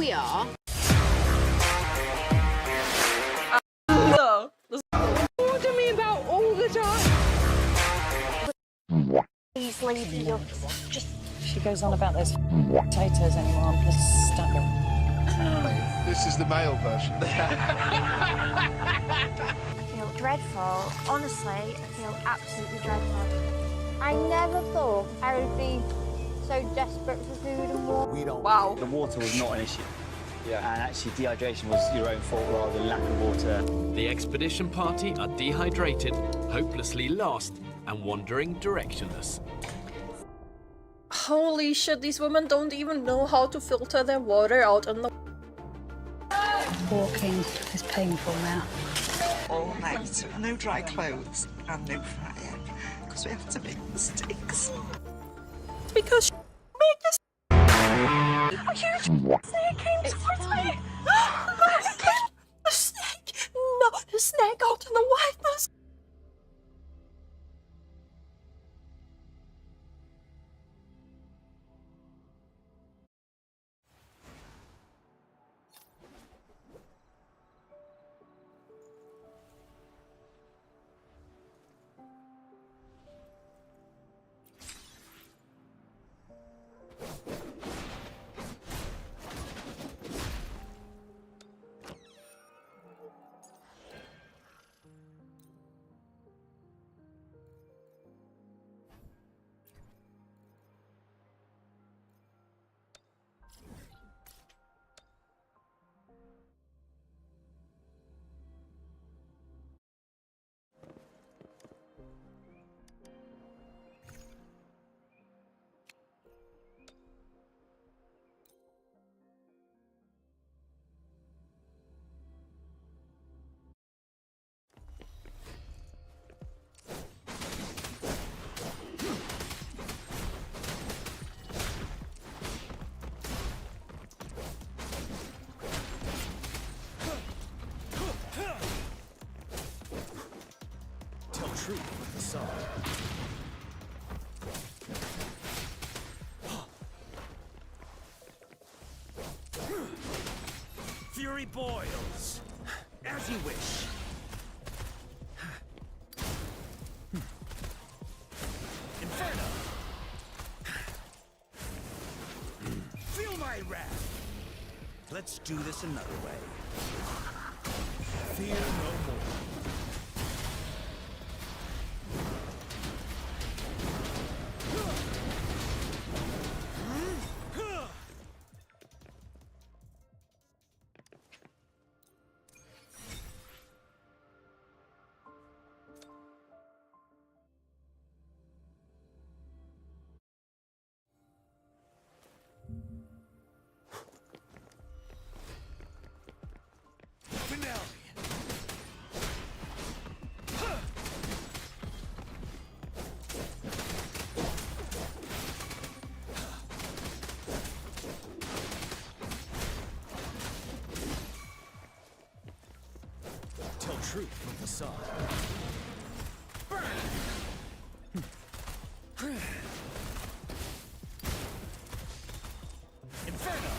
we are. Order me about all the time. Please, lady, you're just... She goes on about those potatoes anymore. I'm just stuck. This is the male version. I feel dreadful. Honestly, I feel absolutely dreadful. I never thought I would be so desperate for food and water. We don't. Wow. The water was not an issue. Yeah. And actually dehydration was your own fault rather than lack of water. The expedition party are dehydrated, hopelessly lost, and wandering directionless. Holy shit, these women don't even know how to filter their water out in the... Walking is painful now. All night, no dry clothes and no fire, because we have to make mistakes. Because she made this... A huge snake came towards me. The snake! No, the snake out in the whiteness! Tell truth with the sword. Fury boils. As you wish. Inferno! Feel my wrath! Let's do this another way. Fear no more. Finale! Tell truth from facade. Inferno!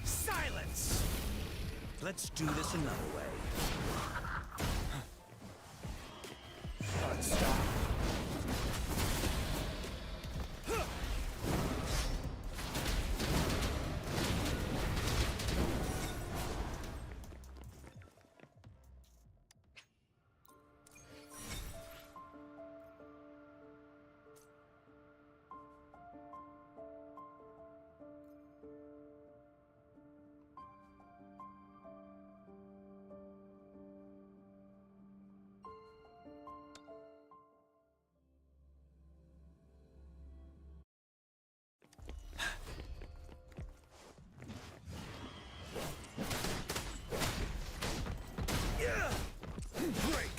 Silence! Let's do this another way. Stop. Break!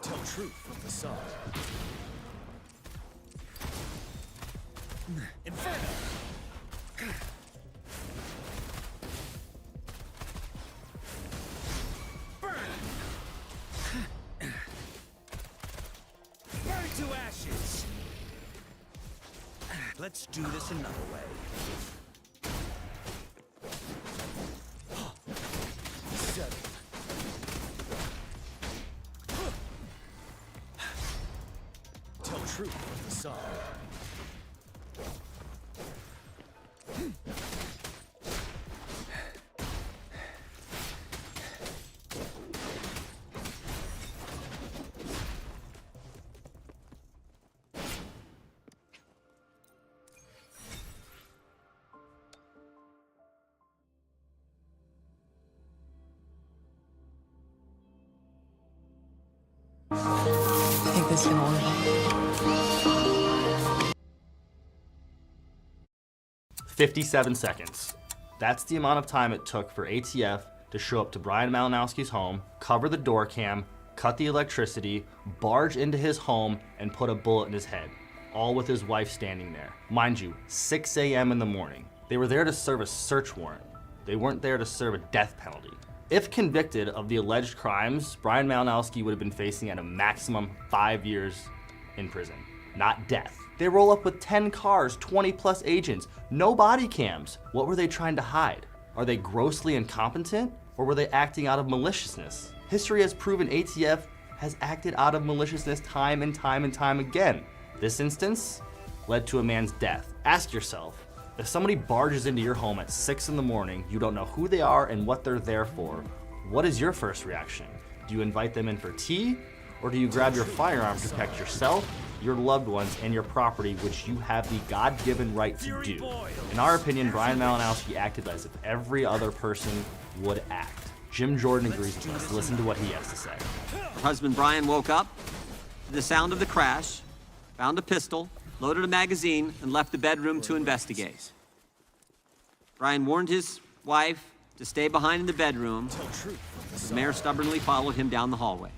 Tell truth from facade. Inferno! Let's do this another way. 7. Tell truth with the sun. I think this is gonna work. 57 seconds. That's the amount of time it took for ATF to show up to Brian Malinowski's home, cover the door cam, cut the electricity, barge into his home, and put a bullet in his head, all with his wife standing there. Mind you, 6 a.m. in the morning. They were there to serve a search warrant. They weren't there to serve a death penalty. If convicted of the alleged crimes, Brian Malinowski would have been facing at a maximum 5 years in prison, not death. They roll up with 10 cars, 20 plus agents, no body cams. What were they trying to hide? Are they grossly incompetent, or were they acting out of maliciousness? History has proven ATF has acted out of maliciousness time and time and time again. This instance led to a man's death. Ask yourself, if somebody barges into your home at 6 in the morning, you don't know who they are and what they're there for, what is your first reaction? Do you invite them in for tea, or do you grab your firearm to protect yourself, your loved ones, and your property, which you have the God-given right to do? In our opinion, Brian Malinowski acted as if every other person would act. Jim Jordan agrees with us. Listen to what he has to say. Her husband Brian woke up to the sound of the crash, found a pistol, loaded a magazine, and left the bedroom to investigate. Brian warned his wife to stay behind in the bedroom. The mayor stubbornly followed him down the hallway.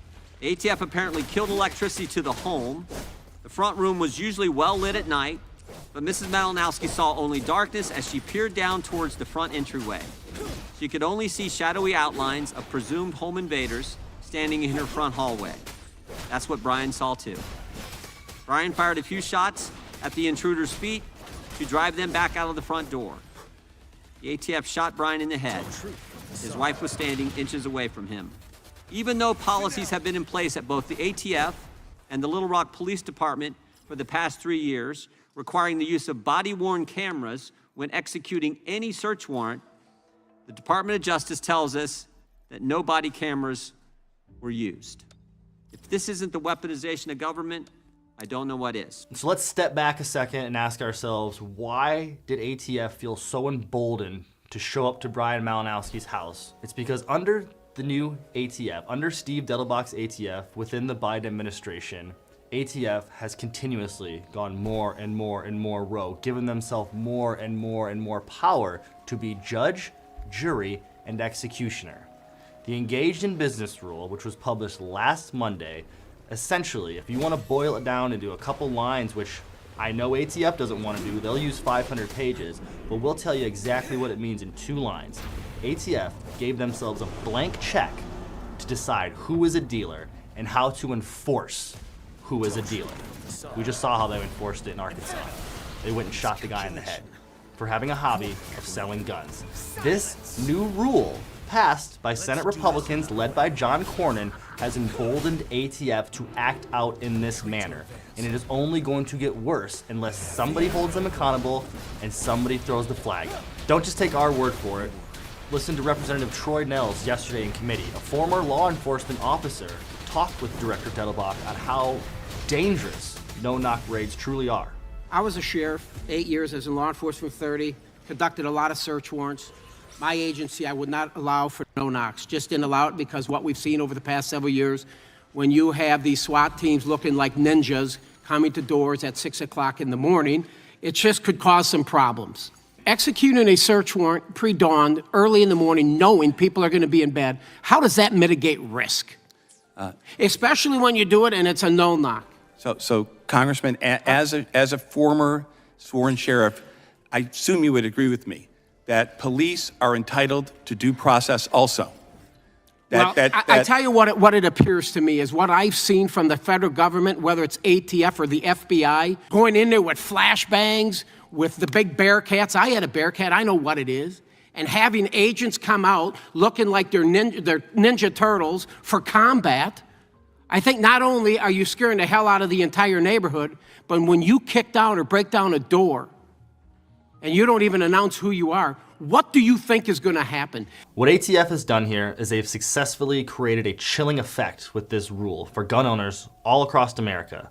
ATF apparently killed electricity to the home. The front room was usually well lit at night, but Mrs. Malinowski saw only darkness as she peered down towards the front entryway. She could only see shadowy outlines of presumed home invaders standing in her front hallway. That's what Brian saw too. Brian fired a few shots at the intruders' feet to drive them back out of the front door. The ATF shot Brian in the head. His wife was standing inches away from him. Even though policies have been in place at both the ATF and the Little Rock Police Department for the past 3 years, requiring the use of body-worn cameras when executing any search warrant, the Department of Justice tells us that no body cameras were used. If this isn't the weaponization of government, I don't know what is. So let's step back a second and ask ourselves, why did ATF feel so emboldened to show up to Brian Malinowski's house? It's because under the new ATF, under Steve Dettelbach's ATF within the Biden administration, ATF has continuously gone more and more and more rogue, given themselves more and more and more power to be judge, jury, and executioner. The Engaged in Business rule, which was published last Monday, essentially, if you want to boil it down into a couple lines, which I know ATF doesn't want to do, they'll use 500 pages, but we'll tell you exactly what it means in 2 lines. ATF gave themselves a blank check to decide who is a dealer and how to enforce who is a dealer. We just saw how they enforced it in Arkansas. They went and shot the guy in the head for having a hobby of selling guns. This new rule, passed by Senate Republicans led by John Cornyn, has emboldened ATF to act out in this manner. And it is only going to get worse unless somebody holds them accountable and somebody throws the flag up. Don't just take our word for it. Listen to Representative Troy Nehls yesterday in committee. A former law enforcement officer talked with Director Dettelbach on how dangerous no-knock raids truly are. I was a sheriff, 8 years, as in law enforcement 30, conducted a lot of search warrants. My agency, I would not allow for no-knocks, just didn't allow it because what we've seen over the past several years, when you have these SWAT teams looking like ninjas coming to doors at 6 o'clock in the morning, it just could cause some problems. Executing a search warrant pre-dawn, early in the morning, knowing people are going to be in bed, how does that mitigate risk? Especially when you do it and it's a no-knock. So Congressman, as a former sworn sheriff, I assume you would agree with me that police are entitled to due process also. I tell you what it appears to me is what I've seen from the federal government, whether it's ATF or the FBI, going in there with flashbangs, with the big Bearcats. I had a Bearcat, I know what it is. And having agents come out looking like they're Ninja Turtles for combat, I think not only are you scaring the hell out of the entire neighborhood, but when you kick down or break down a door and you don't even announce who you are, what do you think is going to happen? What ATF has done here is they've successfully created a chilling effect with this rule for gun owners all across America.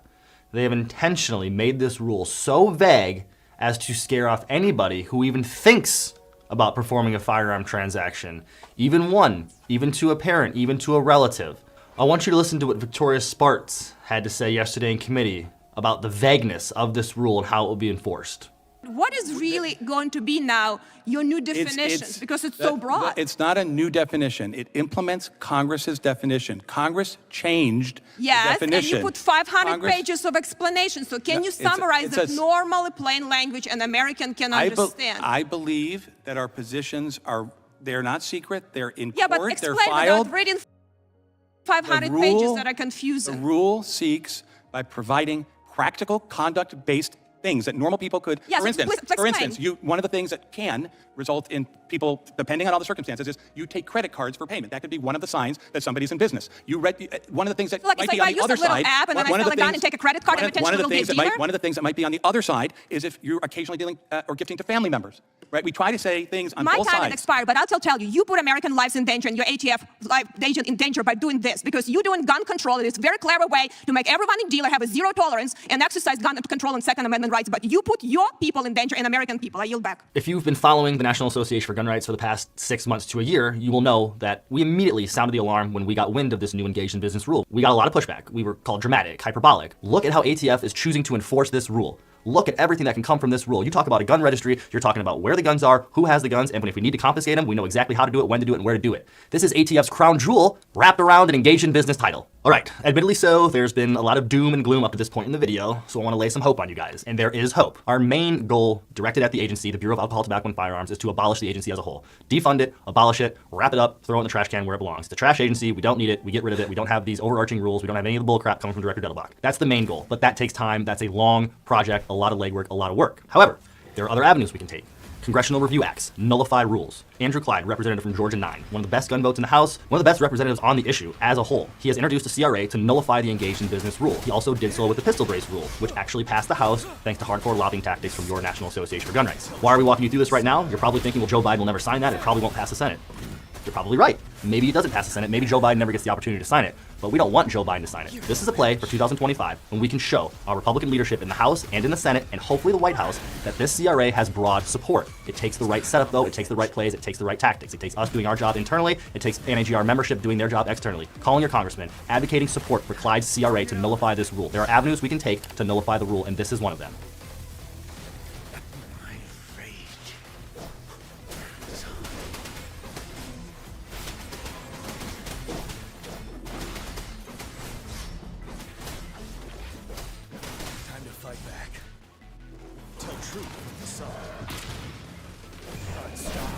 They have intentionally made this rule so vague as to scare off anybody who even thinks about performing a firearm transaction, even one, even to a parent, even to a relative. I want you to listen to what Victoria Spartz had to say yesterday in committee about the vagueness of this rule and how it will be enforced. What is really going to be now your new definition? Because it's so broad. It's not a new definition. It implements Congress's definition. Congress changed the definition. Yes, and you put 500 pages of explanation. So can you summarize it normally, plain language, and American can understand? I believe that our positions they're not secret. They're in yeah, court. But explain they're filed. without reading 500 pages that are confusing. The rule seeks by providing practical conduct-based things that normal people could, yes, for instance, one of the things that can result in people, depending on all the circumstances, is you take credit cards for payment. That could be one of the signs that somebody's in business. One of the things that might be on the other side. App and then I sell a gun and take a credit card and one of the things that might be on the other side is if you're occasionally dealing or gifting to family members. Right? We try to say things on both sides. My time has expired, but I'll tell you, you put American lives in danger and your ATF life agent in danger by doing this, because you're doing gun control. It is a very clever way to make everyone in dealer have a zero tolerance and exercise gun control and Second Amendment rights. But you put your people in danger and American people. I yield back. If you've been following the National Association for Gun Rights for the past 6 months to a year, you will know that we immediately sounded the alarm when we got wind of this new engaged in business rule. We got a lot of pushback. We were called dramatic, hyperbolic. Look at how ATF is choosing to enforce this rule. Look at everything that can come from this rule. You talk about a gun registry, you're talking about where the guns are, who has the guns, and if we need to confiscate them, we know exactly how to do it, when to do it, and where to do it. This is ATF's crown jewel wrapped around an engaged in business title. All right, admittedly so, there's been a lot of doom and gloom up to this point in the video, so I want to lay some hope on you guys, and there is hope. Our main goal, directed at the agency, the Bureau of Alcohol, Tobacco, and Firearms, is to abolish the agency as a whole. Defund it, abolish it, wrap it up, throw it in the trash can where it belongs. It's a trash agency, we don't need it, we get rid of it, we don't have these overarching rules, we don't have any of the bull crap coming from Director Dettelbach. That's the main goal, but that takes time, that's a long project, a lot of legwork, a lot of work. However, there are other avenues we can take. Congressional Review Acts, nullify rules. Andrew Clyde, representative from Georgia 9, one of the best gun votes in the House, one of the best representatives on the issue as a whole. He has introduced a CRA to nullify the engaged in business rule. He also did so with the pistol brace rule, which actually passed the House thanks to hardcore lobbying tactics from your National Association for Gun Rights. Why are we walking you through this right now? You're probably thinking, well, Joe Biden will never sign that. It probably won't pass the Senate. You're probably right. Maybe it doesn't pass the Senate. Maybe Joe Biden never gets the opportunity to sign it. But we don't want Joe Biden to sign it. This is a play for 2025 when we can show our Republican leadership in the House and in the Senate and hopefully the White House that this CRA has broad support. It takes the right setup though, it takes the right plays, it takes the right tactics. It takes us doing our job internally, it takes NAGR membership doing their job externally. Calling your congressman, advocating support for Clyde's CRA to nullify this rule. There are avenues we can take to nullify the rule, and this is one of them. Time to fight back. Tell truth with the sun. Unstoppable.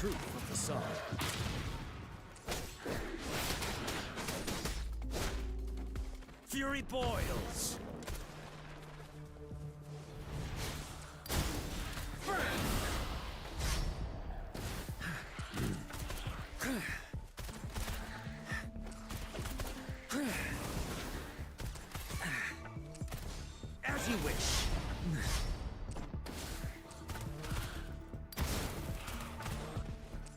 truth of the sun. Fury boils. As you wish.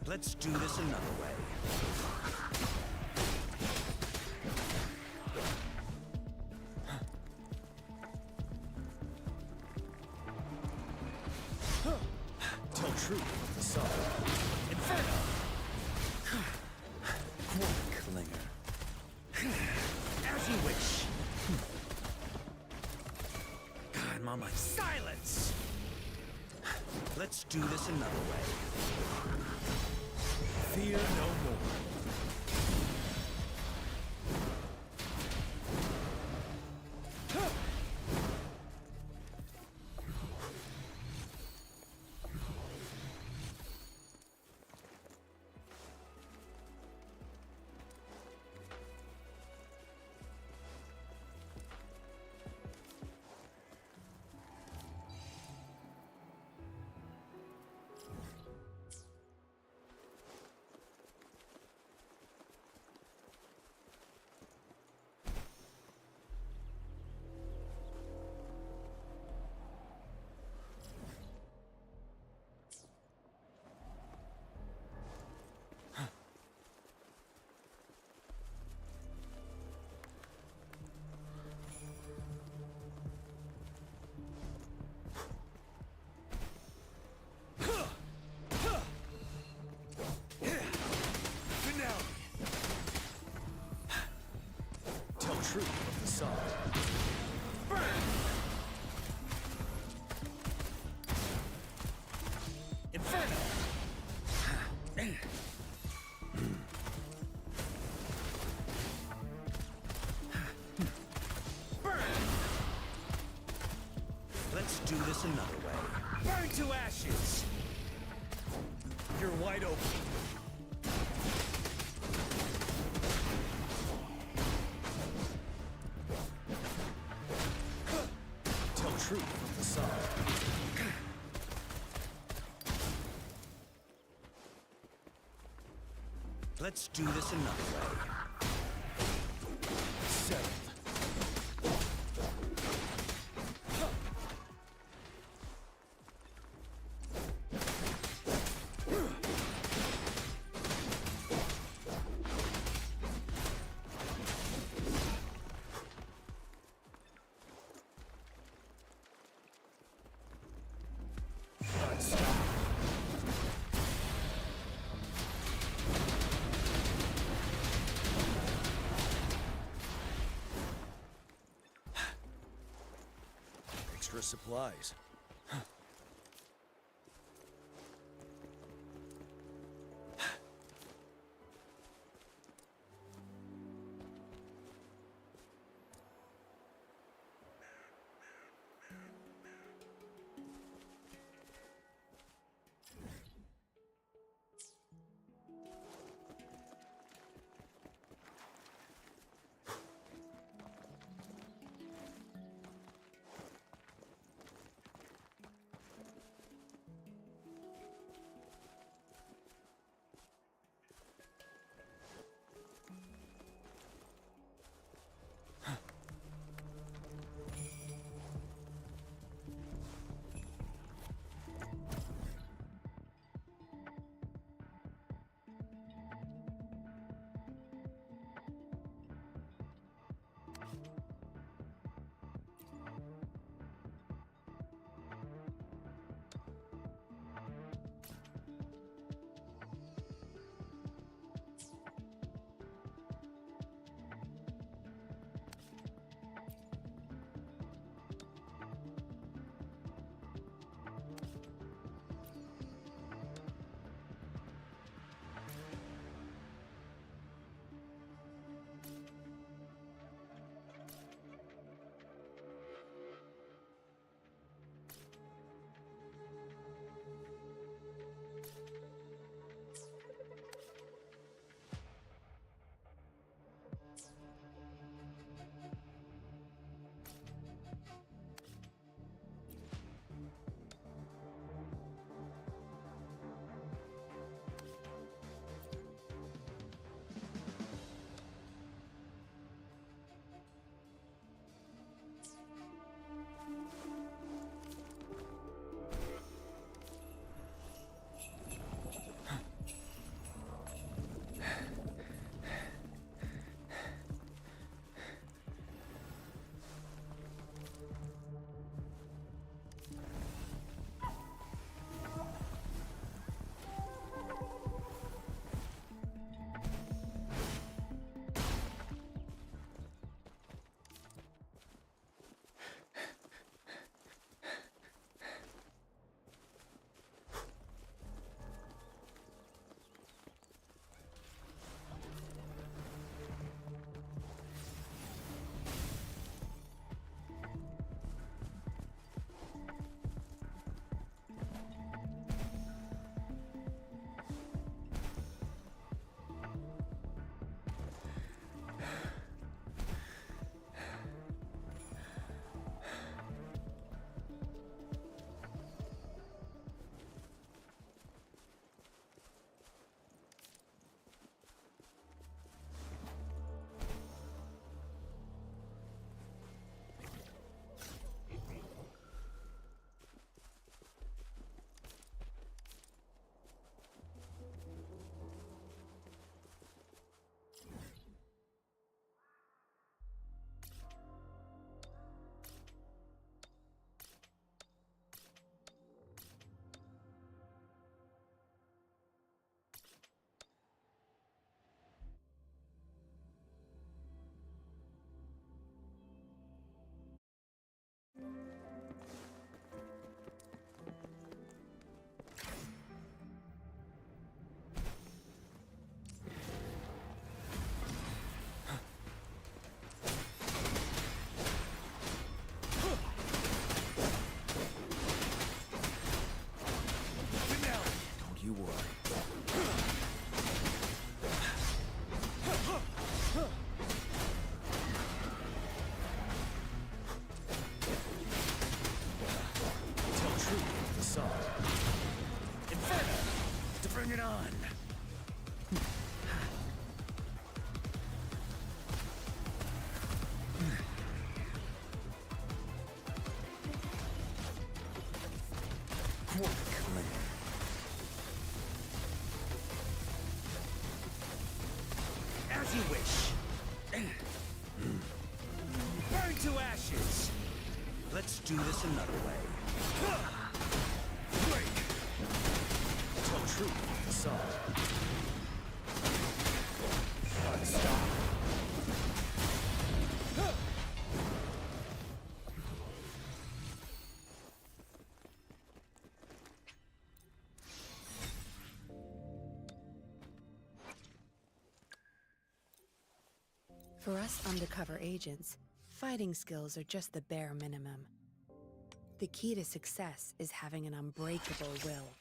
Let's do this another way. Tell truth of the sun. Inferno! Clinger. As you wish. God, I'm on my silence! Let's do this another way. Fear no more. Truth of the sun. Burn! Inferno! Burn! Let's do this another way. Burn to ashes! You're wide open. Truth of the sun. Let's do this another way. Settled. Extra supplies. ashes. Let's do this another way. Break. Tell truth, facade. Stop. For us undercover agents, fighting skills are just the bare minimum. The key to success is having an unbreakable will.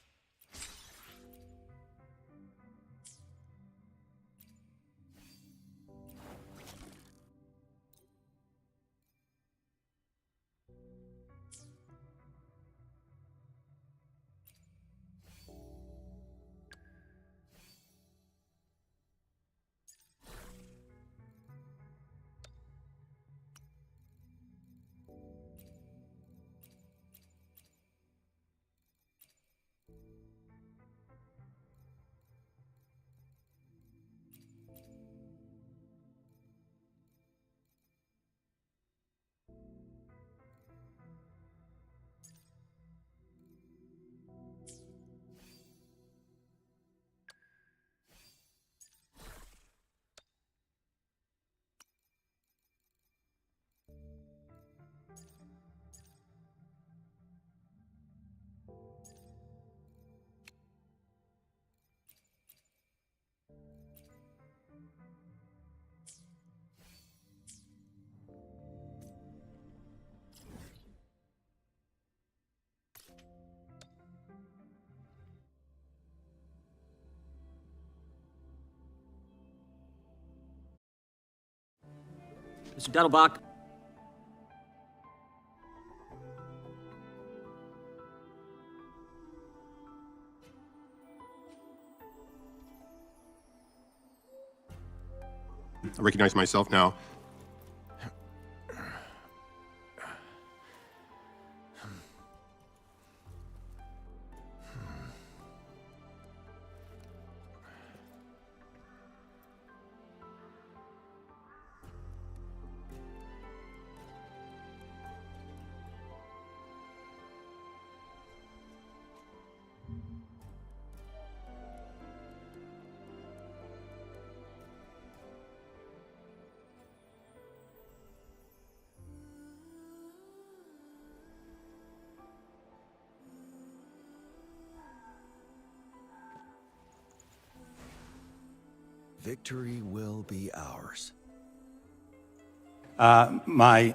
Mr. Dettelbach. I recognize myself now. Victory will be ours. My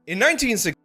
In 1960,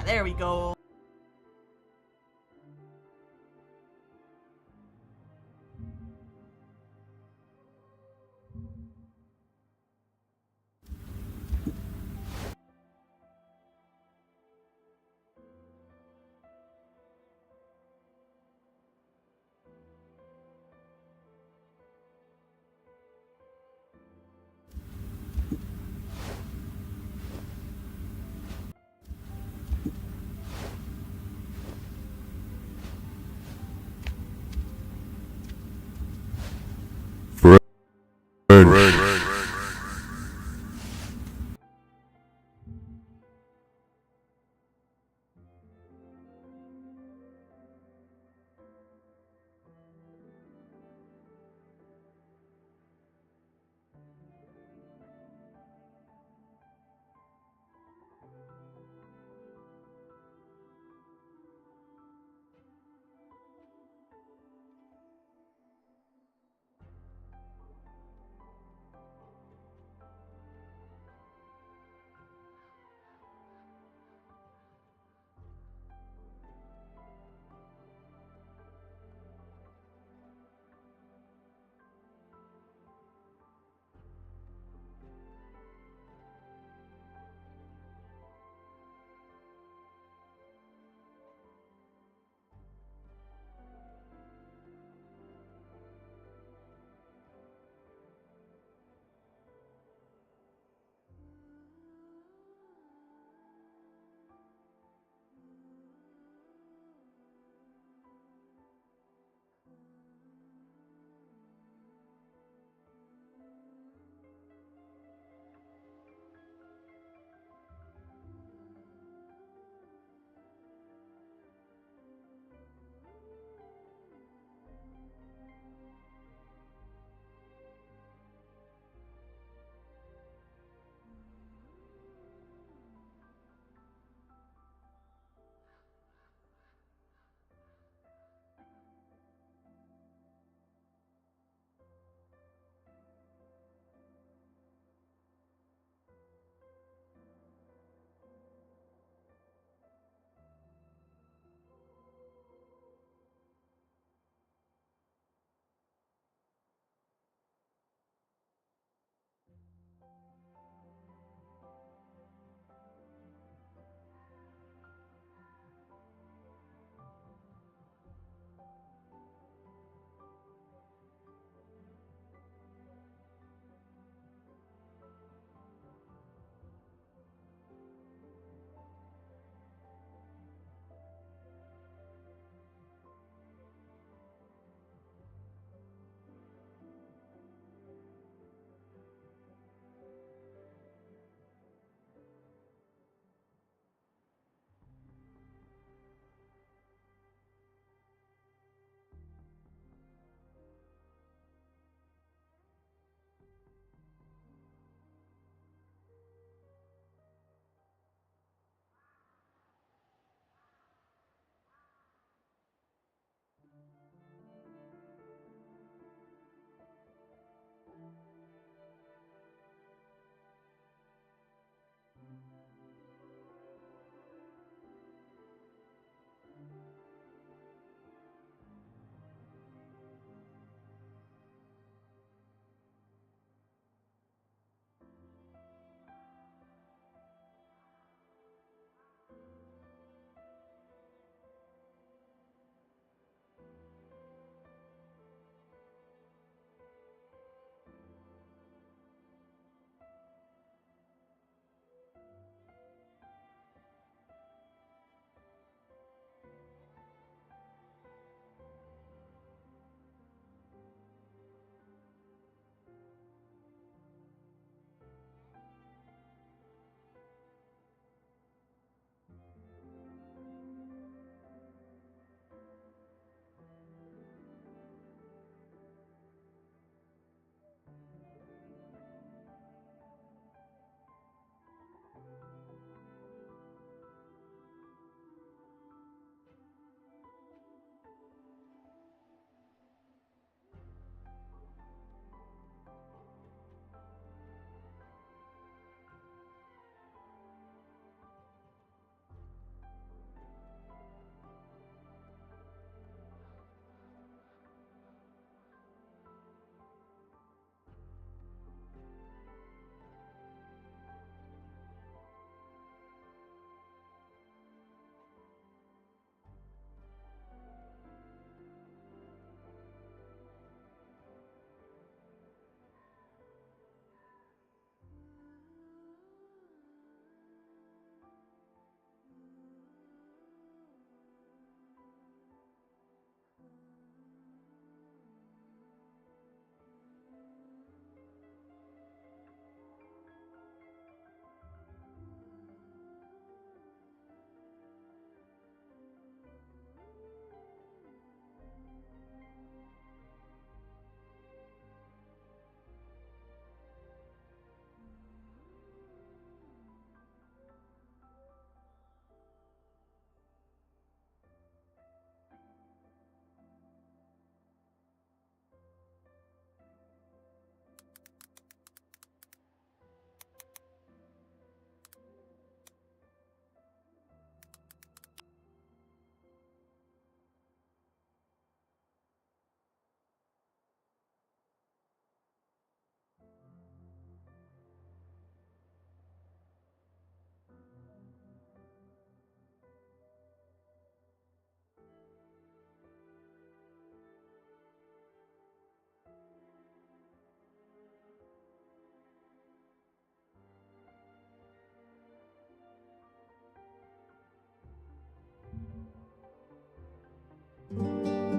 There we go.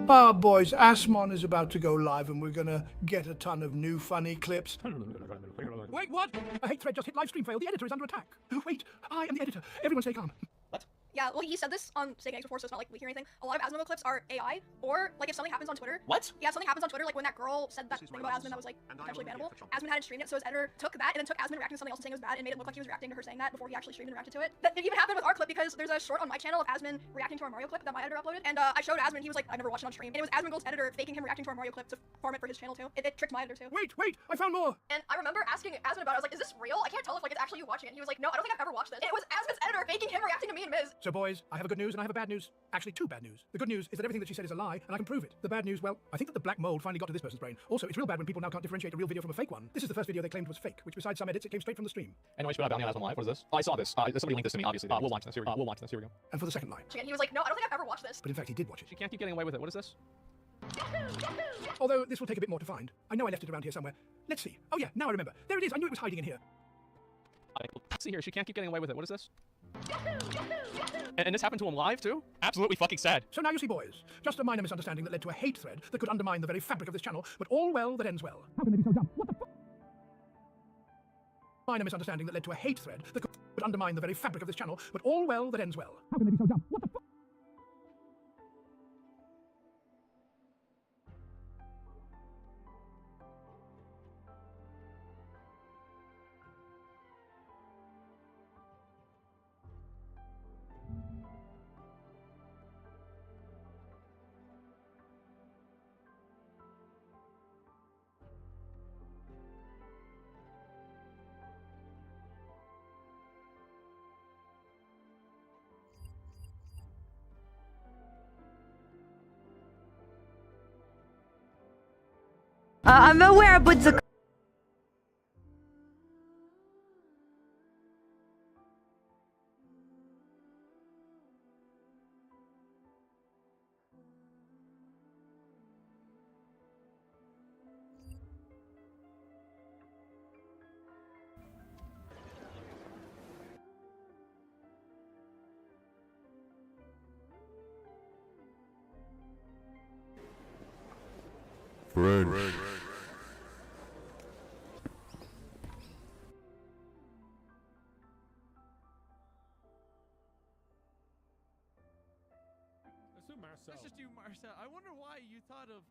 Ah, boys, Asmon is about to go live and we're gonna get a ton of new funny clips. Wait, what? A hate thread just hit live stream fail. The editor is under attack. Wait, I am the editor. Everyone stay calm. Yeah, well, he said this on Sega Eggs before, so it's not like we hear anything. A lot of Asmonville clips are AI, or like if something happens on Twitter. What? Yeah, if something happens on Twitter, like when that girl said that thing about Asmon that was like potentially bannable. Asmon hadn't streamed it, so his editor took that and then took Asmon reacting to something else and saying it was bad and made it look like he was reacting to her saying that before he actually streamed and reacted to it. That it even happened with our clip because there's a short on my channel of Asmon reacting to our Mario clip that my editor uploaded, and I showed Asmon. He was like, I never watched it on stream, and it was Asmongold's editor faking him reacting to our Mario clip to farm it for his channel too. It tricked my editor too. Wait, I found more. And I remember asking Asmon about it. I was like, is this real? I can't tell if like it's actually you watching it. And he was like, no, I don't think I've ever watched this. And it was Asmon's editor faking him reacting to me and Miz. So boys, I have a good news and I have a bad news. Actually, two bad news. The good news is that everything that she said is a lie, and I can prove it. The bad news, well, I think that the black mold finally got to this person's brain. Also, it's real bad when people now can't differentiate a real video from a fake one. This is the first video they claimed was fake, which besides some edits, it came straight from the stream. Anyway, should I bounty on Asmon Live? What is this? Oh, I saw this. Somebody linked this to me, obviously. We'll watch this. Here we go. And for the second line. And he was like, no, I don't think I've ever watched this. But in fact, he did watch it. She can't keep getting away with it. What is this? Although this will take a bit more to find. I know I left it around here somewhere. Let's see. Oh yeah, now I remember. There it is. I knew it was hiding in here. Let's see here. She can't keep getting away with it. What is this? And this happened to him live, too? Absolutely fucking sad. So now you see, boys, just a minor misunderstanding that led to a hate thread that could undermine the very fabric of this channel, but all well that ends well. How can they be so dumb? What the fuck? Minor misunderstanding that led to a hate thread that could undermine the very fabric of this channel, but all well that ends well. How can they be so dumb? What the fuck? I'm aware, but the French. Let's just do Marcel. I wonder why you thought of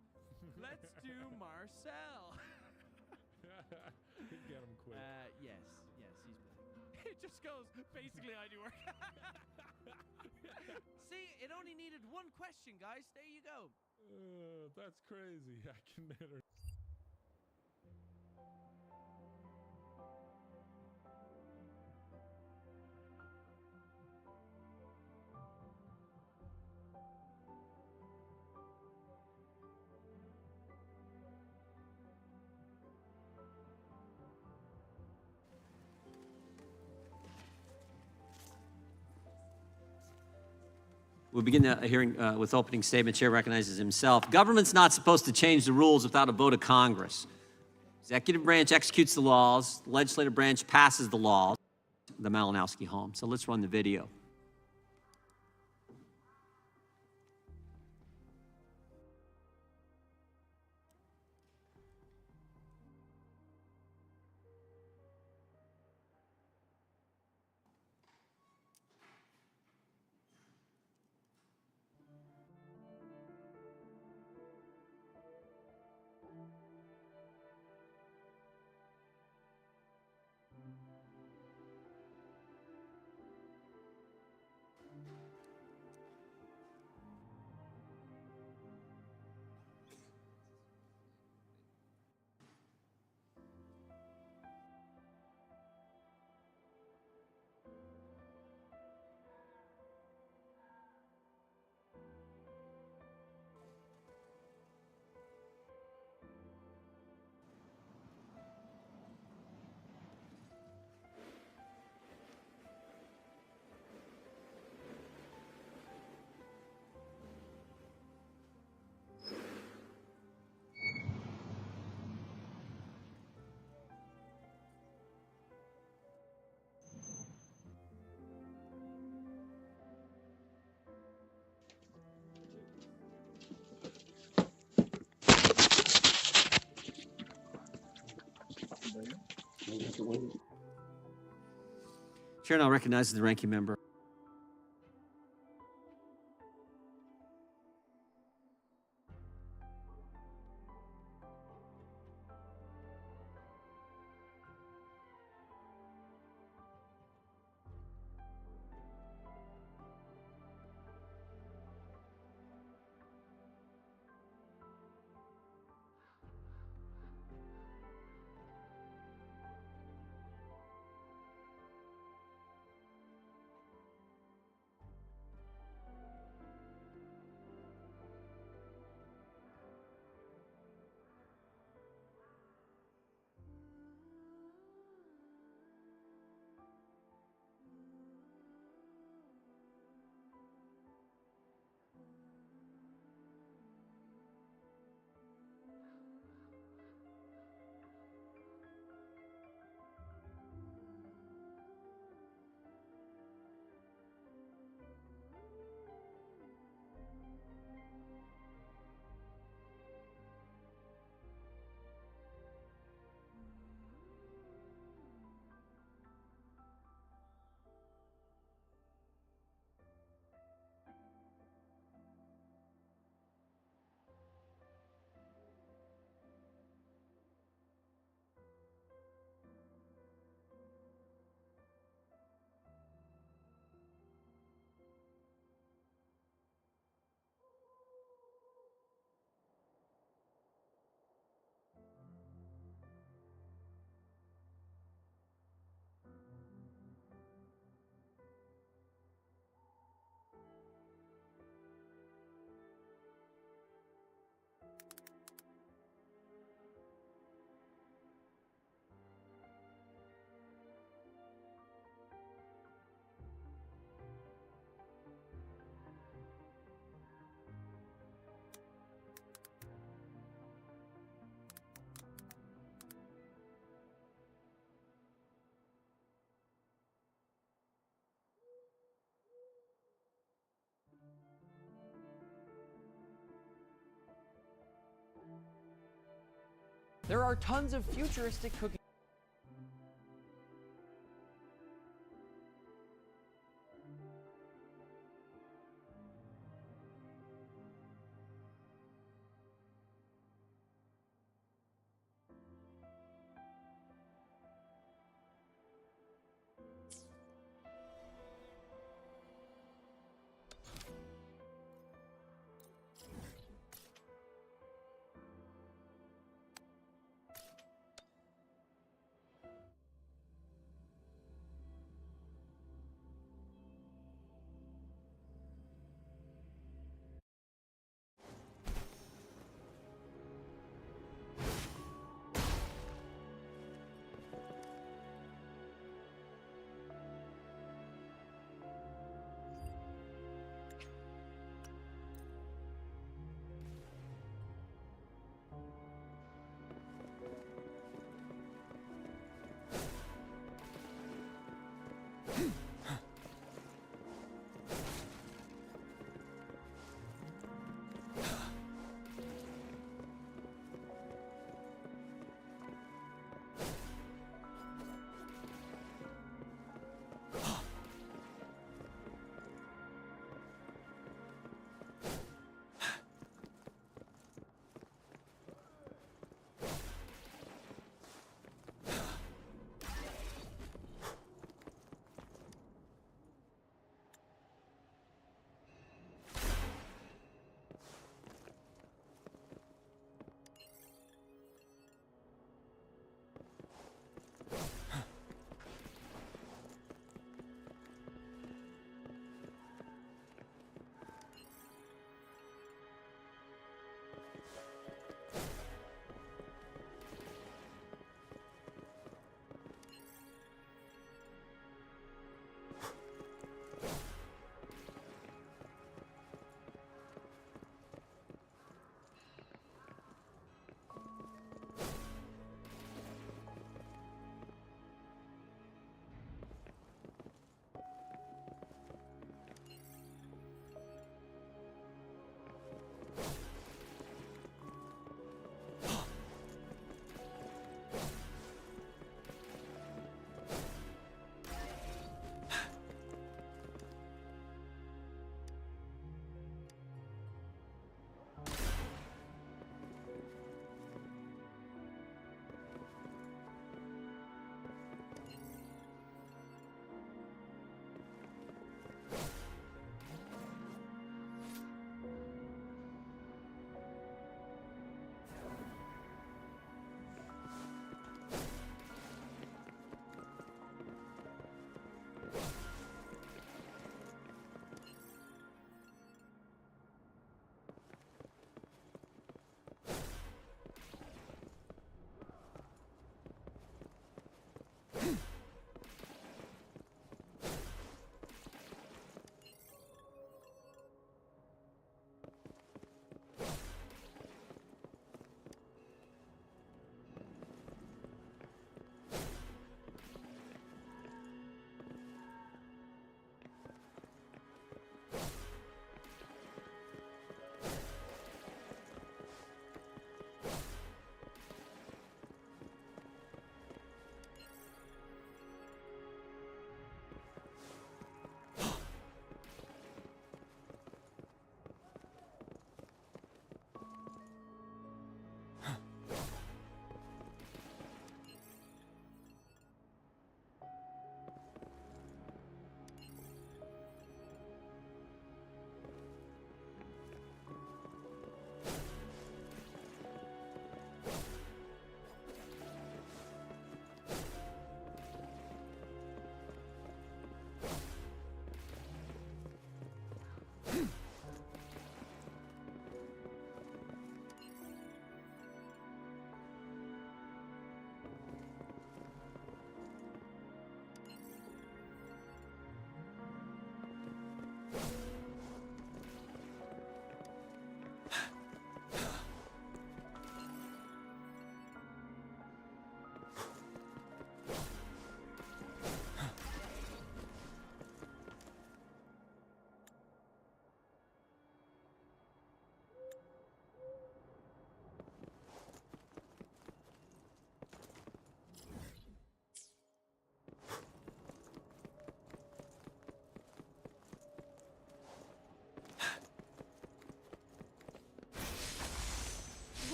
let's do Marcel. Get him quick. Yes, he's back. It just goes, basically I do work. See, it only needed one question, guys. There you go. That's crazy. I can never. We'll begin the hearing with opening statement. Chair recognizes himself. Government's not supposed to change the rules without a vote of Congress. Executive branch executes the laws. The legislative branch passes the laws. The Malinowski home. So let's run the video. Chair now recognizes the ranking member. There are tons of futuristic cooking.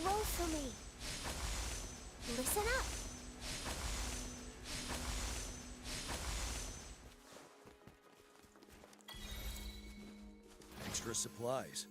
Roll for me. Listen up. Extra supplies.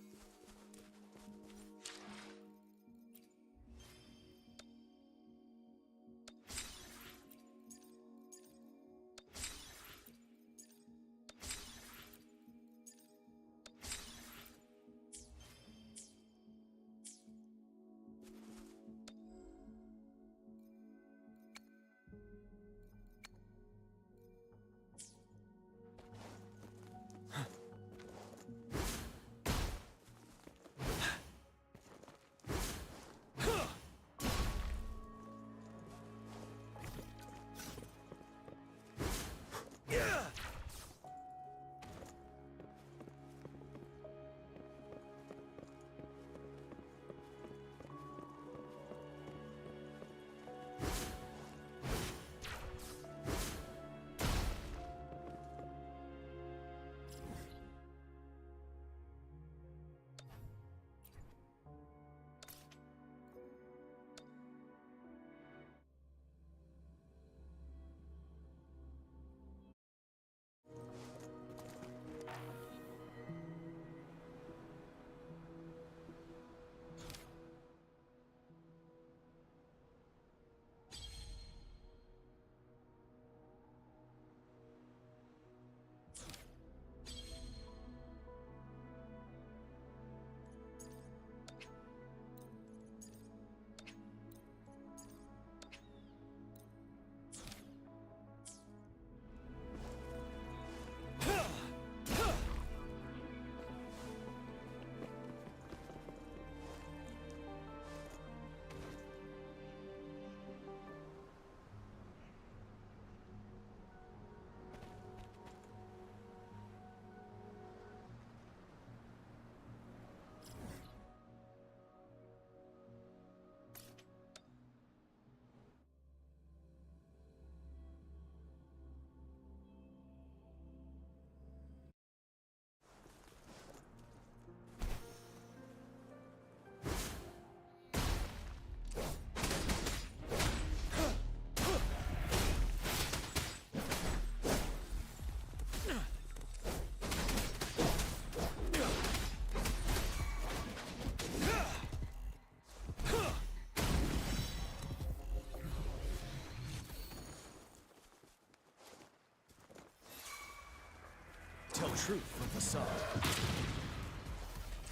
Tell truth from facade.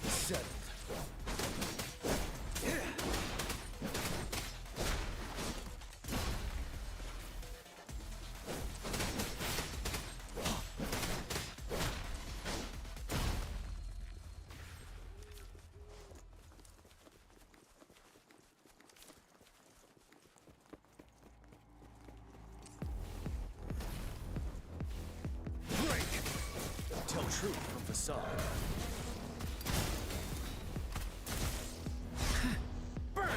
Settled. Tell truth from facade. Burn!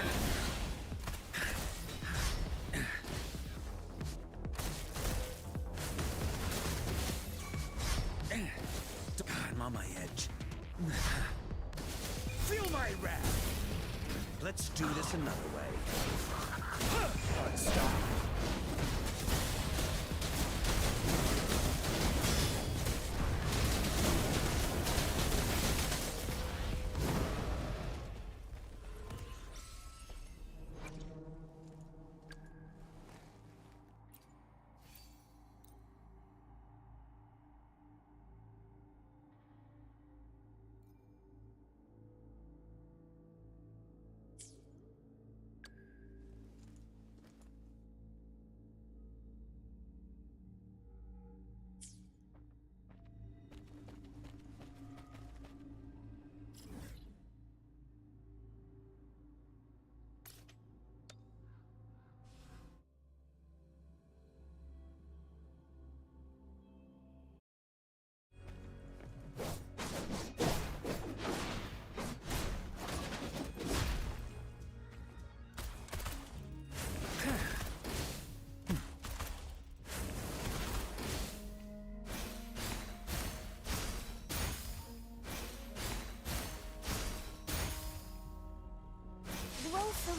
I'm on my edge. Feel my wrath! Let's do this another way. Stop.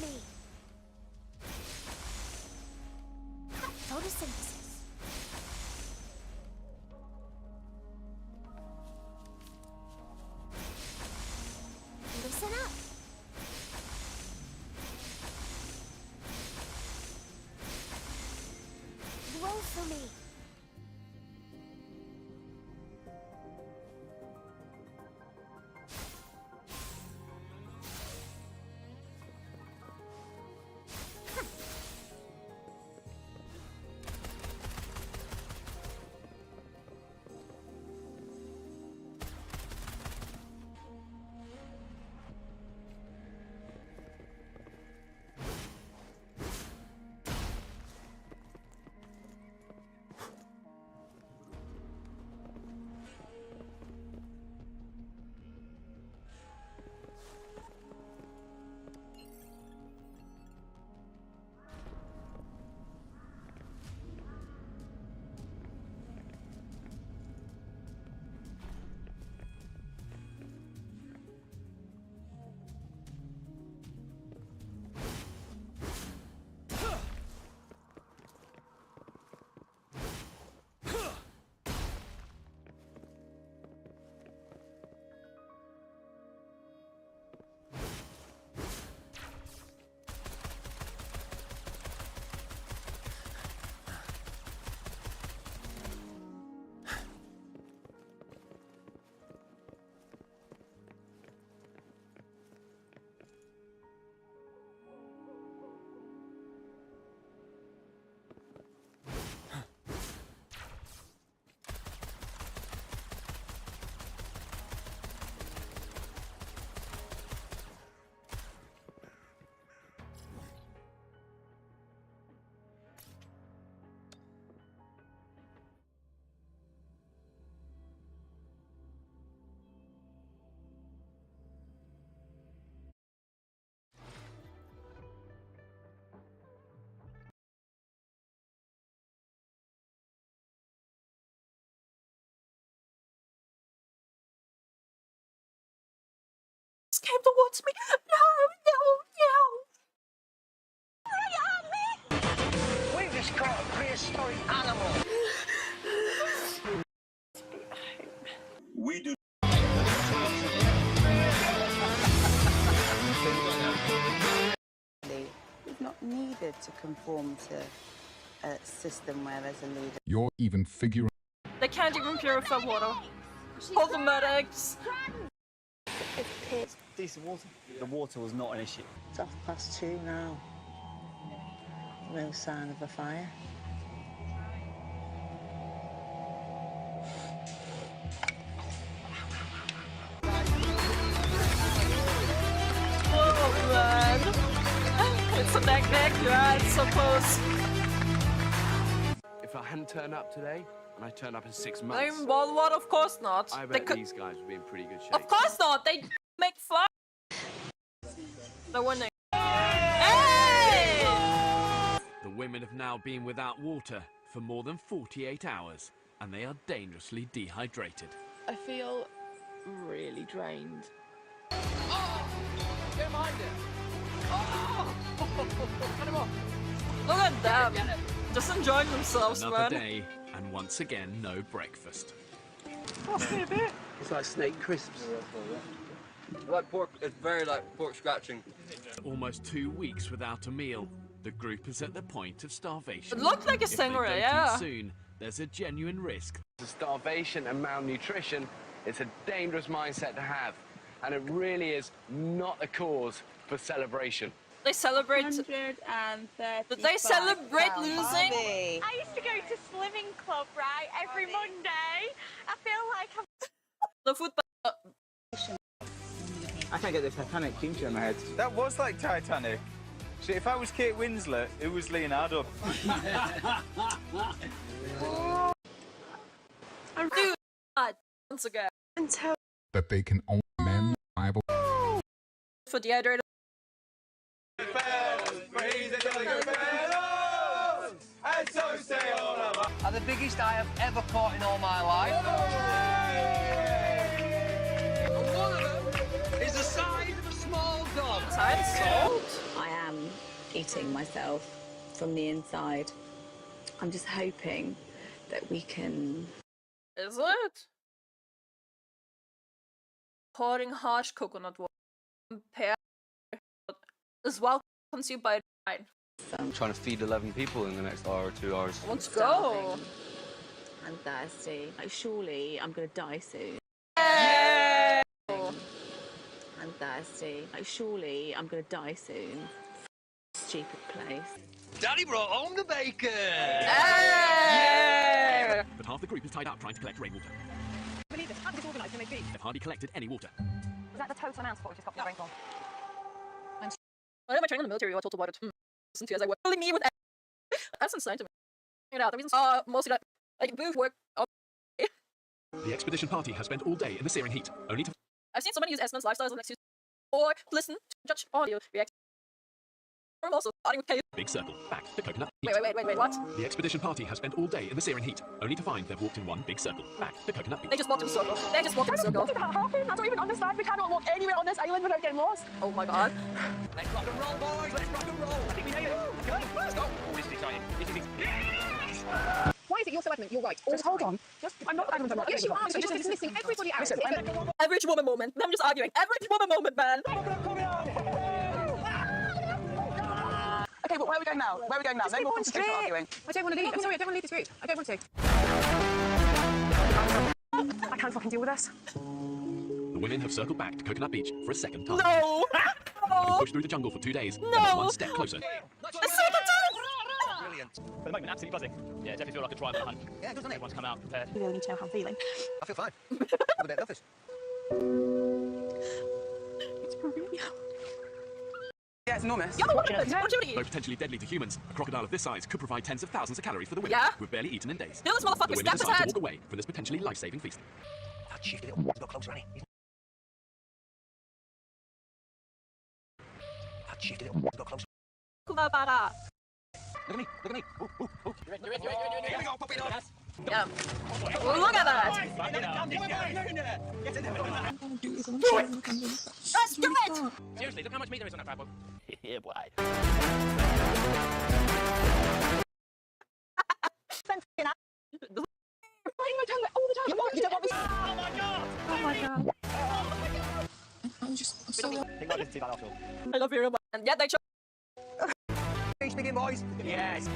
me. Photosynthesis. Listen up. Grow for me. Came towards me. No. We just caught a prehistoric animal. We do. We've not needed to conform to a system where there's a leader. You're even figuring. They can't even purify water. All the medics. Decent water. The water was not an issue. It's 2:30 now. No sign of a fire. Oh man. It's a backpack, yeah, it's so close. If I hadn't turned up today, and I turned up in 6 I months, mean, what? Of course not. I bet these guys would be in pretty good shape. Of course not. They make fun. They're winning. Hey! The women have now been without water for more than 48 hours, and they are dangerously dehydrated. I feel really drained. Oh! Don't mind it. Oh! Cut him off. Look at them. Just enjoying themselves, Another man. day, and once again, no breakfast. Pass me a bit. It's like snake crisps. Like pork, it's very like pork scratching. Almost 2 weeks without a meal. The group is at the point of starvation. It looked like a If they stingray, don't eat yeah. soon, there's a genuine risk. Starvation and malnutrition is a dangerous mindset to have, and it really is not a cause for celebration. They celebrate. 135. Did they celebrate losing? I used to go to swimming club, right, every Monday. I feel like I'm... The football. I can't get the Titanic theme tune in my head. That was like Titanic. See, if I was Kate Winslet, it was Leonardo. Dude, once again. That they can only men Bible. For dehydrated. Are the biggest I have ever caught in all my life. And one of them is the size of a small dog. Salt? I am eating myself from the inside. I'm just hoping that we can... Is it? Pouring harsh coconut water compared is well consumed by wine. I'm trying to feed 11 people in the next hour or 2 hours. Let's go. I'm thirsty. Like, surely I'm gonna die soon. Yeah. I'm thirsty. Like, surely I'm gonna die soon. Stupid place. Daddy brought home the bacon! Yeah. But half the group is tied up trying to collect rainwater. I believe this. How disorganised can they be? They've hardly collected any water. Was that the total amount of what we just got from the rainfall? I know my training in the military, I told about it. Listen to as I work. Bullying me with that's insane to me. You know, the reasons are mostly that like booth work. The expedition party has spent all day in the searing heat, only to... I've seen someone use Esmond's lifestyles as an excuse or listen to judge audio react. I'm also starting with chaos. Big circle, back to coconut heat. Wait, what? The expedition party has spent all day in the searing heat, only to find they've walked in one big circle, back to coconut beach. They just walked in a circle. They just walked in a circle. What did that happen? I don't even understand. We cannot walk anywhere on this island without getting lost. Oh my god. Let's rock and roll, boys! Let's rock and roll! I think we made it! Let's go! Oh, this is exciting. This is Why is it you're so adamant? You're right. Just hold on. I'm not adamant. I'm not. Yes, you are. You're just dismissing everybody else. Average woman moment. I'm just arguing. Average woman moment, man. Okay, but where are we going now? Where are we going now? No more concentration arguing. I don't want to leave. I'm sorry, I don't want to leave this route. I don't want to. I can't fucking deal with this. The women have circled back to Coconut Beach for a second time. No! They've been pushed through the jungle for 2 days. No! And one step closer. A second time! brilliant. For the moment, absolutely buzzing. Yeah, definitely feel like a drive on a hunt. Yeah, doesn't it? Everyone's come out prepared. You really need to know how I'm feeling. I feel fine. I'm a bit nervous. It's probably... Yeah, it's enormous. Though potentially deadly to humans, a crocodile of this size could provide tens of thousands of calories for the women, who have barely eaten in days. Kill this motherfucker, the women stab his decide head. to walk away from this potentially life-saving feast. That shifty little got closer, Annie. That shifty little got closer. Look at me, look at me. Ooh, ooh, ooh. You're in. Here we go, pop it on. Yeah. Look at that. Get in there. Let's do it. Seriously, look how much meat there is on that bad boy. Yeah, boy. Oh my god. I'm so... I love you, and yet they chose. Please begin, boys. Yes.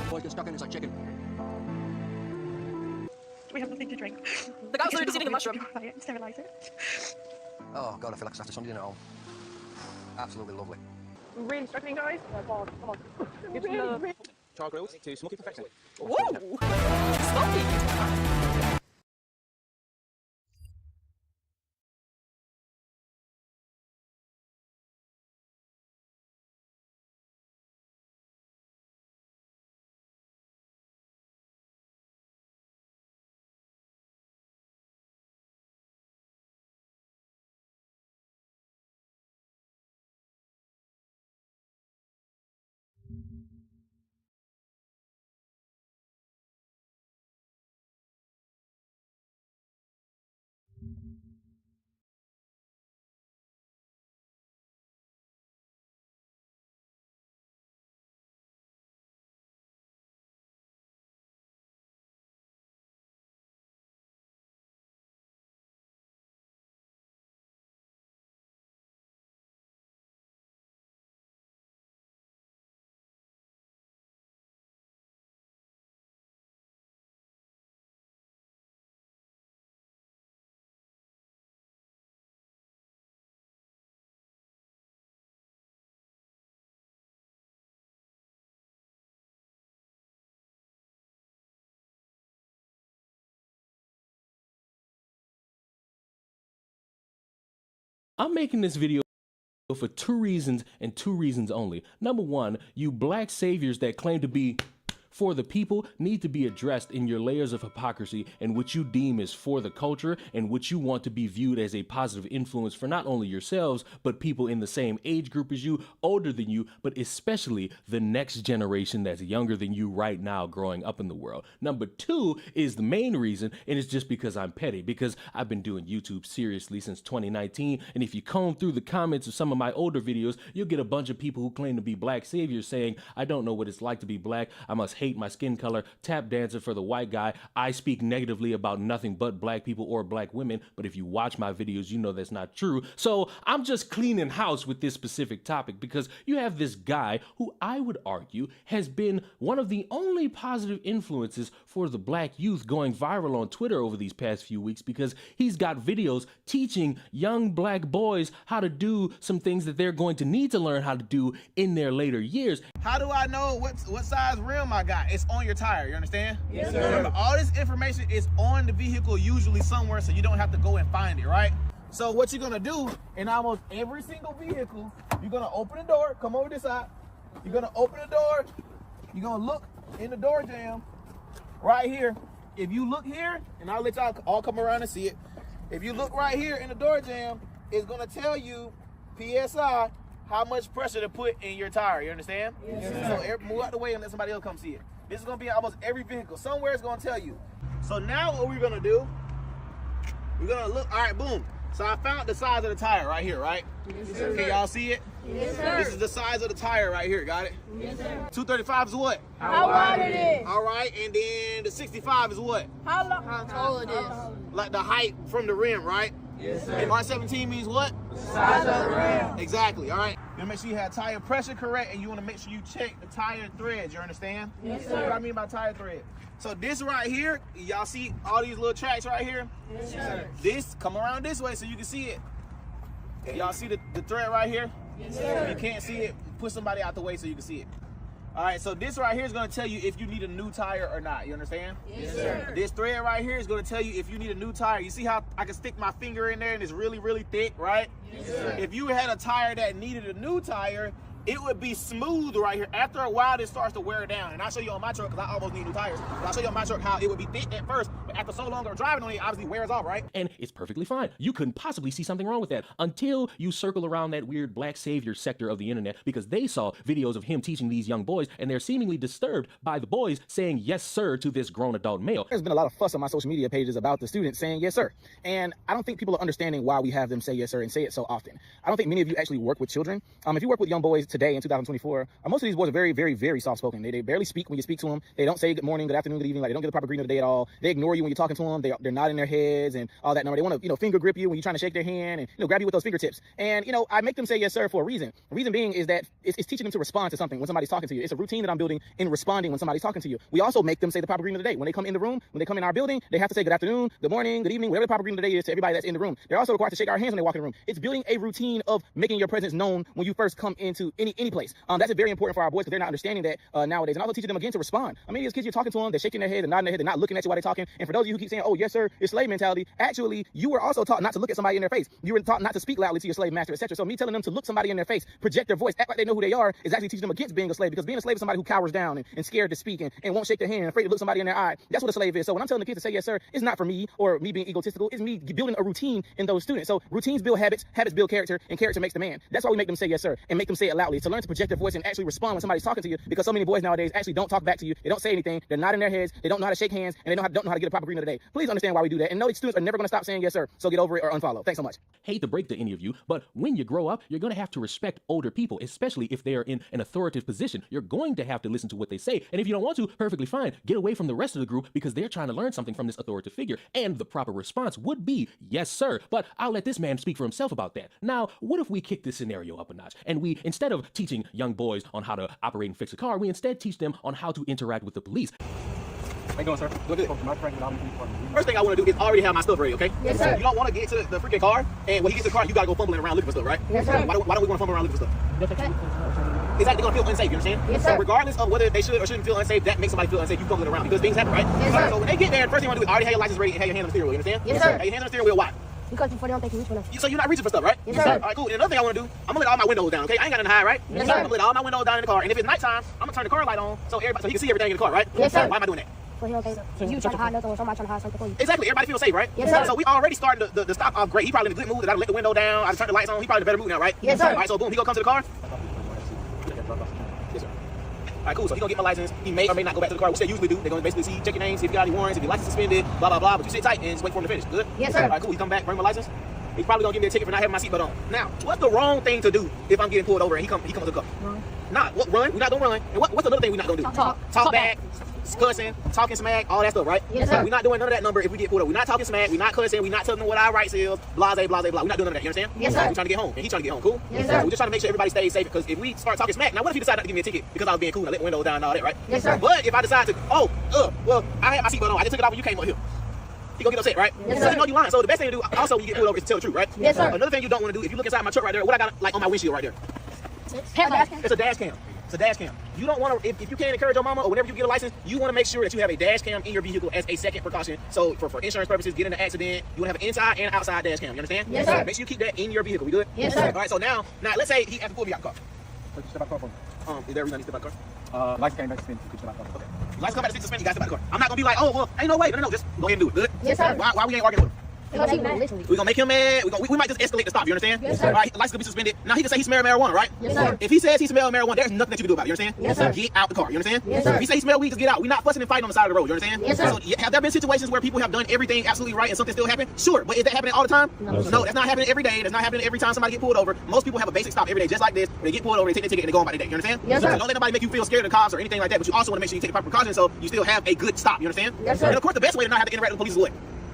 Boys get stuck in, it's like chicken. We have nothing to drink. The guy's already eating a mushroom. Sterilize it. Oh, God, I feel like it's after Sunday dinner at home. Absolutely lovely. I'm really struggling, guys. Oh my god, come on. Really? Char grills to smoky perfection. Whoa! Smoky! I'm making this video for 2 reasons and 2 reasons only. Number 1, you black saviors that claim to be for the people need to be addressed in your layers of hypocrisy and what you deem is for the culture and what you want to be viewed as a positive influence for not only yourselves, but people in the same age group as you, older than you, but especially the next generation that's younger than you right now growing up in the world. Number two is the main reason, and it's just because I'm petty, because I've been doing YouTube seriously since 2019, and if you comb through the comments of some of my older videos, you'll get a bunch of people who claim to be black saviors saying, I don't know what it's like to be black, I must hate my skin color, tap dancer for the white guy, I speak negatively about nothing but black people or black women, but if you watch my videos, you know that's not true. So I'm just cleaning house with this specific topic because you have this guy who I would argue has been one of the only positive influences for the black youth going viral on Twitter over these past few weeks because he's got videos teaching young black boys how to do some things that they're going to need to learn how to do in their later years. How do I know what size rim I got? It's on your tire, you understand? Yes, sir. Remember, all this information is on the vehicle usually somewhere, so you don't have to go and find it, right? So what you're gonna do in almost every single vehicle, you're gonna open the door, come over this side, you're gonna open the door, you're gonna look in the door jamb right here. If you look here, and I'll let y'all all come around and see it, if you look right here in the door jamb, it's gonna tell you PSI how much pressure to put in your tire, you understand? Yes, sir. So move out the way and let somebody else come see it. This is gonna be in almost every vehicle. Somewhere it's gonna tell you. So now what we're gonna do, we're gonna look, all right, boom. So I found the size of the tire right here, right? Yes, sir. Can y'all see it? Yes, sir. This is the size of the tire right here, got it? Yes, sir. 235 is what? How wide it is. All right, and then the 65 is what? How tall it is. Like the height from the rim, right? Yes, sir. And 117 means what? Size of the rim. Exactly, all right? You wanna make sure you have tire pressure correct, and you wanna make sure you check the tire threads, you understand? Yes, sir. What I mean by tire thread. So this right here, y'all see all these little tracks right here? Yes, sir. This, come around this way so you can see it. Y'all see the thread right here? Yes, sir. If you can't see it, put somebody out the way so you can see it. All right, so this right here is gonna tell you if you need a new tire or not, you understand? Yes, sir. This thread right here is gonna tell you if you need a new tire. You see how I can stick my finger in there and it's really, really thick, right? Yes, sir. If you had a tire that needed a new tire, it would be smooth right here. After a while, it starts to wear down. And I'll show you on my truck, because I almost need new tires. But I'll show you on my truck how it would be thick at first, but after so long of driving on it, it obviously wears off, right? And it's perfectly fine. You couldn't possibly see something wrong with that until you circle around that weird black savior sector of the internet because they saw videos of him teaching these young boys and they're seemingly disturbed by the boys saying yes sir to this grown adult male. There's been a lot of fuss on my social media pages about the students saying yes sir. And I don't think people are understanding why we have them say yes sir and say it so often. I don't think many of you actually work with children. If you work with young boys today in 2024, most of these boys are very, very, very soft-spoken. They barely speak when you speak to them. They don't say good morning, good afternoon, good evening. Like they don't get the proper greeting of the day at all. They ignore you when you're talking to them. They're nodding their heads and all that. They want to, finger grip you when you're trying to shake their hand and, grab you with those fingertips. And, I make them say yes, sir, for a reason. The reason being is that it's teaching them to respond to something when somebody's talking to you. It's a routine that I'm building in responding when somebody's talking to you. We also make them say the proper greeting of the day. When they come in the room, when they come in our building, they have to say good afternoon, good morning, good evening, whatever the proper greeting of the day is to everybody that's in the room. They're also required to shake our hands when they walk in the room. It's building a routine of making your presence known when you first come into any place. That's very important for our boys because they're not understanding that nowadays, and also teaching them again to respond. These kids, you're talking to them, they're shaking their head, they're nodding their head, they're not looking at you while they're talking. And for those of you who keep saying, oh yes sir, it's slave mentality, actually you were also taught not to look at somebody in their face. You were taught not to speak loudly to your slave master, etc. So me telling them to look somebody in their face, project their voice, act like they know who they are, is actually teaching them against being a slave, because being a slave is somebody who cowers down and scared to speak and won't shake their hand, afraid to look somebody in their eye. That's what a slave is. So when I'm telling the kids to say yes sir, it's not for me or me being egotistical, it's me building a routine in those students. So routines build habits, habits build character, and character makes the man. That's why we make them say yes sir and make them say it loudly, to learn to project their voice and actually respond when somebody's talking to you, because so many boys nowadays actually don't talk back to you, they don't say anything, they're nodding their heads, they don't know how to shake hands, and they don't know how to get a proper greeting of the day. Please understand why we do that, and know these students are never going to stop saying yes sir, so get over it or unfollow. Thanks so much. Hate to break to any of you, but when you grow up, you're going to have to respect older people, especially if they are in an authoritative position. You're going to have to listen to what they say, and if you don't want to, perfectly fine. Get away from the rest of the group because they're trying to learn something from this authoritative figure, and the proper response would be yes sir, but I'll let this man speak for himself about that. Now, what if we kick this scenario up a notch, and we, instead of teaching young boys on how to operate and fix a car, we instead teach them on how to interact with the police. How you doing, sir? Good. First thing I want to do is already have my stuff ready, okay? Yes, sir. You don't want to get to the freaking car, and when you get to the car, you got to go fumbling around looking for stuff, right? Yes, sir. Why don't we want to fumble around looking for stuff? It's like they're going to feel unsafe, you understand? Yes, so sir. regardless of whether they should or shouldn't feel unsafe, that makes somebody feel unsafe. You fumbling around because things happen, right? Yes, sir. So when they get there, the first thing you want to do is already have your license ready and have your hand on the steering wheel, you understand? Yes, sir. Have your hand on the steering wheel, why? Because before they don't think you reach for them. So you're not reaching for stuff, right? Yes, sir. All right, cool. And another thing I want to do, I'm gonna let all my windows down, okay? I ain't got nothing to hide, right? Yes, sir. I'm gonna let all my windows down in the car, and if it's nighttime, I'm gonna turn the car light on so everybody, so he can see everything in the car, right? Yes, sir. Why am I doing that? So he don't think you trying to hide nothing or somebody trying to hide something for you. Exactly. Everybody feels safe, right? Yes, sir. So we already started the stop off great. He probably in a good mood. I let the window down. I turned the lights on. He probably in a better mood now, right? Yes, sir. All right, so boom, he gonna come to the car. Yes, sir. All right, cool. So he gonna get my license. He may or may not go back to the car, which they usually do. They're gonna basically see, check your name, see if you got any warrants, if your license suspended, blah blah blah. But you sit tight and just wait for him to finish. Good? Yes, sir. All right, cool. He come back, bring my license. He's probably gonna give me a ticket for not having my seatbelt on. Now, what's the wrong thing to do if I'm getting pulled over and he comes to the car? Nah, what, run? We're not gonna run. And what's another thing we're not gonna do? Talk back. Cussing, talking smack, all that stuff, right? Yes, sir. We're not doing none of that number if we get pulled over. We're not talking smack, we're not cussing, we're not telling them what our rights is, blah, blah, blah, blah. We're not doing none of that, you understand? Yes, sir. We're trying to get home, and he's trying to get home, cool? Yes, sir. We're just trying to make sure everybody stays safe, because if we start talking smack, now what if he decide not to give me a ticket because I was being cool and I let the window down and all that, right? Yes, sir. But if I decide to, well, I had my seatbelt on, I just took it off when you came up here. He gonna get upset, right? Yes, So sir. you know you lying. So the best thing to do, also when you get pulled over, is to tell the truth, right? Yes, sir. Another thing you don't want to do, if you look inside my truck right there, what I got like on my windshield right there? It's a dash cam. It's a dash cam. You don't want to, if you can't encourage your mama or whenever you get a license, you want to make sure that you have a dash cam in your vehicle as a second precaution. So for insurance purposes, get in an accident, you want to have an inside and outside dash cam. You understand? Yes, sir. Make sure you keep that in your vehicle. We good? Yes, sir. All right. So now let's say he has to pull me out the car. Step out the car for me. Is there a reason I need to step out the car? Lights came back suspended. You could step out the car. Okay. Lights come back to suspend. You got to step out the car. I'm not gonna be like, oh well, ain't no way. No. Just go ahead and do it. Good? Yes, sir. Why we ain't arguing with him? Because he literally. We're gonna make him mad. We might just escalate the stop. You understand? Yes, sir. All right. Lights gonna be suspended. Now he can say he smelled marijuana, right? Yes, sir. If he says he smelled marijuana, there's nothing that you can do about it. You understand? Yes, sir. Get out the car. You understand? Yes, sir. If he say he smelled weed, just get out. We're not fussing and fighting on the side of the road. You understand? Yes, sir. So, have there been situations where people have done everything absolutely right and something still happened? Sure. But is that happening all the time? No, No, that's not happening every day. That's not happening every time somebody get pulled over. Most people have a basic stop every day, just like this. When they get pulled over, they take their ticket and they go on by their day. You understand? Yes, sir. So don't let nobody make you feel scared of the cops or anything like that. But you also want to make sure you take the proper precautions so you still have a good stop. You understand? Yes, sir. And of course, the best way to not have to interact with the police is what?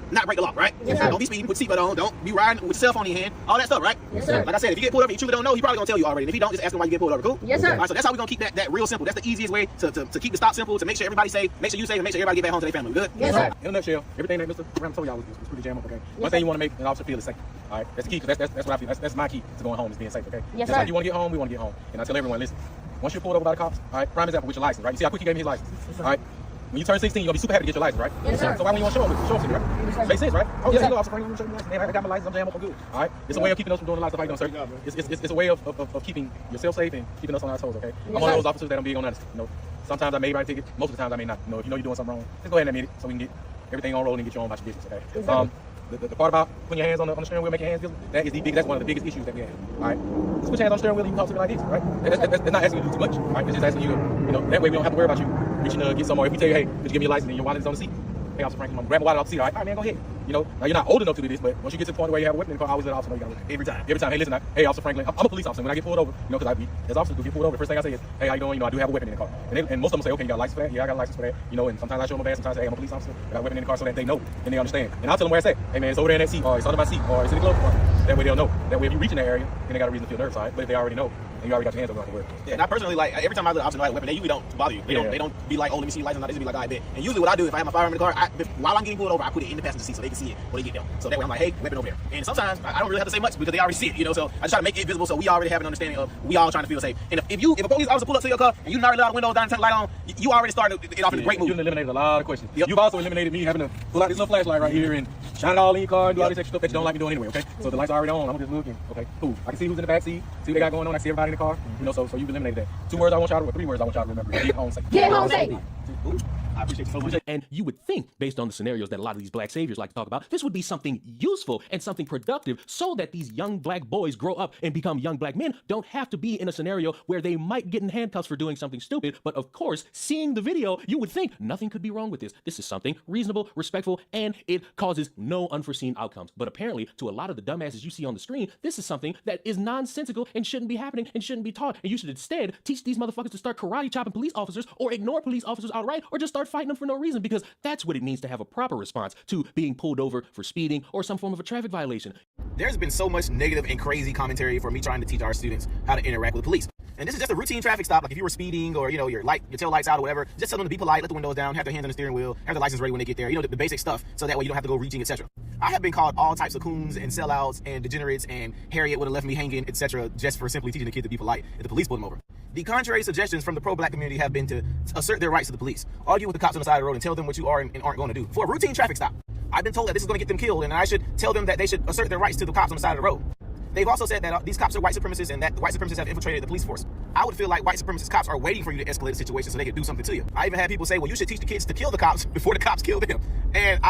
Not break the law, right? Yes, sir. Don't be speeding, put your seatbelt on, don't be riding with your cell phone in your hand, all that stuff, right? Yes, sir. Like I said, if you get pulled over and you truly don't know, he probably gonna tell you already. And if he don't, just ask him why you get pulled over, cool? Yes, sir. All right, so that's how we're gonna keep that real simple. That's the easiest way to keep the stop simple, to make sure everybody's safe, make sure you safe, and make sure everybody get back home to their family. Good? Yes, sir. In a nutshell, everything that Mr. Ram told y'all was pretty jam up, okay? One thing you want to make an officer feel is safe. All right, that's the key, because that's what I feel. That's my key to going home, is being safe, okay? Yes, Just sir. like you want to get home, we want to get home. And I tell everyone, listen, once you're pulled over by the cops, all right, prime example with your license, right? You see how quick he gave me his license, all right? When you turn 16, you're gonna be super happy to get your license, right? Yes, sir. So why when you want to show them to me, right? Makes sense, right? Oh, yeah, you know, Officer Franklin, let me show you my license. Man, I got my license, I'm jamming up, I'm good. All right? It's a way of keeping us from doing a lot of stuff I don't, sir. It's a way of keeping yourself safe and keeping us on our toes, okay? I'm one of those officers that I'm big on honesty. You know, sometimes I may write a ticket, most of the times I may not. You know, if you know you're doing something wrong, just go ahead and admit it so we can get everything on roll and get you on about your business, okay? The part about putting your hands on the steering wheel, making your hands visible, that's one of the biggest issues that we have. All right, just put your hands on the steering wheel and you can talk to me like this, right? That's not asking you to do too much, right? It's just asking you, you know, that way we don't have to worry about you reaching to get somewhere. If we tell you, hey, could you give me your license and your wallet is on the seat? Hey, Officer Franklin, I'm gonna grab my wallet off the seat. All right, man, go ahead. You know, now you're not old enough to do this, but once you get to the point where you have a weapon in the car, I always let the officer know you got a weapon. Every time. Hey, listen, hey, Officer Franklin, I'm a police officer. When I get pulled over, you know, because as officers get pulled over, the first thing I say is, hey, how you doing? You know, I do have a weapon in the car. And most of them say, okay, you got a license for that? Yeah, I got a license for that. You know, and sometimes I show them a badge, sometimes I say, hey, I'm a police officer. I got a weapon in the car, so that they know and they understand. And I'll tell them where it's at. Hey, man, it's over there in that seat, or it's under my seat, or it's in the glove compartment. That way they'll know. That way if you reach in that area, then they got a reason to feel nervous, all right? But if they already know, and you already got your hands on the word. Yeah, and I personally, like, every time I let an officer know I have a weapon, they usually don't bother you. They don't be like, oh, let me see your license. They just be like, all right, bet. And usually what I do, if I have my firearm in the car, while I'm getting pulled over, I put it in the passenger seat so they can see it when they get there. So that way I'm like, hey, weapon over there. And sometimes I don't really have to say much because they already see it, you know. So I just try to make it visible so we already have an understanding of we all trying to feel safe. And if a police officer pull up to your car and you already let the windows down and turn the light on, you already started it off in a great mood. You eliminated a lot of questions. Yep. You've also eliminated me having to pull out this little flashlight right here and shine it all in your car and do all this extra stuff that you don't like me doing anyway, okay? So the lights are already on. I'm just looking. Okay, cool. I can see who's in the back seat, see what they got going on. I see everybody in the car. You know, so you've eliminated that. 3 words I want y'all to remember. Get home safe. Get home safe. I appreciate you so much. And you would think, based on the scenarios that a lot of these black saviors like to talk about, this would be something useful and something productive so that these young black boys grow up and become young black men don't have to be in a scenario where they might get in handcuffs for doing something stupid. But of course, seeing the video, you would think nothing could be wrong with this. This is something reasonable, respectful, and it causes no unforeseen outcomes. But apparently, to a lot of the dumbasses you see on the screen, this is something that is nonsensical and shouldn't be happening and shouldn't be taught. And you should instead teach these motherfuckers to start karate chopping police officers or ignore police officers outright or just start fighting them for no reason, because that's what it means to have a proper response to being pulled over for speeding or some form of a traffic violation. There's been so much negative and crazy commentary for me trying to teach our students how to interact with the police. And this is just a routine traffic stop. Like if you were speeding or, you know, your tail lights out or whatever, just tell them to be polite, let the windows down, have their hands on the steering wheel, have the license ready when they get there. You know, the basic stuff. So that way you don't have to go reaching, etc. I have been called all types of coons and sellouts and degenerates and Harriet would have left me hanging, etc. just for simply teaching the kid to be polite if the police pulled them over. The contrary suggestions from the pro-black community have been to assert their rights to the police, argue with the cops on the side of the road and tell them what you are and aren't going to do. For a routine traffic stop, I've been told that this is going to get them killed, and I should tell them that they should assert their rights to the cops on the side of the road. They've also said that these cops are white supremacists and that the white supremacists have infiltrated the police force. I would feel like white supremacist cops are waiting for you to escalate the situation so they can do something to you. I even had people say, well, you should teach the kids to kill the cops before the cops kill them. And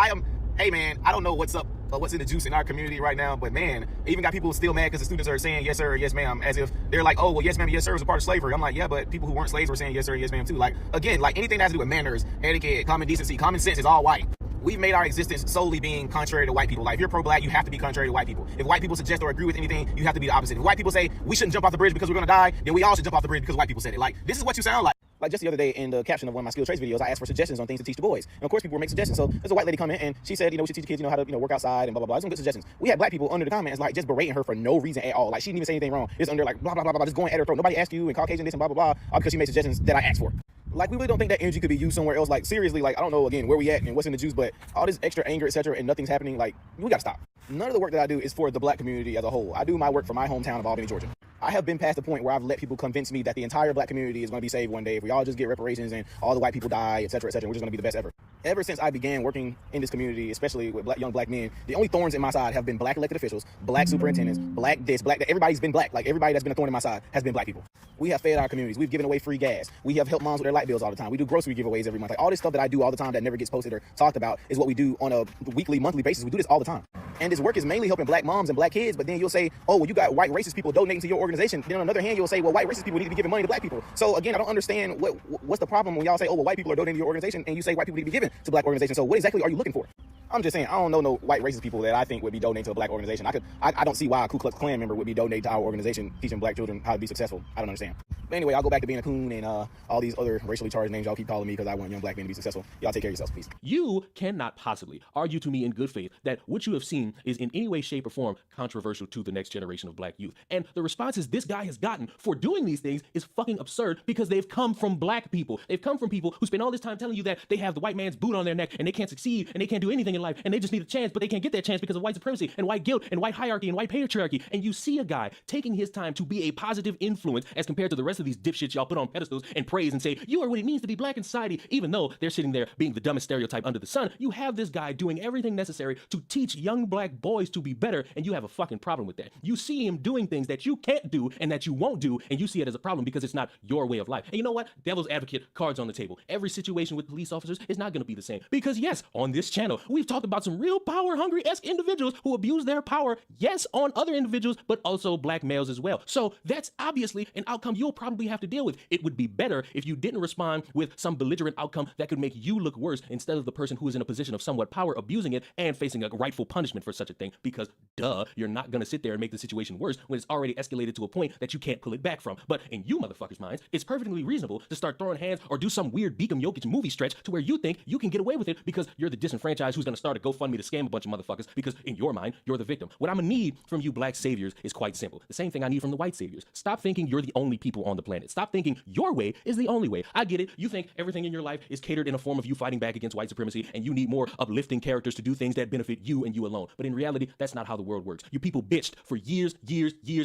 hey man, I don't know what's up, what's in the juice in our community right now, but man, I even got people still mad because the students are saying yes sir or yes ma'am, as if they're like, oh well, yes ma'am, yes sir was a part of slavery. I'm like, yeah, but people who weren't slaves were saying yes sir, yes ma'am too. Like, again, like anything that has to do with manners, etiquette, common decency, common sense is all white. We've made our existence solely being contrary to white people. Like, if you're pro-black, you have to be contrary to white people. If white people suggest or agree with anything, you have to be the opposite. If white people say we shouldn't jump off the bridge because we're gonna die, then we all should jump off the bridge because white people said it. Like, this is what you sound like. Like just the other day in the caption of one of my skill trades videos, I asked for suggestions on things to teach the boys. And of course people were making suggestions. So there's a white lady come in and she said, we should teach the kids, how to, work outside and blah, blah, blah. Some good suggestions. We had black people under the comments, like just berating her for no reason at all. Like she didn't even say anything wrong. Just under like, blah, blah, blah, blah, just going at her throat. Nobody asked you and Caucasian this and blah, blah, blah, all because she made suggestions that I asked for. Like, we really don't think that energy could be used somewhere else. Like, seriously, like, I don't know, again, where we at and what's in the juice, but all this extra anger, etc., and nothing's happening, like, we gotta stop. None of the work that I do is for the black community as a whole. I do my work for my hometown of Albany, Georgia. I have been past the point where I've let people convince me that the entire black community is going to be saved one day if we all just get reparations and all the white people die, etc., etc. We're just going to be the best ever. Ever since I began working in this community, especially with young black men, the only thorns in my side have been black elected officials, black superintendents, black this, black that. Everybody's been black. Like, everybody that's been a thorn in my side has been black people. We have fed our communities. We've given away free gas. We have helped moms with their light bills all the time. We do grocery giveaways every month. Like, all this stuff that I do all the time that never gets posted or talked about is what we do on a weekly, monthly basis. We do this all the time. And this work is mainly helping black moms and black kids, but then you'll say, oh, well, you got white racist people donating to your organization. Then on the other hand, you'll say, well, white racist people need to be giving money to black people. So again, I don't understand what's the problem when y'all say, oh, well, white people are donating to your organization, and you say white people need to be given to black organizations. So what exactly are you looking for? I'm just saying, I don't know no white racist people that I think would be donating to a black organization. I don't see why a Ku Klux Klan member would be donating to our organization, teaching black children how to be successful. I don't understand. But anyway, I'll go back to being a coon and all these other racially charged names y'all keep calling me because I want young black men to be successful. Y'all take care of yourselves, please. You cannot possibly argue to me in good faith that what you have seen is in any way, shape, or form controversial to the next generation of black youth. And the responses this guy has gotten for doing these things is fucking absurd because they've come from black people. They've come from people who spend all this time telling you that they have the white man's boot on their neck and they can't succeed and they can't do anything in life and they just need a chance, but they can't get that chance because of white supremacy and white guilt and white hierarchy and white patriarchy. And you see a guy taking his time to be a positive influence as compared to the rest of these dipshits y'all put on pedestals and praise and say, you are what it means to be black in society, even though they're sitting there being the dumbest stereotype under the sun. You have this guy doing everything necessary to teach young black boys to be better, and you have a fucking problem with that. You see him doing things that you can't do and that you won't do, and you see it as a problem because it's not your way of life. And you know what? Devil's advocate, cards on the table. Every situation with police officers is not going to be the same. Because yes, on this channel, we've talked about some real power-hungry-esque individuals who abuse their power, yes, on other individuals, but also black males as well. So that's obviously an outcome you'll probably have to deal with. It would be better if you didn't respond with some belligerent outcome that could make you look worse instead of the person who is in a position of somewhat power abusing it and facing a rightful punishment for such a thing. Because duh, you're not going to sit there and make the situation worse when it's already escalated to a point that you can't pull it back from. But in you motherfuckers' minds, it's perfectly reasonable to start throwing hands or do some weird Beacom Jokic movie stretch to where you think you can get away with it because you're the disenfranchised who's going to start a GoFundMe to scam a bunch of motherfuckers because in your mind, you're the victim. What I'm going to need from you black saviors is quite simple. The same thing I need from the white saviors. Stop thinking you're the only people on the planet. Stop thinking your way is the only way. I get it. You think everything in your life is catered in a form of you fighting back against white supremacy and you need more uplifting characters to do things that benefit you and you alone. But in reality, that's not how the world works. You people bitched for years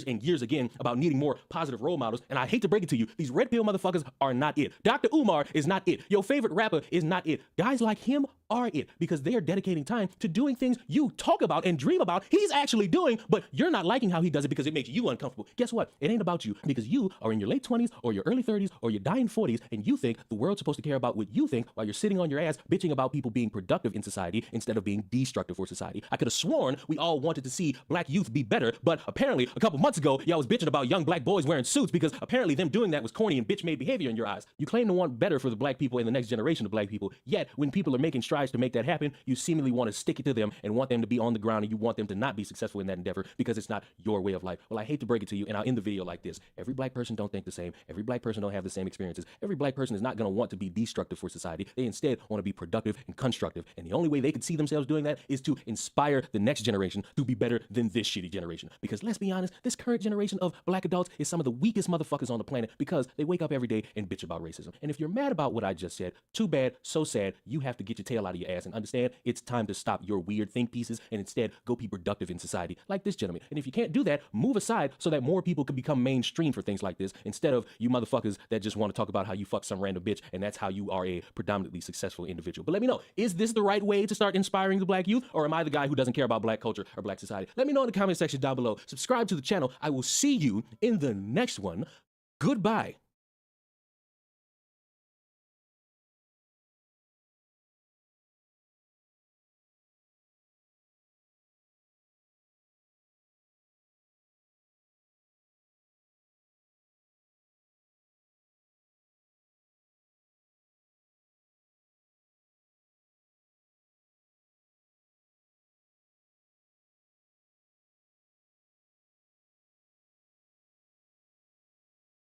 and years again about needing more positive role models, and I hate to break it to you, these red pill motherfuckers are not it. Dr. Umar is not it. Your favorite rapper is not it. Guys like him are it because they are dedicating time to doing things you talk about and dream about he's actually doing, but you're not liking how he does it because it makes you uncomfortable. Guess what? It ain't about you because you are in your late 20s or your early 30s or your dying 40s and you think the world's supposed to care about what you think while you're sitting on your ass bitching about people being productive in society instead of being destructive for society. I could have sworn we all wanted to see black youth be better, but apparently a couple months ago y'all was bitching about young black boys wearing suits because apparently them doing that was corny and bitch-made behavior in your eyes. You claim to want better for the black people and the next generation of black people, yet when people are making strides to make that happen, you seemingly want to stick it to them and want them to be on the ground and you want them to not be successful in that endeavor because it's not your way of life. Well, I hate to break it to you, and I'll end the video like this. Every black person don't think the same. Every black person don't have the same experiences. Every black person is not going to want to be destructive for society. They instead want to be productive and constructive. And the only way they can see themselves doing that is to inspire the next generation to be better than this shitty generation. Because let's be honest, this current generation of black adults is some of the weakest motherfuckers on the planet because they wake up every day and bitch about racism. And if you're mad about what I just said, too bad, so sad, you have to get your tail out of your ass and understand it's it's time to stop your weird think pieces and instead go be productive in society, like this gentleman. And if you can't do that, move aside so that more people can become mainstream for things like this, instead of you motherfuckers that just want to talk about how you fuck some random bitch and that's how you are a predominantly successful individual. But let me know, is this the right way to start inspiring the black youth, or am I the guy who doesn't care about black culture or black society? Let me know in the comment section down below. Subscribe to the channel. I will see you in the next one. Goodbye.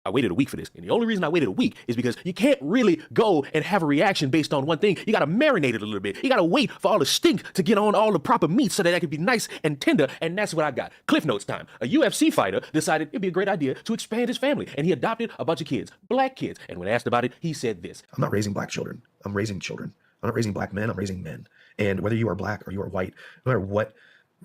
I waited a week for this, and the only reason I waited a week is because you can't really go and have a reaction based on one thing. You gotta marinate it a little bit. You gotta wait for all the stink to get on all the proper meat so that it can be nice and tender, and that's what I got. Cliff Notes time. A UFC fighter decided it'd be a great idea to expand his family, and he adopted a bunch of kids, black kids, and when asked about it, he said this. I'm not raising black children. I'm raising children. I'm not raising black men, I'm raising men. And whether you are black or you are white, no matter what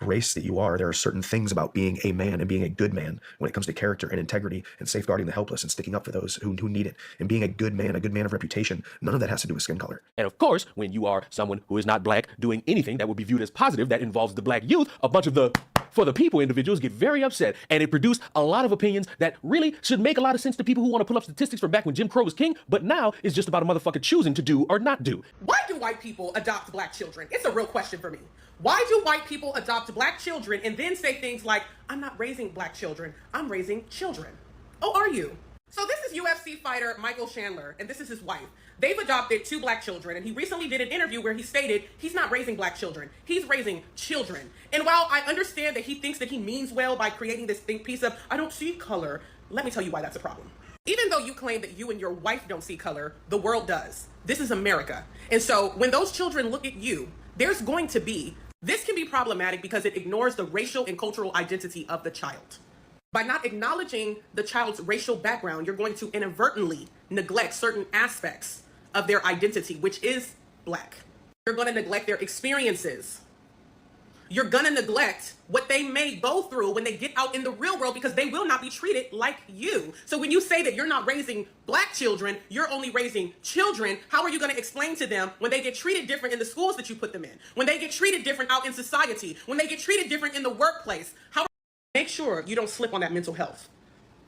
race that you are, there are certain things about being a man and being a good man when it comes to character and integrity and safeguarding the helpless and sticking up for those who need it and being a good man of reputation. None of that has to do with skin color. And of course, when you are someone who is not black doing anything that would be viewed as positive that involves the black youth, a bunch of the for the people individuals get very upset, and it produced a lot of opinions that really should make a lot of sense to people who want to pull up statistics from back when Jim Crow was king, but now it's just about a motherfucker choosing to do or not do. Why do white people adopt black children? It's a real question for me. Why do white people adopt black children and then say things like, I'm not raising black children, I'm raising children? Oh, are you? So this is UFC fighter Michael Chandler, and this is his wife. They've adopted 2 black children, and he recently did an interview where he stated he's not raising black children, he's raising children. And while I understand that he thinks that he means well by creating this think piece of, I don't see color, let me tell you why that's a problem. Even though you claim that you and your wife don't see color, the world does. This is America. And so when those children look at you, there's going to be, this can be problematic because it ignores the racial and cultural identity of the child. By not acknowledging the child's racial background, you're going to inadvertently neglect certain aspects of their identity, which is black. You're going to neglect their experiences. You're going to neglect what they may go through when they get out in the real world, because they will not be treated like you. So when you say that you're not raising black children, you're only raising children, how are you going to explain to them when they get treated different in the schools that you put them in, when they get treated different out in society, when they get treated different in the workplace? How make sure you don't slip on that mental health?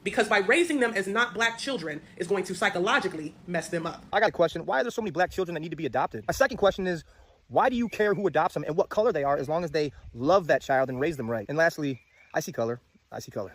Because by raising them as not black children is going to psychologically mess them up. I got a question. Why are there so many black children that need to be adopted? My second question is, why do you care who adopts them and what color they are, as long as they love that child and raise them right? And lastly, I see color. I see color.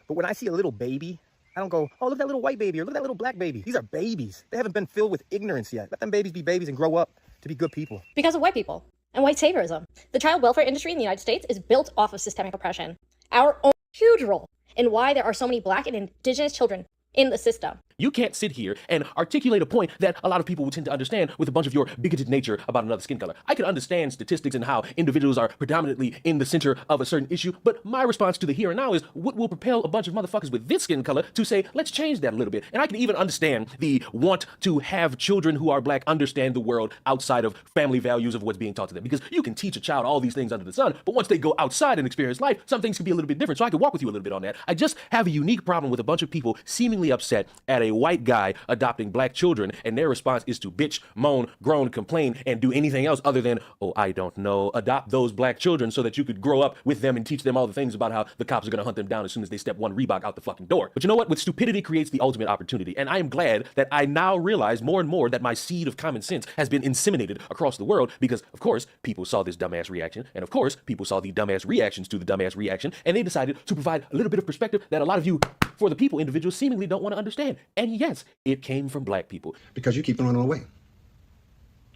But when I see a little baby, I don't go, oh, look at that little white baby or look at that little black baby. These are babies. They haven't been filled with ignorance yet. Let them babies be babies and grow up to be good people. Because of white people and white saviorism. The child welfare industry in the United States is built off of systemic oppression. Our own huge role in why there are so many black and indigenous children in the system. You can't sit here and articulate a point that a lot of people would tend to understand with a bunch of your bigoted nature about another skin color. I can understand statistics and how individuals are predominantly in the center of a certain issue, but my response to the here and now is what will propel a bunch of motherfuckers with this skin color to say, let's change that a little bit. And I can even understand the want to have children who are black understand the world outside of family values of what's being taught to them. Because you can teach a child all these things under the sun, but once they go outside and experience life, some things can be a little bit different. So I can walk with you a little bit on that. I just have a unique problem with a bunch of people seemingly upset at a white guy adopting black children, and their response is to bitch, moan, groan, complain, and do anything else other than, oh, I don't know, adopt those black children so that you could grow up with them and teach them all the things about how the cops are going to hunt them down as soon as they step one Reebok out the fucking door. But you know what? With stupidity creates the ultimate opportunity, and I am glad that I now realize more and more that my seed of common sense has been inseminated across the world, because of course people saw this dumbass reaction, and of course people saw the dumbass reactions to the dumbass reaction, and they decided to provide a little bit of perspective that a lot of you, for the people individuals, seemingly don't want to understand. And yes, it came from black people. Because you keep throwing it away.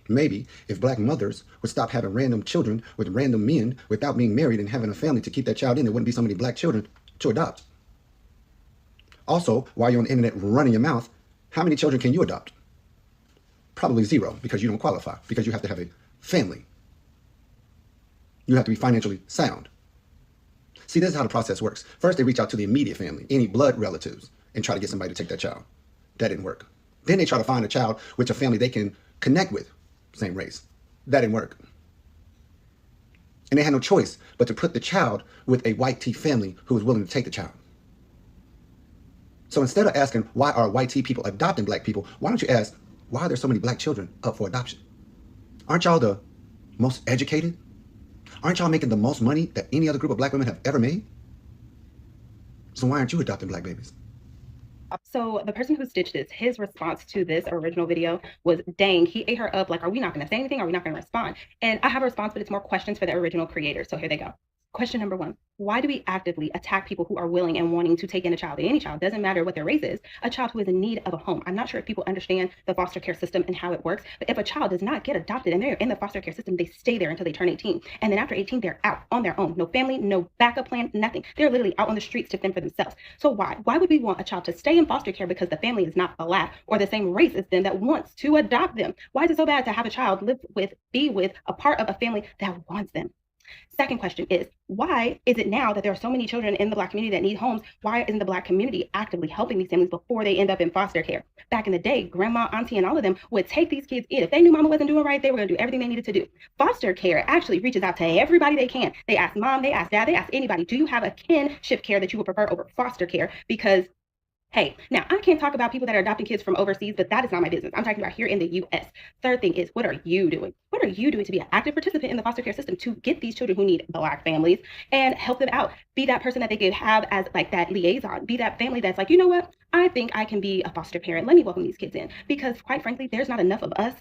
Maybe if black mothers would stop having random children with random men without being married and having a family to keep that child in, there wouldn't be so many black children to adopt. Also, while you're on the internet running your mouth, how many children can you adopt? Probably 0, because you don't qualify, because you have to have a family. You have to be financially sound. See, this is how the process works. First, they reach out to the immediate family, any blood relatives, and try to get somebody to take that child. That didn't work. Then they try to find a child with a family they can connect with, same race. That didn't work. And they had no choice but to put the child with a white tea family who was willing to take the child. So instead of asking, why are white tea people adopting black people, why don't you ask, why are there so many black children up for adoption? Aren't y'all the most educated? Aren't y'all making the most money that any other group of black women have ever made? So why aren't you adopting black babies? So the person who stitched this, his response to this original video was, dang, he ate her up. Like, are we not going to say anything? Are we not going to respond? And I have a response, but it's more questions for the original creator. So here they go. Question number 1, why do we actively attack people who are willing and wanting to take in a child? Any child, doesn't matter what their race is, a child who is in need of a home. I'm not sure if people understand the foster care system and how it works, but if a child does not get adopted and they're in the foster care system, they stay there until they turn 18. And then after 18, they're out on their own. No family, no backup plan, nothing. They're literally out on the streets to fend for themselves. So why? Why would we want a child to stay in foster care because the family is not black or the same race as them that wants to adopt them? Why is it so bad to have a child live with, be with, a part of a family that wants them? Second question is, why is it now that there are so many children in the black community that need homes? Why isn't the black community actively helping these families before they end up in foster care? Back in the day, grandma, auntie, and all of them would take these kids in. If they knew mama wasn't doing right, they were going to do everything they needed to do. Foster care actually reaches out to everybody they can. They ask mom, they ask dad, they ask anybody, do you have a kinship care that you would prefer over foster care? Because hey, now I can't talk about people that are adopting kids from overseas, but that is not my business. I'm talking about here in the U.S. Third thing is, what are you doing? What are you doing to be an active participant in the foster care system to get these children who need black families and help them out? Be that person that they could have as like that liaison. Be that family that's like, you know what? I think I can be a foster parent. Let me welcome these kids in. Because quite frankly, there's not enough of us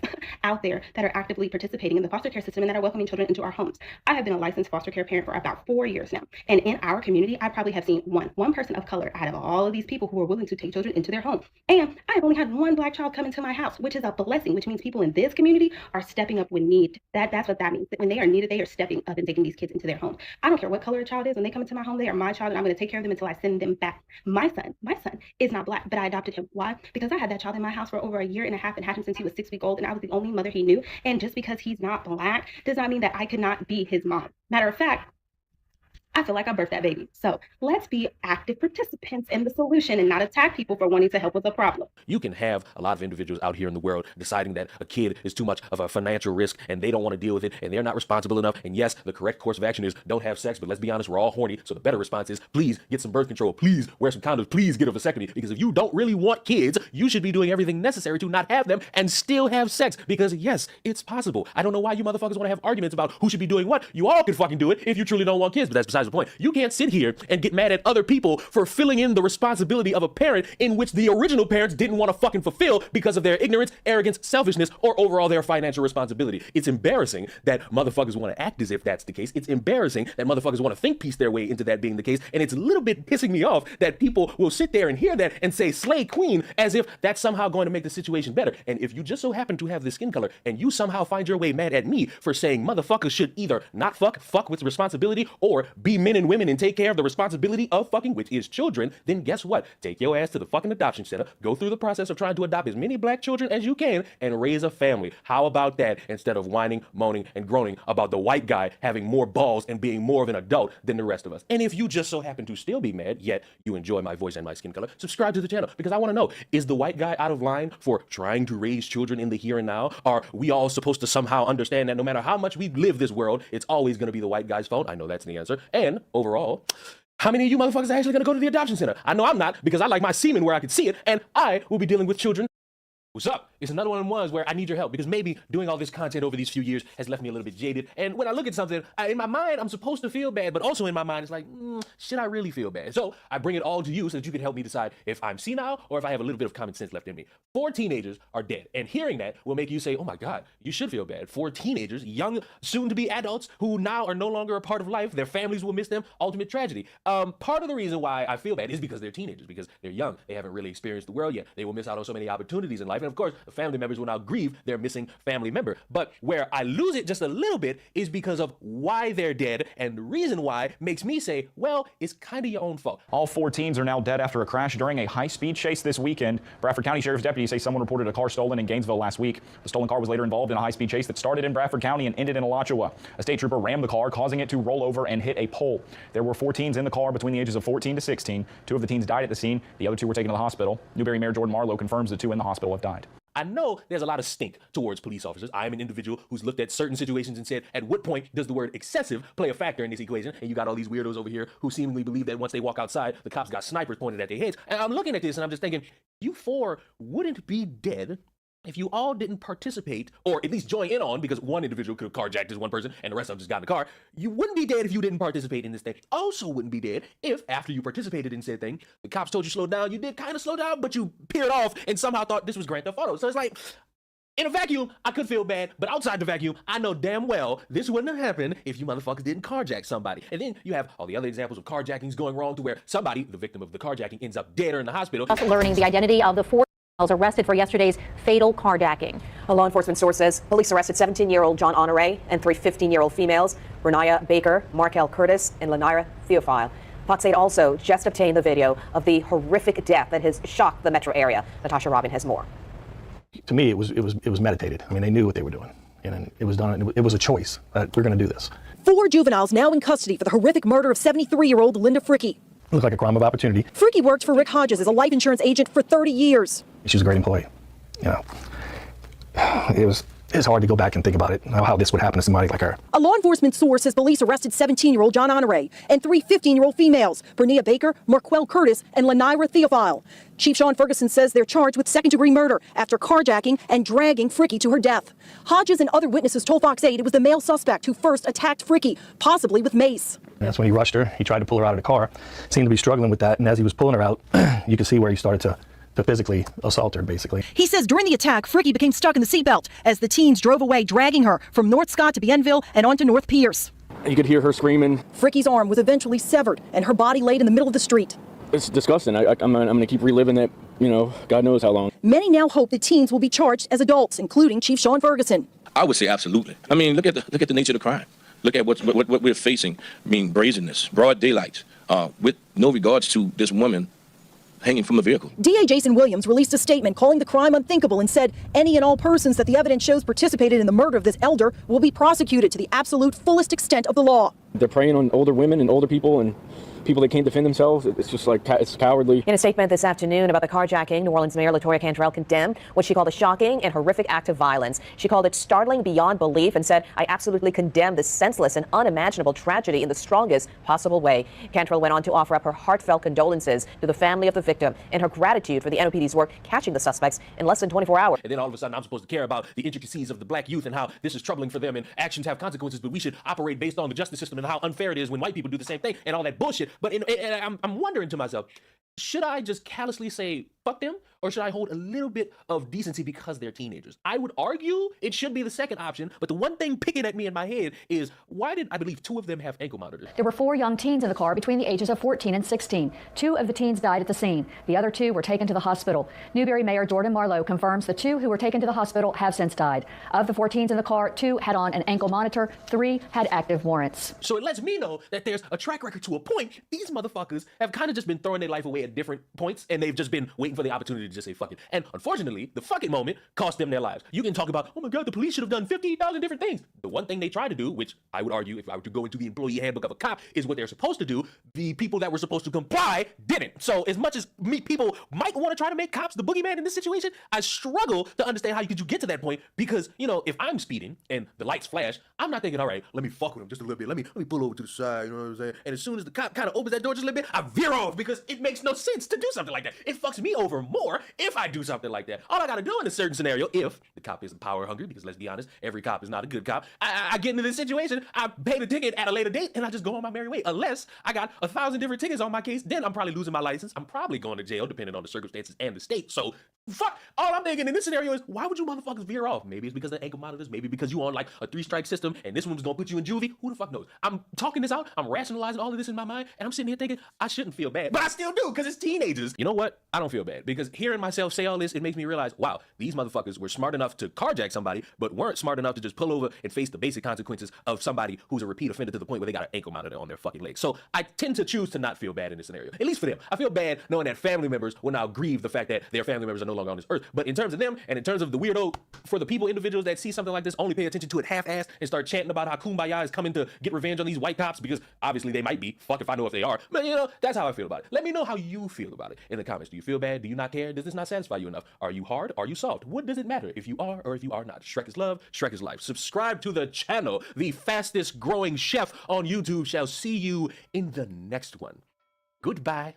out there that are actively participating in the foster care system and that are welcoming children into our homes. I have been a licensed foster care parent for about 4 years now. And in our community, I probably have seen one person of color out of all of these people who are willing to take children into their home. And I have only had one black child come into my house, which is a blessing, which means people in this community are stepping up when need. That's what that means. When they are needed, they are stepping up and taking these kids into their home. I don't care what color a child is. When they come into my home, they are my child, and I'm going to take care of them until I send them back. My son is not black, but I adopted him. Why? Because I had that child in my house for over 1.5 years and had him since he was 6 weeks old, and I was the only mother he knew. And just because he's not black does not mean that I could not be his mom. Matter of fact, I feel like I birthed that baby. So let's be active participants in the solution and not attack people for wanting to help with a problem. You can have a lot of individuals out here in the world deciding that a kid is too much of a financial risk and they don't want to deal with it and they're not responsible enough. And yes, the correct course of action is don't have sex, but let's be honest, we're all horny. So the better response is please get some birth control, please wear some condoms, please get a vasectomy. Because if you don't really want kids, you should be doing everything necessary to not have them and still have sex. Because yes, it's possible. I don't know why you motherfuckers want to have arguments about who should be doing what. You all can fucking do it if you truly don't want kids, but that's besides the point. You can't sit here and get mad at other people for filling in the responsibility of a parent in which the original parents didn't want to fucking fulfill because of their ignorance, arrogance, selfishness, or overall their financial responsibility. It's embarrassing that motherfuckers want to act as if that's the case. It's embarrassing that motherfuckers want to think piece their way into that being the case. And it's a little bit pissing me off that people will sit there and hear that and say slay queen as if that's somehow going to make the situation better. And if you just so happen to have this skin color and you somehow find your way mad at me for saying motherfuckers should either not fuck with responsibility, or be men and women and take care of the responsibility of fucking, which is children, then guess what? Take your ass to the fucking adoption center, go through the process of trying to adopt as many black children as you can, and raise a family. How about that, instead of whining, moaning, and groaning about the white guy having more balls and being more of an adult than the rest of us? And if you just so happen to still be mad, yet you enjoy my voice and my skin color, subscribe to the channel, because I want to know, is the white guy out of line for trying to raise children in the here and now? Are we all supposed to somehow understand that no matter how much we live this world, it's always going to be the white guy's fault? I know that's the answer. And overall, how many of you motherfuckers are actually going to go to the adoption center? I know I'm not, because I like my semen where I can see it, and I will be dealing with children. What's up? It's another one of the ones where I need your help, because maybe doing all this content over these few years has left me a little bit jaded. And when I look at something, in my mind, I'm supposed to feel bad, but also in my mind, it's like, should I really feel bad? So I bring it all to you so that you can help me decide if I'm senile or if I have a little bit of common sense left in me. 4 teenagers are dead. And hearing that will make you say, oh my God, you should feel bad. 4 teenagers, young, soon-to-be adults who now are no longer a part of life. Their families will miss them. Ultimate tragedy. Part of the reason why I feel bad is because they're teenagers, because they're young. They haven't really experienced the world yet. They will miss out on so many opportunities in life. And of course, the family members will now grieve their missing family member. But where I lose it just a little bit is because of why they're dead, and the reason why makes me say, well, it's kind of your own fault. All 4 teens are now dead after a crash during a high-speed chase this weekend. Bradford County Sheriff's deputies say someone reported a car stolen in Gainesville last week. The stolen car was later involved in a high-speed chase that started in Bradford County and ended in Alachua. A state trooper rammed the car, causing it to roll over and hit a pole. There were 4 teens in the car between the ages of 14 to 16. 2 of the teens died at the scene. The other 2 were taken to the hospital. Newberry Mayor Jordan Marlowe confirms the 2 in the hospital have died. I know there's a lot of stink towards police officers. I'm an individual who's looked at certain situations and said, at what point does the word excessive play a factor in this equation? And you got all these weirdos over here who seemingly believe that once they walk outside, the cops got snipers pointed at their heads. And I'm looking at this and I'm just thinking, you four wouldn't be dead if you all didn't participate, or at least join in on, because one individual could have carjacked this one person and the rest of them just got in the car. You wouldn't be dead if you didn't participate in this thing. Also wouldn't be dead if, after you participated in said thing, the cops told you slow down, you did kind of slow down, but you peered off and somehow thought this was Grand Theft Auto. So it's like, in a vacuum, I could feel bad, but outside the vacuum, I know damn well this wouldn't have happened if you motherfuckers didn't carjack somebody. And then you have all the other examples of carjackings going wrong to where somebody, the victim of the carjacking, ends up dead or in the hospital. Also learning the identity of the 4 arrested for yesterday's fatal carjacking. A law enforcement source says police arrested 17-year-old John Honore and 3 15-year-old females, Renaya Baker, Markel Curtis, and Lanira Theophile. Fox 8 also just obtained the video of the horrific death that has shocked the metro area. Natasha Robin has more. To me, it was meditated. I mean, they knew what they were doing, and it was done. It was a choice that we're going to do this. 4 juveniles now in custody for the horrific murder of 73-year-old Linda Fricky. It looked like a crime of opportunity. Fricky worked for Rick Hodges as a life insurance agent for 30 years. She was a great employee. You know, it's hard to go back and think about it, how this would happen to somebody like her. A law enforcement source says police arrested 17-year-old John Honore and 3 15-year-old females, Bernia Baker, Marquel Curtis, and Lanira Theophile. Chief Sean Ferguson says they're charged with second-degree murder after carjacking and dragging Fricky to her death. Hodges and other witnesses told Fox 8 it was the male suspect who first attacked Fricky, possibly with mace. And that's when he rushed her. He tried to pull her out of the car, seemed to be struggling with that, and as he was pulling her out, you could see where he started to physically assault her, basically. He says during the attack, Fricky became stuck in the seatbelt as the teens drove away, dragging her from North Scott to Bienville and onto North Pierce. You could hear her screaming. Fricky's arm was eventually severed, and her body laid in the middle of the street. It's disgusting. I'm going to keep reliving that, God knows how long. Many now hope the teens will be charged as adults, including Chief Sean Ferguson. I would say absolutely. I mean, look at the nature of the crime. Look at what we're facing. I mean, brazenness, broad daylight, with no regards to this woman hanging from a vehicle. DA Jason Williams released a statement calling the crime unthinkable and said any and all persons that the evidence shows participated in the murder of this elder will be prosecuted to the absolute fullest extent of the law. They're preying on older women and older people and people that can't defend themselves. It's just like, it's cowardly. In a statement this afternoon about the carjacking, New Orleans Mayor LaToya Cantrell condemned what she called a shocking and horrific act of violence. She called it startling beyond belief and said, I absolutely condemn this senseless and unimaginable tragedy in the strongest possible way. Cantrell went on to offer up her heartfelt condolences to the family of the victim and her gratitude for the NOPD's work catching the suspects in less than 24 hours. And then all of a sudden I'm supposed to care about the intricacies of the black youth and how this is troubling for them and actions have consequences, but we should operate based on the justice system and how unfair it is when white people do the same thing and all that bullshit. But I'm wondering to myself, should I just callously say fuck them, or should I hold a little bit of decency because they're teenagers? I would argue it should be the second option, but the one thing picking at me in my head is, why did I believe 2 of them have ankle monitors? There were 4 young teens in the car between the ages of 14 and 16. 2 of the teens died at the scene. The other 2 were taken to the hospital. Newberry Mayor Jordan Marlowe confirms the 2 who were taken to the hospital have since died. Of the 4 teens in the car, 2 had on an ankle monitor, 3 had active warrants. So it lets me know that there's a track record to a point. These motherfuckers have kind of just been throwing their life away at different points, and they've just been waiting for the opportunity to just say fuck it. And unfortunately, the fuck it moment cost them their lives. You can talk about, oh my God, the police should have done 50,000 different things. The one thing they tried to do, which I would argue if I were to go into the employee handbook of a cop, is what they're supposed to do. The people that were supposed to comply didn't. So as much as people might want to try to make cops the boogeyman in this situation, I struggle to understand how you could get to that point because, if I'm speeding and the lights flash, I'm not thinking, all right, let me fuck with him just a little bit. Let me pull over to the side, you know what I'm saying? And as soon as the cop kind of opens that door just a little bit, I veer off because it makes no sense to do something like that. It fucks me over more if I do something like that. All I gotta do in a certain scenario, if the cop isn't power hungry, because let's be honest, every cop is not a good cop, I get into this situation, I pay the ticket at a later date, and I just go on my merry way. Unless I got 1,000 different tickets on my case, then I'm probably losing my license. I'm probably going to jail, depending on the circumstances and the state. So, fuck. All I'm thinking in this scenario is, why would you motherfuckers veer off? Maybe it's because of the ankle monitors, maybe because you on like a 3-strike system, and this one was gonna put you in juvie. Who the fuck knows? I'm talking this out, I'm rationalizing all of this in my mind, and I'm sitting here thinking, I shouldn't feel bad. But I still do, because it's teenagers. You know what? I don't feel bad, because hearing myself say all this, it makes me realize, wow, these motherfuckers were smart enough to carjack somebody, but weren't smart enough to just pull over and face the basic consequences of somebody who's a repeat offender to the point where they got an ankle monitor on their fucking leg. So I tend to choose to not feel bad in this scenario. At least for them. I feel bad knowing that family members will now grieve the fact that their family members are no no longer on this earth. But in terms of them, and in terms of the weirdo, for the individuals that see something like this, only pay attention to it half-assed and start chanting about how Kumbaya is coming to get revenge on these white cops, because obviously they might be. Fuck if I know if they are. But, you know, that's how I feel about it. Let me know how you feel about it in the comments. Do you feel bad? Do you not care? Does this not satisfy you enough? Are you hard? Are you soft? What does it matter if you are or if you are not? Shrek is love. Shrek is life. Subscribe to the channel. The fastest growing chef on YouTube shall see you in the next one. Goodbye.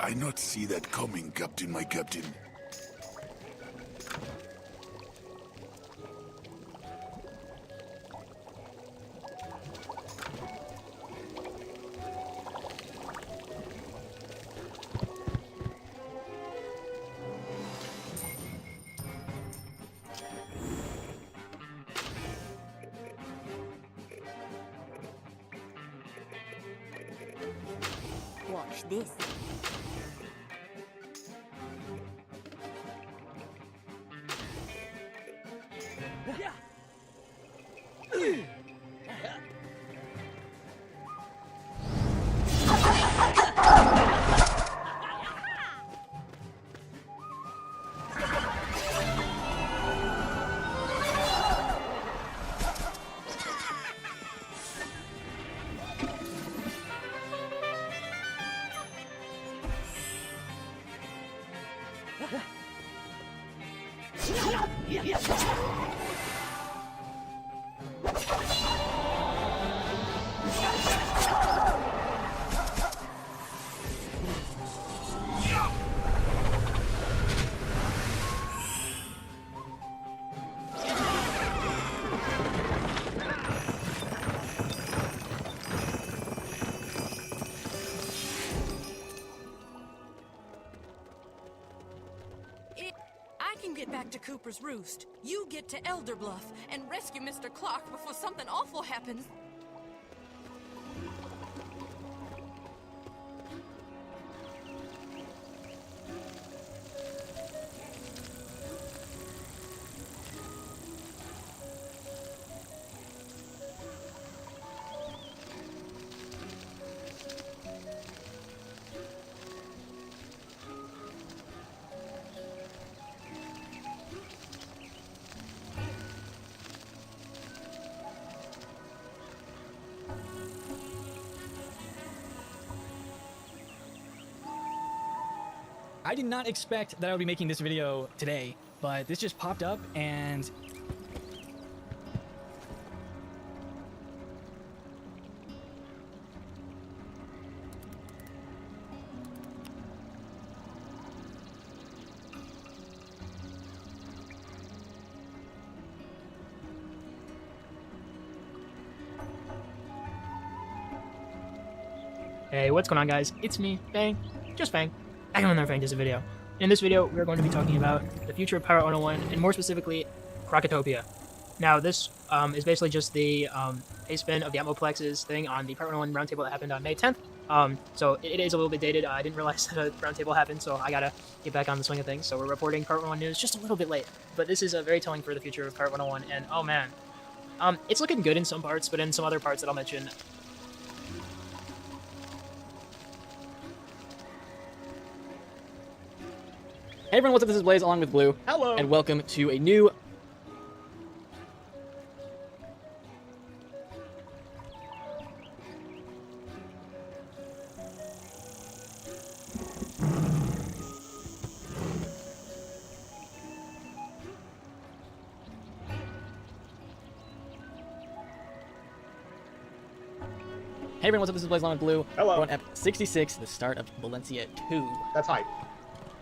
I not see that coming, Captain, my captain. Watch this. Get back to Cooper's Roost. You get to Elder Bluff and rescue Mr. Clark before something awful happens. I did not expect that I would be making this video today, but this just popped up and hey, what's going on, guys? It's me, Fang, just Fang. I got another Fang Disney video. In this video, we're going to be talking about the future of Pirate 101, and more specifically, Crocotopia. Now, this is basically just the pay spin of the Atmoplex's thing on the Pirate 101 roundtable that happened on May 10th. So it is a little bit dated. I didn't realize that a roundtable happened, so I gotta get back on the swing of things. So we're reporting Pirate 101 news just a little bit late. But this is very telling for the future of Pirate 101, and oh man. It's looking good in some parts, but in some other parts that I'll mention, hey everyone, what's up? This is Blaze along with Blue. Hello. And welcome to a new Hey everyone, what's up? This is Blaze along with Blue. Hello. We're on Ep 66, the start of Valencia 2. That's hype.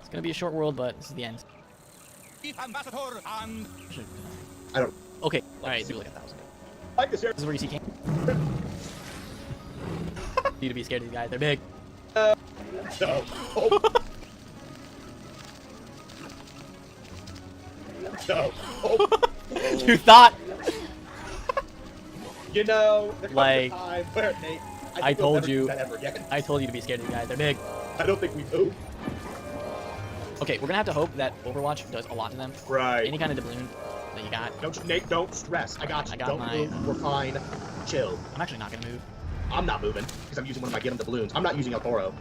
It's gonna be a short world, but this is the end. I don't. Okay, alright, do like 1,000. I like this here. This is where you see King. You need to be scared of these guys, they're big. No. Oh. No. Oh. You thought? You know, there comes like, a time where, Nate, I told never you. do that ever again. I told you to be scared of these guys, they're big. I don't think we do. Okay, we're gonna have to hope that Overwatch does a lot to them. Right. Any kind of doubloon that you got. Don't, Nate, don't stress. I got you. I got don't my... move. We're fine. Chill. I'm actually not gonna move. I'm not moving because I'm using one of my get 'em doubloons. I'm not using El Toro.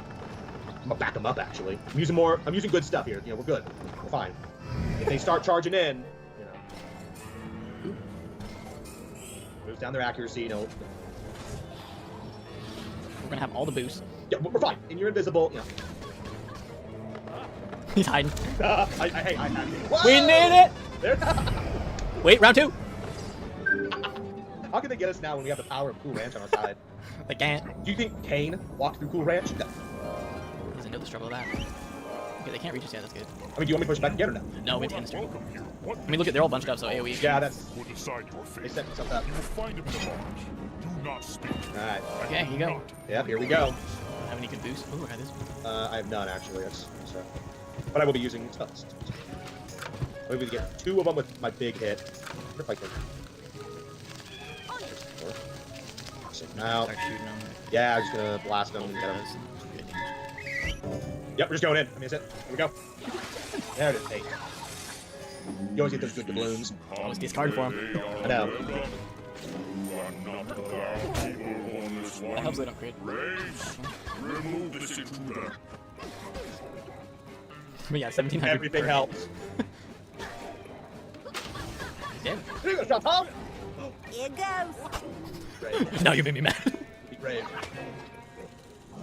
I'm gonna back them up actually. I'm using more. I'm using good stuff here. You know, we're good. We're fine. If they start charging in, you know, moves down their accuracy. You know, we're gonna have all the boosts. Yeah, we're fine. And you're invisible. You know. He's hiding. Hey, I have you. We need it! There. Wait, round 2! How can they get us now when we have the power of Cool Ranch on our side? They can't. Do you think Kane walked through Cool Ranch? No. know the struggle of that. Okay, they can't reach us yet. That's good. I mean, do you want me to push back and get her now? No, we have to end this turn. I mean, look at they're all bunched up, so AOE. Yeah, that's. Put aside your They faith. set themselves up. You will find him in the barge. Do not speak. All right. Okay, here you go. Yep, here we go. Have any good boost? Ooh, I got this. I have none actually. That's but I will be using spells. Maybe we get 2 of them with my big hit. If I can. So now. Start shooting them. Yeah, I'm just gonna blast them and get them. Yep, we're just going in. I mean, that's it. Here we go. There it is. Hey. You always get those good doubloons. Always discard for them. I know. That helps they don't crit. Remove this intruder. But yeah, 1700. Everything helps. He's dead. Here you go, Sean Paul. Here goes. Brave. Now you made me mad. Be brave.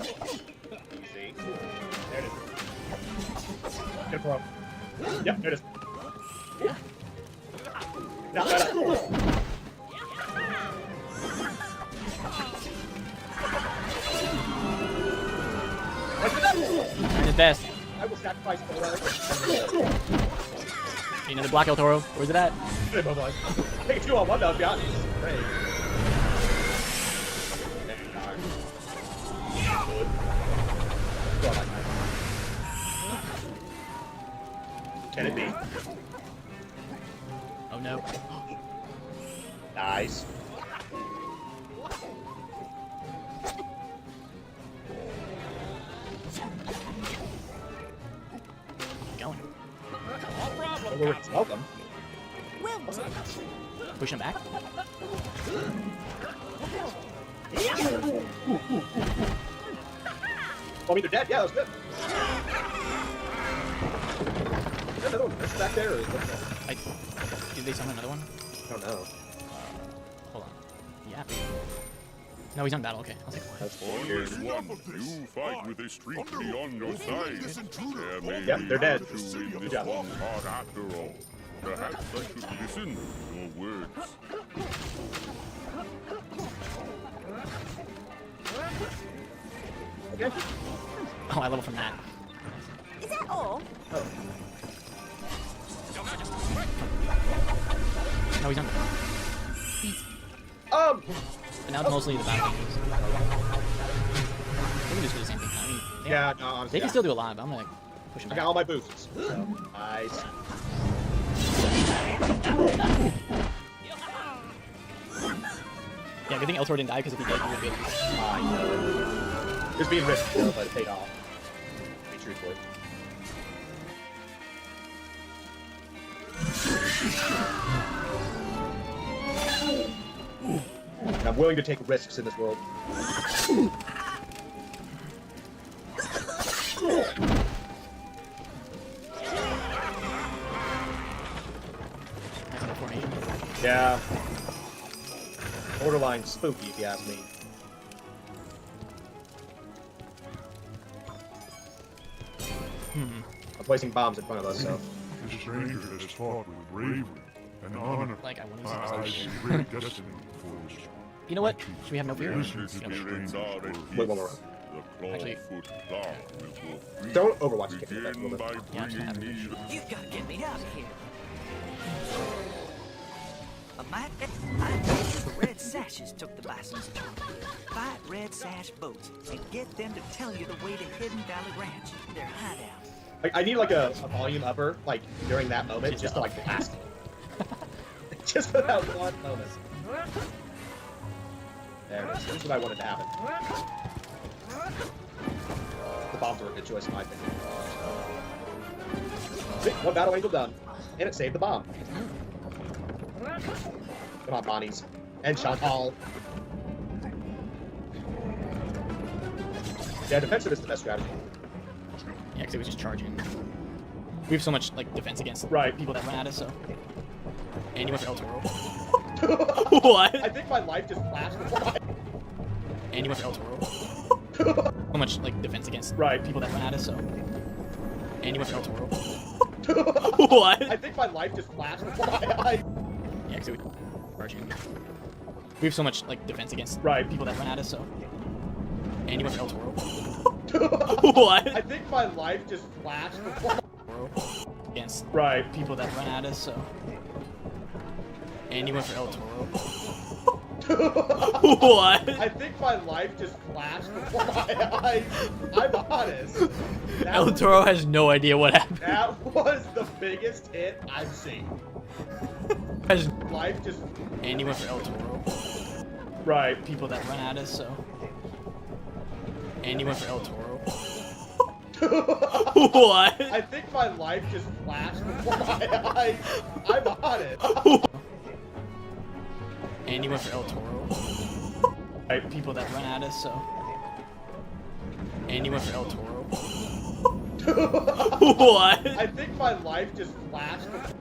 See? There it is. Get it for him. Yep, there it is. No. Trying his best. I will sacrifice for Another Black El Toro. Where's it at? Take a 2-on-1 though, to be honest. Great. Can it be? Oh no. Nice. Going. Welcome. Push him back. I mean, they're dead. Yeah, that was good. Is there another one back there? Or Did they summon another one? I don't know. Hold on. Yeah. No, he's on battle. Okay, I'll take one. That's Always one. You fight with a streak beyond your size. There may Yep, they're dead. be virtue in Good this job. one heart after all. Perhaps I should listen to your words. Okay. Oh, I level from that. Is that all? No, he's on. But now it's mostly the battle. They can just do the same thing. I mean, Yeah, no, honestly. they can still do a lot, but I'm gonna push him I back. got all my boosts. So, nice. Yeah, good thing El Toro didn't die, because if he did, he would be able to. I know. It was being risky, though, but it paid off. To be truthfully. And I'm willing to take risks in this world. Yeah. Borderline spooky, if you ask me. I'm placing bombs in front of us, so. The stranger has fought with bravery and honor. Like, I want to I use see great destiny before this. You know what? Should we have no fear? Wait, one more round. Actually, Don't Overwatch kick me back a little bit. yeah, I'm just gonna have to. You gotta get me out of here. I bet the red sashes took the license to fight red sash boats and get them to tell you the way to Hidden Valley Ranch, their hideout. I need like a volume upper, like during that moment, just to like blast it. Just for that one moment. There it is. This is what I wanted to happen. The bombs were a good choice in my opinion. See, one battle angel done, and it saved the bomb. Come on, Bonnies. And Chantal. Yeah, defensive is the best strategy. Yeah, because it was just charging. We have so much like defense against people that run at us, so. And you went for El Toro. What? I think my life just flashed before my... And you went for El Toro. So much like defense against people that run at us, so. And you went for El Toro. What? I think my life just flashed before my eyes. Yeah, because it was charging. We have so much like defense against people that run at us, so. And you went for El Toro. What? I think my life just flashed before. Against Right. people that run at us, so. And you went for El Toro. What? I think my life just flashed before my eyes. I'm honest. El Toro has no idea what happened. That was the biggest hit I've seen. Life just. And you went for El Toro. Right. People that run at us, so. And you went for El Toro. What? I think my life just flashed before my eyes. I'm honest. And you went for El Toro. Right. People that run at us, so. And you went for El Toro. What? I think my life just flashed before.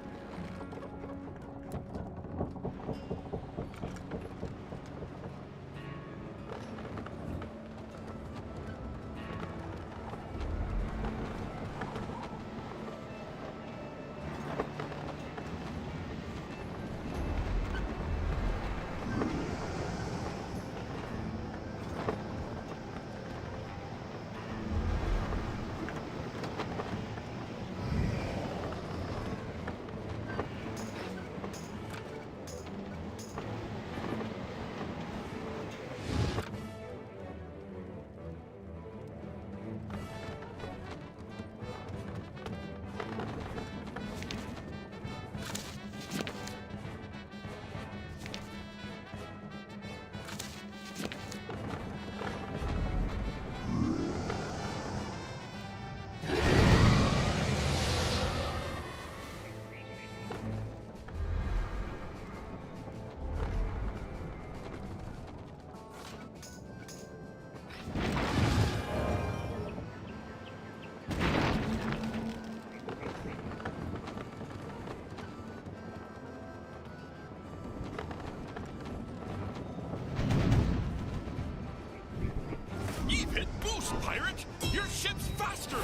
You've hit boost, pirate! Your ship's faster!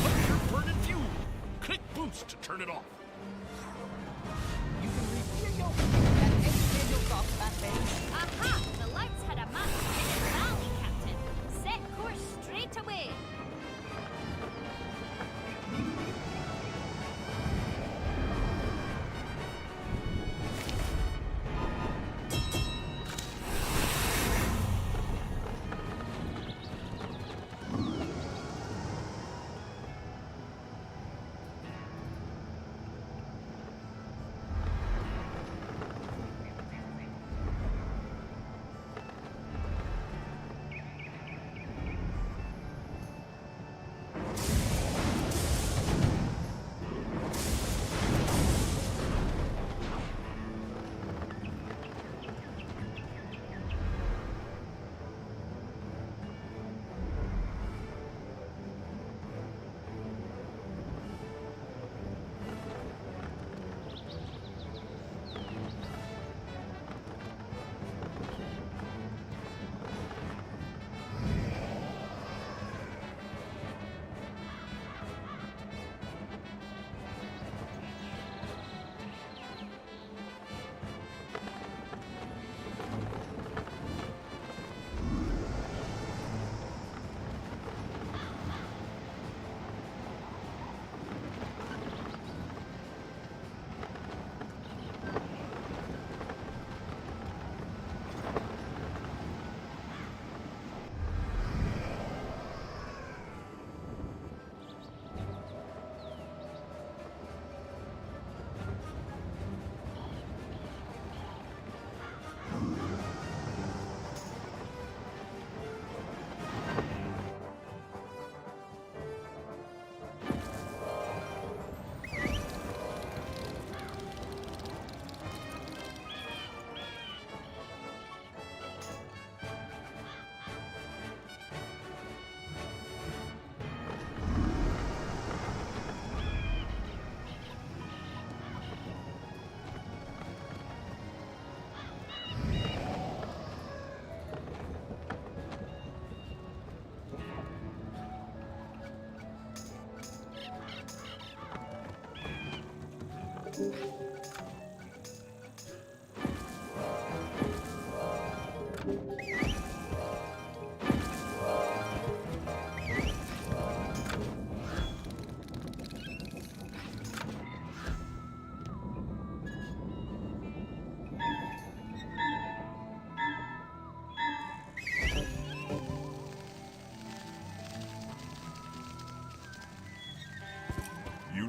But you're burning fuel. Click boost to turn it off. You can refuel your at any scheduled stop at bay. Aha! The lights had a map in the valley, Captain. Set course straight away.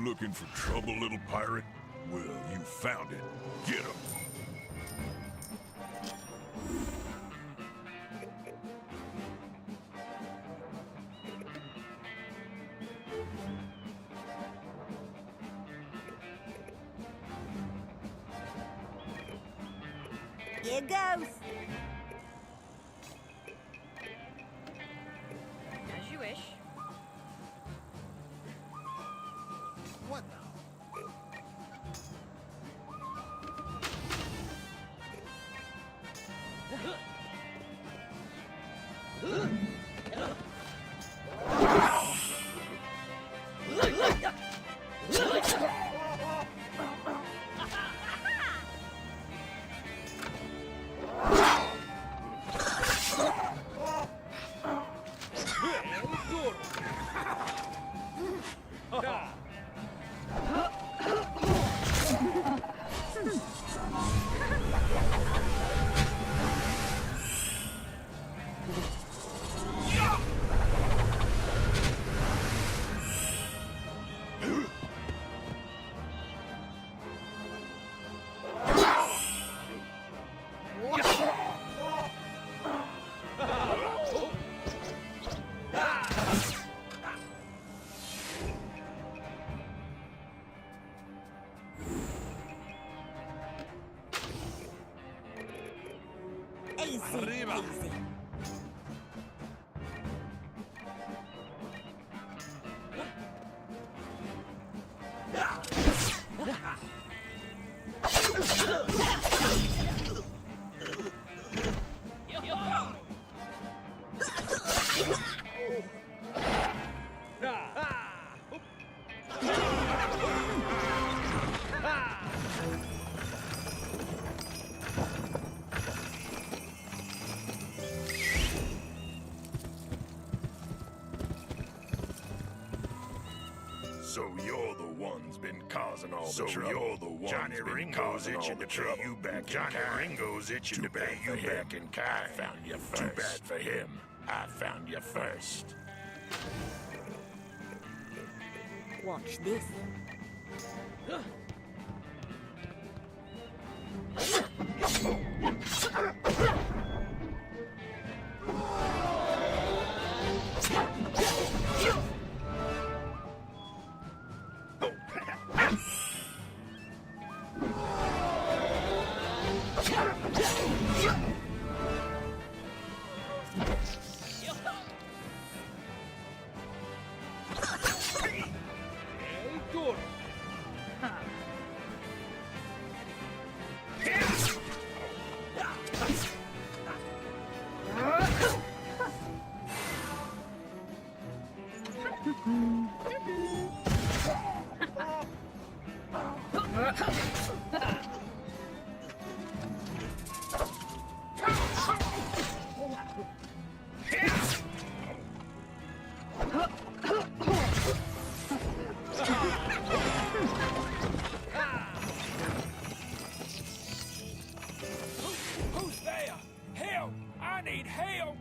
looking for trouble, little pirate? Well, you found it. Get him. Here goes. As you wish. What now? Arriba. So you're the one's been causing all the trouble. You're the one Johnny Ringo's itching to pay you back. Johnny Ringo's itching to pay you back in kind. I found you first. Too bad for him. I found you first. Watch this. Who's there? Help! I need help!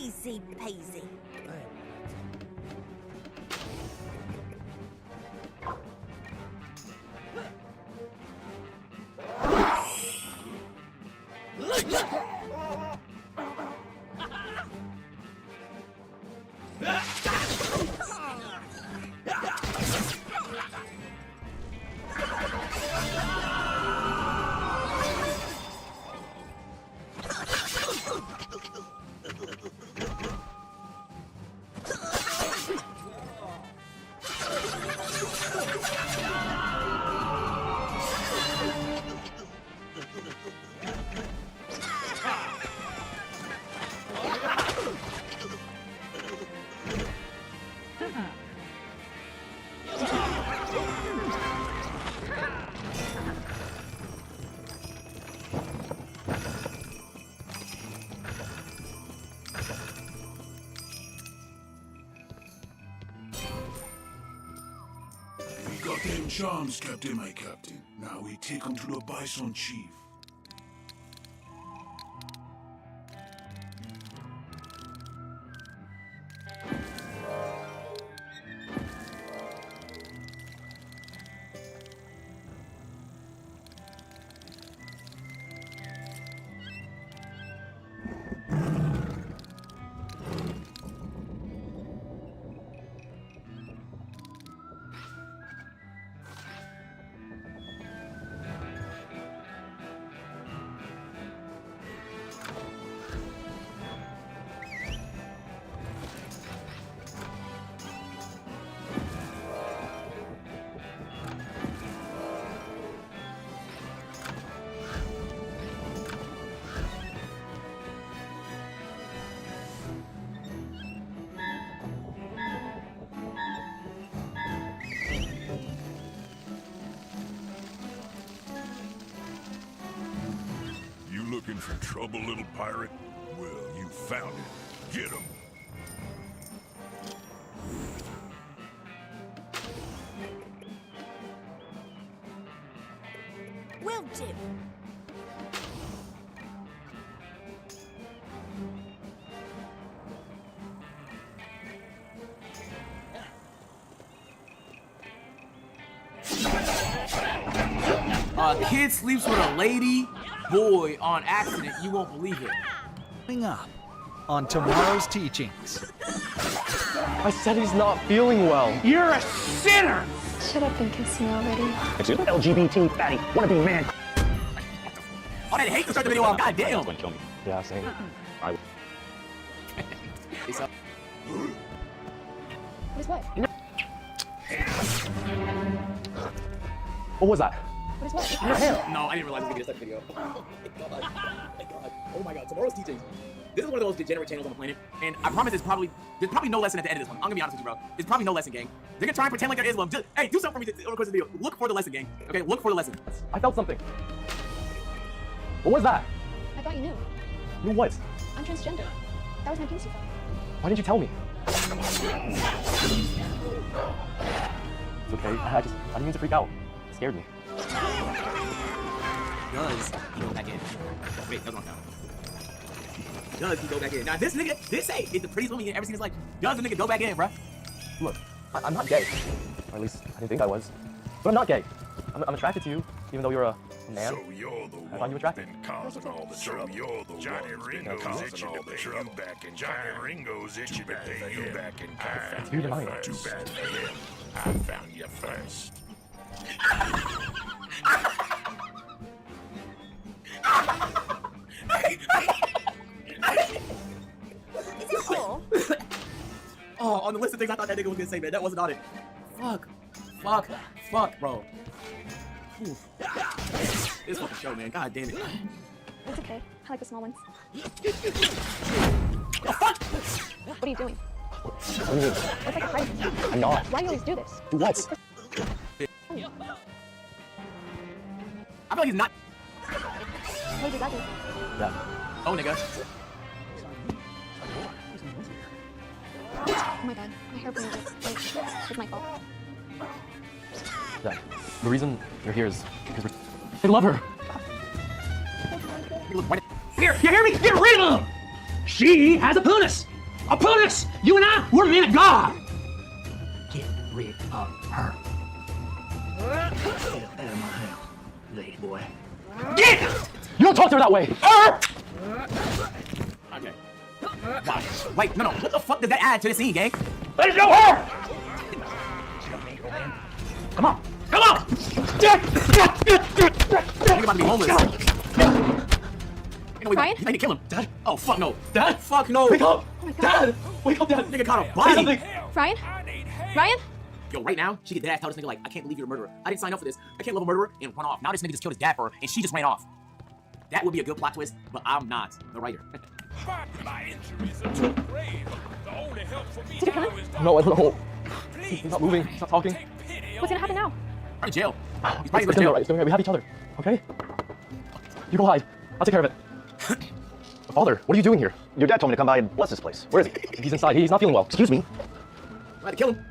Easy peasy. We got them charms, Captain, my captain. Now we take them to the Bison Chief. Looking for trouble, little pirate? Well, you found it. Get him. Will do. Kid sleeps with a lady. Boy, on accident, you won't believe it. Coming up on tomorrow's teachings. I said he's not feeling well. You're a sinner! Shut up and kiss me already. It's you, LGBT fatty, wanna be man. Oh, I hate to start the video off. God damn. Kill me. Yeah, same. I. What is what? What was that? What is what? Your hair. No, I didn't realize we could get this video. Oh my god. Oh my god. Oh my god. Tomorrow's teachings. This is one of the most degenerate channels on the planet, and I promise there's probably no lesson at the end of this one. I'm gonna be honest with you, bro. There's probably no lesson, gang. They're gonna try and pretend like they're Islam. Just, hey, do something for me over the course of the video. Look for the lesson, gang. Okay, look for the lesson. I felt something. What was that? I thought you knew. Knew what? I'm transgender. That was my pussy thought. Why didn't you tell me? It's okay. I didn't mean to freak out. It scared me. Does he go back in? Wait, that's wrong now. Does he go back in? Now this nigga did say it's the prettiest woman he's ever seen in his life. Does the nigga go back in, bruh? Look, I'm not gay. Or at least I didn't think I was. But I'm not gay. I'm attracted to you, even though you're a man. So you're the I find you attractive. causing all the trouble. So you're the Johnny Ringo's itching all the trouble. Back in Johnny Ringo's itching to pay you back in kind. You're lying. Too bad for him. I found you first. Is it cool? Oh, on the list of things I thought that nigga was gonna say, man, that wasn't on it. Fuck, bro. Ooh. This fucking show, man. God damn it. It's okay. I like the small ones. Oh, fuck! What are you doing? What do you mean? It's like a fight. I'm not. Why do you always do this? Do what? I feel like he's not. What did I do? Yeah. Oh, nigga. Oh my god. My hair blew. It's my fault. Yeah. The reason you're here is because I love her. Here, you hear me? Get rid of him! She has a penis! I'll pull this. You and I, we're men of God. Get rid of her. Get out of my house, lady boy. Get! You don't talk to her that way. Okay. Wow. Wait, no. What the fuck does that add to the scene, gang? Let it go, her! Come on. Come on! You're about to be homeless. Ryan? You need to kill him. Dad? Oh, fuck no. Dad? Fuck no. Wake up! Oh my God. Dad! Wake up, Dad! Nigga caught a Say body. something. Ryan? Ryan? Yo, right now, she could dead ass tell this nigga, like, I can't believe you're a murderer. I didn't sign up for this. I can't love a murderer and run off. Now this nigga just killed his dad for her, and she just ran off. That would be a good plot twist, but I'm not the writer. My injuries are too grave. The only help for me now is No, I don't know. He's not moving. He's not talking. What's gonna happen now? Right in jail. He's It's probably gonna in be jail. alright. It's gonna be alright. We have each other. Okay? You go hide. I'll take care of it. Father, what are you doing here? Your dad told me to come by and bless this place. Where is he? He's inside. He's not feeling well. Excuse me. I had to kill him.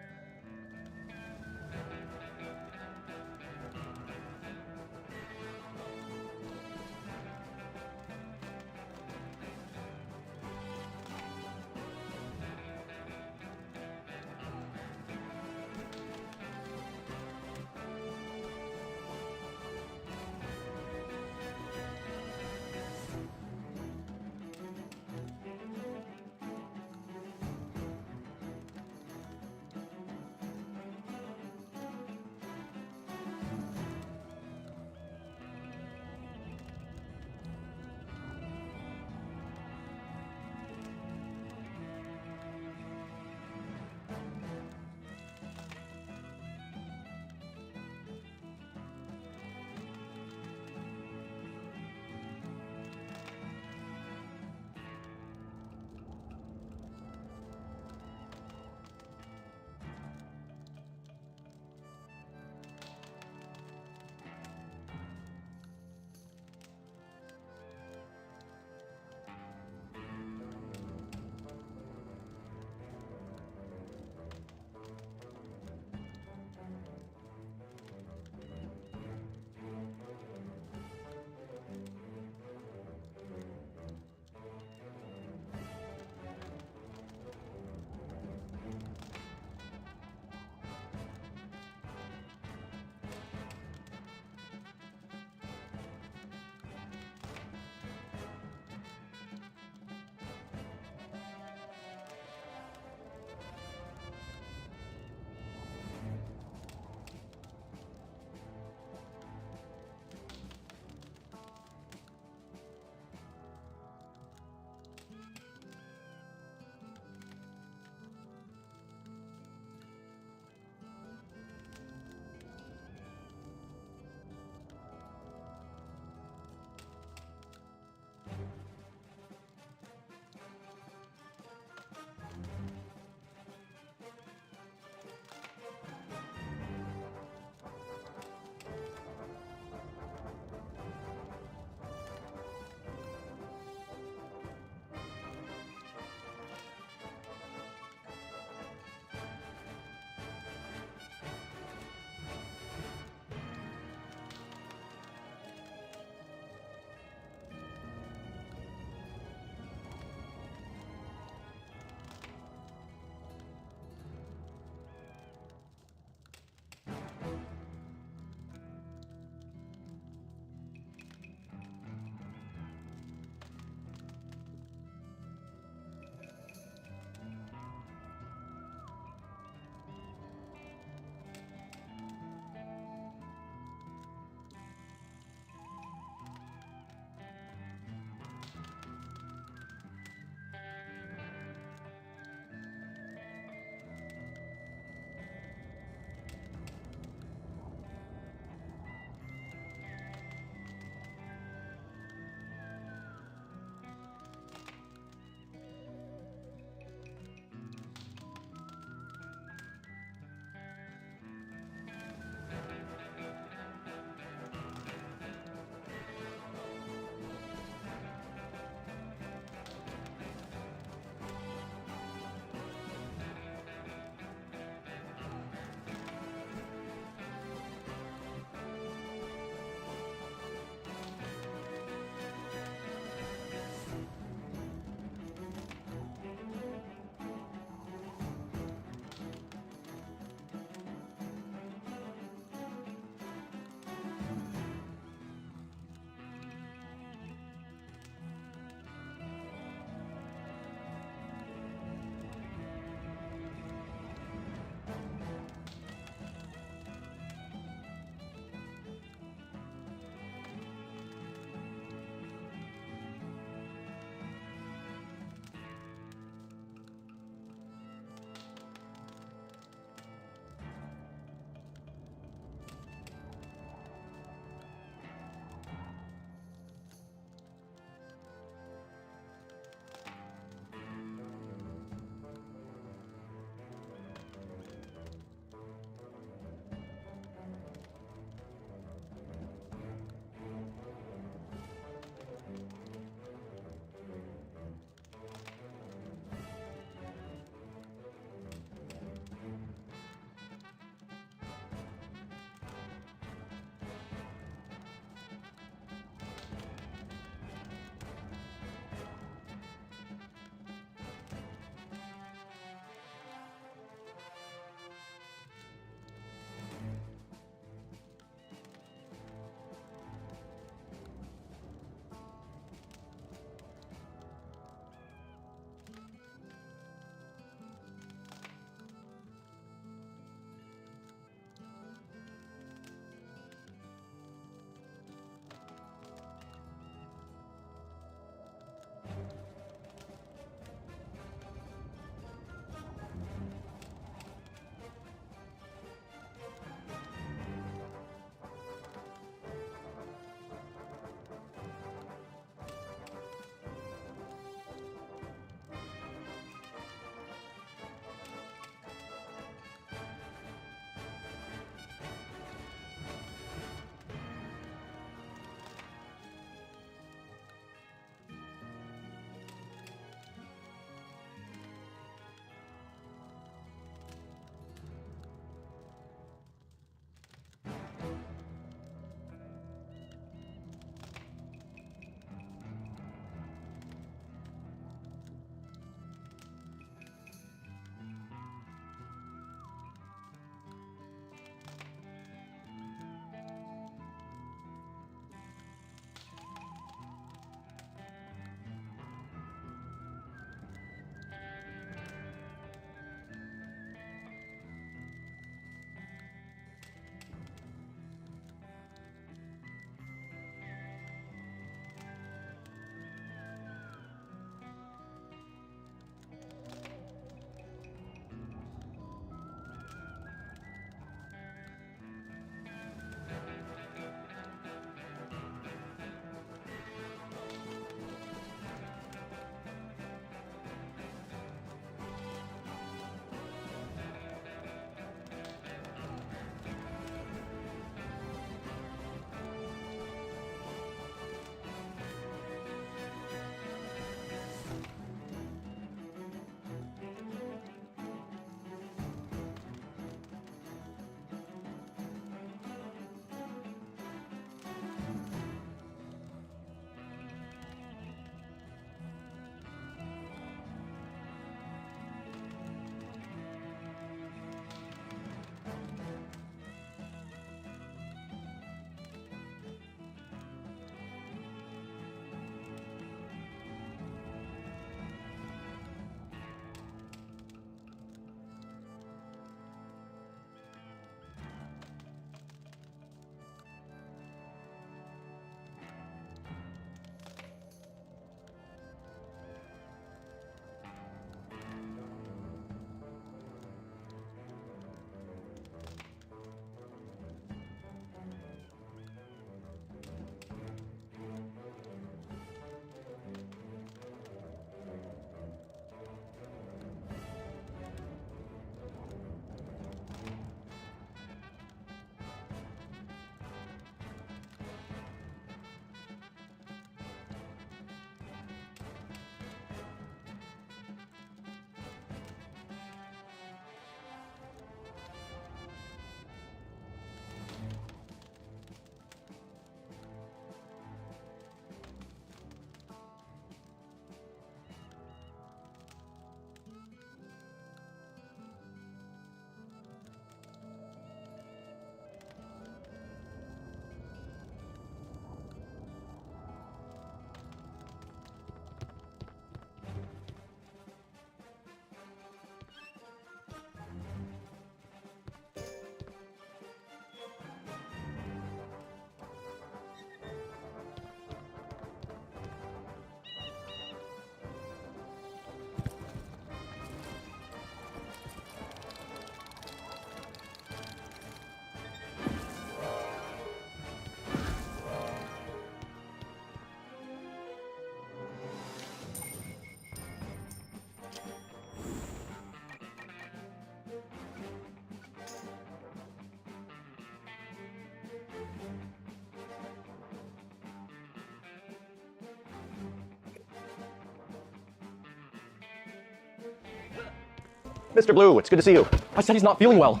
Mr. Blue, it's good to see you. I said he's not feeling well.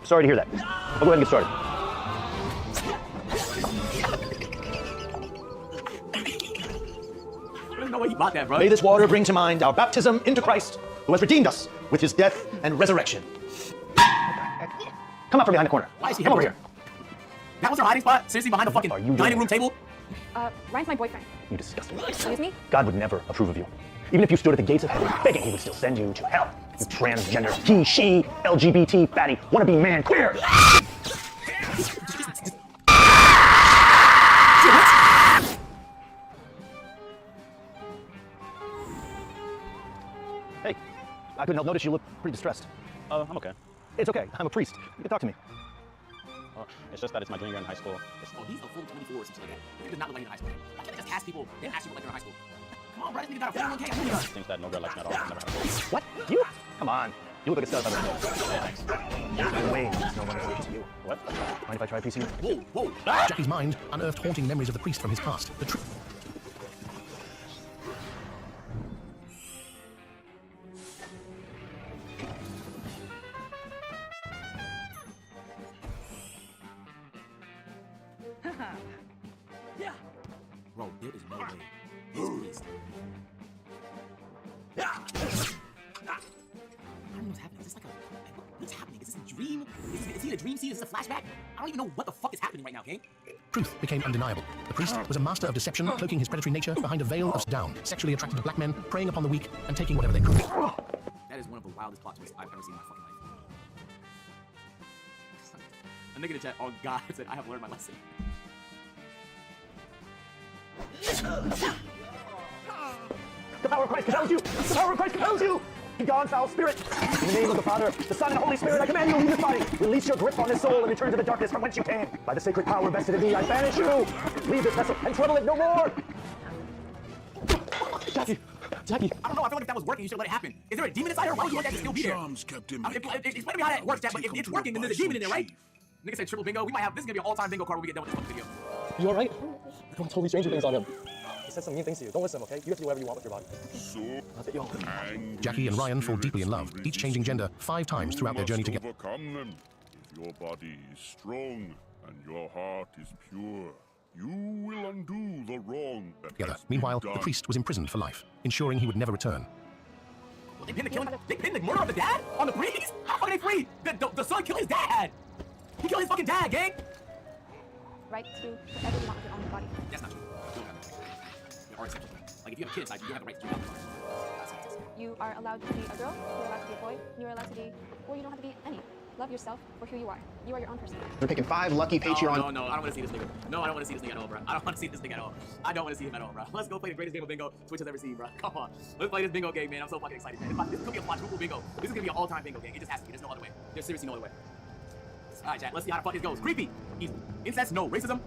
Sorry to hear that. I'll go ahead and get started. I don't know where you bought that, bro. May this water bring to mind our baptism into Christ, who has redeemed us with his death and resurrection. Come out from behind the corner. Why is he Come over here. That was our hiding spot? Seriously, behind the fucking dining room table? Ryan's my boyfriend. You disgusting. Excuse me? God would never approve of you. Even if you stood at the gates of heaven begging, he would still send you to hell. You transgender, he, she, LGBT, fatty, wannabe man, queer. Hey, I couldn't help notice you look pretty distressed. I'm okay. It's okay. I'm a priest. You can talk to me. It's just that it's my junior year in high school. Oh, he's a full 24 or something like that. He does not look like he's in high school. Why can't they just ask people and ask people like they're in high school? Come on, bro, this nigga got a 401k. I knew that. Thinks that no girl likes me at all. I've never had a girl. What? You? Come on. You look like a stud. No way. No one is you. What? Mind if I try a piece of you? Whoa, whoa. Jackie's mind unearthed haunting memories of the priest from his past. The truth. Yeah. Bro, there is no way. This priest. I don't know what's happening. Is this like what's happening? Is this a dream? Is he in a dream scene? Is this a flashback? I don't even know what the fuck is happening right now, gang. Truth became undeniable. The priest was a master of deception, cloaking his predatory nature behind a veil of down, sexually attracted to black men, preying upon the weak, and taking whatever they could. That is one of the wildest plot twists I've ever seen in my fucking life. A nigga in the chat, oh God, said I have learned my lesson. The power of Christ compels you! The power of Christ compels you! Be gone, foul spirit! In the name of the Father, the Son, and the Holy Spirit, I command you, leave this body! Release your grip on this soul and return to the darkness from whence you came! By the sacred power vested in me, I banish you! Leave this vessel and trouble it no more! Jackie! Jackie! I don't know, I feel like if that was working, you should let it happen. Is there a demon inside her? Why would you want that to still be there? Explain to me how that works, Jack, but if it's working, then there's a demon in there, right? Nigga said triple bingo. We might have, this is gonna be an all-time bingo card when we get done with this fucking video. You alright? You're doing totally stranger things on him. He said some mean things to you. Don't listen, okay? You have to do whatever you want with your body. Jackie and Ryan fall deeply in love, each changing gender 5 times throughout their journey together. Overcome them. If your body is strong and your heart is pure, you will undo the wrong that Together. has been Meanwhile, the done. priest was imprisoned for life, ensuring he would never return. Well, they pinned the killing, they pinned the murder of the dad on the priest? How fucking they free? The son killed his dad! He killed his fucking dad, gang! Right to whatever you want with your own body. That's not true. You don't have that. There are exceptions. Like, if you have a kid inside you, you have the right to do that. You are allowed to be a girl, you're allowed to be a boy, you're allowed to be, or you don't have to be any. Love yourself for who you are. You are your own person. We're picking 5 lucky Patreon. No, I don't want to see this nigga. No, I don't want to see this nigga at all, bro. I don't want to see this nigga at all. I don't want to see him at all, bro. Let's go play the greatest game of bingo Twitch has ever seen, bro. Come on. Let's play this bingo game, man. I'm so fucking excited, man. This could be a quadruple bingo. This is gonna be an all-time bingo game. It just has to be. There's no other way. There's seriously no other way. Alright, chat. Let's see how the fuck this goes. Creepy. Easy. Incest? No. Racism?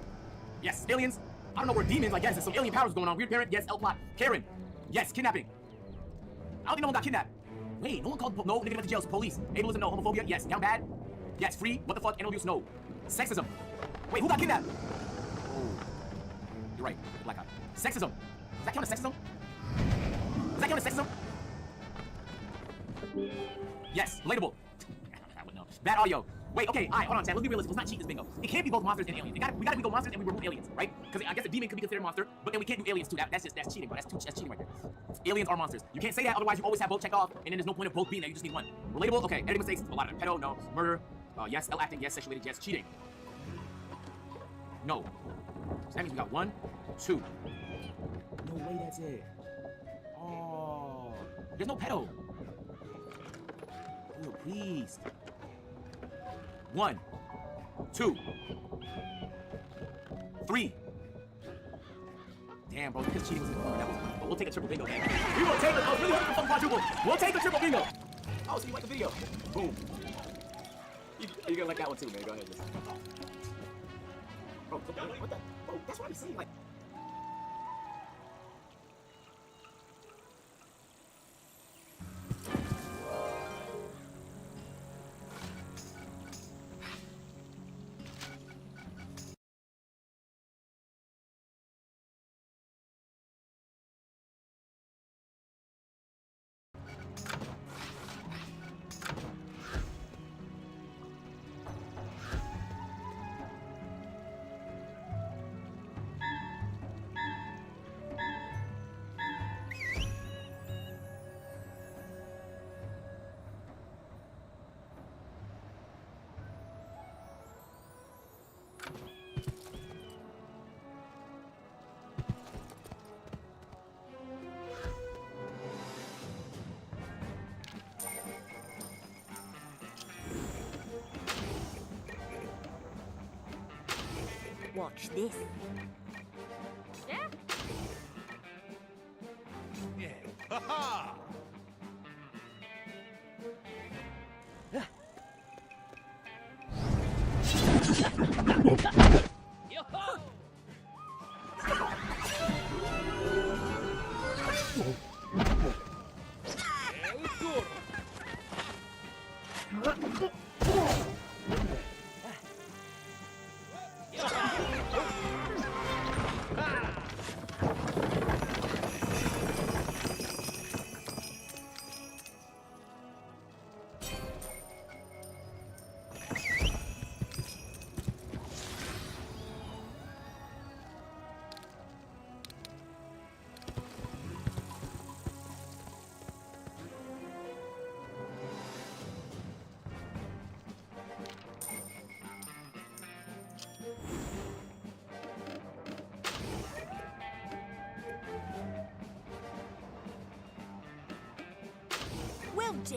Yes. Aliens? I don't know where demons. Like, yes, there's some alien powers going on. Weird parent? Yes. L plot. Karen? Yes. Kidnapping? I don't think no one got kidnapped. Wait, no one called. No, nigga went to jail. So police. Ableism? No. Homophobia? Yes. Down bad? Yes. Free? What the fuck? Animal abuse? No. Sexism? Wait, who got kidnapped? Oh. You're right. Black eye. Sexism? Does that count as sexism? Does that count as sexism? Yes. Relatable. I wouldn't know. Bad audio. Wait, okay, alright, hold on, chat. Let's be realistic. Let's not cheat this bingo. It can't be both monsters and aliens. We gotta go monsters and we remove aliens, right? Because I guess a demon could be considered a monster, but then we can't do aliens too. That's cheating, bro. That's cheating right there. Aliens are monsters. You can't say that, otherwise you always have both checked off, and then there's no point of both being there. You just need one. Relatable, okay. Editing mistakes, a lot of them. Pedo, no. Murder, yes. L acting, yes. Sexual yes. Cheating. No. So that means we got 1, 2. No way, that's it. Oh, there's no pedo. Oh, please. 1, 2, 3. Damn, bro, because cheating was in the corner. That was, but we'll take a triple bingo, man. We will take a really hard fucking quadruple. We'll take the triple bingo. Oh, so you like the video? Boom. You're gonna like that one too, man. Go ahead. Bro, what the? Bro, that's what I'm saying. Like. Watch this. Yeah? Yeah. Ha-ha! Will do.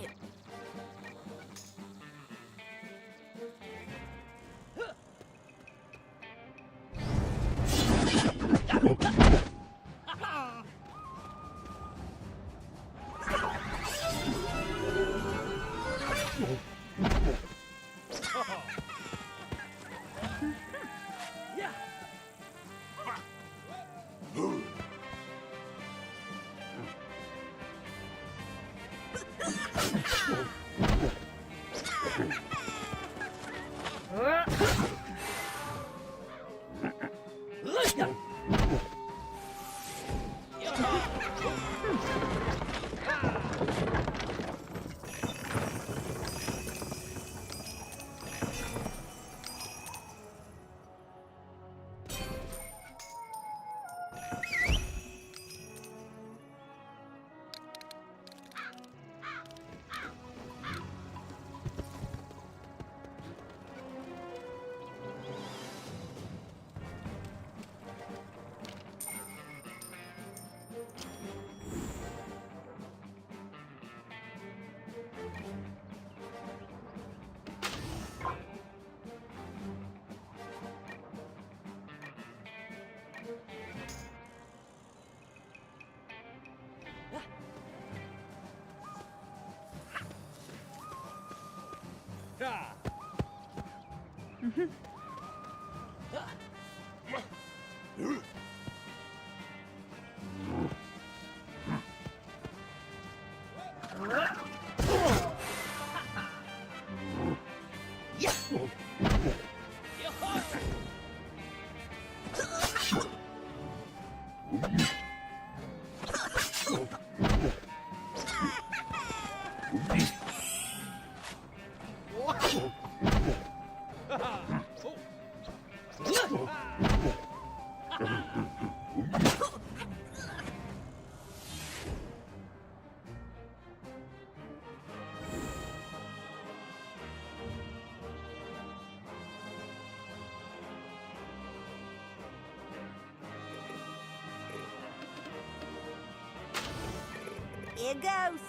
Here goes.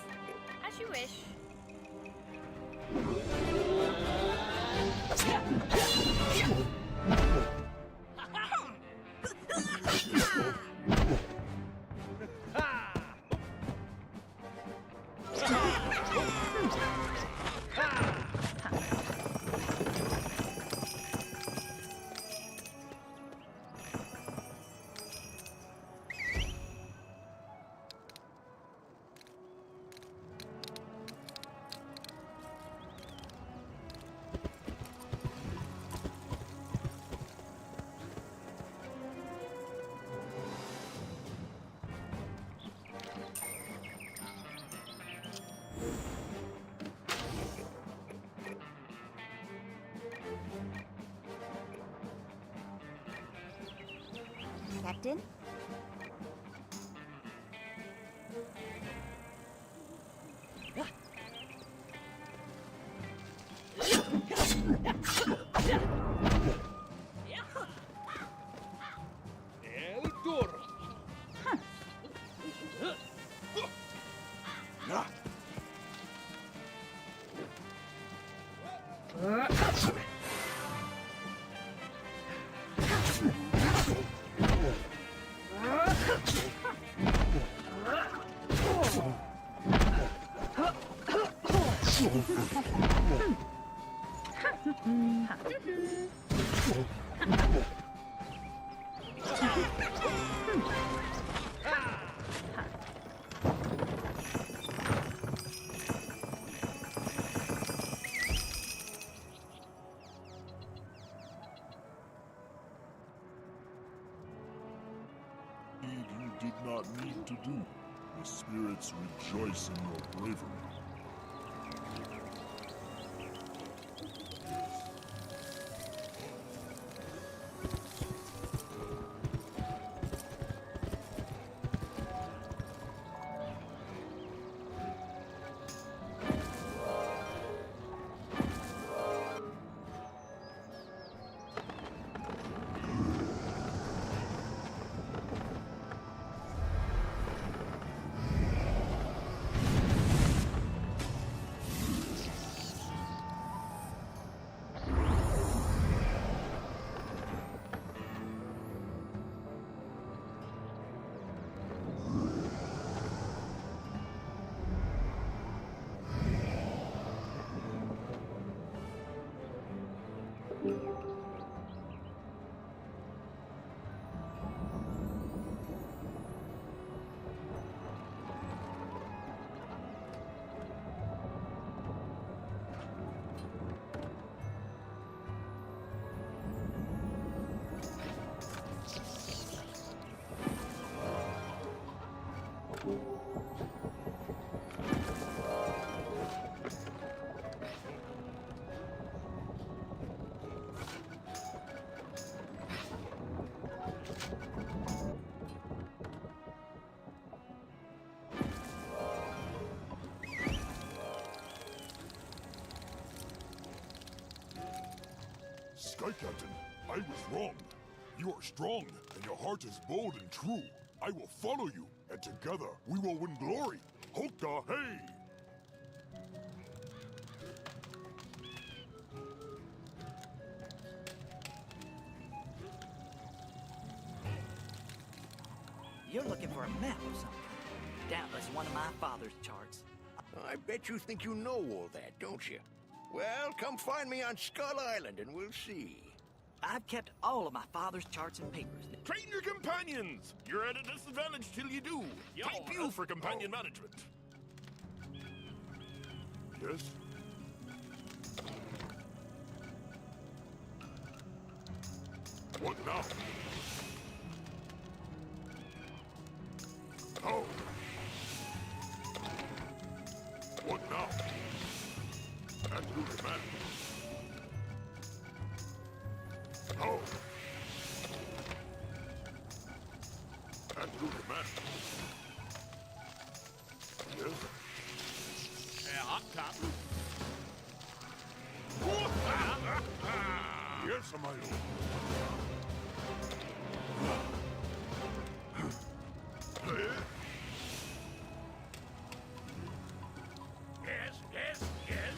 As you wish. Captain? El Toro. did not need to do. The spirits rejoice in your bravery. Sky Captain, I was wrong. You are strong, and your heart is bold and true. I will follow you, and together we will win glory. Hoka hey! You're looking for a map of some kind. Doubtless one of my father's charts. I bet you think you know all that, don't you? Well, come find me on Skull Island and we'll see. I've kept all of my father's charts and papers. Train your companions! You're at a disadvantage till you do. Type you for companion management. Yes? What now? Oh. What now? And who command? Oh. And who command? Yes? Yeah, up top. Yes, my lord. Yes, yes, yes.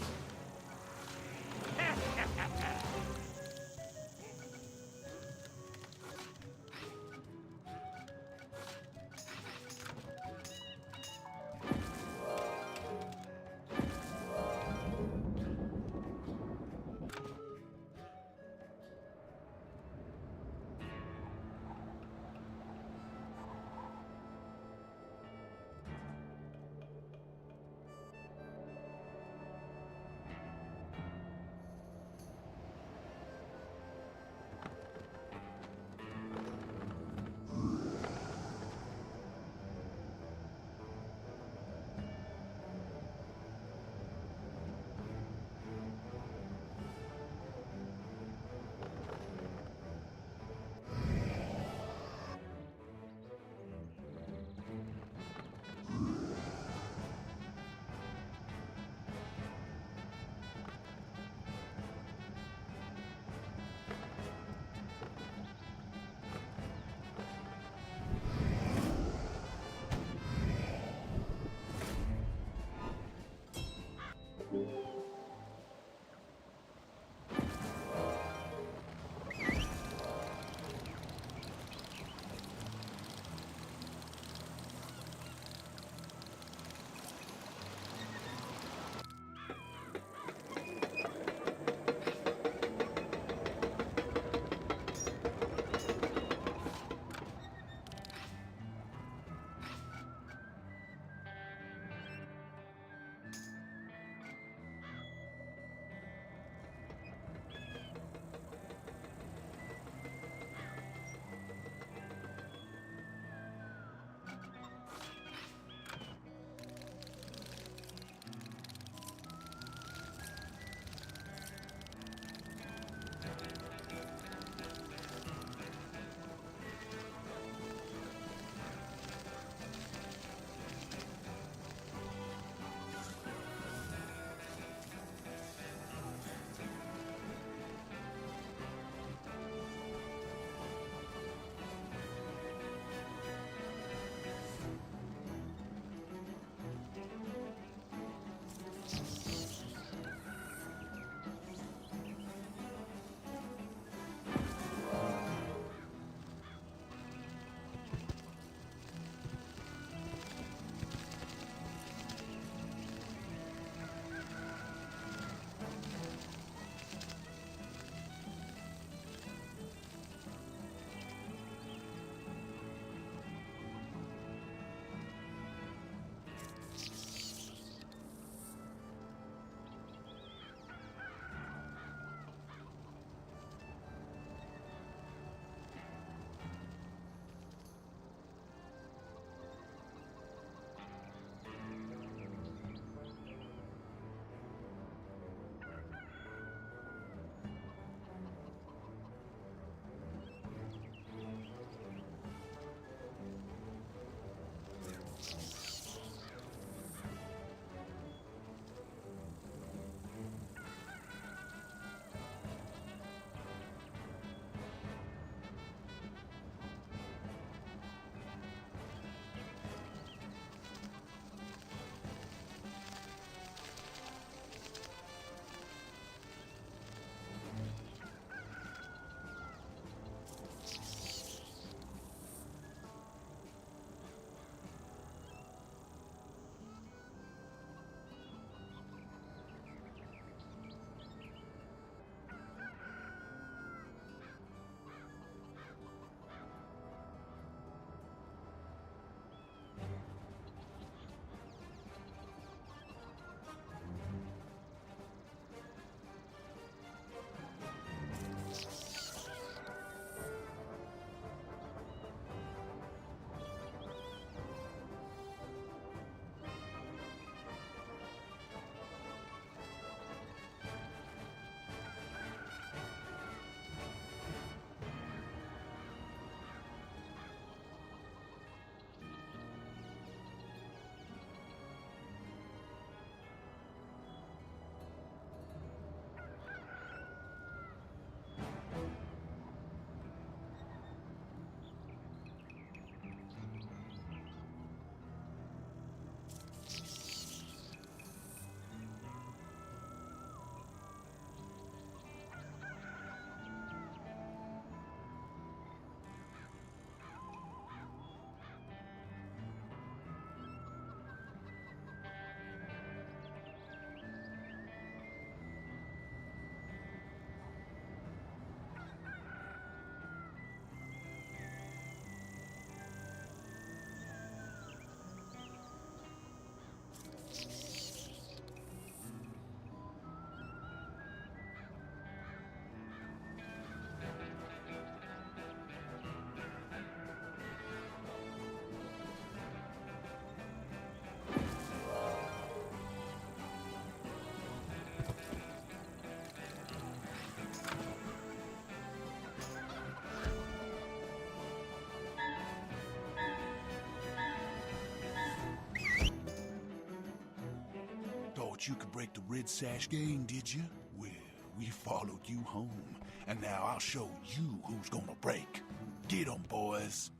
thought you could break the Red Sash gang, did you? Well, we followed you home, and now I'll show you who's gonna break. Get 'em, boys.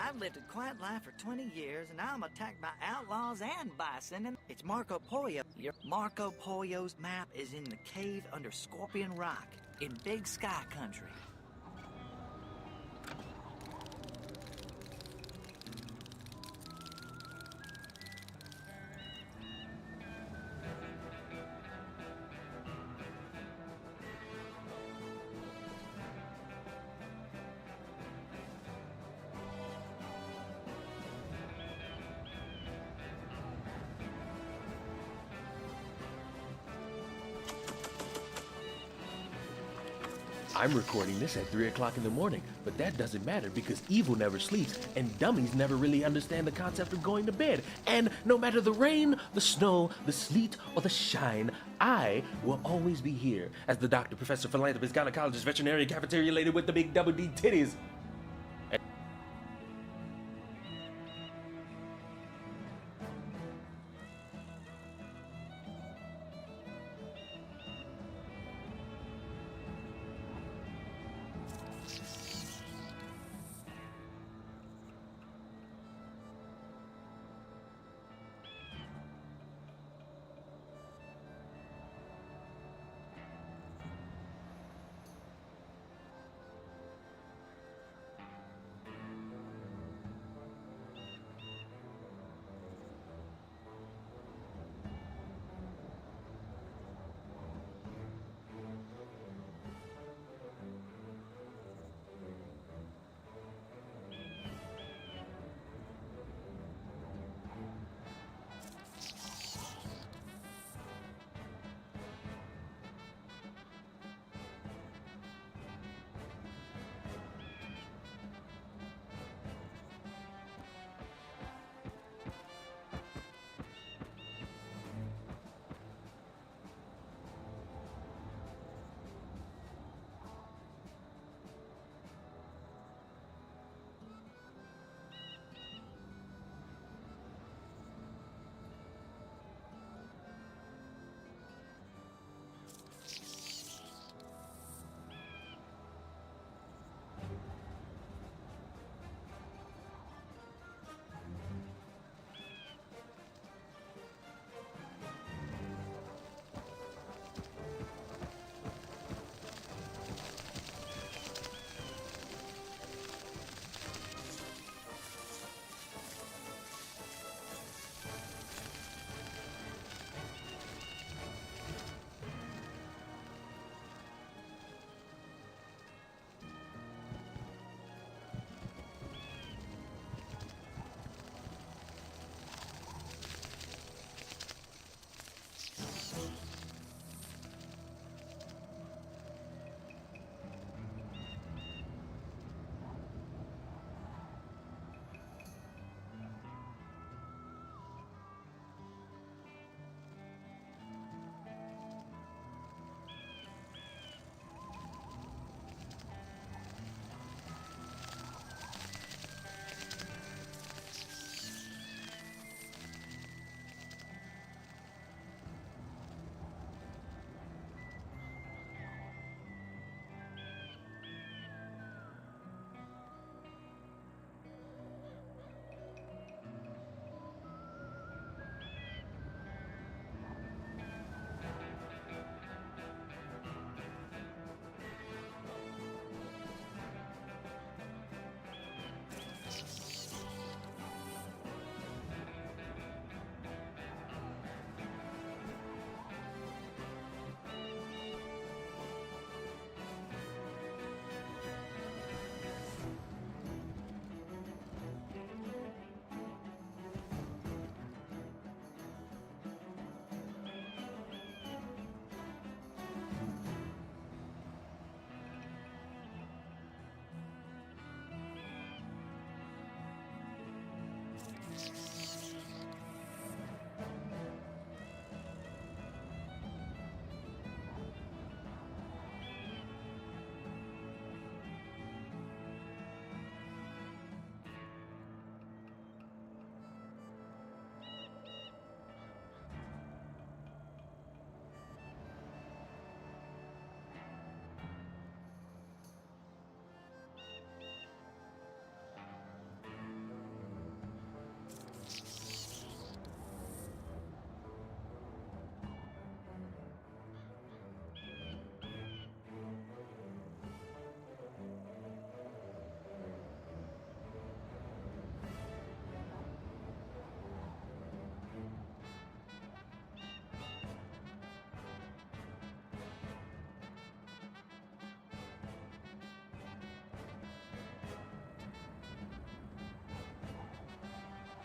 I've lived a quiet life for 20 years, and now I'm attacked by outlaws and bison, and it's Marco Pollo. Marco Pollo's map is in the cave under Scorpion Rock, in Big Sky Country. I'm recording this at 3 o'clock in the morning, but that doesn't matter because evil never sleeps and dummies never really understand the concept of going to bed. And no matter the rain, the snow, the sleet, or the shine, I will always be here as the doctor, professor, philanthropist, gynecologist, veterinarian, cafeteria lady with the big double D titties.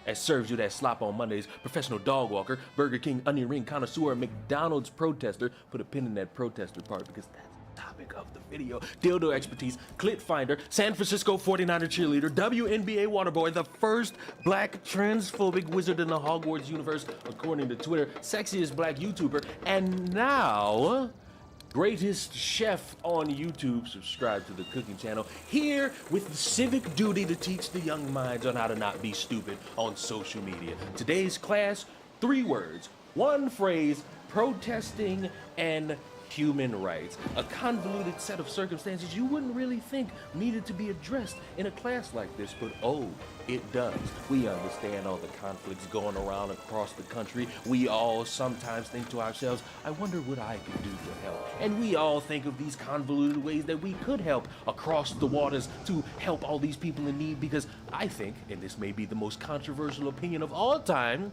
as serves you that slop on Mondays, professional dog walker, Burger King onion ring connoisseur, McDonald's protester. Put a pin in that protester part because that's the topic of the video. Dildo expertise, clit finder, San Francisco 49er cheerleader, WNBA waterboy, the first black transphobic wizard in the Hogwarts universe, according to Twitter, sexiest black YouTuber, and now greatest chef on YouTube. Subscribe to the cooking channel. Here with the civic duty to teach the young minds on how to not be stupid on social media. Today's class, 3 words, 1 phrase, protesting and human rights. A convoluted set of circumstances you wouldn't really think needed to be addressed in a class like this, but oh, it does. We understand all the conflicts going around across the country. We all sometimes think to ourselves, I wonder what I can do to help. And we all think of these convoluted ways that we could help across the waters to help all these people in need, because I think, and this may be the most controversial opinion of all time,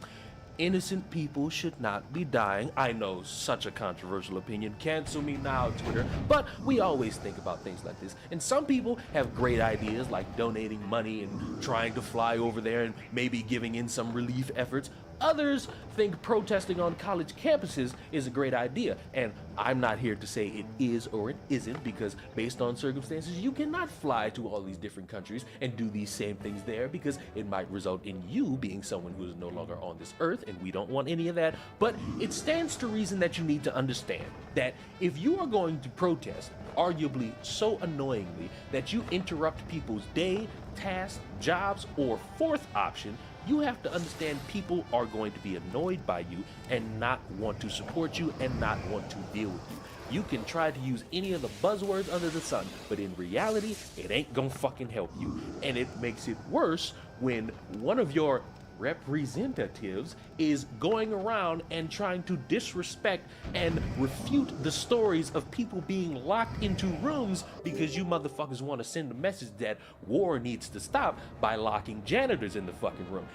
innocent people should not be dying. I know, such a controversial opinion. Cancel me now, Twitter. But we always think about things like this. And some people have great ideas like donating money and trying to fly over there and maybe giving in some relief efforts. Others think protesting on college campuses is a great idea, and I'm not here to say it is or it isn't, because based on circumstances, you cannot fly to all these different countries and do these same things there, because it might result in you being someone who is no longer on this earth, and we don't want any of that. But it stands to reason that you need to understand that if you are going to protest, arguably so annoyingly that you interrupt people's day, tasks, jobs, or fourth option, you have to understand people are going to be annoyed by you and not want to support you and not want to deal with you. You can try to use any of the buzzwords under the sun, but in reality, it ain't gonna fucking help you. And it makes it worse when one of your representatives is going around and trying to disrespect and refute the stories of people being locked into rooms because you motherfuckers want to send a message that war needs to stop by locking janitors in the fucking room.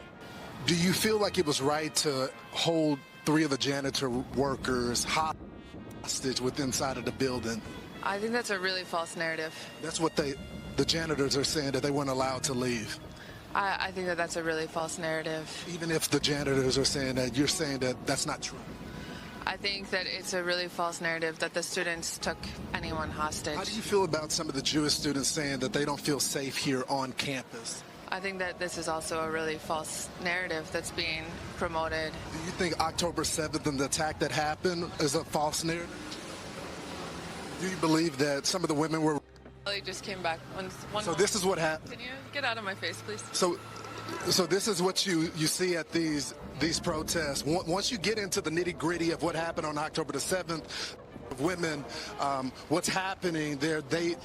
Do you feel like it was right to hold 3 of the janitor workers hostage within inside of the building? I think that's a really false narrative. That's what the janitors are saying, that they weren't allowed to leave. I think that that's a really false narrative. Even if the janitors are saying that, you're saying that that's not true. I think that it's a really false narrative that the students took anyone hostage. How do you feel about some of the Jewish students saying that they don't feel safe here on campus? I think that this is also a really false narrative that's being promoted. Do you think October 7th and the attack that happened is a false narrative? Do you believe that some of the women were... I just came back. So this is what happened. Can you get out of my face, please? So this is what you see at these protests. Once you get into the nitty-gritty of what happened on October the 7th, women, what's happening there, they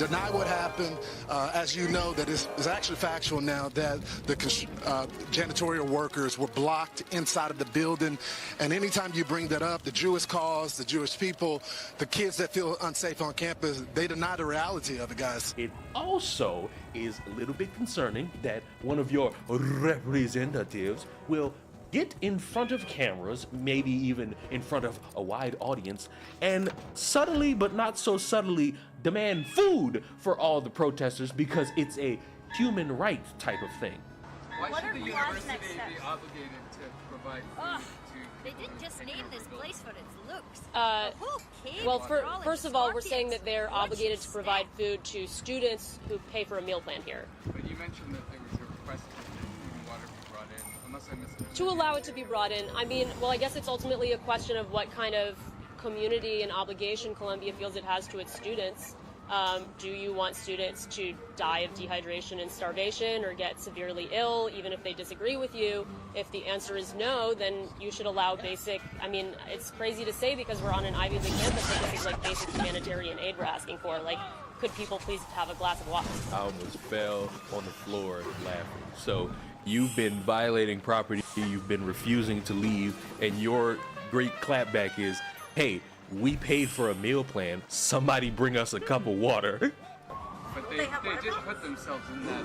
deny what happened. As you know, that is actually factual now, that the janitorial workers were blocked inside of the building. And anytime you bring that up, the Jewish cause, the Jewish people, the kids that feel unsafe on campus, they deny the reality of it, guys. It also is a little bit concerning that one of your representatives will get in front of cameras, maybe even in front of a wide audience, and subtly but not so subtly demand food for all the protesters because it's a human right type of thing. Why should the university be obligated to provide food to... They didn't just name this place for its looks. Well, first of all, we're saying that they're obligated to provide food to students who pay for a meal plan here. But you mentioned that there was a request that food and water be brought in, unless I missed it. To allow it to be brought in. I mean, well, I guess it's ultimately a question of what kind of community and obligation Columbia feels it has to its students. Do you want students to die of dehydration and starvation or get severely ill, even if they disagree with you? If the answer is no, then you should allow basic, I mean, it's crazy to say because we're on an Ivy League campus, but this is like basic humanitarian aid we're asking for. Like, could people please have a glass of water? I almost fell on the floor laughing. So you've been violating property, you've been refusing to leave, and your great clapback is, hey, we paid for a meal plan, somebody bring us a cup of water. But they did put themselves in that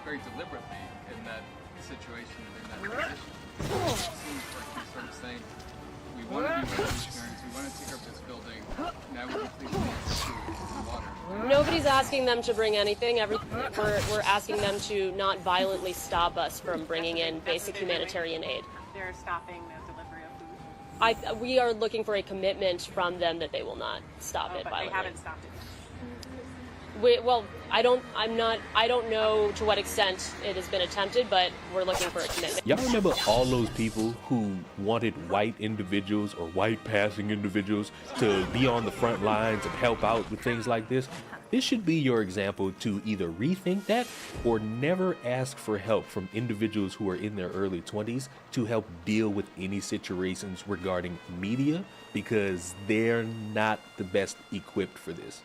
very deliberately, in that situation, in that position. It seems like you're sort of saying, we want to be revolutionaries, we want to take up this building, now we please need food and water. Nobody's asking them to bring anything. We're asking them to not violently stop us from bringing in basic humanitarian aid. They're stopping the delivery of food. We are looking for a commitment from them that they will not stop it But violently. they haven't stopped it. Well, I don't know to what extent it has been attempted, but we're looking for a commitment. Y'all remember all those people who wanted white individuals or white passing individuals to be on the front lines and help out with things like this? This should be your example to either rethink that or never ask for help from individuals who are in their early 20s to help deal with any situations regarding media, because they're not the best equipped for this.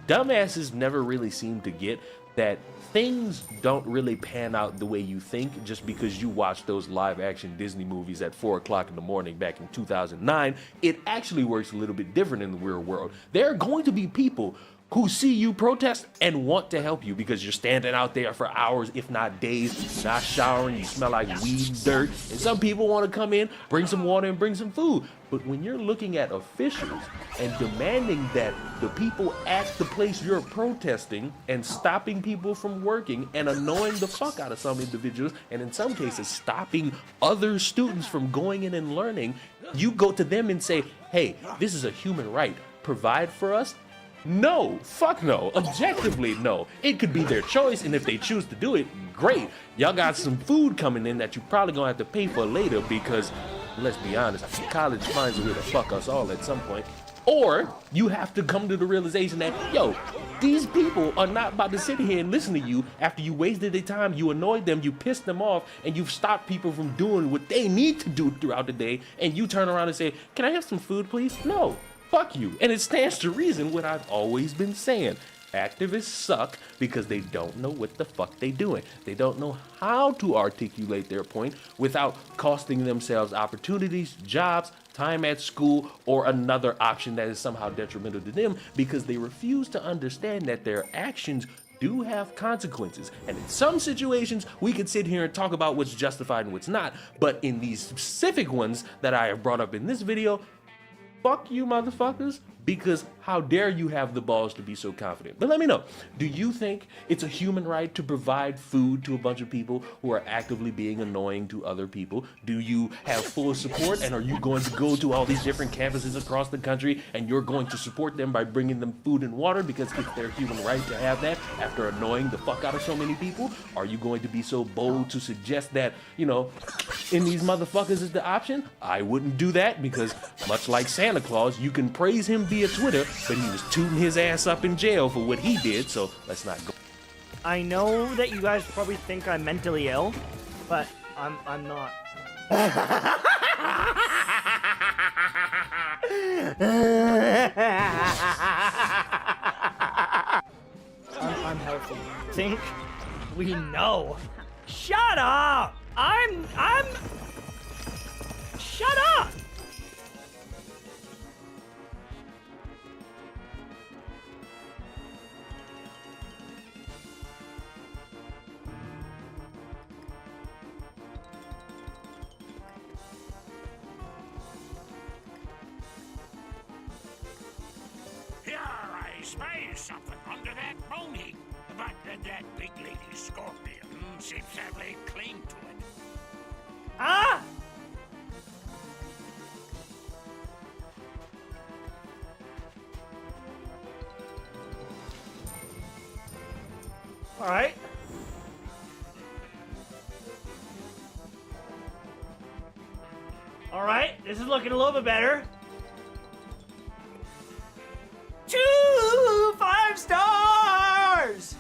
Dumbasses never really seem to get that things don't really pan out the way you think just because you watch those live action Disney movies at 4 o'clock in the morning back in 2009. It actually works a little bit different in the real world. There are going to be people who see you protest and want to help you because you're standing out there for hours, if not days, not showering, you smell like weed and dirt, and some people want to come in, bring some water and bring some food. But when you're looking at officials and demanding that the people at the place you're protesting and stopping people from working and annoying the fuck out of some individuals, and in some cases stopping other students from going in and learning, you go to them and say, hey, this is a human right, provide for us. No, fuck no. Objectively, no. It could be their choice, and if they choose to do it, great. Y'all got some food coming in that you probably gonna have to pay for later because, let's be honest, college finds a way to fuck us all at some point. Or you have to come to the realization that, yo, these people are not about to sit here and listen to you after you wasted their time, you annoyed them, you pissed them off, and you've stopped people from doing what they need to do throughout the day, and you turn around and say, can I have some food, please? No. Fuck you. And it stands to reason what I've always been saying. Activists suck because they don't know what the fuck they doing. They don't know how to articulate their point without costing themselves opportunities, jobs, time at school, or another option that is somehow detrimental to them because they refuse to understand that their actions do have consequences. And in some situations, we could sit here and talk about what's justified and what's not. But in these specific ones that I have brought up in this video, fuck you motherfuckers, because how dare you have the balls to be so confident? But let me know, do you think it's a human right to provide food to a bunch of people who are actively being annoying to other people? Do you have full support, and are you going to go to all these different campuses across the country and you're going to support them by bringing them food and water because it's their human right to have that after annoying the fuck out of so many people? Are you going to be so bold to suggest that, you know, in these motherfuckers is the option? I wouldn't do that because much like Santa Claus, you can praise him via Twitter, but he was tooting his ass up in jail for what he did, so let's not go. I know that you guys probably think I'm mentally ill, but I'm not. I'm healthy. Think we know. Shut up! Shut up! Here, I spy something under that bone heap. But that big lady scorpion seems to have laid claim to it. Ah! All right. All right, this is looking a little bit better. 2 5 stars!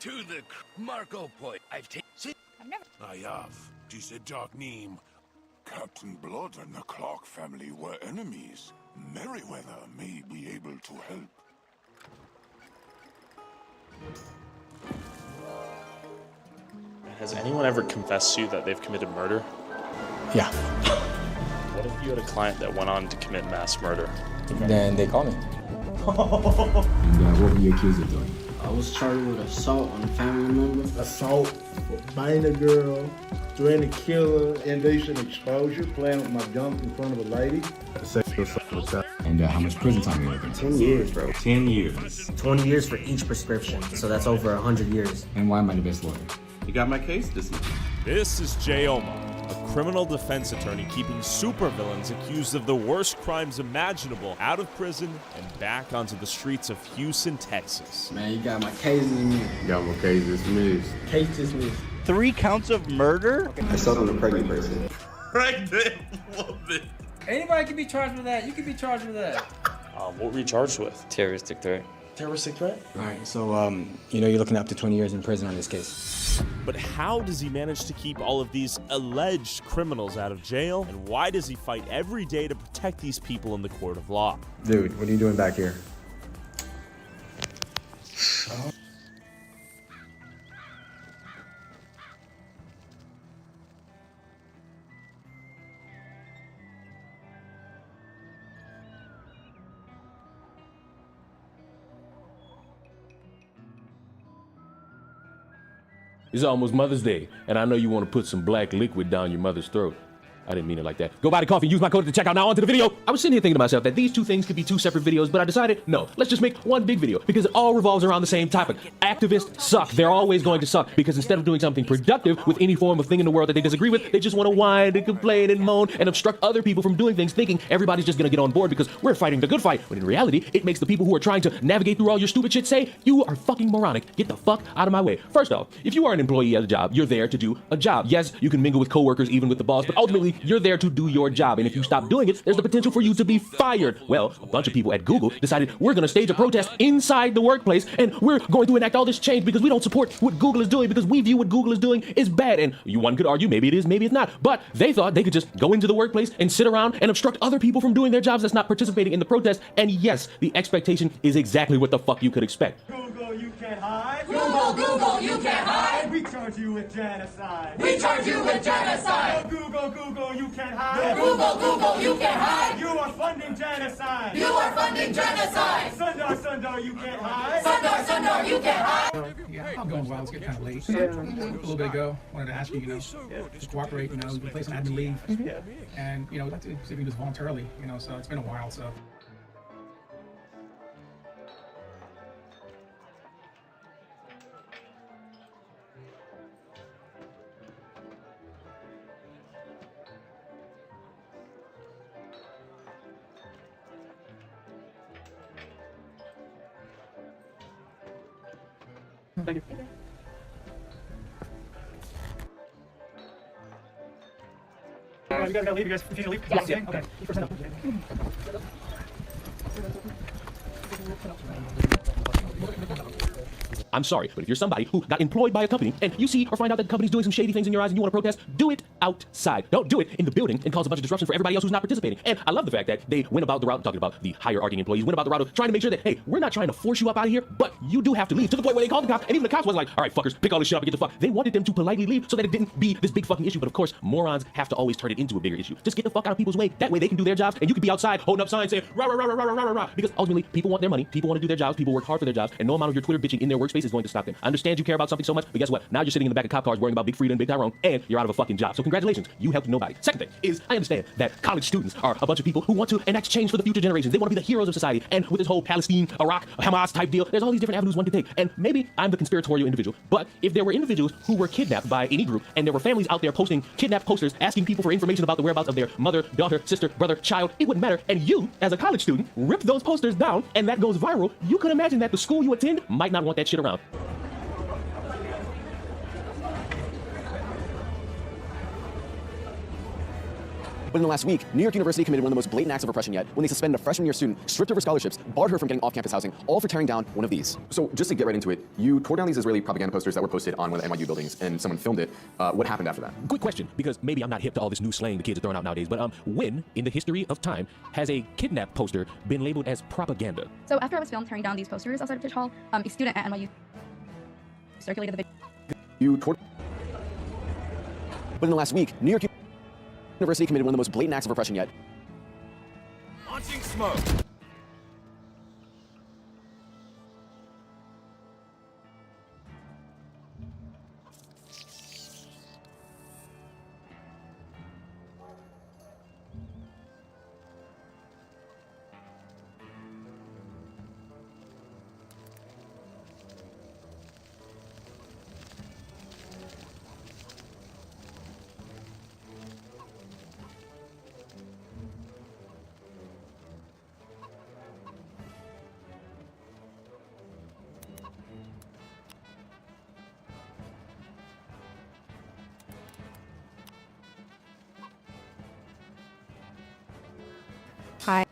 To the Marco Polo. I've taken. I have. 'Tis a dark name. Captain Blood and the Clark family were enemies. Merryweather may be able to help. Has anyone ever confessed to you that they've committed murder? Yeah. What if you had a client that went on to commit mass murder? Then they call me. And what were you accused of doing? I was charged with assault on a family member. Assault, for biting a girl, threatening to kill her, indecent exposure, playing with my junk in front of a lady. Sexual assault with child. And how much prison time are you looking? 10 years, bro. 10 years. 20 years for each prescription. So that's over 100 years. And why am I the best lawyer? You got my case dismissed. This is Jay Oma, a criminal defense attorney keeping supervillains accused of the worst crimes imaginable out of prison and back onto the streets of Houston, Texas. Man, you got my case dismissed. You got my case dismissed. Case dismissed. 3 counts of murder? I sold on a pregnant person. Pregnant woman. Anybody can be charged with that. You can be charged with that. What were you charged with? Terroristic threat. Terroristic threat? All right, so, you're looking up to 20 years in prison on this case. But how does he manage to keep all of these alleged criminals out of jail? And why does he fight every day to protect these people in the court of law? Dude, what are you doing back here? It's almost Mother's Day, and I know you want to put some black liquid down your mother's throat. I didn't mean it like that. Go buy the coffee, use my code to check out. Now on to the video. I was sitting here thinking to myself that these two things could be two separate videos, but I decided, no, let's just make one big video because it all revolves around the same topic. Activists suck. They're always going to suck because instead of doing something productive with any form of thing in the world that they disagree with, they just want to whine and complain and moan and obstruct other people from doing things, thinking everybody's just going to get on board because we're fighting the good fight. When in reality, it makes the people who are trying to navigate through all your stupid shit say, you are fucking moronic. Get the fuck out of my way. First off, if you are an employee at a job, you're there to do a job. Yes, you can mingle with coworkers, even with the boss, but ultimately, you're there to do your job, and if you stop doing it, there's the potential for you to be fired. Well, a bunch of people at Google decided we're going to stage a protest inside the workplace, and we're going to enact all this change because we don't support what Google is doing, because we view what Google is doing is bad. And one could argue maybe it is, maybe it's not, but they thought they could just go into the workplace and sit around and obstruct other people from doing their jobs that's not participating in the protest. And yes, the expectation is exactly what the fuck you could expect. Google, you can't hide. Google, you can't hide. We charge you with genocide. We charge you with genocide. Google, you can't hide. Google, you can't hide. You are funding genocide. You are funding genocide. Sundar, you can't hide. Sundar, you can't hide. Yeah, I'm going wild. It's getting kind of late. A little bit ago, wanted to ask you, just cooperate. The place had to leave, and I'd like to see if you can just voluntarily. So it's been a while. So. Thank you. You guys gotta leave. You guys continue to leave. Yes. Okay. I'm sorry, but if you're somebody who got employed by a company and you see or find out that the company's doing some shady things in your eyes and you want to protest, do it outside. Don't do it in the building and cause a bunch of disruption for everybody else who's not participating. And I love the fact that they went about the route, talking about the hierarchy employees, went about the route of trying to make sure that, hey, we're not trying to force you up out of here, but you do have to leave. To the point where they called the cops, and even the cops was like, all right, fuckers, pick all this shit up and get the fuck. They wanted them to politely leave so that it didn't be this big fucking issue. But of course, morons have to always turn it into a bigger issue. Just get the fuck out of people's way. That way they can do their jobs and you can be outside holding up signs saying, rah, rah, rah, rah, rah, rah, rah, rah. Because ultimately, people want their money, people want to do their jobs, people work hard for their jobs, and no amount of your Twitter bitching in their workspace is going to stop them. I understand you care about something so much, but guess what? Now you're sitting in the back of cop cars worrying about Big Frida and Big Tyrone, and you're out of a fucking job. So congratulations, you helped nobody. Second thing is, I understand that college students are a bunch of people who want to enact change for the future generations. They want to be the heroes of society. And with this whole Palestine, Iraq, Hamas type deal, there's all these different avenues one can take. And maybe I'm the conspiratorial individual, but if there were individuals who were kidnapped by any group, and there were families out there posting kidnapped posters asking people for information about the whereabouts of their mother, daughter, sister, brother, child, it wouldn't matter. And you, as a college student, rip those posters down, and that goes viral. You could imagine that the school you attend might not want that shit around. But in the last week, New York University committed one of the most blatant acts of repression yet when they suspended a freshman year student, stripped her of scholarships, barred her from getting off-campus housing, all for tearing down one of these. So just to get right into it, you tore down these Israeli propaganda posters that were posted on one of the NYU buildings, and someone filmed it. What happened after that? Quick question, because maybe I'm not hip to all this new slang the kids are throwing out nowadays, but when, in the history of time, has a kidnap poster been labeled as propaganda? So after I was filmed tearing down these posters outside of Tisch Hall, a student at NYU circulated the video. You tore... But in the last week, New York University committed one of the most blatant acts of repression yet. Launching smoke. Hi.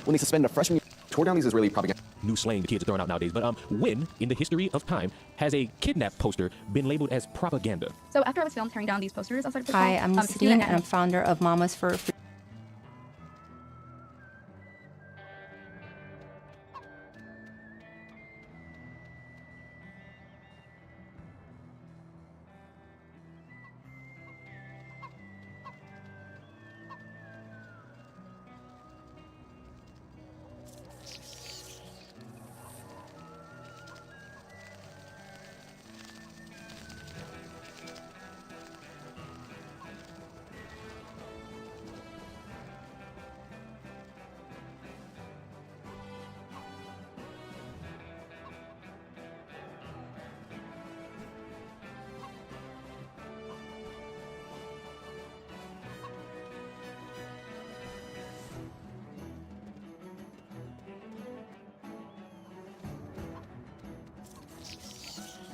When they suspended a freshman year, tore down these Israeli propaganda. New slang the kids are throwing out nowadays, but when, in the history of time, has a kidnap poster been labeled as propaganda? So after I was filmed tearing down these posters outside of Tisch Hall, Hi, I'm Celine, and I'm founder of Mamas for Free.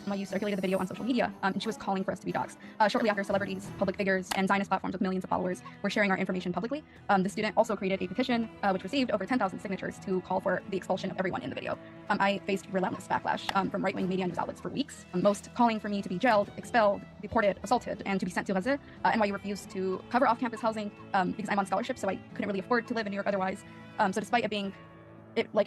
NYU circulated the video on social media, and she was calling for us to be doxxed. Shortly after, celebrities, public figures, and Zionist platforms with millions of followers were sharing our information publicly. The student also created a petition which received over 10,000 signatures to call for the expulsion of everyone in the video. I faced relentless backlash from right-wing media and news outlets for weeks, most calling for me to be jailed, expelled, deported, assaulted, and to be sent to Gaza. NYU refused to cover off-campus housing because I'm on scholarship, so I couldn't really afford to live in New York otherwise. So despite it being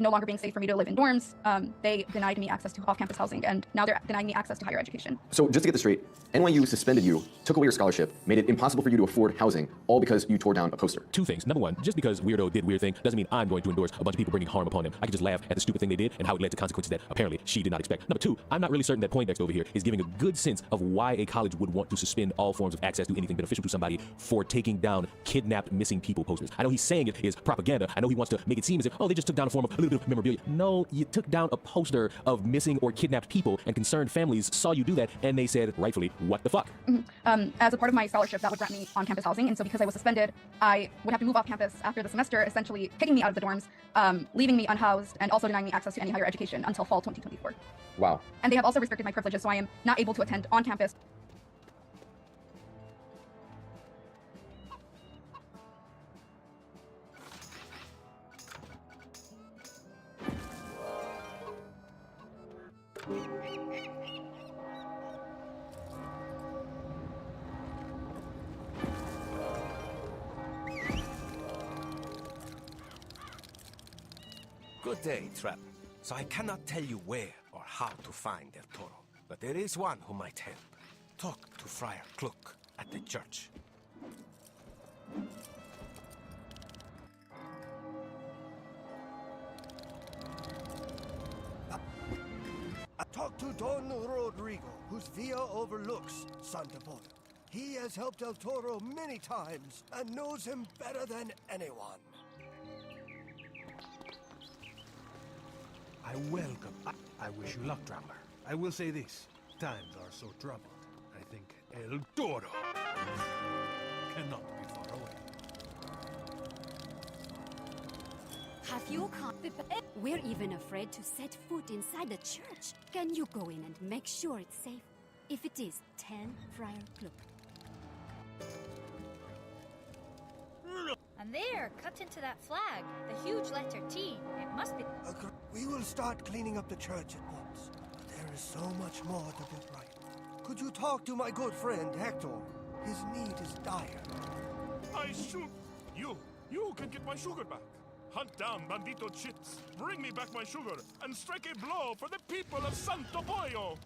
no longer being safe for me to live in dorms, they denied me access to off-campus housing, and now they're denying me access to higher education. So just to get this straight, NYU suspended you, took away your scholarship, made it impossible for you to afford housing, all because you tore down a poster. Two things. Number one, just because Weirdo did weird thing doesn't mean I'm going to endorse a bunch of people bringing harm upon them. I can just laugh at the stupid thing they did and how it led to consequences that apparently she did not expect. Number two, I'm not really certain that Poindexter over here is giving a good sense of why a college would want to suspend all forms of access to anything beneficial to somebody for taking down kidnapped missing people posters. I know he's saying it is propaganda. I know he wants to make it seem as if, oh, they just took down a form of a little bit of memorabilia. No, you took down a poster of missing or kidnapped people, and concerned families saw you do that, and they said, rightfully, what the fuck? As a part of my scholarship, that would grant me on-campus housing, and so because I was suspended, I would have to move off campus after the semester, essentially kicking me out of the dorms, leaving me unhoused, and also denying me access to any higher education until fall 2024. Wow. And they have also restricted my privileges, so I am not able to attend on campus Good day, Trap. So I cannot tell you where or how to find El Toro, but there is one who might help. Talk to Friar Klook at the church. Talk to Don Rodrigo, whose villa overlooks Santa Pola. He has helped El Toro many times and knows him better than anyone. I welcome. I wish you luck, Traveler. I will say this. Times are so troubled. I think El Toro cannot be far away. Have you come? We're even afraid to set foot inside the church. Can you go in and make sure it's safe? If it is, 10 Friar Klook. And there, cut into that flag, the huge letter T. It must be. We will start cleaning up the church at once. But there is so much more to put right. Could you talk to my good friend Hector? His need is dire. I shoot you. You can get my sugar back. Hunt down Bandito Chits, bring me back my sugar, and strike a blow for the people of Santo Pollo!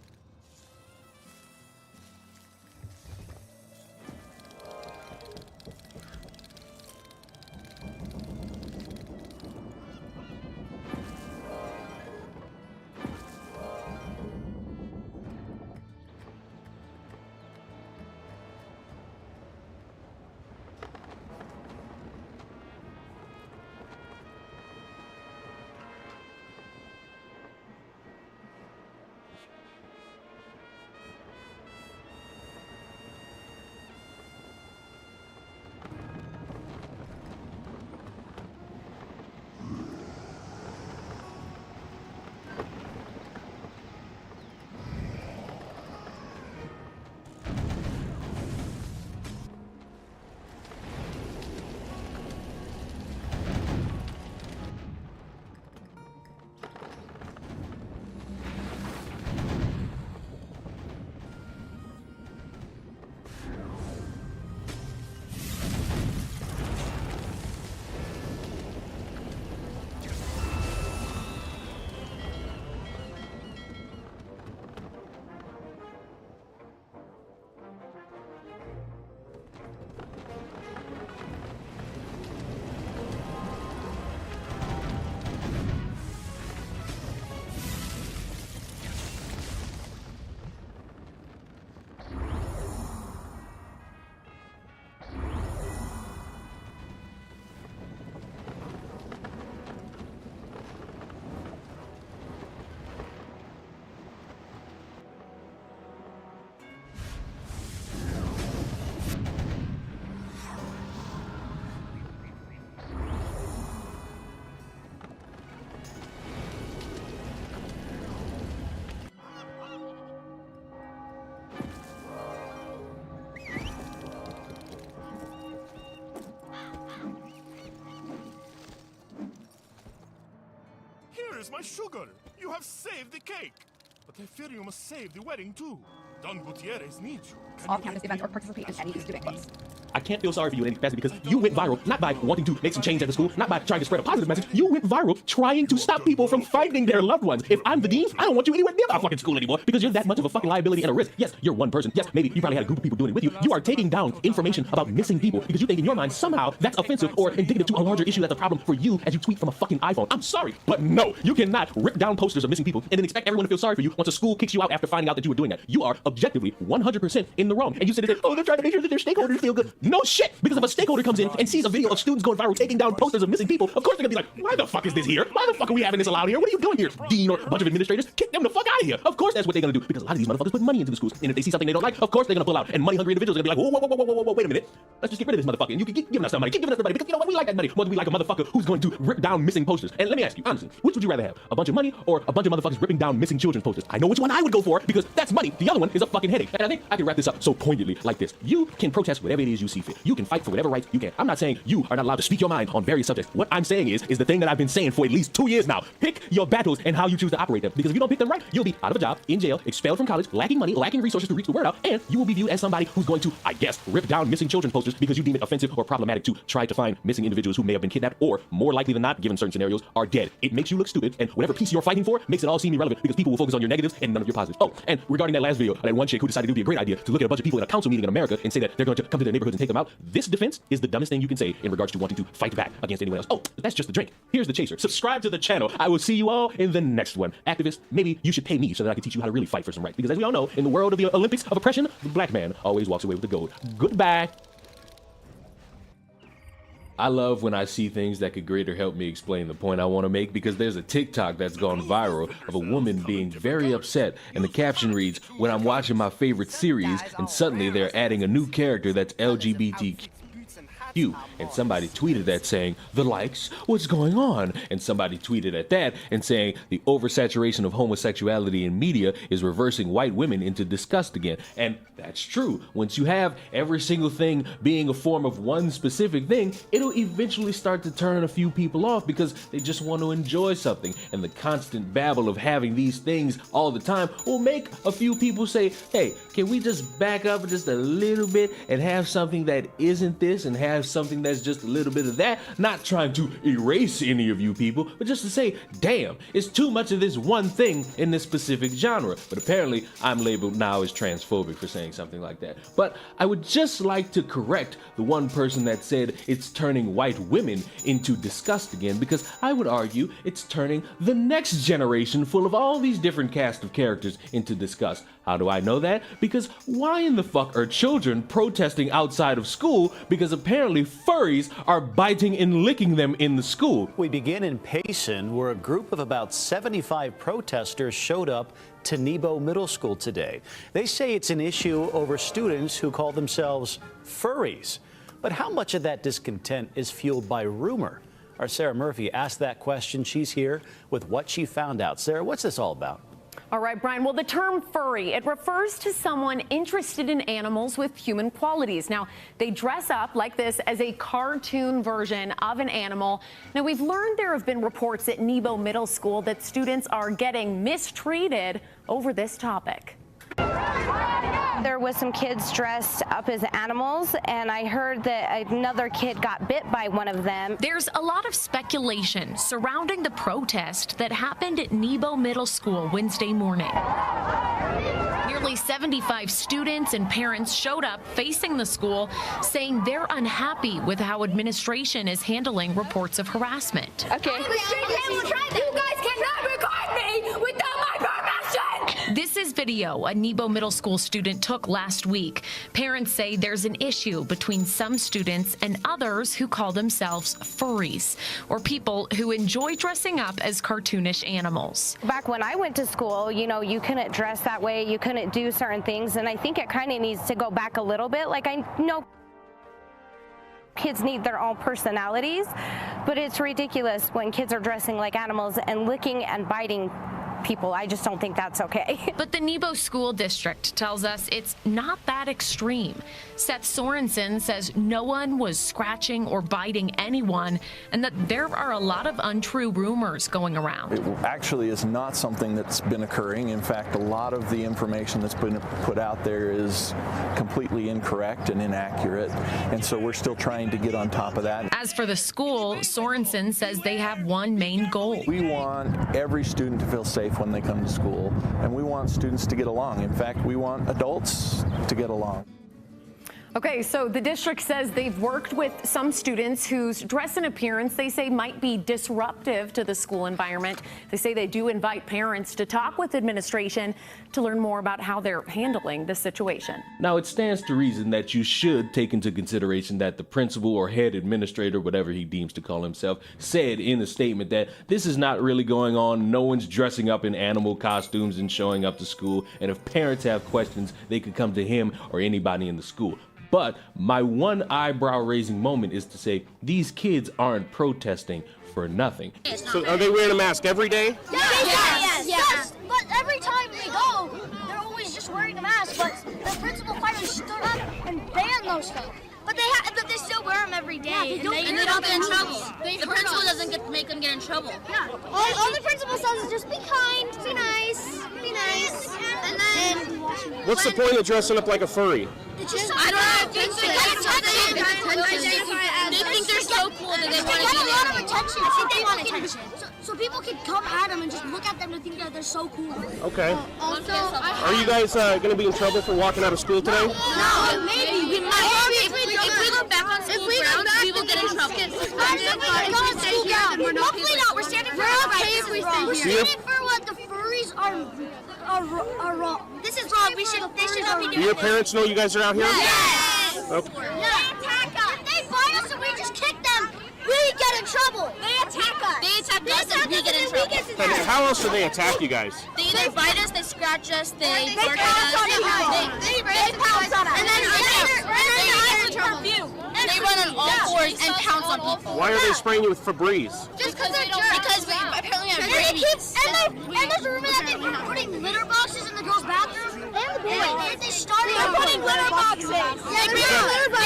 Here is my sugar! You have saved the cake! But I fear you must save the wedding too. Don Gutierrez needs you. Off-campus events or participate in any student clubs. I can't feel sorry for you in any capacity because you went viral not by wanting to make some change at the school, not by trying to spread a positive message. You went viral trying to stop people from finding their loved ones. If I'm the dean, I don't want you anywhere near our fucking school anymore because you're that much of a fucking liability and a risk. Yes, you're one person. Yes, maybe you probably had a group of people doing it with you. You are taking down information about missing people because you think in your mind somehow that's offensive or indicative to a larger issue that's a problem for you as you tweet from a fucking iPhone. I'm sorry, but no, you cannot rip down posters of missing people and then expect everyone to feel sorry for you once a school kicks you out after finding out that you were doing that. You are objectively 100% in the wrong. And you said, oh, they're trying to make sure that their stakeholders feel good. No shit, because if a stakeholder comes in and sees a video of students going viral taking down posters of missing people, of course they're gonna be like, why the fuck is this here? Why the fuck are we having this allowed here? What are you doing here? Dean or a bunch of administrators, kick them the fuck out of here. Of course that's what they're gonna do because a lot of these motherfuckers put money into the schools. And if they see something they don't like, of course they're gonna pull out. And money hungry individuals are gonna be like, whoa, wait a minute. Let's just get rid of this motherfucker. And you can keep giving us some money. Keep giving us the money because you know what? We like that money more than we like a motherfucker who's going to rip down missing posters. And let me ask you, honestly, which would you rather have? A bunch of money or a bunch of motherfuckers ripping down missing children's posters? I know which one I would go for because that's money. The other one is a fucking headache. And I think I can wrap this up so poignantly like this. You can protest whatever it is you you see fit. You can fight for whatever rights you can. I'm not saying you are not allowed to speak your mind on various subjects. What I'm saying is the thing that I've been saying for at least 2 years now. Pick your battles and how you choose to operate them. Because if you don't pick them right, you'll be out of a job, in jail, expelled from college, lacking money, lacking resources to reach the word out, and you will be viewed as somebody who's going to, I guess, rip down missing children posters because you deem it offensive or problematic to try to find missing individuals who may have been kidnapped or, more likely than not, given certain scenarios, are dead. It makes you look stupid, and whatever piece you're fighting for makes it all seem irrelevant because people will focus on your negatives and none of your positives. Oh, and regarding that last video, that one chick who decided it would be a great idea to look at a bunch of people in a council meeting in America and say that they're going to come to their neighborhoods and take them out, this defense is the dumbest thing you can say in regards to wanting to fight back against anyone else. Oh, that's just the drink. Here's the chaser. Subscribe to the channel. I will see you all in the next one. Activists, maybe you should pay me so that I can teach you how to really fight for some rights. Because as we all know, in the world of the Olympics of oppression, the black man always walks away with the gold. Goodbye. I love when I see things that could greater help me explain the point I want to make, because there's a TikTok that's gone viral of a woman being very upset, and the caption reads, "When I'm watching my favorite series and suddenly they're adding a new character that's LGBTQ." And somebody tweeted that saying, "The likes, what's going on?" And somebody tweeted at that and saying, "The oversaturation of homosexuality in media is reversing white women into disgust again." And that's true. Once you have every single thing being a form of one specific thing, it'll eventually start to turn a few people off because they just want to enjoy something. And the constant babble of having these things all the time will make a few people say, "Hey, can we just back up just a little bit and have something that isn't this and have something that's just a little bit of that?" Not trying to erase any of you people, but just to say, damn, it's too much of this one thing in this specific genre. But apparently I'm labeled now as transphobic for saying something like that. But I would just like to correct the one person that said it's turning white women into disgust again, because I would argue it's turning the next generation full of all these different cast of characters into disgust. How do I know that? Because why in the fuck are children protesting outside of school because apparently furries are biting and licking them in the school? We begin in Payson, where a group of about 75 protesters showed up to Nebo Middle School today. They say it's an issue over students who call themselves furries. But how much of that discontent is fueled by rumor? Our Sarah Murphy asked that question. She's here with what she found out. Sarah, what's this all about? All right, Brian. Well, the term furry, it refers to someone interested in animals with human qualities. Now, they dress up like this as a cartoon version of an animal. Now, we've learned there have been reports at Nebo Middle School that students are getting mistreated over this topic. There was some kids dressed up as animals, and I heard that another kid got bit by one of them. There's a lot of speculation surrounding the protest that happened at Nebo Middle School Wednesday morning. Nearly 75 students and parents showed up facing the school, saying they're unhappy with how administration is handling reports of harassment. Okay. You guys cannot record me without my permission! This is video a Nebo Middle School student took last week. Parents say there's an issue between some students and others who call themselves furries, or people who enjoy dressing up as cartoonish animals. Back when I went to school, you know, you couldn't dress that way, you couldn't do certain things, and I think it kind of needs to go back a little bit. Like, I know kids need their own personalities, but it's ridiculous when kids are dressing like animals and licking and biting people. I just don't think that's okay. But the Nebo School District tells us it's not that extreme. Seth Sorensen says no one was scratching or biting anyone, and that there are a lot of untrue rumors going around. It actually is not something that's been occurring. In fact, a lot of the information that's been put out there is completely incorrect and inaccurate, and so we're still trying to get on top of that. As for the school, Sorensen says they have one main goal. We want every student to feel safe when they come to school, and we want students to get along. In fact, we want adults to get along. Okay, so the district says they've worked with some students whose dress and appearance they say might be disruptive to the school environment. They say they do invite parents to talk with administration to learn more about how they're handling the situation. Now, it stands to reason that you should take into consideration that the principal or head administrator, whatever he deems to call himself, said in the statement that this is not really going on. No one's dressing up in animal costumes and showing up to school. And if parents have questions, they could come to him or anybody in the school. But my one eyebrow-raising moment is to say these kids aren't protesting for nothing. So are they wearing a mask every day? Yes. But every time they go, they're always just wearing a mask. But the principal finally stood up and banned those things. But they still wear them every day, and they don't get in trouble. The principal doesn't make them get in trouble. Yeah. All the principal says is just be kind, be nice, and then. What's the point of dressing up like a furry? I don't know. They think they're so cool that they want to get a lot of attention. I think they want attention. So people can come at them and just look at them and think that they're so cool. Okay. Also, Are you guys going to be in trouble for walking out of school today? No, maybe. If we go back on school grounds, we will get in trouble. Hopefully not. We're standing for our rights. We're standing for what the furries are wrong. This is wrong. They should not be doing Do your parents know you guys are out here? Yes. Okay. They attack us. If they fight us and we just kick them, we get in trouble. They attack us. They attack us and we get in trouble. And how else do they attack you guys? They either bite us, they scratch us, they bark at us. They pounce on us. And then they get in trouble. They run on all fours and pounce on people. Why are they spraying you with Febreze? Just because they're jerks. Because we apparently have rabies. And there's a rumor that they've been putting litter boxes in the girls' bathrooms. And the boys. They started putting litter boxes.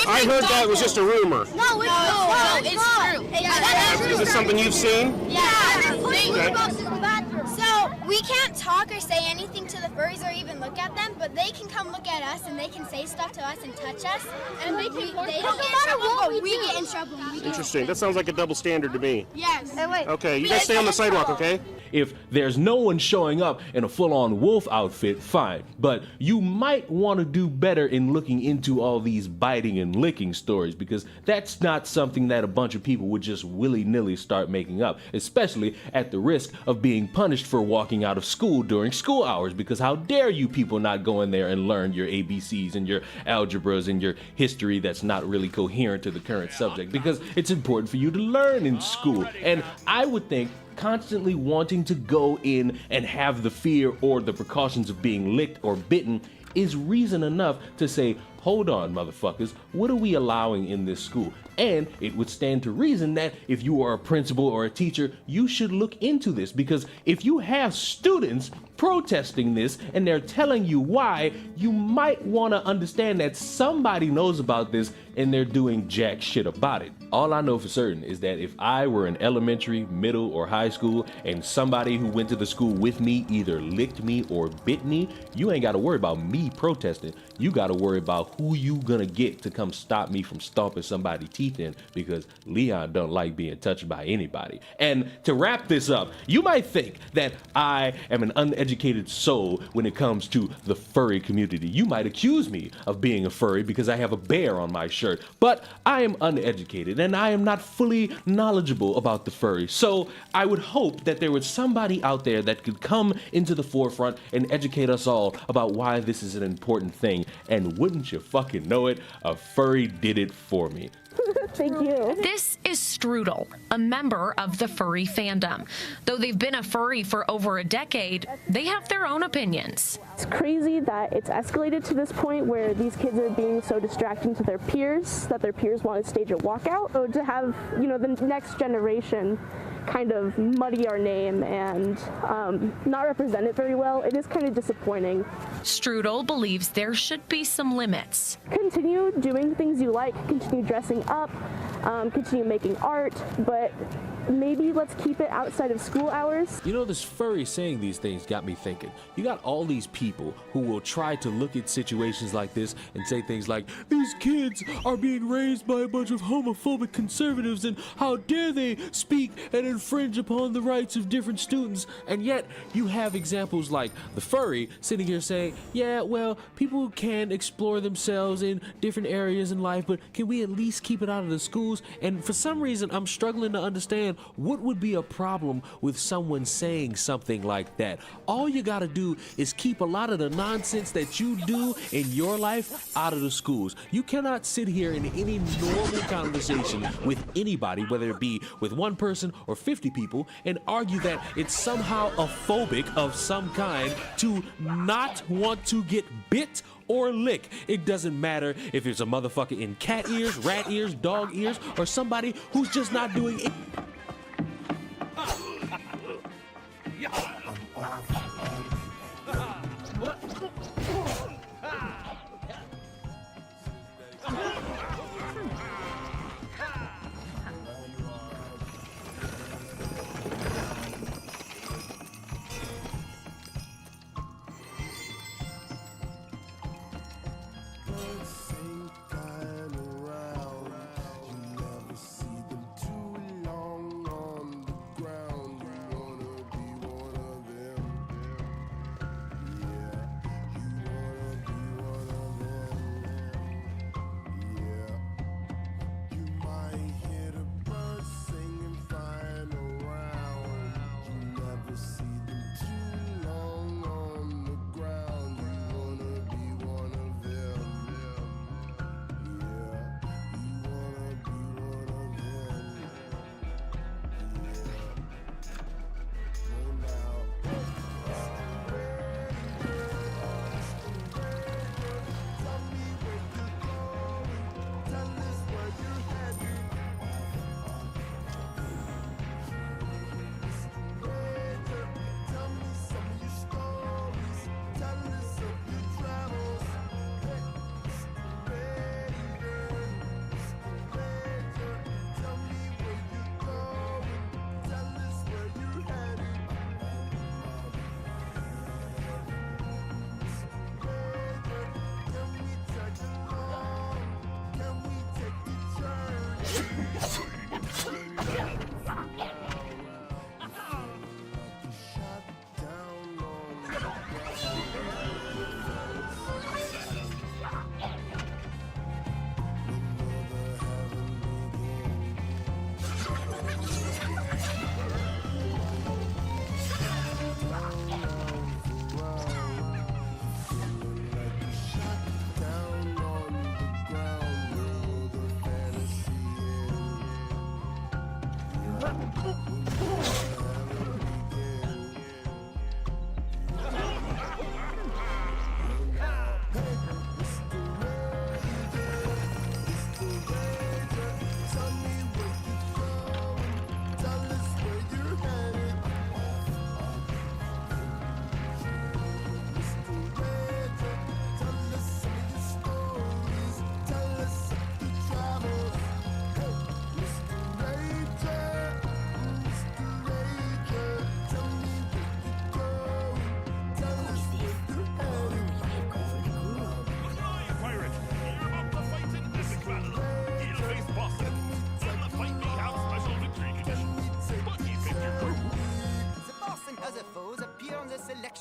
I heard that was just a rumor. No, it's true. Is this something you've seen? Yeah, they're putting litter Okay. boxes in the bathroom. So we can't talk or say anything to the furries or even look at them, but they can come look at us and they can say stuff to us and touch us. And they don't get in trouble, but we get in trouble. Interesting. That sounds like a double standard to me. Yes. Okay, you guys stay on the sidewalk, okay? If there's no one showing up in a full-on wolf outfit, fine. But you might want to do better in looking into all these biting and licking stories, because that's not something that a bunch of people would just willy-nilly start making up, especially at the risk of being punished for walking out of school during school hours, because how dare you people not go in there and learn your ABCs and your algebras and your history that's not really coherent to the current subject, because it's important for you to learn in school. And I would think constantly wanting to go in and have the fear or the precautions of being licked or bitten is reason enough to say, hold on, motherfuckers, what are we allowing in this school? And it would stand to reason that if you are a principal or a teacher, you should look into this, because if you have students protesting this and they're telling you why, you might want to understand that somebody knows about this and they're doing jack shit about it. All I know for certain is that if I were in elementary, middle, or high school and somebody who went to the school with me either licked me or bit me, you ain't got to worry about me protesting. You got to worry about who you gonna get to come stop me from stomping somebody's teeth in, because Leon don't like being touched by anybody. And to wrap this up, you might think that I am an uneducated soul when it comes to the furry community. You might accuse me of being a furry because I have a bear on my shirt, but I am uneducated and I am not fully knowledgeable about the furry. So I would hope that there was somebody out there that could come into the forefront and educate us all about why this is an important thing. And wouldn't you fucking know it, a furry did it for me. Thank you. This is Strudel, a member of the furry fandom. Though they've been a furry for over a decade, they have their own opinions. It's crazy that it's escalated to this point where these kids are being so distracting to their peers that their peers want to stage a walkout. So to have, the next generation kind of muddy our name and not represent it very well, it is kind of disappointing. Strudel believes there should be some limits. Continue doing things you like, continue dressing up, continue making art, but maybe let's keep it outside of school hours. This furry saying these things got me thinking. You got all these people who will try to look at situations like this and say things like, these kids are being raised by a bunch of homophobic conservatives and how dare they speak and infringe upon the rights of different students. And yet you have examples like the furry sitting here saying, yeah, well, people can explore themselves in different areas in life, but can we at least keep it out of the schools? And for some reason, I'm struggling to understand what would be a problem with someone saying something like that. All you gotta do is keep a lot of the nonsense that you do in your life out of the schools. You cannot sit here in any normal conversation with anybody, whether it be with one person or 50 people, and argue that it's somehow a phobic of some kind to not want to get bit or lick. It doesn't matter if it's a motherfucker in cat ears, rat ears, dog ears, or somebody who's just not doing it.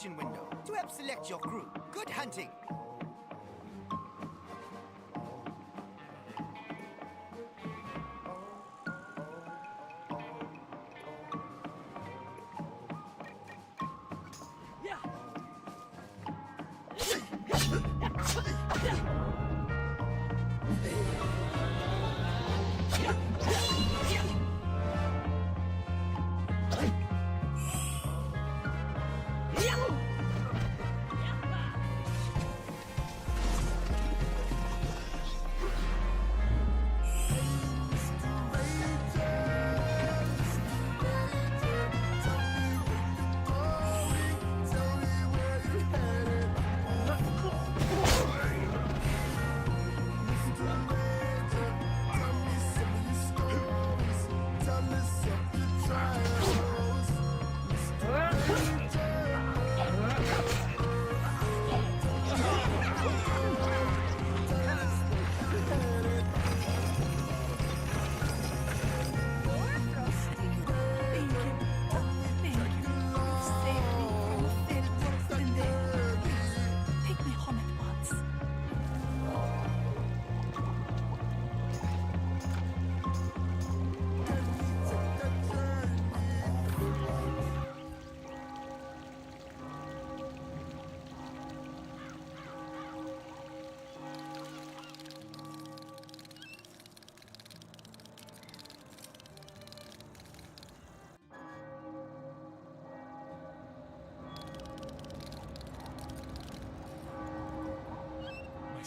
window to help select your crew. Good hunting!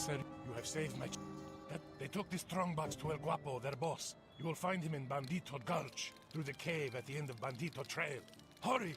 Sir, you have saved my They took the strongbox to El Guapo, their boss. You will find him in Bandito Gulch, through the cave at the end of Bandito Trail. Hurry!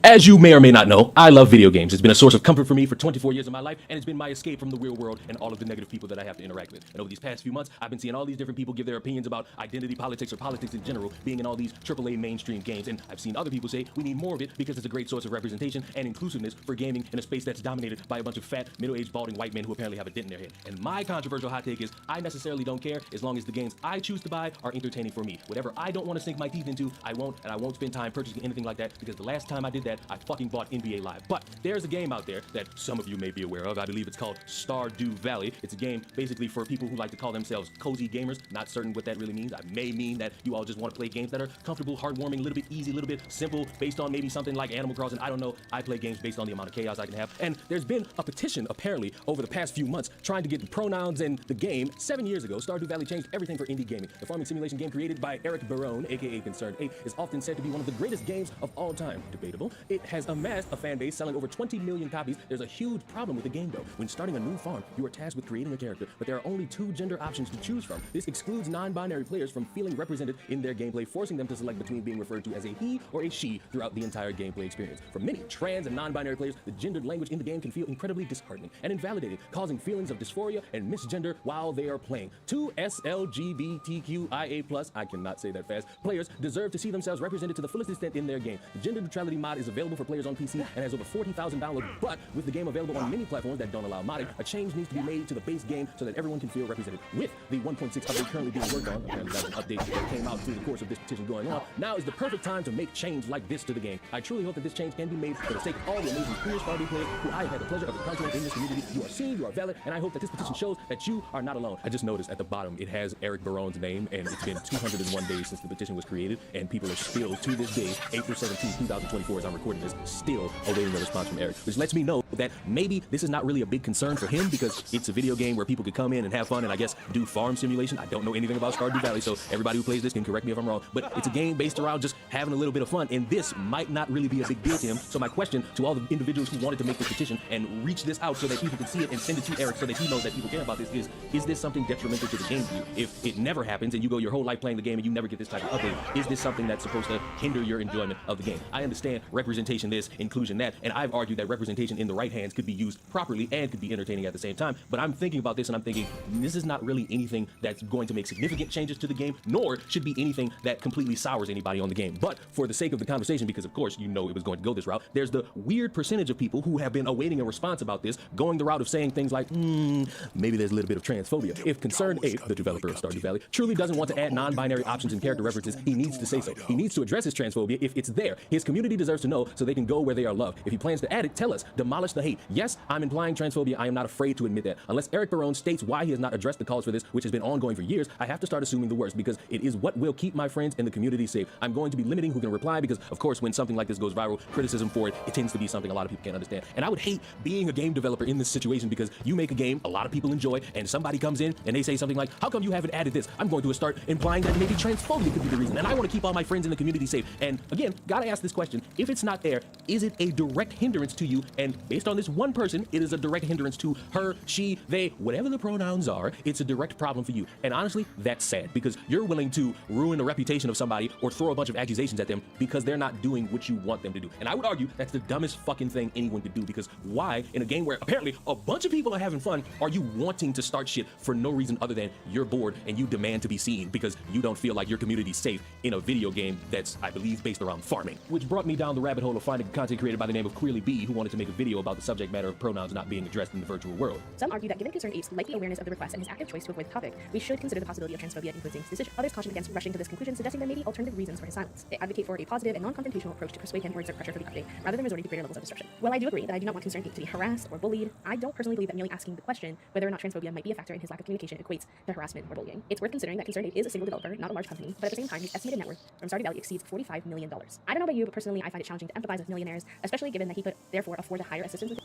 As you may or may not know, I love video games. It's been a source of comfort for me for 24 years of my life, and it's been my escape from the real world and all of the negative people that I have to interact with. And over these past few months, I've been seeing all these different people give their opinions about identity politics or politics in general being in all these AAA mainstream games. And I've seen other people say we need more of it because it's a great source of representation and inclusiveness for gaming in a space that's dominated by a bunch of fat, middle-aged, balding white men who apparently have a dent in their head. And my controversial hot take is I necessarily don't care as long as the games I choose to buy are entertaining for me. Whatever I don't want to sink my teeth into, I won't, and I won't spend time purchasing anything like that because the last time I did that, I fucking bought NBA Live. But there's a game out there that some of you may be aware of. I believe it's called Stardew Valley. It's a game basically for people who like to call themselves cozy gamers. Not certain what that really means. I may mean that you all just want to play games that are comfortable, heartwarming, a little bit easy, a little bit simple, based on maybe something like Animal Crossing. I don't know. I play games based on the amount of chaos I can have. And there's been a petition, apparently, over the past few months trying to get pronouns in the game. 7 years ago, Stardew Valley changed everything for indie gaming. The farming simulation game created by Eric Barone, aka Concerned 8, is often said to be one of the greatest games of all time. Debatable. It has amassed a fan base selling over 20 million copies. There's a huge problem with the game though. When starting a new farm, you are tasked with creating a character, but there are only 2 gender options to choose from. This excludes non-binary players from feeling represented in their gameplay, forcing them to select between being referred to as a he or a she throughout the entire gameplay experience. For many trans and non-binary players, the gendered language in the game can feel incredibly disheartening and invalidating, causing feelings of dysphoria and misgender while they are playing. 2 SLGBTQIA+, I cannot say that fast, players deserve to see themselves represented to the fullest extent in their game. The gender neutrality mod is available for players on PC and has over 40,000 downloads, but with the game available on many platforms that don't allow modding, a change needs to be made to the base game so that everyone can feel represented. With the 1.6 update currently being worked on, apparently that's an update that came out through the course of this petition going on, now is the perfect time to make change like this to the game. I truly hope that this change can be made for the sake of all the amazing peers, Stardew players who I have had the pleasure of encountering in this community. You are seen, you are valid, and I hope that this petition shows that you are not alone. I just noticed at the bottom it has Eric Barone's name, and it's been 201 days since the petition was created, and people are still, to this day, April 17, 2024, as I'm recording this, still awaiting a response from Eric, which lets me know that maybe this is not really a big concern for him because it's a video game where people could come in and have fun and I guess do farm simulation. I don't know anything about Stardew Valley, so everybody who plays this can correct me if I'm wrong, but it's a game based around just having a little bit of fun, and this might not really be a big deal to him. So my question to all the individuals who wanted to make this petition and reach this out so that people can see it and send it to Eric so that he knows that people care about this is this something detrimental to the game for you? If it never happens and you go your whole life playing the game and you never get this type of update, is this something that's supposed to hinder your enjoyment of the game? I understand representation this, inclusion that, and I've argued that representation in the right hands could be used properly and could be entertaining at the same time, but I'm thinking about this and I'm thinking this is not really anything that's going to make significant changes to the game, nor should be anything that completely sours anybody on the game. But for the sake of the conversation, because of course you know it was going to go this route, there's the weird percentage of people who have been awaiting a response about this, going the route of saying things like, maybe there's a little bit of transphobia. If Concerned 8, the developer of Stardew Valley, truly doesn't want to add non-binary options and character references, he needs to say so. He needs to address his transphobia if it's there. His community deserves to know so they can go where they are loved. If he plans to add it, tell us. Demolish the hate. Yes, I'm implying transphobia. I am not afraid to admit that. Unless Eric Barone states why he has not addressed the calls for this, which has been ongoing for years, I have to start assuming the worst because it is what will keep my friends and the community safe. I'm going to be limiting who can reply because, of course, when something like this goes viral, criticism for it tends to be something a lot of people can't understand. And I would hate being a game developer in this situation because you make a game a lot of people enjoy and somebody comes in and they say something like, how come you haven't added this? I'm going to start implying that maybe transphobia could be the reason. And I want to keep all my friends in the community safe. And again, gotta ask this question. If it's not there, is it a direct hindrance to you? And based on this one person, it is a direct hindrance to her, she, they, whatever the pronouns are. It's a direct problem for you. And honestly, that's sad because you're willing to ruin the reputation of somebody or throw a bunch of accusations at them because they're not doing what you want them to do. And I would argue that's the dumbest fucking thing anyone could do because why, in a game where apparently a bunch of people are having fun, are you wanting to start shit for no reason other than you're bored and you demand to be seen because you don't feel like your community's safe in a video game that's, I believe, based around farming? Which brought me down the rabbit hole of finding content creator by the name of Queerly B who wanted to make a video about the subject matter of pronouns not being addressed in the virtual world. Some argue that given Concerned 8's likely awareness of the request and his active choice to avoid the topic, we should consider the possibility of transphobia influencing his decision. Others caution against rushing to this conclusion, suggesting there may be alternative reasons for his silence. They advocate for a positive and non-confrontational approach to persuade him or exert pressure for the update, rather than resorting to greater levels of disruption. While I do agree that I do not want Concerned 8 to be harassed or bullied, I don't personally believe that merely asking the question whether or not transphobia might be a factor in his lack of communication equates to harassment or bullying. It's worth considering that Concerned 8 is a single developer, not a large company, but at the same time, his estimated net worth from Stardew Valley exceeds $45 million. I don't know about you, but personally, I find it challenging to empathize with millionaires, especially given that he could therefore afford to hire assistants with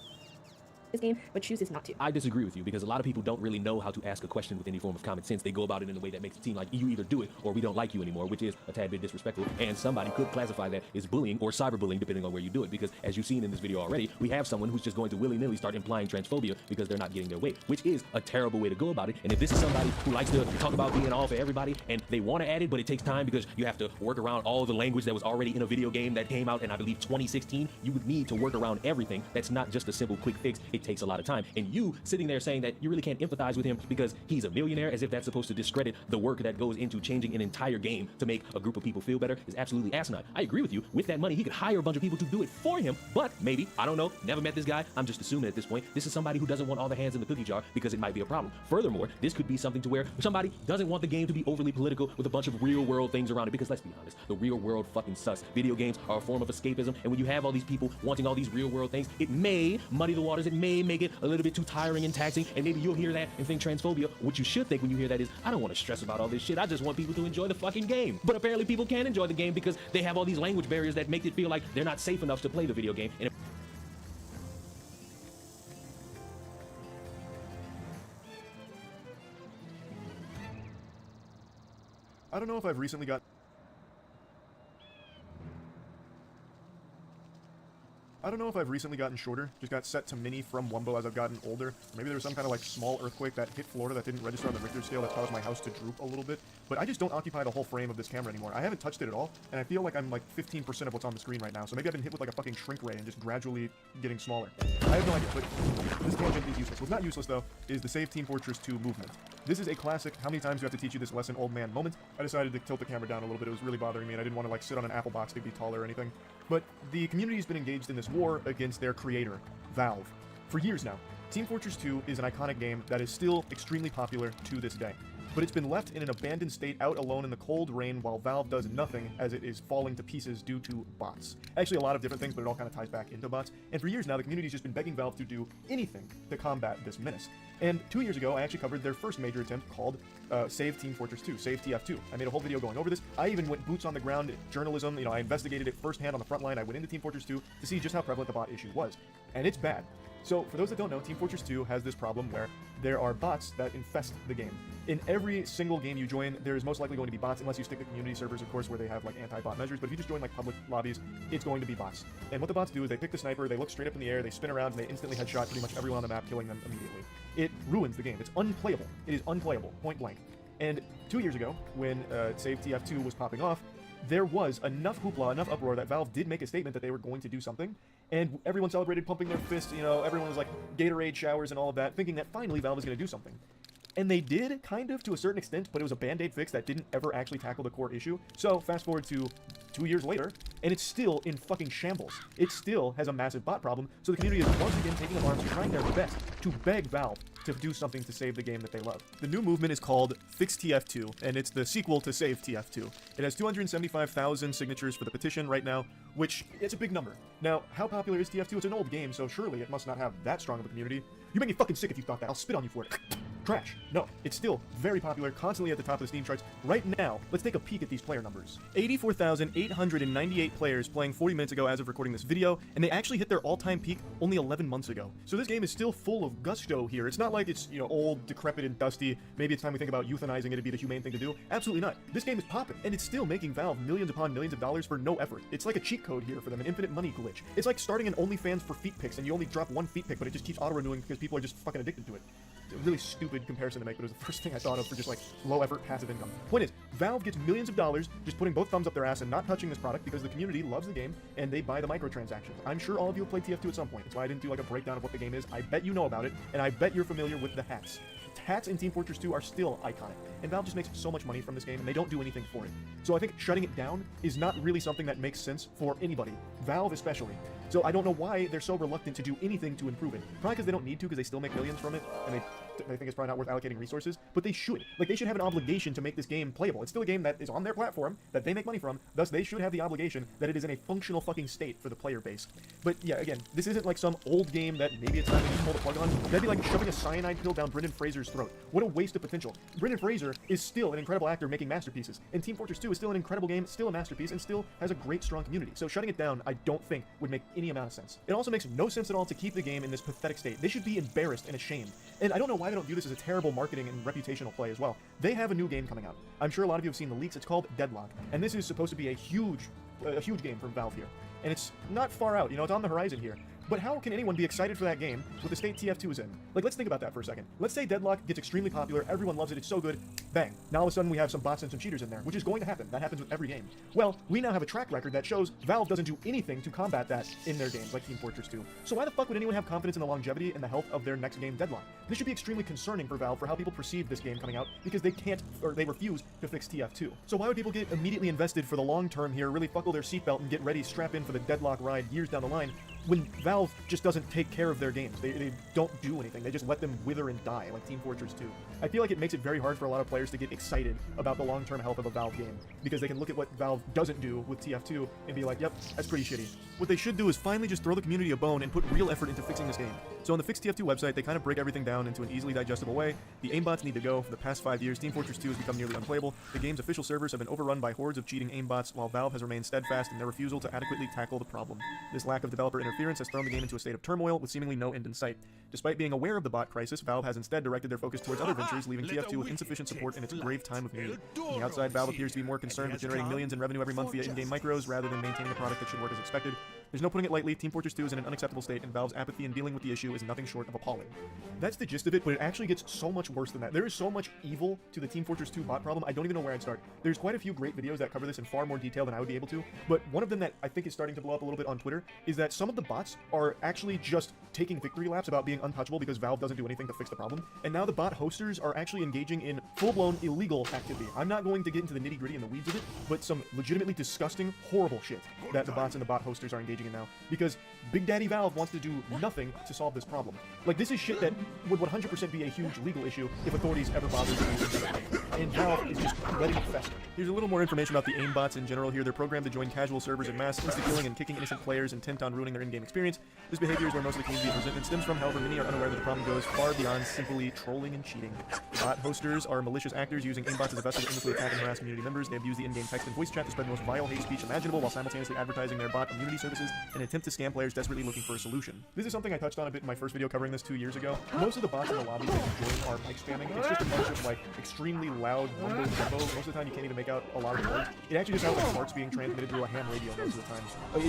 this game, but chooses not to. I disagree with you because a lot of people don't really know how to ask a question with any form of common sense. They go about it in a way that makes it seem like you either do it or we don't like you anymore, which is a tad bit disrespectful, and somebody could classify that as bullying or cyberbullying depending on where you do it, because as you've seen in this video already, we have someone who's just going to willy-nilly start implying transphobia because they're not getting their way, which is a terrible way to go about it. And if this is somebody who likes to talk about being all for everybody and they want to add it, but it takes time because you have to work around all the language that was already in a video game that came out in, I believe, 2016, you would need to work around everything. That's not just a simple quick fix. It takes a lot of time. And you sitting there saying that you really can't empathize with him because he's a millionaire, as if that's supposed to discredit the work that goes into changing an entire game to make a group of people feel better, is absolutely asinine. I agree with you. With that money, he could hire a bunch of people to do it for him, but maybe, I don't know, never met this guy, I'm just assuming at this point, this is somebody who doesn't want all the hands in the cookie jar because it might be a problem. Furthermore, this could be something to where somebody doesn't want the game to be overly political with a bunch of real world things around it, because let's be honest, the real world fucking sucks. Video games are a form of escapism, and when you have all these people wanting all these real world things, it may muddy the waters, it may make it a little bit too tiring and taxing, and maybe you'll hear that and think transphobia. What you should think when you hear that is, I don't want to stress about all this shit, I just want people to enjoy the fucking game. But apparently people can enjoy the game because they have all these language barriers that make it feel like they're not safe enough to play the video game. And I don't know if I've recently got... I don't know if I've recently gotten shorter, just got set to mini from Wumbo as I've gotten older. Maybe there was some kind of like small earthquake that hit Florida that didn't register on the Richter scale that caused my house to droop a little bit. But I just don't occupy the whole frame of this camera anymore. I haven't touched it at all, and I feel like I'm like 15% of what's on the screen right now. So maybe I've been hit with like a fucking shrink ray and just gradually getting smaller. I have no idea, but this tangent is useless. What's not useless though is the Save Team Fortress 2 movement. This is a classic, how many times do I have to teach you this lesson, old man moment. I decided to tilt the camera down a little bit. It was really bothering me, and I didn't want to like sit on an apple box to be taller or anything. But the community's been engaged in this war against their creator, Valve, for years now. Team Fortress 2 is an iconic game that is still extremely popular to this day. But it's been left in an abandoned state out alone in the cold rain while Valve does nothing as it is falling to pieces due to bots. Actually, a lot of different things, but it all kind of ties back into bots. And for years now, the community's just been begging Valve to do anything to combat this menace. And 2 years ago, I actually covered their first major attempt called Save Team Fortress 2, Save TF2. I made a whole video going over this. I even went boots on the ground journalism. You know, I investigated it firsthand on the front line. I went into Team Fortress 2 to see just how prevalent the bot issue was. And it's bad. So, for those that don't know, Team Fortress 2 has this problem where there are bots that infest the game. In every single game you join, there is most likely going to be bots, unless you stick to community servers, of course, where they have like anti-bot measures. But if you just join like public lobbies, it's going to be bots. And what the bots do is they pick the sniper, they look straight up in the air, they spin around, and they instantly headshot pretty much everyone on the map, killing them immediately. It ruins the game. It's unplayable. It is unplayable, point blank. And 2 years ago, when Save TF2 was popping off, there was enough hoopla, enough uproar that Valve did make a statement that they were going to do something, and everyone celebrated, pumping their fists, you know, everyone was like Gatorade showers and all of that, thinking that finally Valve was going to do something. And they did, kind of, to a certain extent, but it was a band-aid fix that didn't ever actually tackle the core issue. So, fast forward to 2 years later, and it's still in fucking shambles. It still has a massive bot problem, so the community is once again taking up arms, trying their best to beg Valve to do something to save the game that they love. The new movement is called Fix TF2, and it's the sequel to Save TF2. It has 275,000 signatures for the petition right now, which is a big number. Now, how popular is TF2? It's an old game, so surely it must not have that strong of a community. You make me fucking sick if you thought that. I'll spit on you for it. Trash. No, it's still very popular, constantly at the top of the Steam charts. Right now, let's take a peek at these player numbers. 84,898 players playing 40 minutes ago as of recording this video, and they actually hit their all-time peak only 11 months ago. So this game is still full of gusto here. It's not like it's, you know, old, decrepit, and dusty. Maybe it's time we think about euthanizing it to be the humane thing to do. Absolutely not. This game is popping, and it's still making Valve millions upon millions of dollars for no effort. It's like a cheat code here for them, an infinite money glitch. It's like starting an OnlyFans for feet pics, and you only drop one feet pic, but it just keeps auto-renewing because people are just fucking addicted to it. It's a really stupid comparison to make, but it was the first thing I thought of for just like low-effort passive income. Point is, Valve gets millions of dollars just putting both thumbs up their ass and not touching this product because the community loves the game and they buy the microtransactions. I'm sure all of you have played TF2 at some point. That's why I didn't do like a breakdown of what the game is. I bet you know about it, and I bet you're familiar with the hats. Hats in Team Fortress 2 are still iconic, and Valve just makes so much money from this game, and they don't do anything for it. So I think shutting it down is not really something that makes sense for anybody, Valve especially. So I don't know why they're so reluctant to do anything to improve it. Probably because they don't need to, because they still make millions from it, and they they think it's probably not worth allocating resources, but they should. Like, they should have an obligation to make this game playable. It's still a game that is on their platform, that they make money from, thus they should have the obligation that it is in a functional fucking state for the player base. But yeah, again, this isn't like some old game that maybe it's time to just pull the plug on. That'd be like shoving a cyanide pill down Brendan Fraser's throat. What a waste of potential. Brendan Fraser is still an incredible actor making masterpieces, and Team Fortress 2 is still an incredible game, still a masterpiece, and still has a great, strong community. So shutting it down, I don't think would make any amount of sense. It also makes no sense at all to keep the game in this pathetic state. They should be embarrassed and ashamed. And I don't know why they don't view this as a terrible marketing and reputational play as well. They have a new game coming out. I'm sure a lot of you have seen the leaks. It's called Deadlock, and this is supposed to be a huge game from Valve here. And it's not far out, you know, it's on the horizon here. But how can anyone be excited for that game with the state TF2 is in? Like, let's think about that for a second. Let's say Deadlock gets extremely popular, everyone loves it, it's so good, bang. Now all of a sudden we have some bots and some cheaters in there, which is going to happen. That happens with every game. Well, we now have a track record that shows Valve doesn't do anything to combat that in their games, like Team Fortress 2. So why the fuck would anyone have confidence in the longevity and the health of their next game, Deadlock? This should be extremely concerning for Valve for how people perceive this game coming out, because they can't, or they refuse to fix TF2. So why would people get immediately invested for the long term here, really buckle their seatbelt and get ready, strap in for the Deadlock ride years down the line, when Valve just doesn't take care of their games? They don't do anything. They just let them wither and die, like Team Fortress 2. I feel like it makes it very hard for a lot of players to get excited about the long-term health of a Valve game, because they can look at what Valve doesn't do with TF2 and be like, yep, that's pretty shitty. What they should do is finally just throw the community a bone and put real effort into fixing this game. So on the Fix TF2 website, they kind of break everything down into an easily digestible way. The aimbots need to go. For the past 5 years, Team Fortress 2 has become nearly unplayable. The game's official servers have been overrun by hordes of cheating aimbots, while Valve has remained steadfast in their refusal to adequately tackle the problem. This lack of developer interference has thrown the game into a state of turmoil with seemingly no end in sight. Despite being aware of the bot crisis, Valve has instead directed their focus towards other ventures, leaving TF2 with insufficient support in its grave time of need. On the outside, Valve appears to be more concerned with generating millions in revenue every month via in-game micros rather than maintaining a product that should work as expected. There's no putting it lightly, Team Fortress 2 is in an unacceptable state, and Valve's apathy in dealing with the issue is nothing short of appalling. That's the gist of it, but it actually gets so much worse than that. There is so much evil to the Team Fortress 2 bot problem, I don't even know where I'd start. There's quite a few great videos that cover this in far more detail than I would be able to, but one of them that I think is starting to blow up a little bit on Twitter is that some of the bots are actually just taking victory laps about being untouchable because Valve doesn't do anything to fix the problem, and now the bot hosters are actually engaging in full-blown illegal activity. I'm not going to get into the nitty-gritty and the weeds of it, but some legitimately disgusting, horrible shit that the bots and the bot hosters are engaging in now, because Big Daddy Valve wants to do nothing to solve this problem. Like, this is shit that would 100% be a huge legal issue if authorities ever bothered to do anything. And Valve is just letting it fester. Here's a little more information about the aimbots in general here. They're programmed to join casual servers en masse, insta-killing and kicking innocent players intent on ruining their in-game experience. This behavior is where most of the community resentment stems from, however many are unaware that the problem goes far beyond simply trolling and cheating. Bot hosters are malicious actors using aimbots as a vessel to endlessly attack and harass community members. They abuse the in-game text and voice chat to spread the most vile hate speech imaginable while simultaneously advertising their bot immunity services in an attempt to scam players desperately looking for a solution. This is something I touched on a bit in my first video covering this 2 years ago. Most of the bots in the lobby that you join are mic spamming. It's just a bunch of like extremely loud mumbo jumbo. Most of the time you can't even make out a lot of the words. It actually just sounds like farts being transmitted through a ham radio most of the time.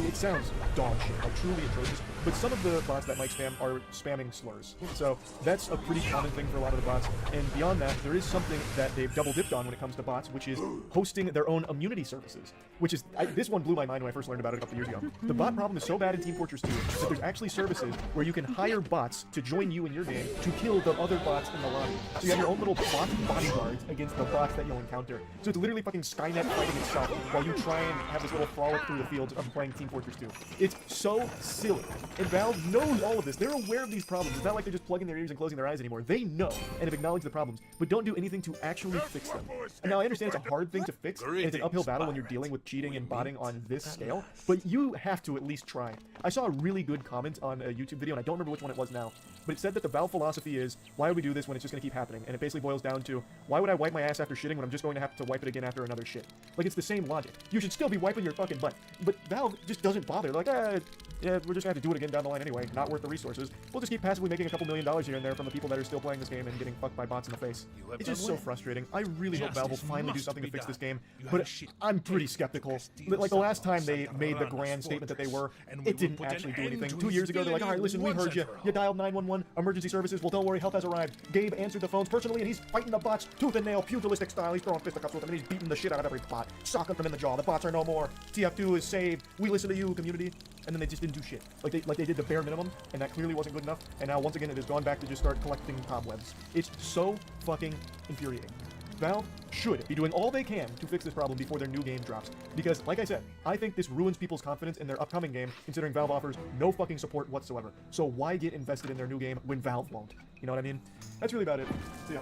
It sounds dog shit, like truly atrocious. But some of the bots that mic spam are spamming slurs. So that's a pretty common thing for a lot of the bots. And beyond that, there is something that they've double dipped on when it comes to bots, which is hosting their own immunity services. Which is, this one blew my mind when I first learned about it a couple years ago. The bot problem is so bad in Team Fortress 2 that there's actually services where you can hire bots to join you in your game to kill the other bots in the lobby. So you have your own little bot bodyguards against the bots that you'll encounter. So it's literally fucking Skynet fighting itself while you try and have this little frolic through the fields of playing Team Fortress 2. It's so silly. And Valve knows all of this. They're aware of these problems. It's not like they're just plugging their ears and closing their eyes anymore. They know and have acknowledged the problems, but don't do anything to actually fix them. And now I understand it's a hard thing to fix, and it's an uphill battle when you're dealing with cheating and botting on this scale, but you have to at least try. I saw a really good comment on a YouTube video, and I don't remember which one it was now, but it said that the Valve philosophy is, why would we do this when it's just going to keep happening? And it basically boils down to, why would I wipe my ass after shitting when I'm just going to have to wipe it again after another shit? Like, it's the same logic. You should still be wiping your fucking butt. But Valve just doesn't bother. They're like, yeah, we're just going to have to do it again down the line anyway. Not worth the resources. We'll just keep passively making a couple $1 million here and there from the people that are still playing this game and getting fucked by bots in the face. It's just so frustrating. I really hope Valve will finally do something to fix this game, but I'm pretty skeptical. Like, the last time they made the grand statement that they were, it didn't actually do anything. 2 years ago, they're like, all right, listen, we heard you. You dialed 911, emergency services. Well, don't worry, help has arrived. Gabe answered the phones personally, and he's fighting the bots tooth and nail, pugilistic style. He's throwing fisticuffs with them, and he's beating the shit out of every bot, socking them in the jaw. The bots are no more. TF2 is saved. We listen to you, community. And then they just didn't do shit. Like they did the bare minimum, and that clearly wasn't good enough. And now, once again, it has gone back to just start collecting cobwebs. It's so fucking infuriating. Valve should be doing all they can to fix this problem before their new game drops. Because, like I said, I think this ruins people's confidence in their upcoming game, considering Valve offers no fucking support whatsoever. So why get invested in their new game when Valve won't? You know what I mean? That's really about it. See ya.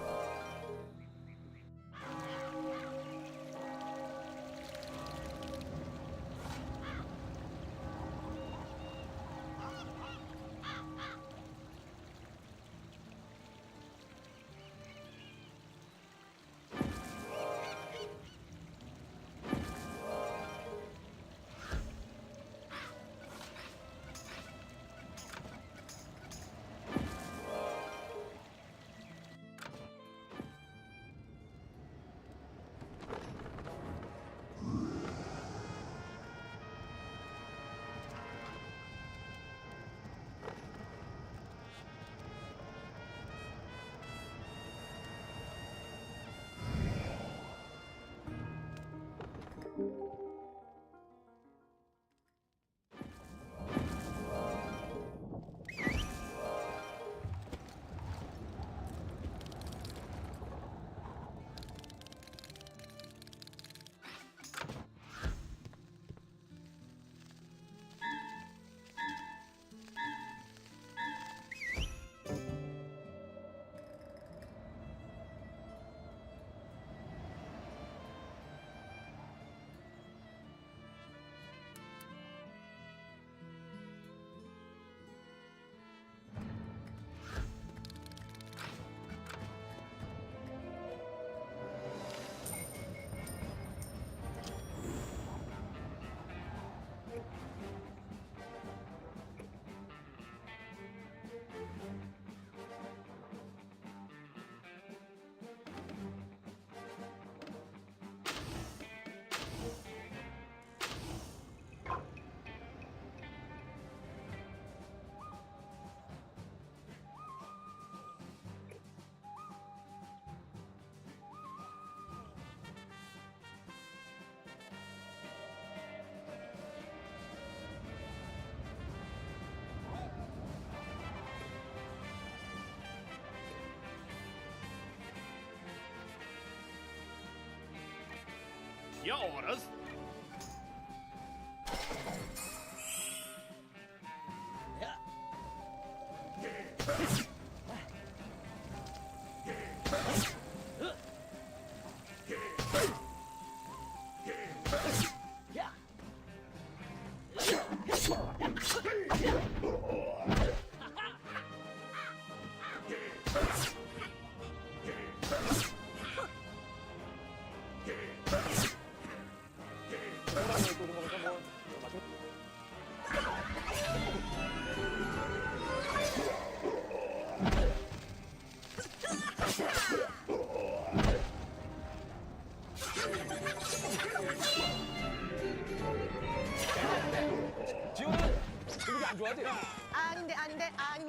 Your orders.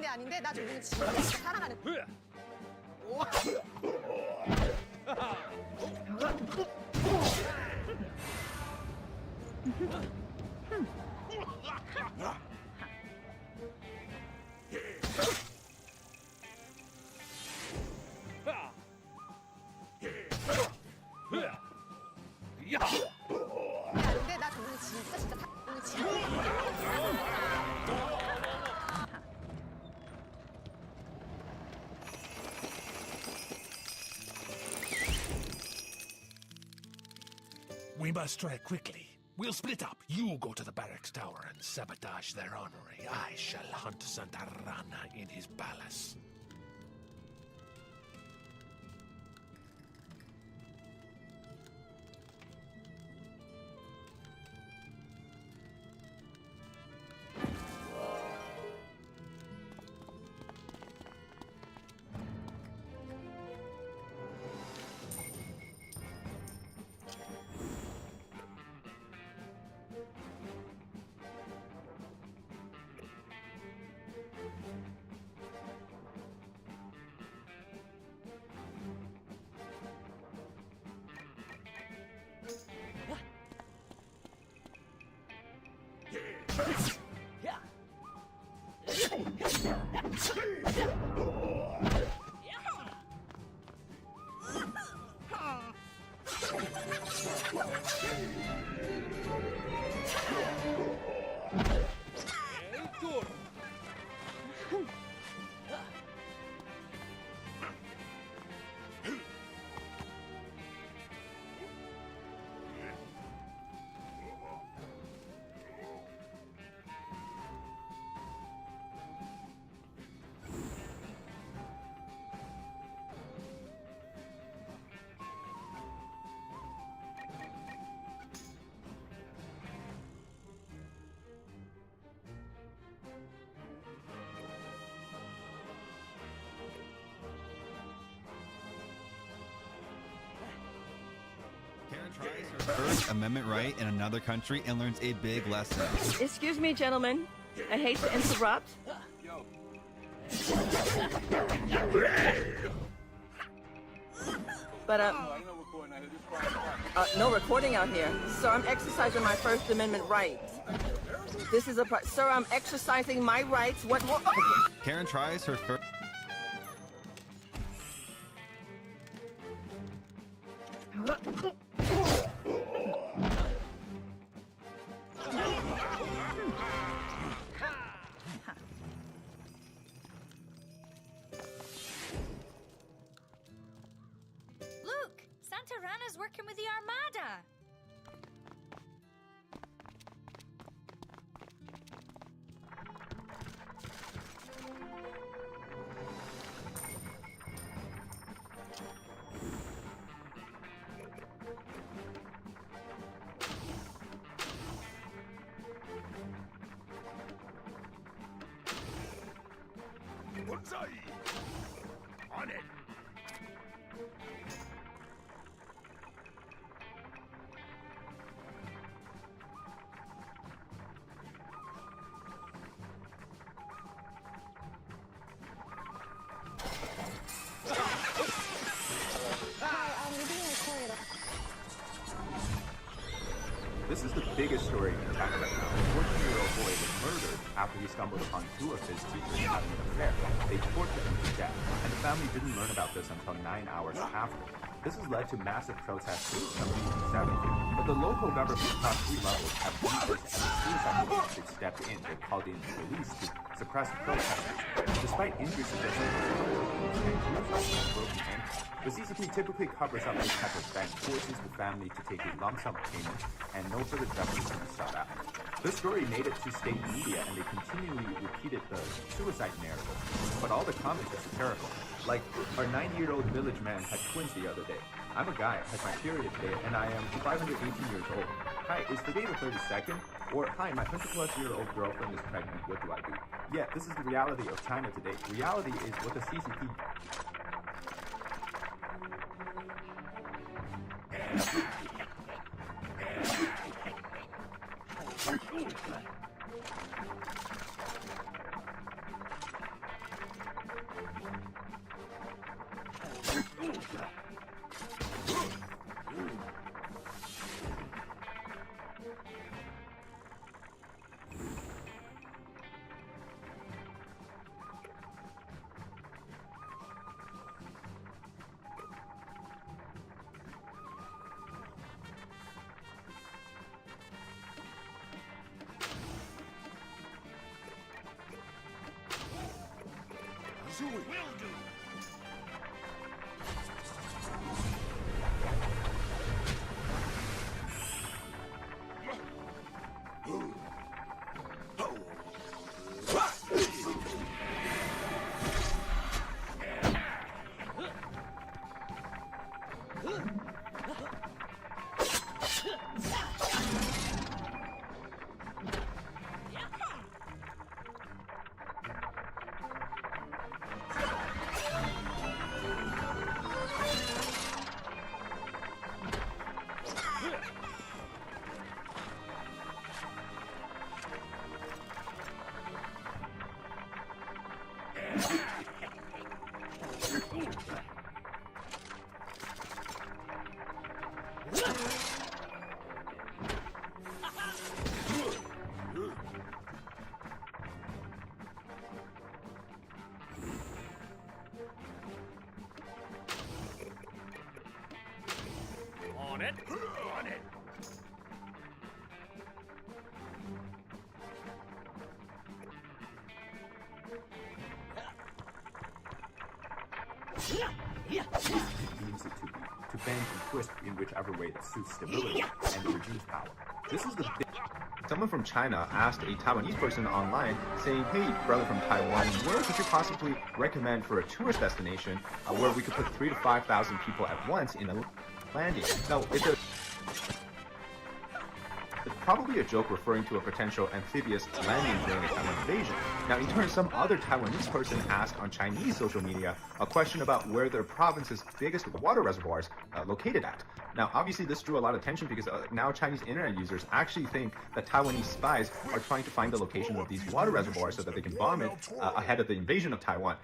아닌데 나 조용히 진짜 사랑하는 근데 나 조용히 진짜 We must strike quickly. We'll split up. You go to the barracks tower and sabotage their armory. I shall hunt Santarana in his palace. First Amendment right in another country and learns a big lesson. Excuse me, gentlemen. I hate to interrupt. But no recording out here. Sir, I'm exercising my First Amendment rights. This is sir, I'm exercising my rights. What? Karen tries her first. Look, Santarana's working with the Armada. Bullseye! On it! This is the biggest story in China right now. A 14-year-old boy was murdered after he stumbled upon two of his teachers having an affair. They tortured him to death, and the family didn't learn about this until 9 hours after. This has led to massive protests since 1970, but the local government across 3 levels have viewed this, and the suicide district stepped in. They called in police to suppress protesters. Despite injuries suggesting broken ankle, the CCP typically covers up this type of event, forces the family to take a lump sum payment, and no further justice can be sought out. This story made it to state media, and they continually repeated the suicide narrative. But all the comments are satirical. Like, our 90-year-old village man had twins the other day. I'm a guy, had my period today, and I am 518 years old. Hi, is today the 32nd? Or, hi, my 100-plus-year-old girlfriend is pregnant, what do I do? Yeah, this is the reality of China today. Reality is what the CCP... Will do. On it. On it. Deems it to be, to bend and twist in whichever way that suits stability and reduce power. This is the big... Someone from China asked a Taiwanese person online, saying, "Hey, brother from Taiwan, where could you possibly recommend for a tourist destination where we could put 3,000 to 5,000 people at once in a landing?" Now, it's a... The probably a joke referring to a potential amphibious landing during a Taiwan invasion. Now, in turn, some other Taiwanese person asked on Chinese social media a question about where their province's biggest water reservoirs located at. Now, obviously, this drew a lot of attention because now Chinese internet users actually think that Taiwanese spies are trying to find the location of these water reservoirs so that they can bomb it ahead of the invasion of Taiwan.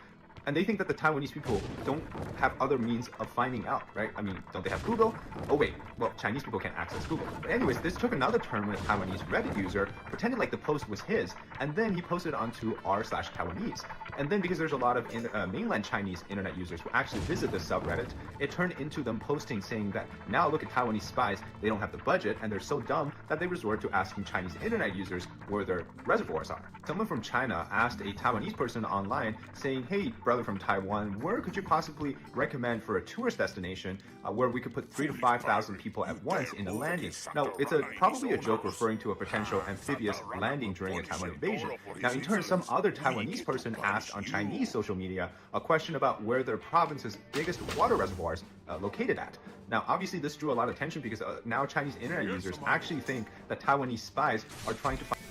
And they think that the Taiwanese people don't have other means of finding out, right? I mean, don't they have Google? Oh wait, well, Chinese people can't access Google. But anyways, this took another turn when a Taiwanese Reddit user pretended like the post was his, and then he posted onto r/Taiwanese. And then because there's a lot of mainland Chinese internet users who actually visit this subreddit, it turned into them posting saying that now look at Taiwanese spies, they don't have the budget, and they're so dumb that they resort to asking Chinese internet users where their reservoirs are. Someone from China asked a Taiwanese person online saying, hey, brother from Taiwan, where could you possibly recommend for a tourist destination where we could put 3,000 to 5,000 people at once in a landing? Now, it's probably a joke referring to a potential amphibious landing during a Taiwan invasion. Now, in turn, some other Taiwanese person asked on Chinese social media a question about where their province's biggest water reservoirs located at. Now, obviously, this drew a lot of attention because now Chinese internet users actually think that Taiwanese spies are trying to find...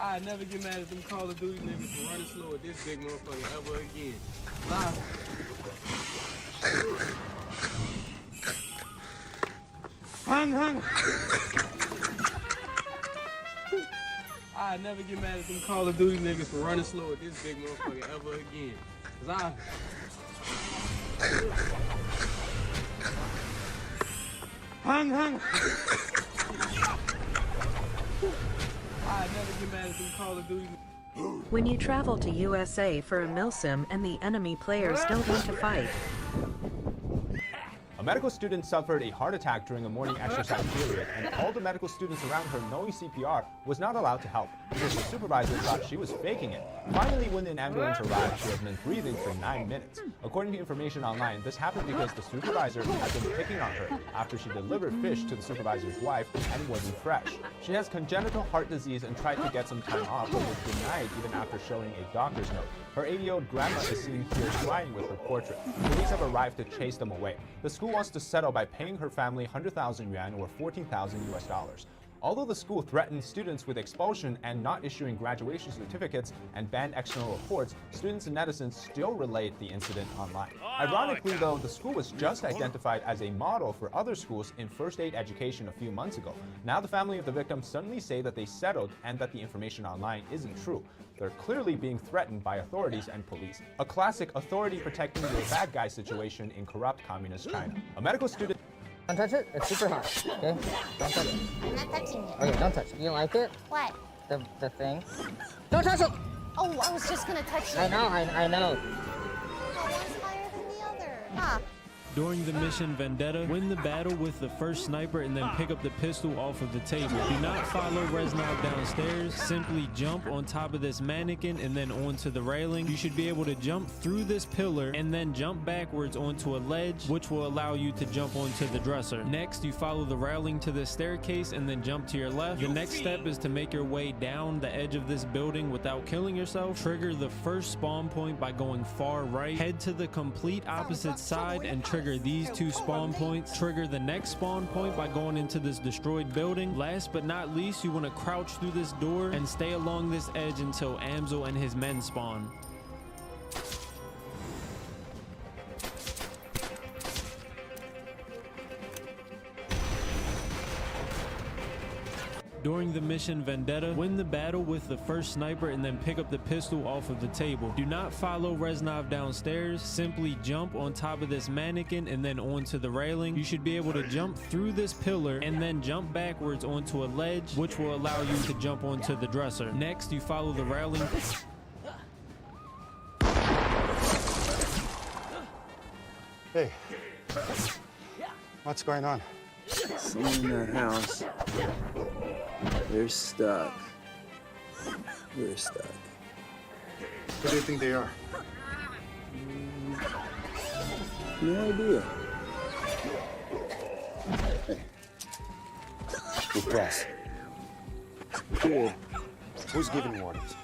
I never get mad at them Call of Duty niggas for running slow at this big motherfucker ever again. Bye. Hung. I never get mad at them Call of Duty niggas for running slow at this big motherfucker ever again. Cause Hung. I never get mad at them Call of Duty. When you travel to USA for a milsim and the enemy players don't want to fight. A medical student suffered a heart attack during a morning exercise period, and all the medical students around her knowing CPR was not allowed to help because the supervisor thought she was faking it. Finally, when an ambulance arrived, she had been breathing for 9 minutes. According to information online, this happened because the supervisor had been picking on her after she delivered fish to the supervisor's wife and it wasn't fresh. She has congenital heart disease and tried to get some time off, but was denied even after showing a doctor's note. Her 80-year-old grandma is seen here crying with her portrait. Police have arrived to chase them away. The school wants to settle by paying her family 100,000 yuan or $14,000. Although the school threatened students with expulsion and not issuing graduation certificates and banned external reports, students and netizens still relate the incident online. Ironically, though, the school was just identified as a model for other schools in first aid education a few months ago. Now the family of the victim suddenly say that they settled and that the information online isn't true. They're clearly being threatened by authorities and police. A classic authority protecting your bad guy situation in corrupt communist China. A medical student... Don't touch it. It's super hot. Okay? Don't touch it. I'm not touching it. Okay, don't touch it. You like it? What? The thing. Don't touch it! Oh, I was just gonna touch it. I know. One's higher than the other. Ah. During the mission Vendetta, win the battle with the first sniper and then pick up the pistol off of the table. Do not follow Reznov downstairs. Simply jump on top of this mannequin and then onto the railing. You should be able to jump through this pillar and then jump backwards onto a ledge, which will allow you to jump onto the dresser. Next, you follow the railing to the staircase and then jump to your left. Your next step is to make your way down the edge of this building without killing yourself. Trigger the first spawn point by going far right. Head to the complete opposite side and trigger these two spawn points. Trigger the next spawn point by going into this destroyed building. Last but not least, you want to crouch through this door and stay along this edge until Amzel and his men spawn. During the mission Vendetta, win the battle with the first sniper and then pick up the pistol off of the table. Do not follow Reznov downstairs. Simply jump on top of this mannequin and then onto the railing. You should be able to jump through this pillar and then jump backwards onto a ledge, which will allow you to jump onto the dresser. Next, you follow the railing. Hey, what's going on? Someone in that house. They're stuck. We're stuck. Who do you think they are? No idea. Hey. Good press. Good. Who's giving orders?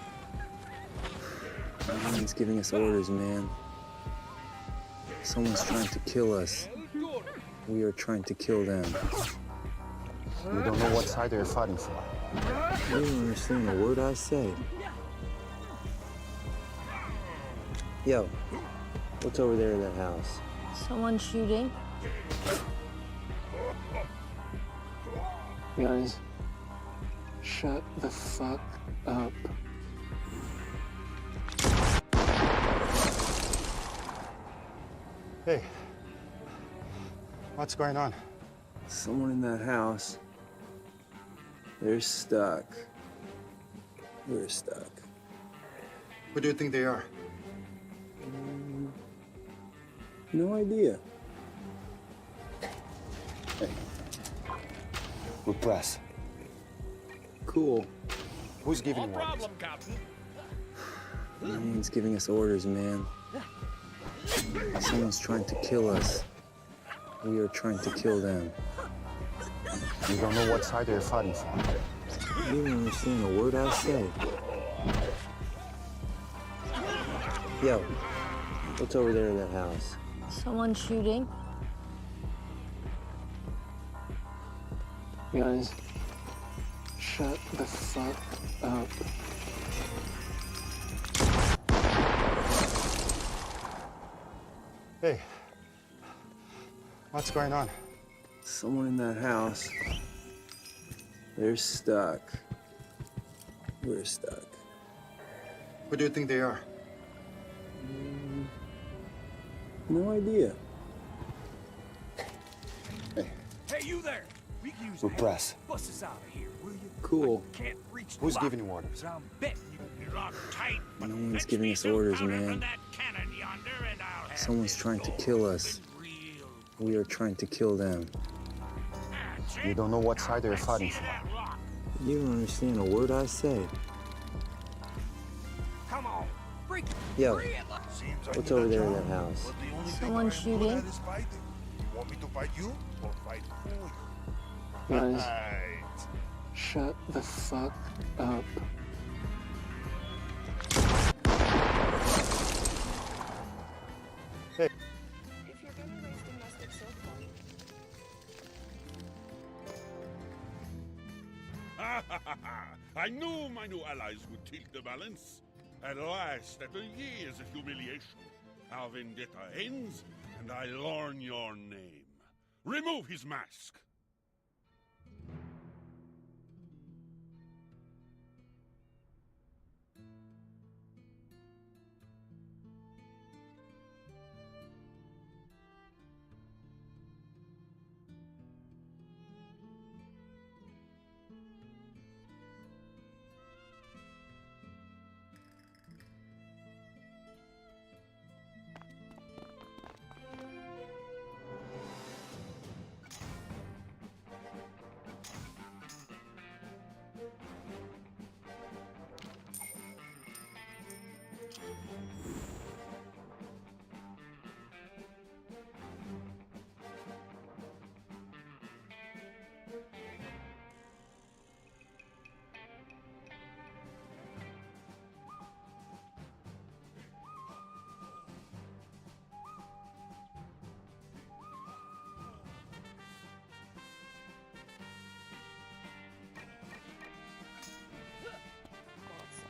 No one's giving us orders, man. Someone's trying to kill us. We are trying to kill them. You don't know what side they're fighting for. You don't understand a word I say. Yo, what's over there in that house? Someone shooting. Guys, shut the fuck up. Hey, what's going on? Someone in that house. They're stuck. We're stuck. Who do you think they are? No idea. Hey, we're press. Cool. Who's giving you orders? Captain. Man's giving us orders, man. Someone's trying to kill us. We are trying to kill them. You don't know what side they're fighting for. You don't understand a word I say. Yo, what's over there in that house? Someone shooting. Guys, shut the fuck up. Hey, what's going on? Someone in that house. They're stuck. We're stuck. Who do you think they are? No idea. Hey, Hey, you there! We can use we're press. Bust us out of here, will you? Cool. Can't reach the Who's lock, giving you orders? but I'm betting you lock tight. But No one's fetch giving me us some orders, powder man. from that cannon yonder, and I'll have Someone's this trying to gold kill us. moving real We are trying to kill them. quick. You don't know what side they're fighting See for. that rock? You don't understand a word I say. Come on, freak. Yo, Free it. Seems like what's you're over not there in John. that house? But the only thing Someone I'm good shooting. at is fighting. You want me to fight you or fight for you? Guys, Right. shut the fuck up. Hey. If you're gonna raise domestic silkworm, I knew my new allies would tilt the balance. At last, after years of humiliation, our vendetta ends, and I learn your name. Remove his mask.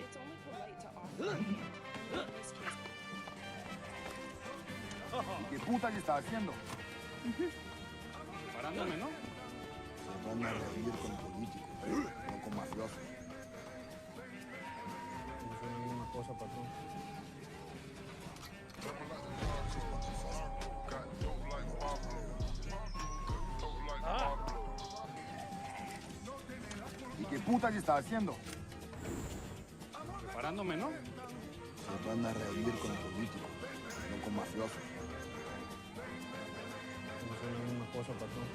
it's only polite to offer. In this case, ¿Y qué puta que está haciendo? Parándome, ¿no? Se van a reunir con políticos, no con mafiosos. No soy ninguna cosa, patrón. ¿Y qué puta que está haciendo? Preparándome, ¿no? Se van a reunir con políticos, no con mafiosos. No soy ninguna cosa, patrón.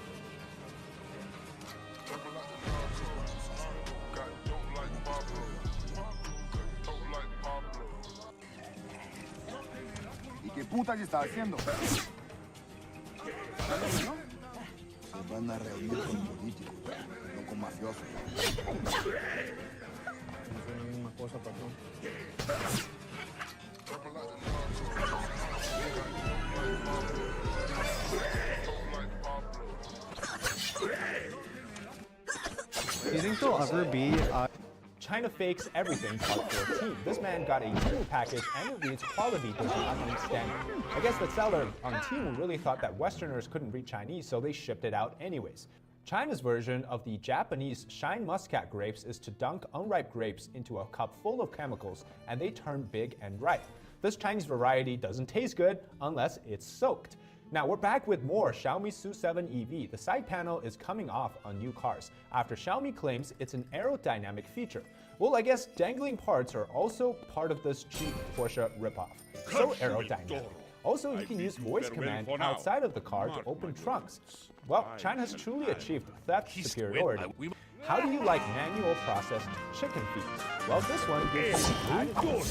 ¿Y qué puta que está haciendo? Preparándome, ¿no? Se van a reunir con políticos, no con mafiosos. No soy ninguna cosa, patrón. will ever be. China Fakes Everything Part 14. This man got a Temu package and it reads quality does not meet standard. I guess the seller on Temu really thought that Westerners couldn't read Chinese, so they shipped it out anyways. China's version of the Japanese Shine Muscat grapes is to dunk unripe grapes into a cup full of chemicals and they turn big and ripe. This Chinese variety doesn't taste good unless it's soaked. Now we're back with more Xiaomi SU7 EV. The side panel is coming off on new cars after Xiaomi claims it's an aerodynamic feature. Well, I guess dangling parts are also part of this cheap Porsche ripoff. So aerodynamic. Also, you can use voice command outside of the car to open trunks. Well, China has truly achieved theft superiority. How do you like manual processed chicken feet? Well, this one gives you added.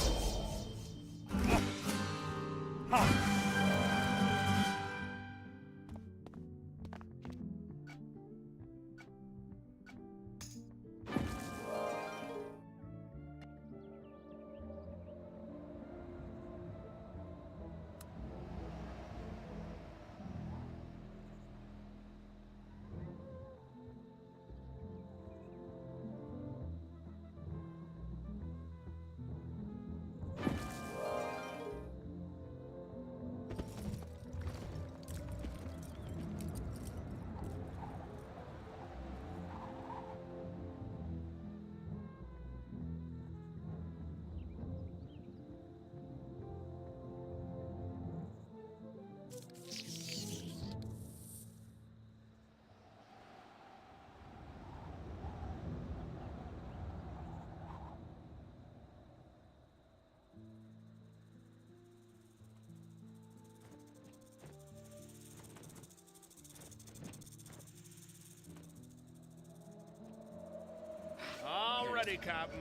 All ready, Captain.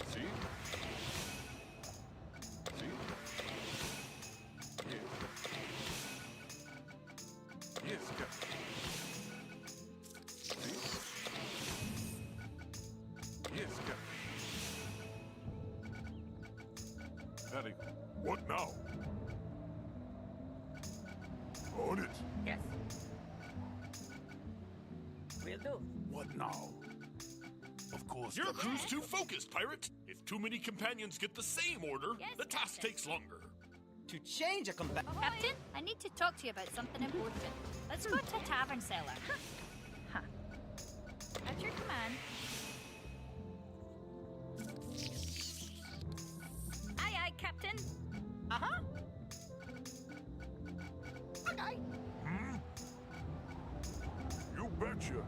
See? See? Yes. Yes, Captain. See? Yes, Captain. Very good. What now? On it. Yes. Will do. What now? Of course. Your crew's too focused, pirate. If too many companions get the same order, the task takes longer. To change a companion. Captain, I need to talk to you about something important. Let's go to a tavern cellar. At your command. Aye, aye, Captain. Uh-huh. Okay. You betcha.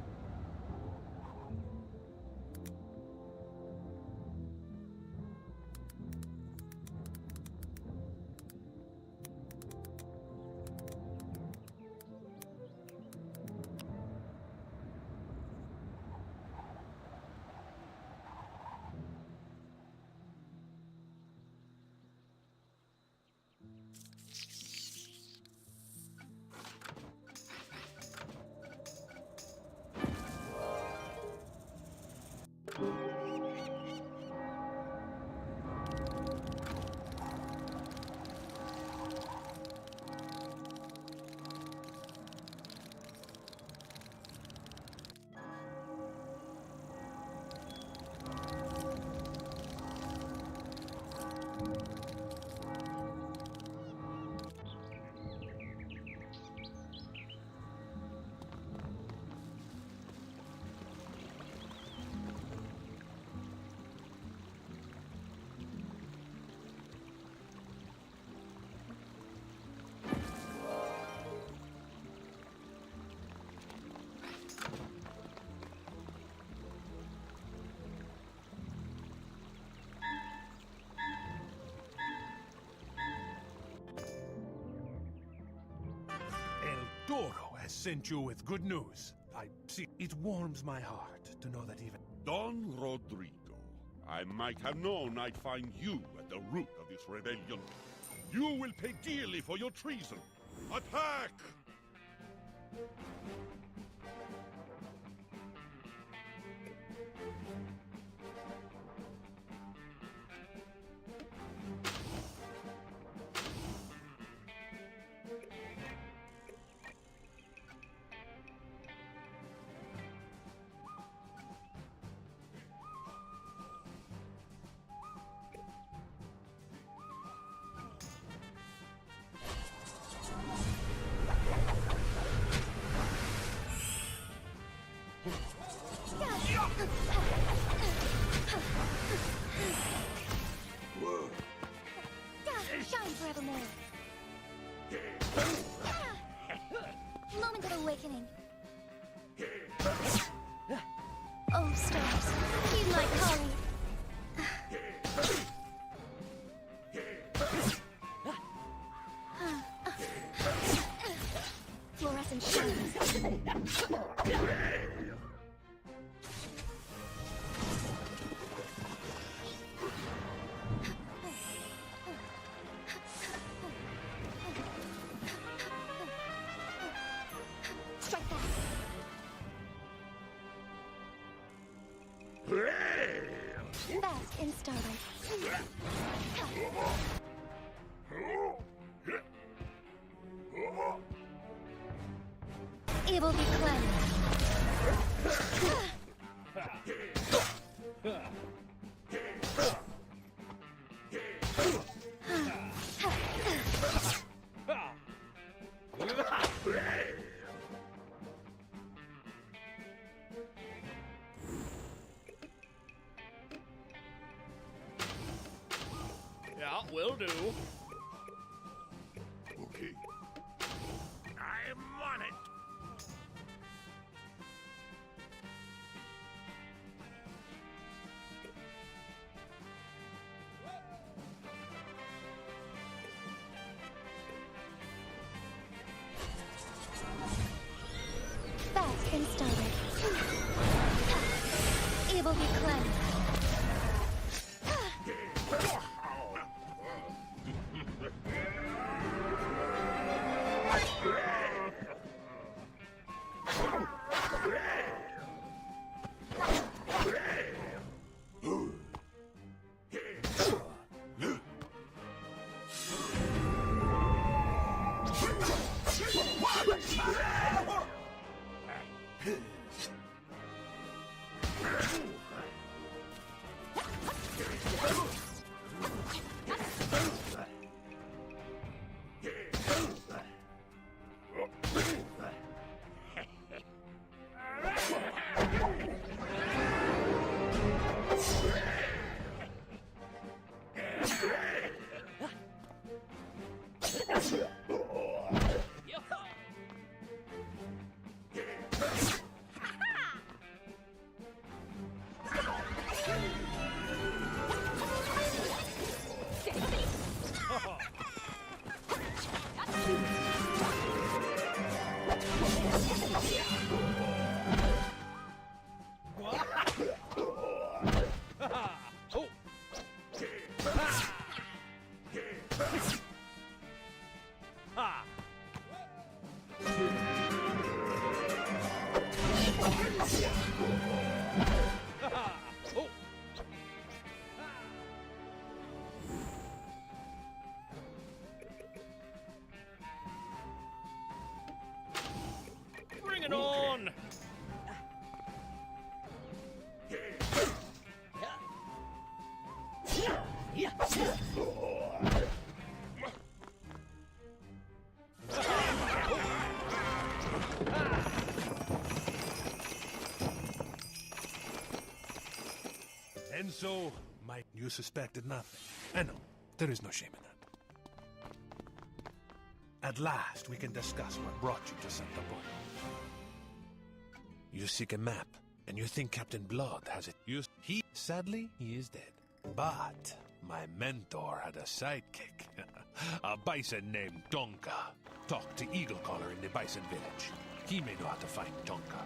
Doro has sent you with good news. I see. It warms my heart to know that even... Don Rodrigo, I might have known I'd find you at the root of this rebellion. You will pay dearly for your treason. Attack! Moment of awakening. Oh, stars, heed my calling. Fluorescent shines. Strike back. Bask in starlight. Evil be cleansed. Yeah, will do. Okay. I'm on it. Bask in starlight. Evil be cleansed. Bring it on! And so, you suspected nothing. I know, there is no shame in that. At last, we can discuss what brought you to Santa Bona. You seek a map, and you think Captain Blood has it. Sadly, he is dead. But my mentor had a sidekick, a bison named Donka. Talk to Eagle Collar in the bison village. He may know how to find Donka.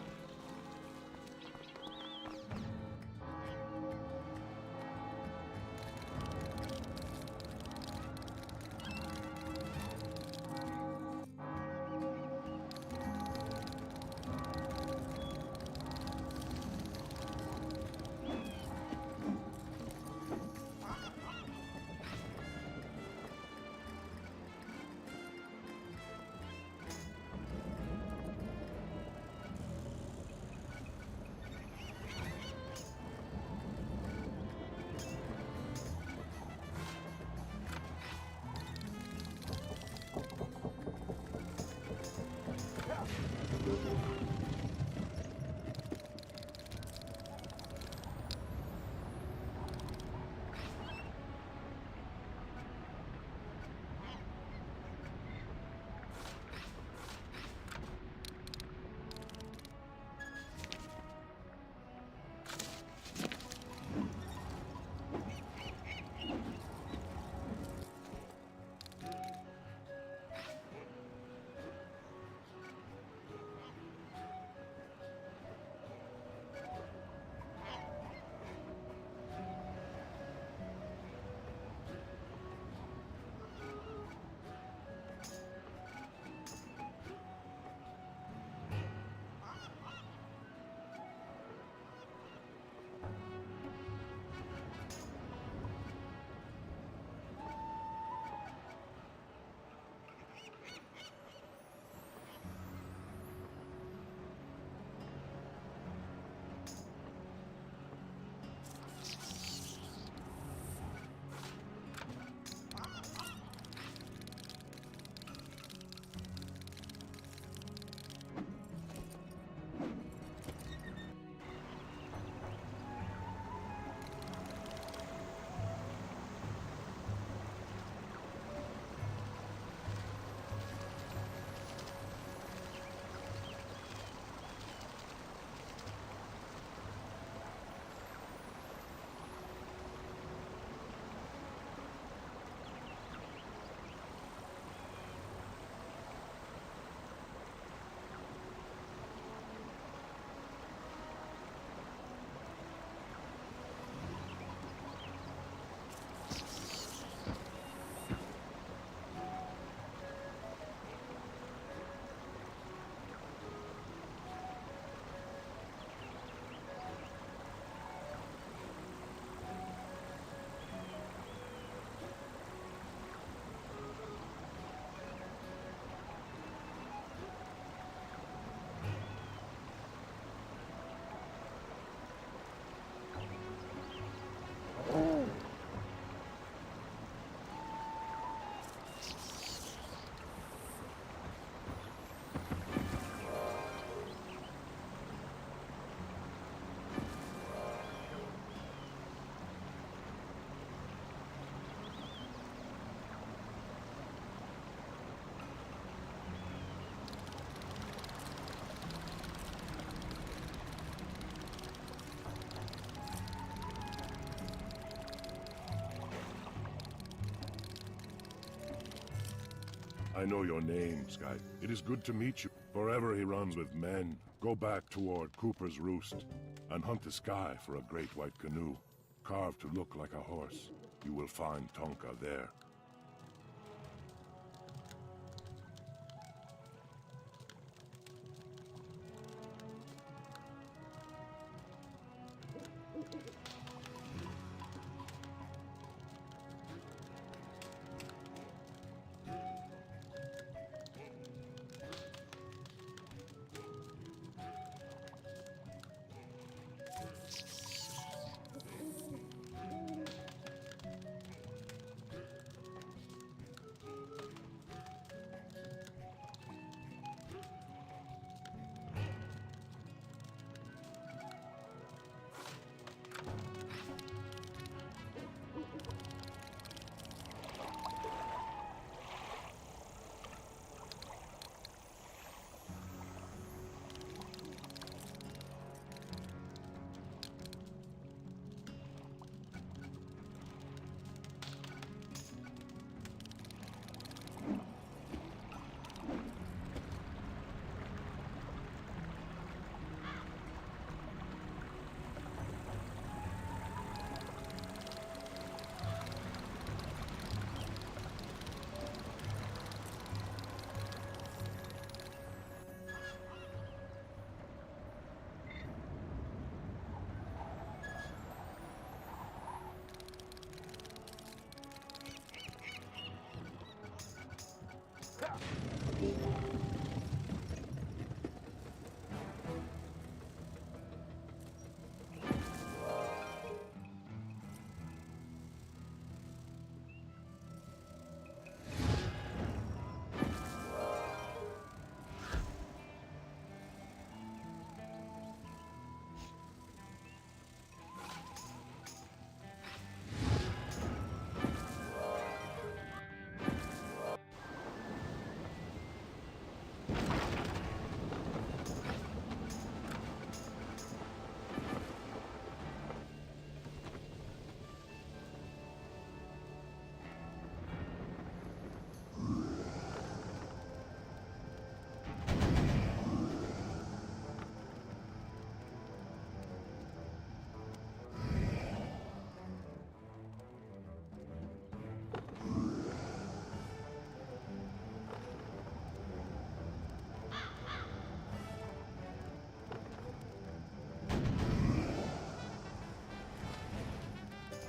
I know your name, Sky. It is good to meet you. Forever he runs with men. Go back toward Cooper's Roost and hunt the sky for a great white canoe, carved to look like a horse. You will find Tonka there.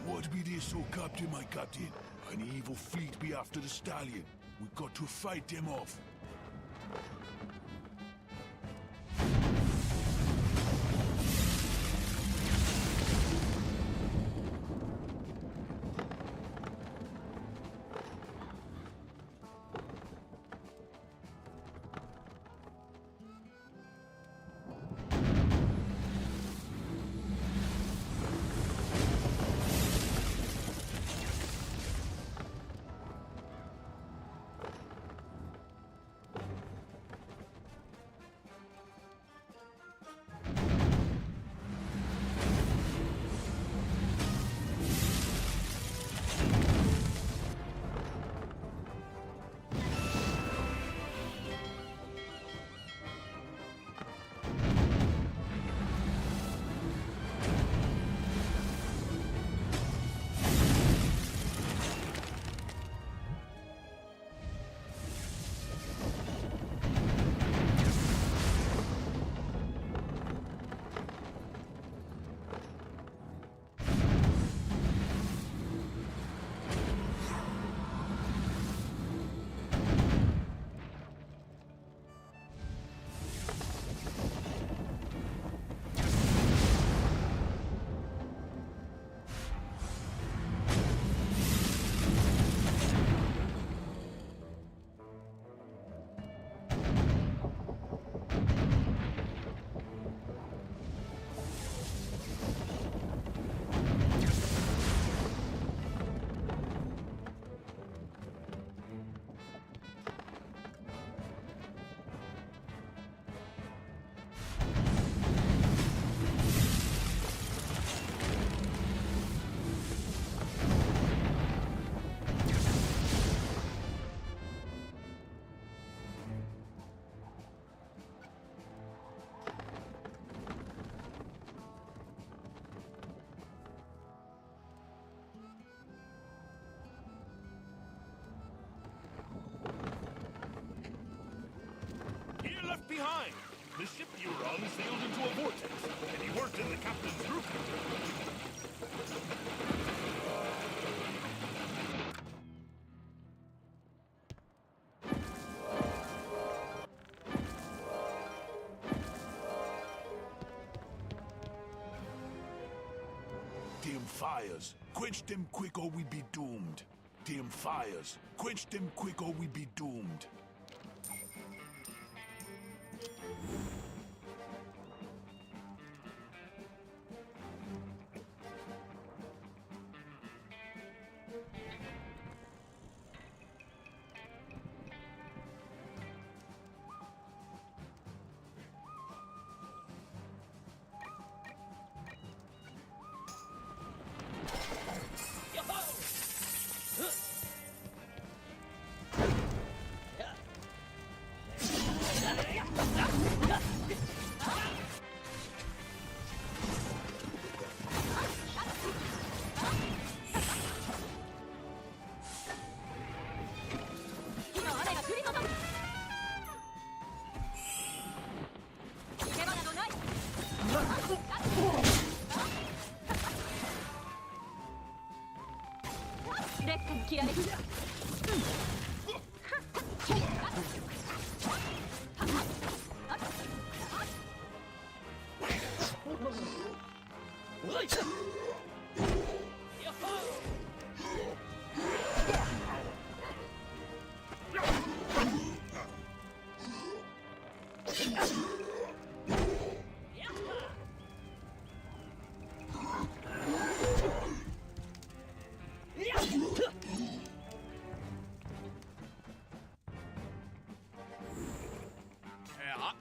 What be this, oh Captain, my Captain? An evil fleet be after the stallion. We got to fight them off. behind. The ship you were on sailed into a vortex, and he worked in the captain's group. Them fires, quench them quick or we be doomed. Them fires, quench them quick or we be doomed.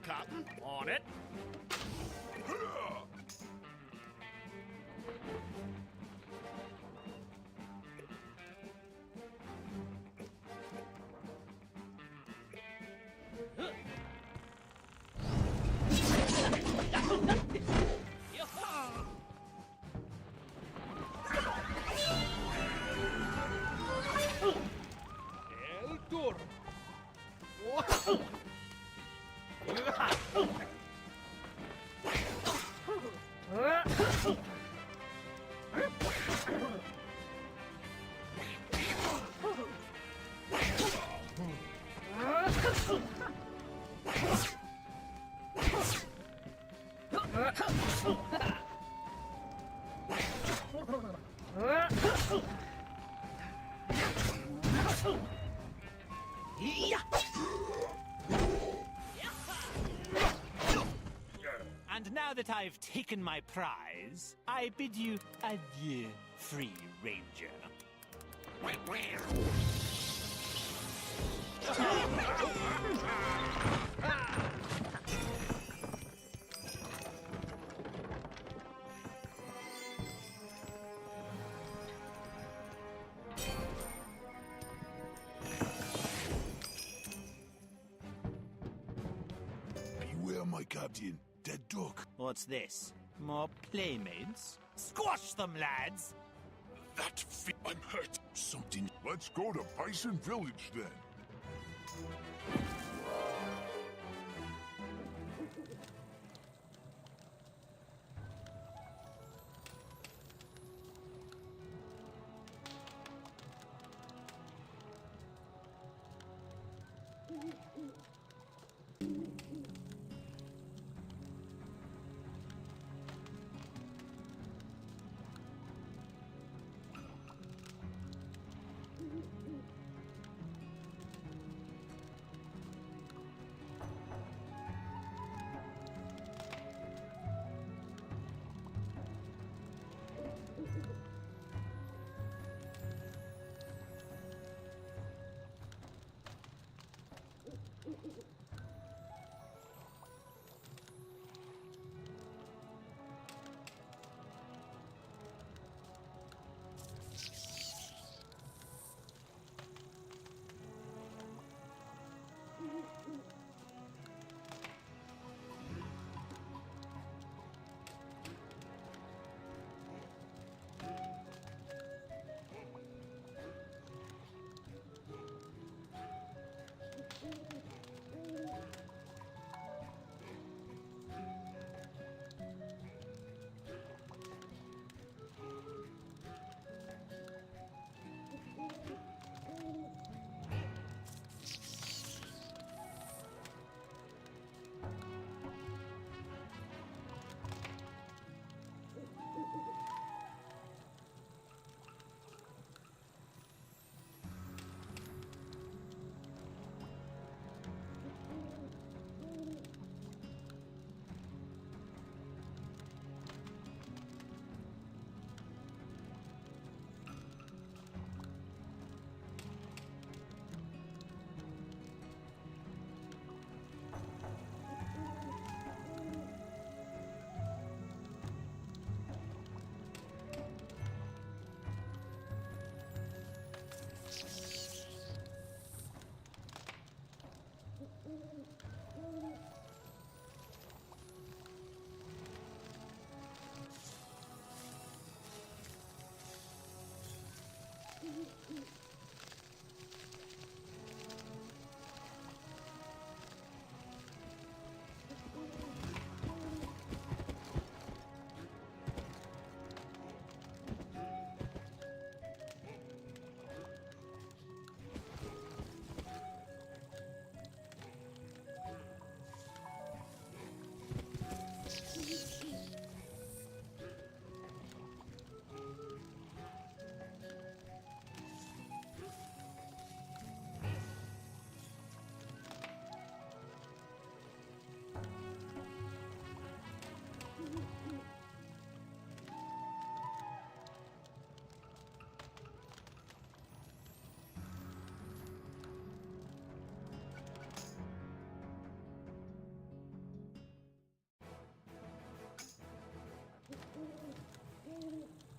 Captain, on it. El Toro. And now that I've taken my prize, I bid you adieu, free ranger. Beware, my captain. Dead duck. What's this? More playmates? Squash them, lads! I'm hurt. Something. Let's go to Bison Village then.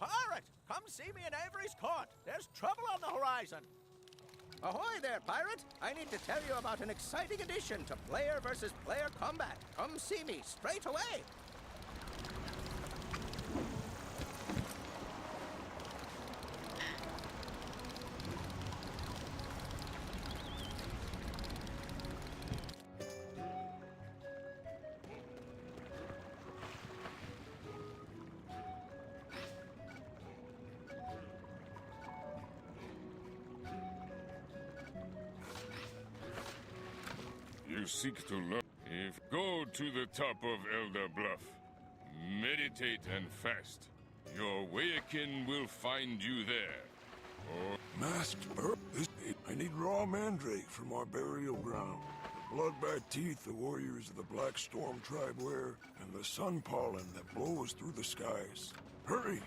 Pirate, come see me in Avery's Court. There's trouble on the horizon. Ahoy there, pirate. I need to tell you about an exciting addition to player versus player combat. Come see me straight away. You seek to learn. If go to the top of Elder Bluff, meditate and fast. Your Wayakin will find you there. Or Masked bird. I need raw mandrake from our burial ground. The blood-bad teeth the warriors of the Black Storm tribe wear, and the sun pollen that blows through the skies. Hurry!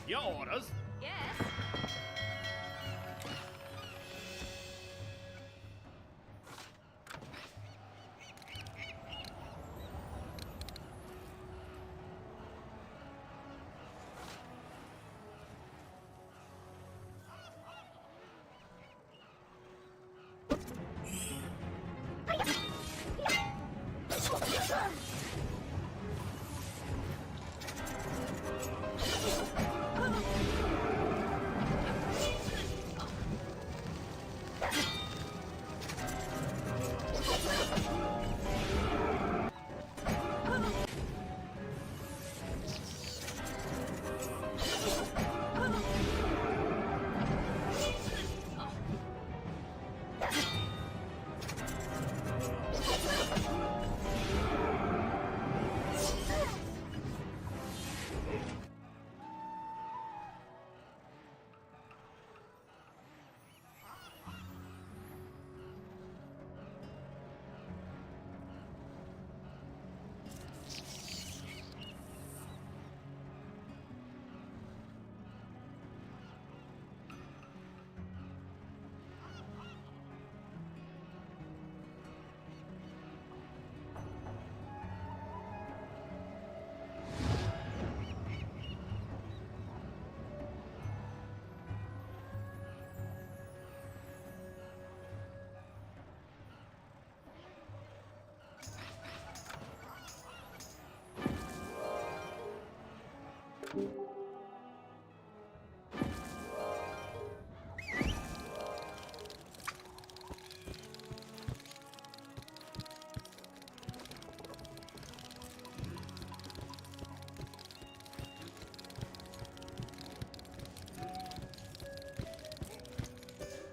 Your orders? Yes.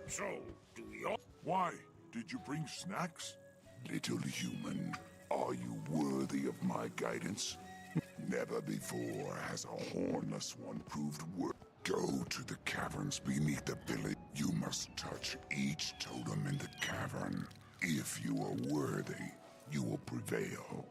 So, do you... Why? Did you bring snacks? Little human, are you worthy of my guidance? Never before has a hornless one proved worthy. Go to the caverns beneath the village. You must touch each totem in the cavern. If you are worthy, you will prevail.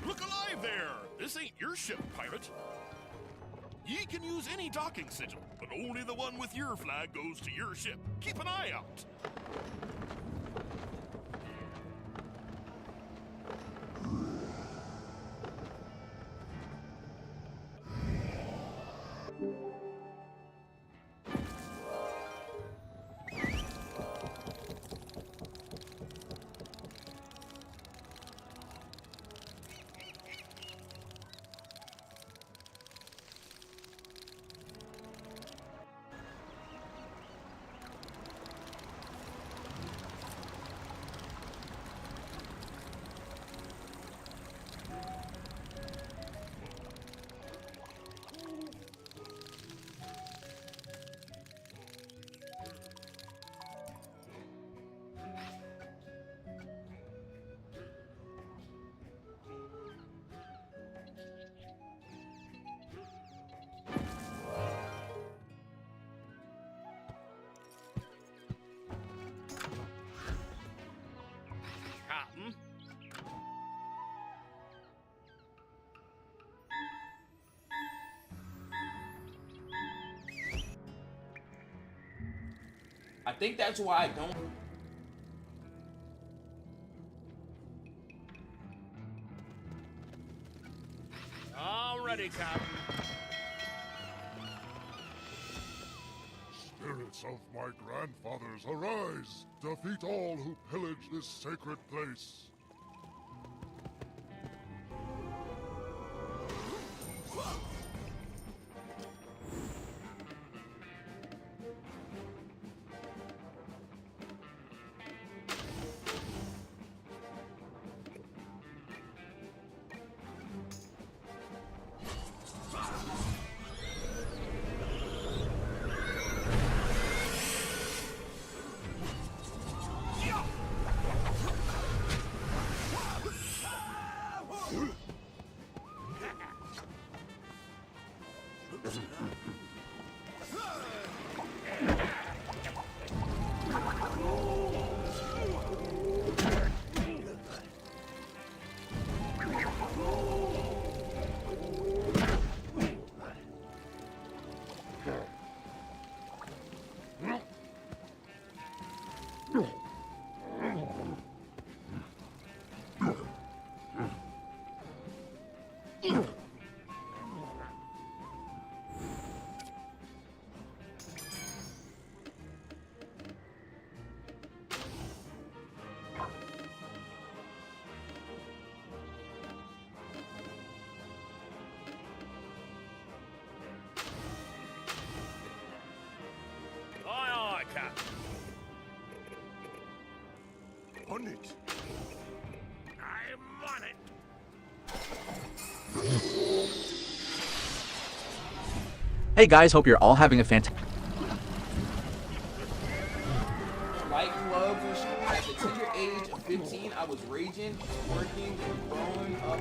Look alive there! This ain't your ship, pirate. Ye can use any docking sigil, but only the one with your flag goes to your ship. Keep an eye out. Captain? I think that's why I don't. All ready, Captain. Spirits of my grandfathers, arise! Defeat all who pillage this sacred place! Aye, aye, Captain. On it! I'm on it. Hey guys, hope you're all having a fantastic. White gloves and shit. At the tender age of 15, I was raging, working, and growing up.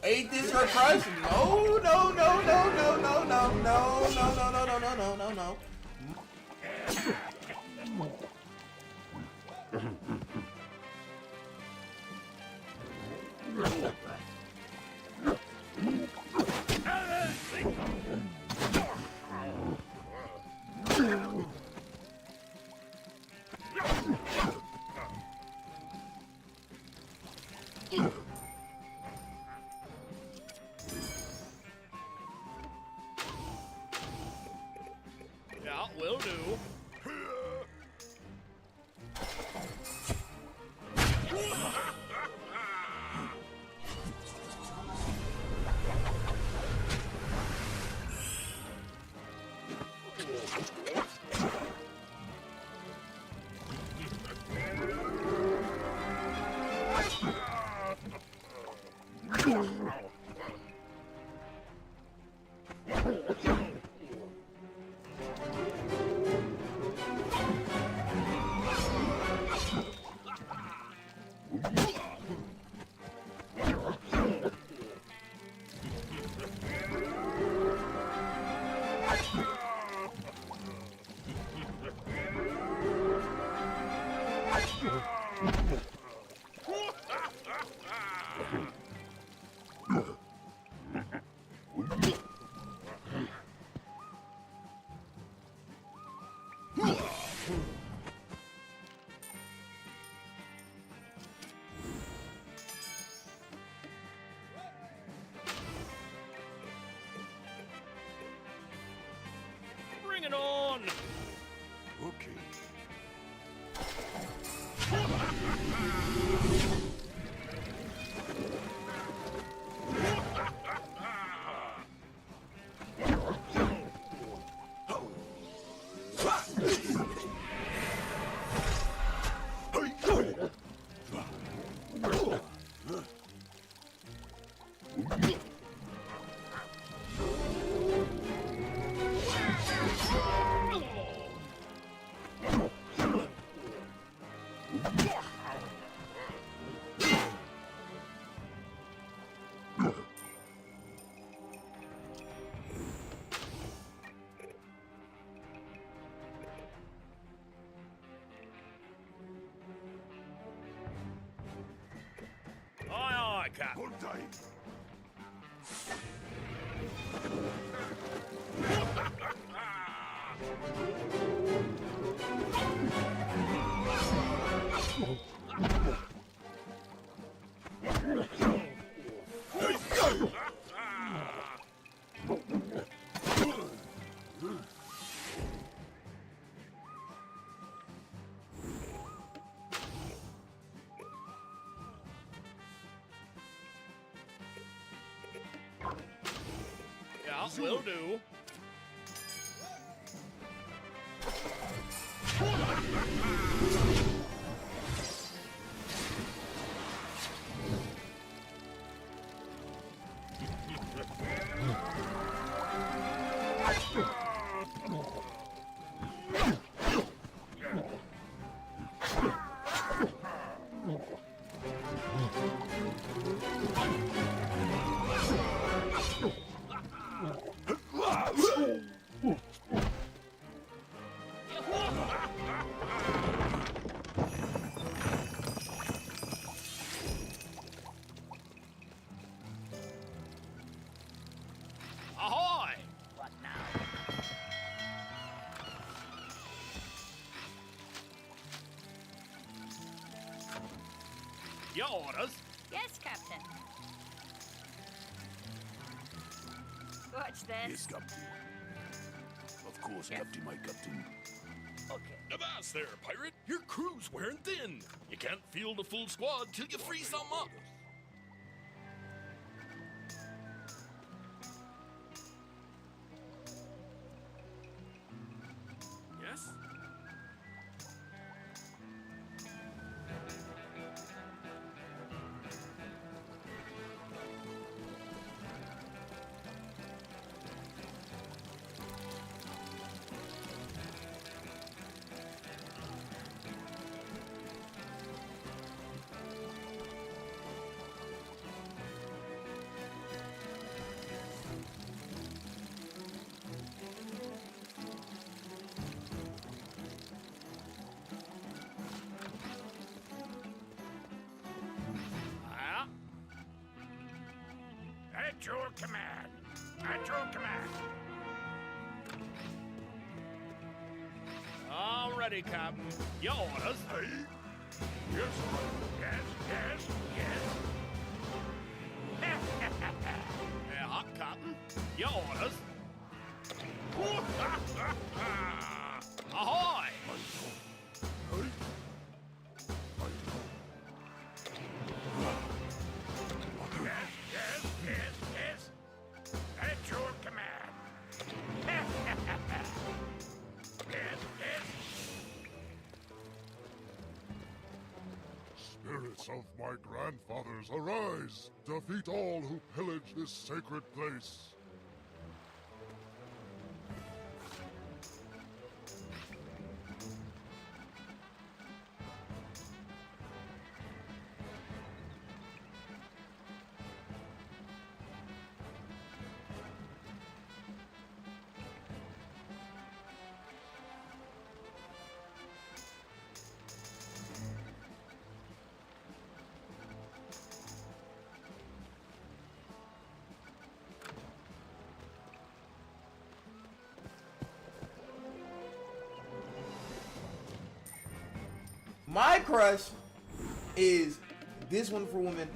Ain't this her crush? No, no, no, no, no, no, no, no, no, no, no, no, no, no, no, no. Yeah, will do. Bring it on! Okay. Aye, aye, Captain. Hold tight. Yeah, will do. Ahoy! What now? Your orders? Yes, Captain. Watch this. Yes, Captain. Of course, Captain, my Captain. Okay. Avast there, pirate. Your crew's wearing thin. You can't field a full squad till you free some up. Yes? At your command. At your command. All ready, Captain. Your orders. Hey. Yes, sir. Yes, yes, yes. Yeah, Captain. Your orders. Ahoy! Yes, yes, yes, yes. At your command. Yes, yes. Spirits of my grandfathers, arise! Defeat all who pillage this sacred place. My crush is this wonderful woman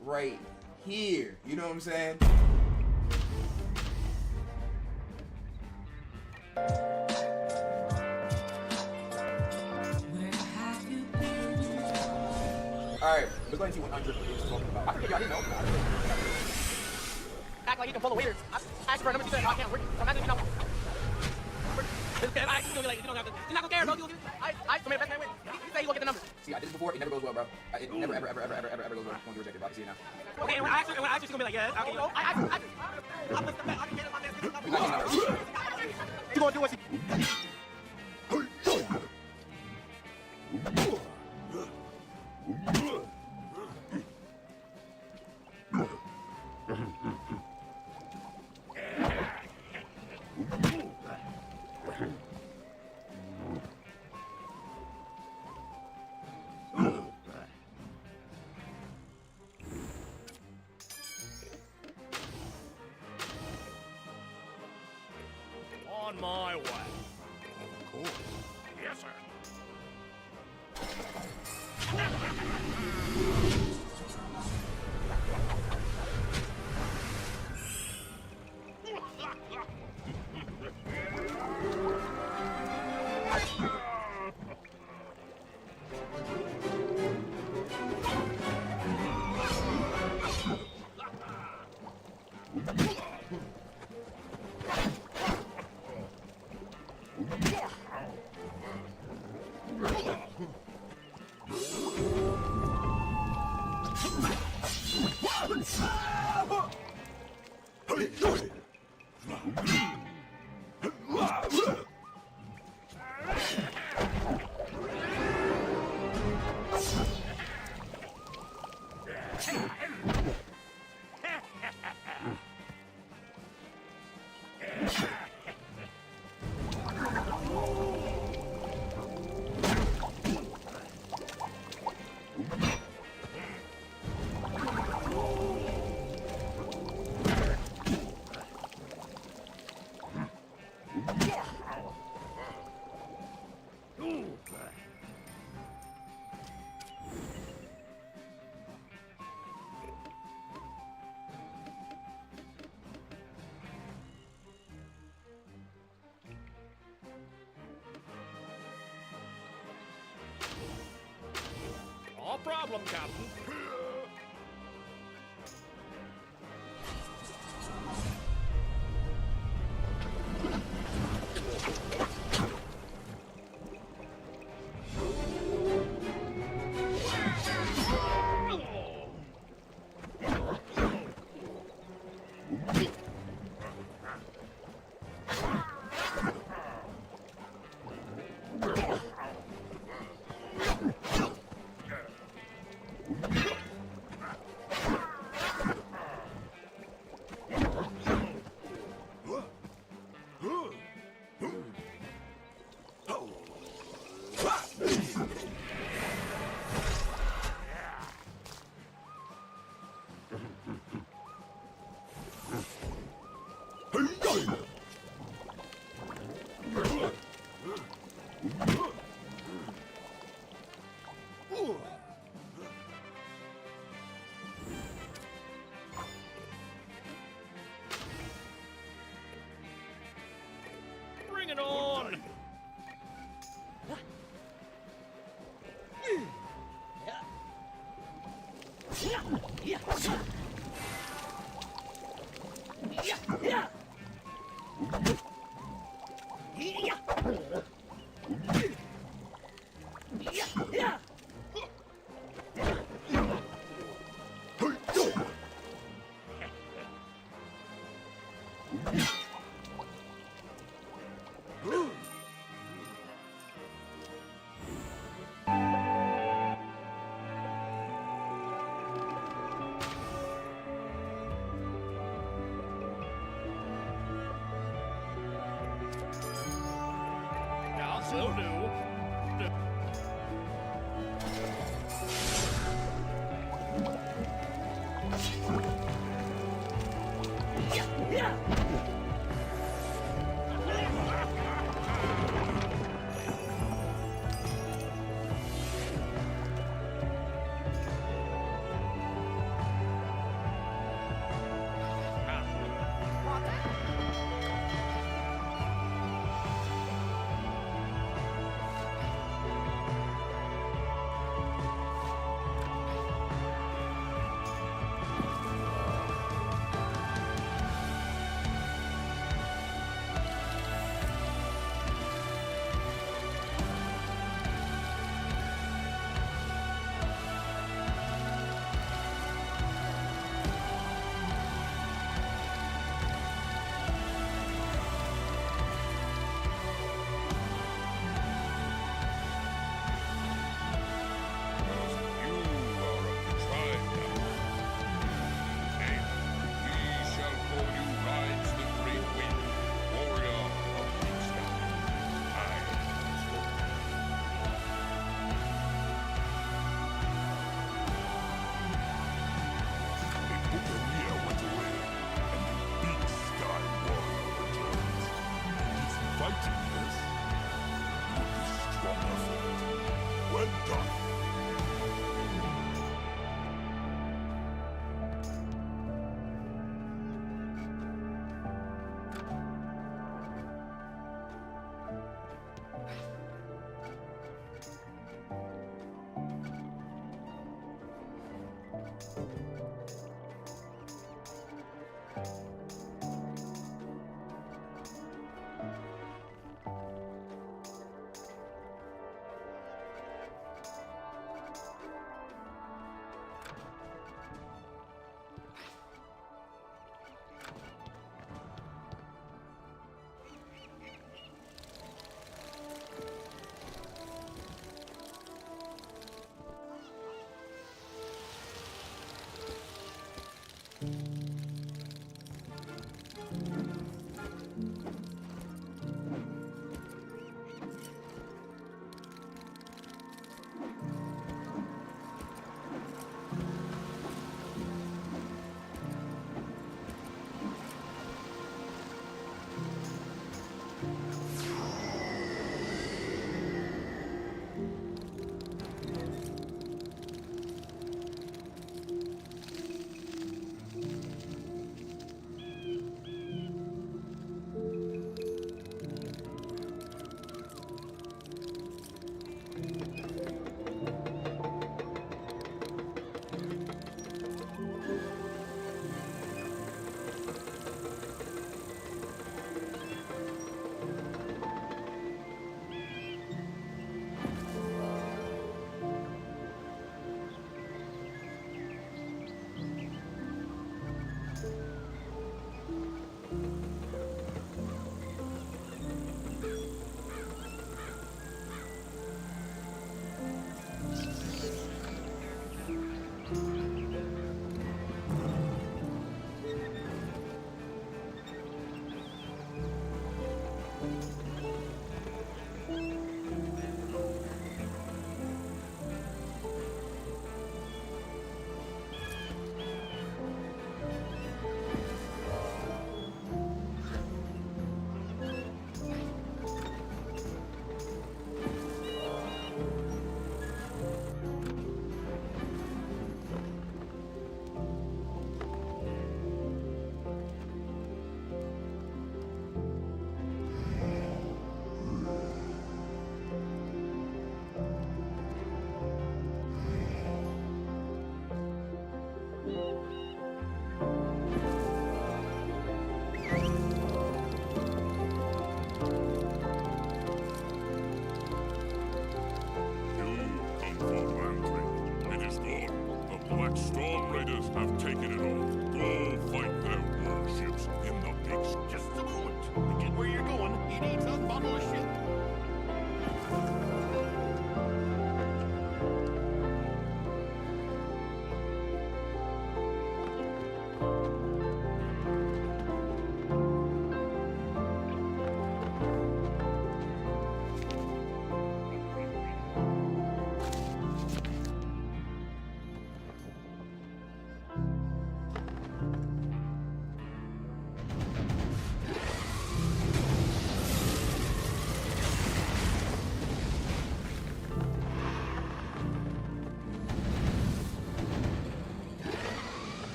right here. You know what I'm saying? Alright, let's go and see what Andre is talking about. I forget, I didn't know. Act like you can pull the waiters. Ask for a number 2 said, I can't work. I'm not gonna know. I actually like, you don't have to. You're not gonna care, bro. I submit best man win. You say you go get the numbers. See, I did this before. It never goes well, bro. It never, ever goes well. Won't be rejected, bro. I can see it now. Okay, and when I actually, she's gonna be like, yeah, okay, you know, I'm the best. I can get in my man's You gonna do what she. On my way. Of course. Yes, sir. No problem, Captain. Bring it on! Will do.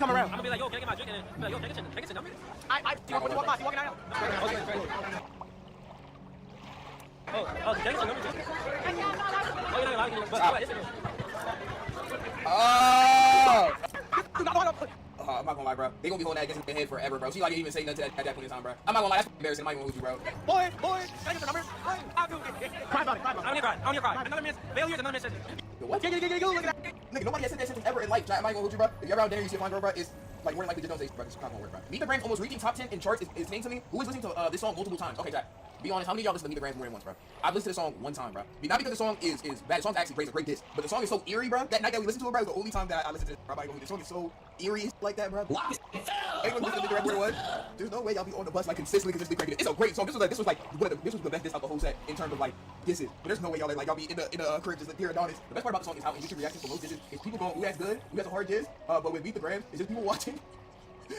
come around. I'm gonna be like, yo, can I get my drink? And then be like, yo, can I get your number? You walk by, you walking out. Oh, can I get your number? Oh, you're not lying, but I'm not gonna lie, bro. They gonna be holding that against me in the head forever, bro. She like didn't even say nothing at that point in time, bro. I'm not gonna lie, that's embarrassing. I'm not even gonna hold you, bro. Boy, can I get the number? I'll do it. Cry about it. I don't need to cry. Another minute. Failure is another minute. What? Look at that. Nigga, nobody has said that sentence ever in life. I'm not gonna hold you, bro. If you're ever out there and you see a fine girl, bro, it's like more than likely just don't say, bro. It's not gonna work, bro. Meet the Grams almost reaching top 10 in charts is saying to me, who is listening to this song multiple times? Okay, Jack. Be honest, how many of y'all listen to Meet the Grams more than once, bro? I've listened to the song one time, bro. Not because the song is bad. The song's actually great. It's a great diss. But the song is so eerie, bro. That night that we listened to it, bro, was the only time that I listened to it, bro. The song is so eerie like that, bro. Anyone listen to Meet the Grams more than once? There's no way y'all be on the bus like consistently cranking it. It's a great song. This was the best diss out the whole set in terms of like disses. But there's no way y'all be in the crib just like hearing on this. The best part about the song is how initial reactions for most disses is people going, ooh, that's good, ooh, that's a hard diss. But with Meet the Grams, it's just people watching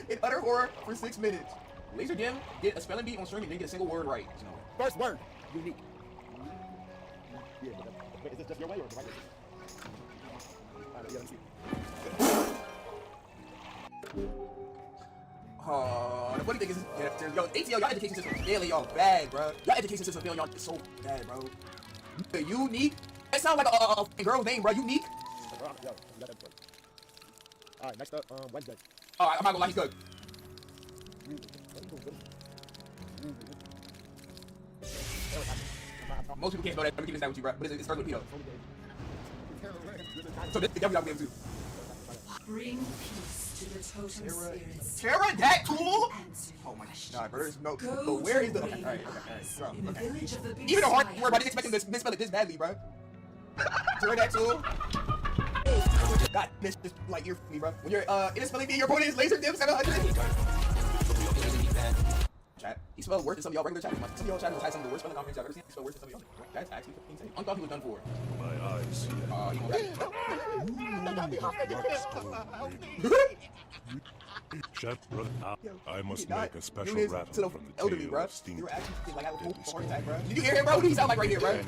in utter horror for 6 minutes. Laser Dim get a spelling bee on stream and didn't get a single word right. So, First word, unique. Yeah, but is this just your way or the right way? Let me see. The funny thing is, yo, ATL, y'all education system failing y'all bad, bro. Y'all education system failing y'all so bad, bro. Unique? That sounds like a girl's name, bro. Unique? Alright, next up, Wednesday. Alright, I'm not gonna lie, he's good. Most people can't know that. Let me keep this down with you, bro. But it's starting with P, though. So this is definitely too. Bring peace to the totem spirits. Pterodactyl? Oh my god, bro. There's no. But where is the. Okay, alright. Even a hard word, but I didn't expect him to misspell it this badly, bro. Pterodactyl. God, this just like you're me, bro. When you're in a spelling bee, your opponent is Laser Dim 700. Chat. He spelled worse than some of y'all regular chat. Some of y'all chat has had some of the worst spelling confidence I've ever seen. He spelled worse than some of y'all. That's actually insane. Unthought he was done for. My eyes see Shut up. I must make a special rattle from the elderly, tail bro. of steam. You were actually like I was hoping for a heart attack, bro. Did you hear him, bro? What do he sound like right here, bro?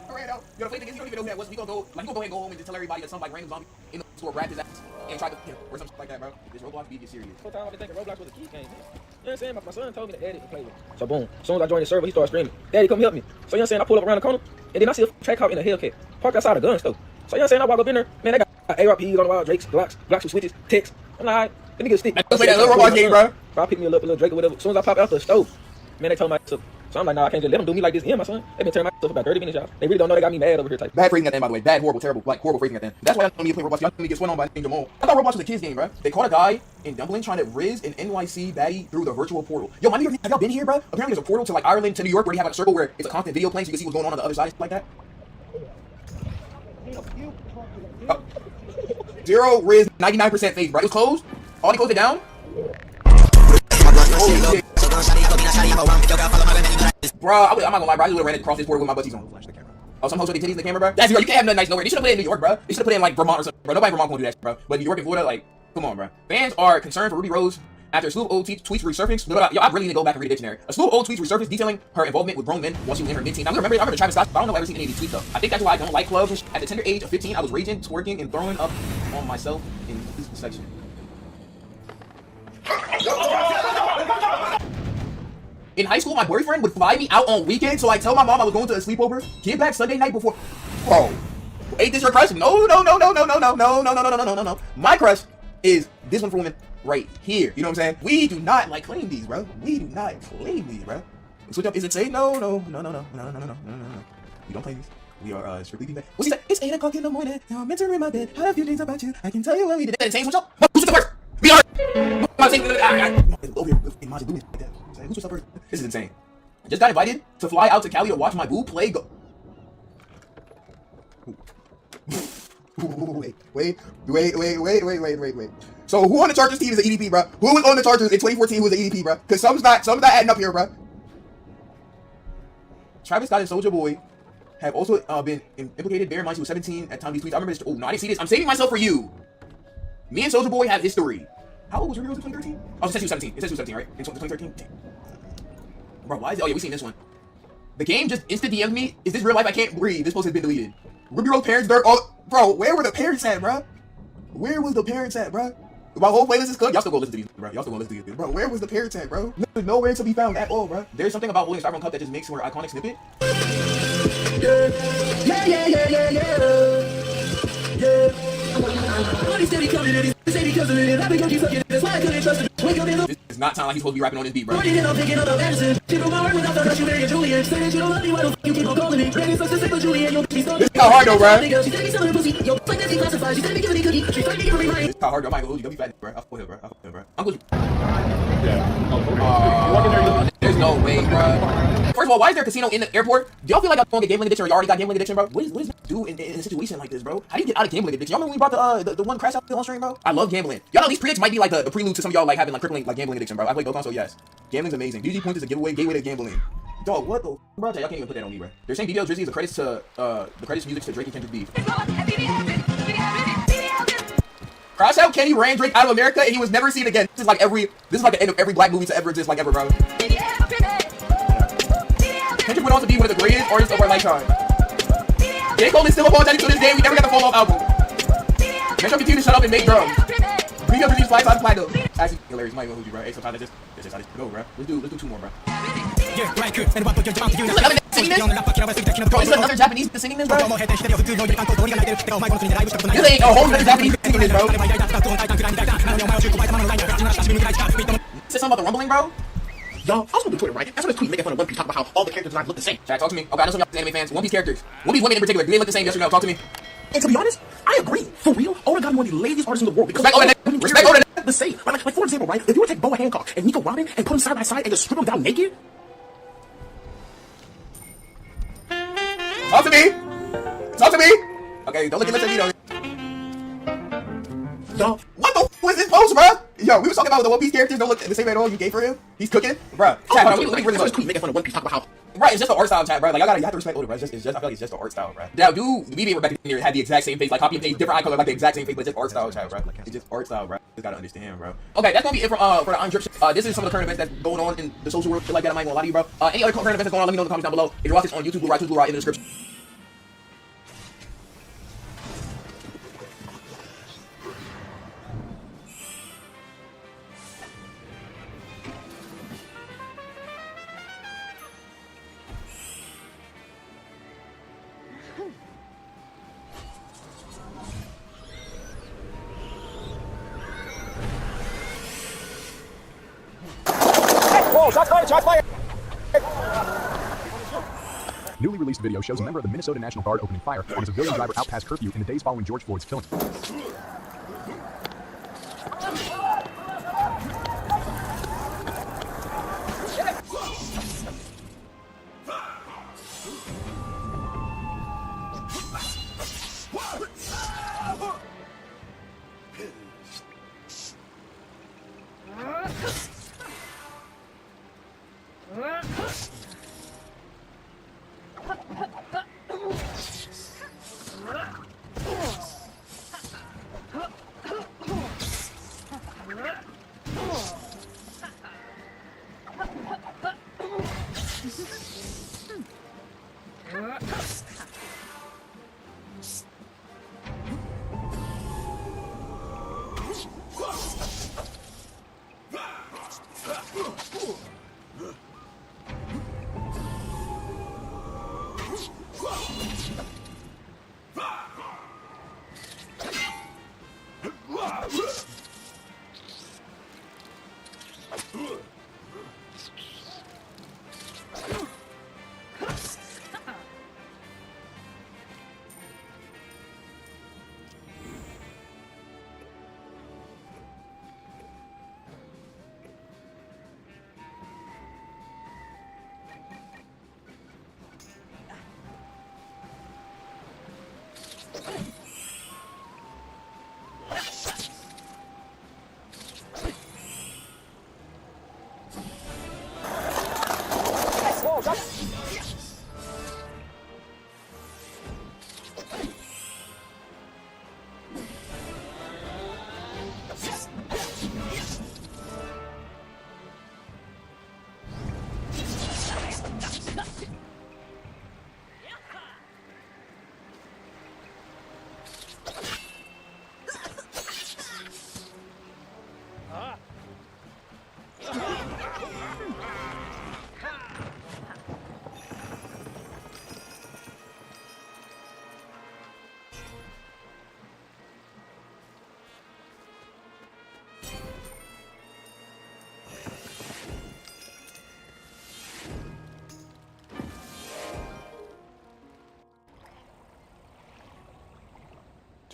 Alright, out. Yo, the funny thing is, you don't even know who that was. We gonna go ahead and go home and just tell everybody that some like random zombie in the store grabbed his ass and tried to, or something like that, bro. This Roblox beat is serious. Whole time I've been thinking Roblox was a key game. You know what I'm saying? My son told me to edit and play with it. So boom, as soon as I joined the server, he started screaming, "Daddy, come help me!" So you know what I'm saying? I pull up around the corner, and then I see a track out in a Hellcat parked outside a gun store. So you know what I'm saying? I walk up in there, man, they got ARPs on the wall, Drakes, Glocks with switches, Ticks. I'm like, alright, let me get a stick. Play that little Roblox game, bro. I pick me a little Drake or whatever. As soon as I pop out the stove, man, they told my so I'm like, nah, I can't just let them do me like this. Yeah, my son. They've been tearing my stuff about 30 minutes, y'all. They really don't know they got me mad over here type. Bad phrasing at the end, by the way. Bad, horrible, terrible, like horrible phrasing at the end. That's why I don't need to play Roblox. Y'all need to get swung on by Jamal. I thought Roblox was a kid's game, bro. They caught a guy in Dublin trying to riz an NYC baddie through the virtual portal. Yo, have y'all been here, bro? Apparently there's a portal to like Ireland to New York where they have like a circle where it's a constant video playing so you can see what's going on the other side like that. Zero riz, 99% fake, bro. It was closed. All they closed it down. Holy shit. Bro, I'm not gonna lie, bro. I just would've ran across this border with my butties on. Flash the camera. Oh, some hoes with their titties in the camera, bro. That's, bro, you can't have nothing nice nowhere. They should've put it in New York, bro. They should've put it in like Vermont or something, bro. Nobody in Vermont gonna do that shit, bro. But New York and Florida, like, come on, bro. Fans are concerned for Ruby Rose after a slew of old tweets resurfaced. Yo, I really need to go back and read the dictionary. A slew of old tweets resurfaced detailing her involvement with grown men while she was in her mid-teens. I remember Travis Scott, but I don't know if I've ever seen any of these tweets though. I think that's why I don't like clubs. At the tender age of 15, I was raging, twerking, and throwing up on myself in this section. In high school, my boyfriend would fly me out on weekends, so I tell my mom I was going to a sleepover, get back Sunday night before. Bro, ain't this your crush? No. My crush is this one for women right here. You know what I'm saying? We do not like claim these, bro. We do not claim these, bro. Switch up. Is it say no? We don't claim these. We are strictly feedback. What's he say? It's 8 o'clock in the morning. Now I'm entering my bed. I have a few things about you. I can tell you what we did. Insane switch up. Who's the first? We are. Over here. Imagine doing like that. Who's the first? This is insane. I just got invited to fly out to Cali to watch my boo play go. Wait. So who on the Chargers team is an EDP, bro? Who was on the Chargers in 2014 who was an EDP, bro? Because some's not adding up here, bro. Travis Scott and Soulja Boy have also been implicated. Bear in mind she was 17 at the time of these tweets. I remember this. Oh no, I didn't see this. I'm saving myself for you. Me and Soulja Boy have history. How old was Ruby Rose in 2013? Oh, it says she was 17. It says she was 17, right? In 2013? Damn. Bro, why is it? Oh yeah, we seen this one. The game just insta DM'd me. Is this real life? I can't breathe. This post has been deleted. Ruby Rose parents dirt. Oh, bro, where were the parents at, bro? Where was the parents at, bro? My whole playlist is cooked. Y'all still go listen to these, bro. Y'all still go listen to these, bro. Where was the parents at, bro? There's nowhere to be found at all, bro. There's something about Williams Styrofoam Cup that just makes her iconic snippet. This does not sound like he's supposed to be rapping on this beat, bro. This is how hard though, bro. This is how hard though. Michael, you gotta be fat, bro. I'll fuck him, bro. I'll fuck him, bro. Uncle. There's no way, bro. First of all, why is there a casino in the airport? Do y'all feel like y'all gonna get gambling addiction or you already got gambling addiction, bro? What does do in a situation like this, bro? How do you get out of gambling addiction? Y'all remember when we brought the one crash out on stream, bro? I love gambling. Y'all know these predicts might be like the prelude to some of y'all like having like crippling like gambling addiction, bro. I play Dokkan, so yes. Gambling's amazing. DG Points is a giveaway, gateway to gambling. Dog, what the bro? Y'all can't even put that on me, bro. They're saying BBL Drizzy is the credits to music to Drake and Kendrick Beef. Crash out Kenny ran Drake out of America and he was never seen again. This is like the end of every black movie to ever exist, like ever, bro. Kendrick went on to be one of the greatest artists of our lifetime. J. Cole is still apologizing to this day. We never got the fall-off album. Metro continue to shut up and make drums. BBL Drizzy's flies on platinum. Actually, hilarious. Might hold you, bro. Hey, sometimes that's just how this go, bro. Let's do 2 more, bro. Bro, is another Japanese singing this, bro? This ain't a whole other Japanese singing this, bro. Say something about the rumbling, bro? Y'all, I was going to Twitter, right? I saw this tweet making fun of One Piece, talking about how all the characters designs look the same. Chat, talk to me. Okay, I know some of y'all anime fans. One Piece characters. One Piece women in particular. Do they look the same? Yes or no? Talk to me. And to be honest, I agree. For real, Oda got one of the laziest artists in the world because Respect Oda. The same. Like for example, right? If you were to take Boa Hancock and Nico Robin and put them side by side and just strip them down naked. Talk to me. Talk to me. Okay, don't look at me though. Yo, what the f was this post, bro? Yo, we was talking about the One Piece characters don't look the same at all. You gave for him? He's cooking, bro. Chat, let me really look. Tweet making fun of One Piece, talking about how. Right, it's just the art style, chat, bro. Like, you have to respect Oda, bro. It's just, I feel like it's just the art style, bro. Now, dude, BB and Rebecca here had the exact same face, like copy and paste, different eye color, like the exact same face, but it's just art style, chat, bro. It's just art style, bro. Just gotta understand, bro. Okay, that's gonna be it for the undrip. This is some of the current events that's going on in the social world, shit like that. I might gonna lie to you, bro. Any other current events that's going on, let me know in the comments down below. If you're watching this on YouTube, Blue Ride in the description. Newly released video shows a member of the Minnesota National Guard opening fire on a civilian driver out past curfew in the days following George Floyd's killing.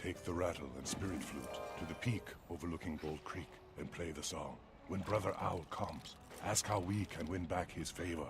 Take the rattle and spirit flute to the peak overlooking Bold Creek and play the song. When Brother Owl comes, ask how we can win back his favor.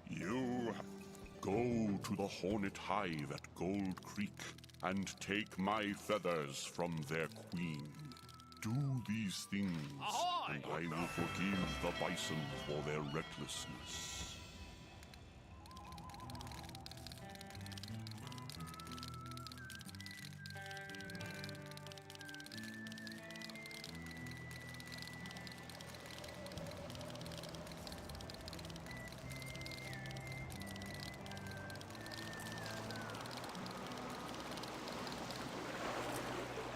You go to the Hornet Hive at Gold Creek and take my feathers from their queen. Do these things, Ahoy! and I will forgive the bison for their recklessness.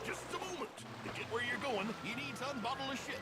Just a moment. To get where you're going, you need to unbottle a ship.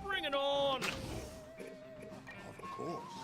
Bring it on! Of course.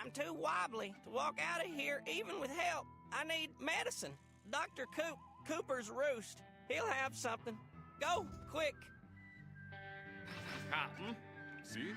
I'm too wobbly to walk out of here even with help. I need medicine. Dr. Cooper's Roost. He'll have something. Go, quick. Captain, see?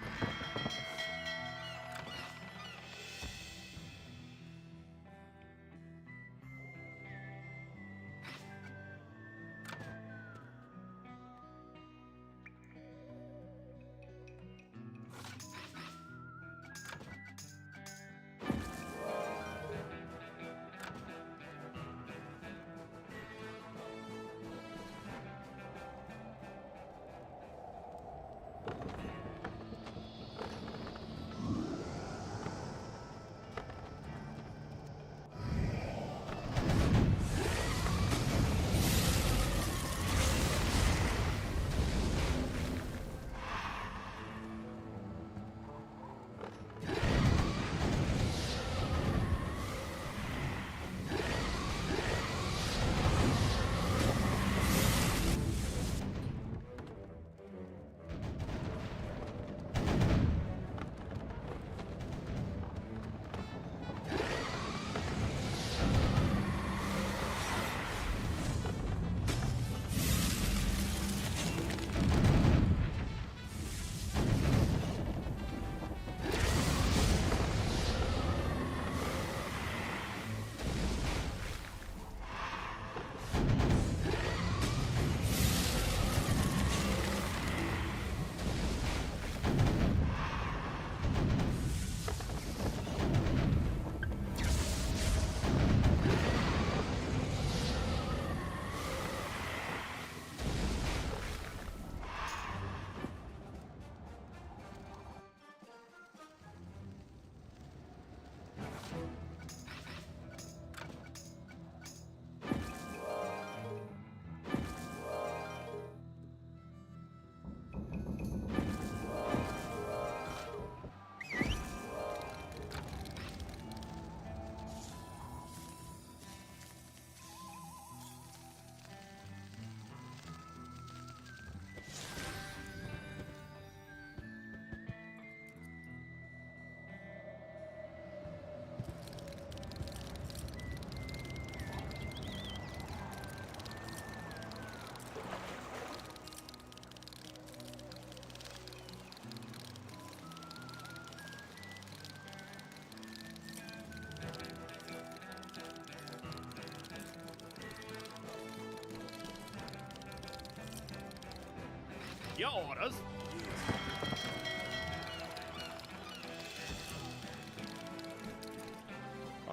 Your orders.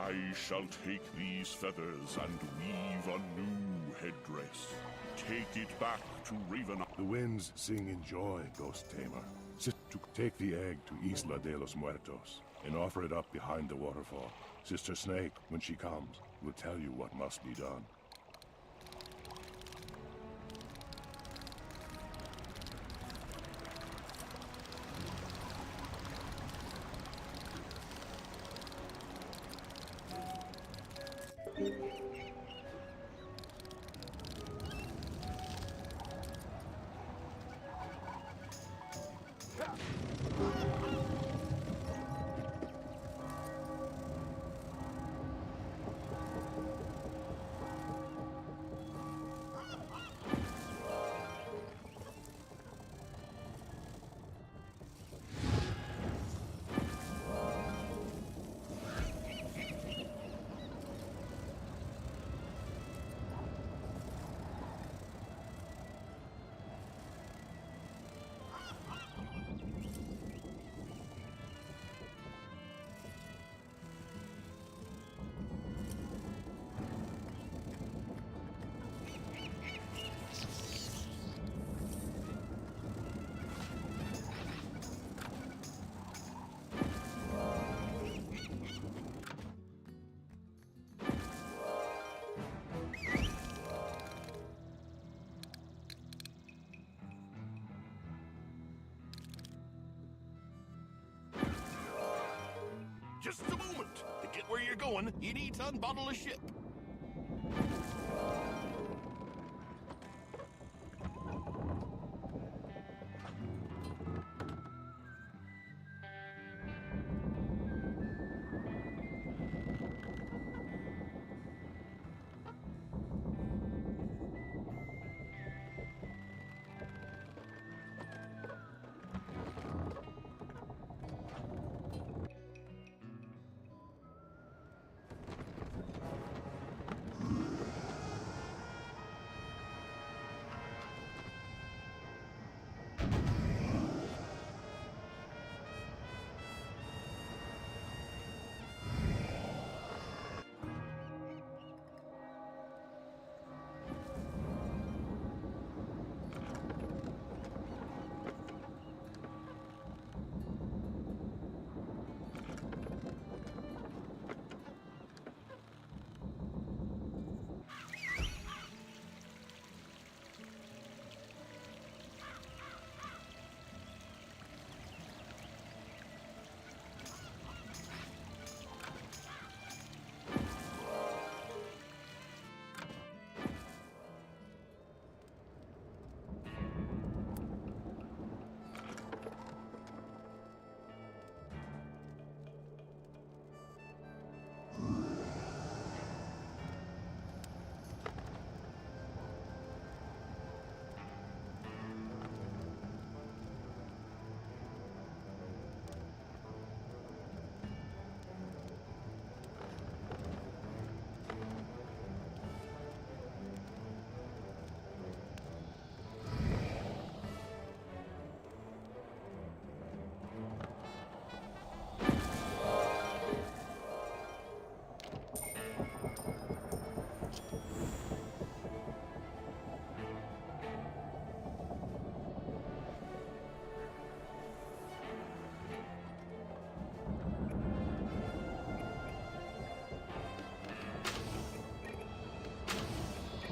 I shall take these feathers and weave a new headdress. Take it back to Raven. The winds sing in joy, Ghost Tamer. To take the egg to Isla de los Muertos and offer it up behind the waterfall. Sister Snake, when she comes, will tell you what must be done. Just a moment. To get where you're going, you need to unbottle a ship.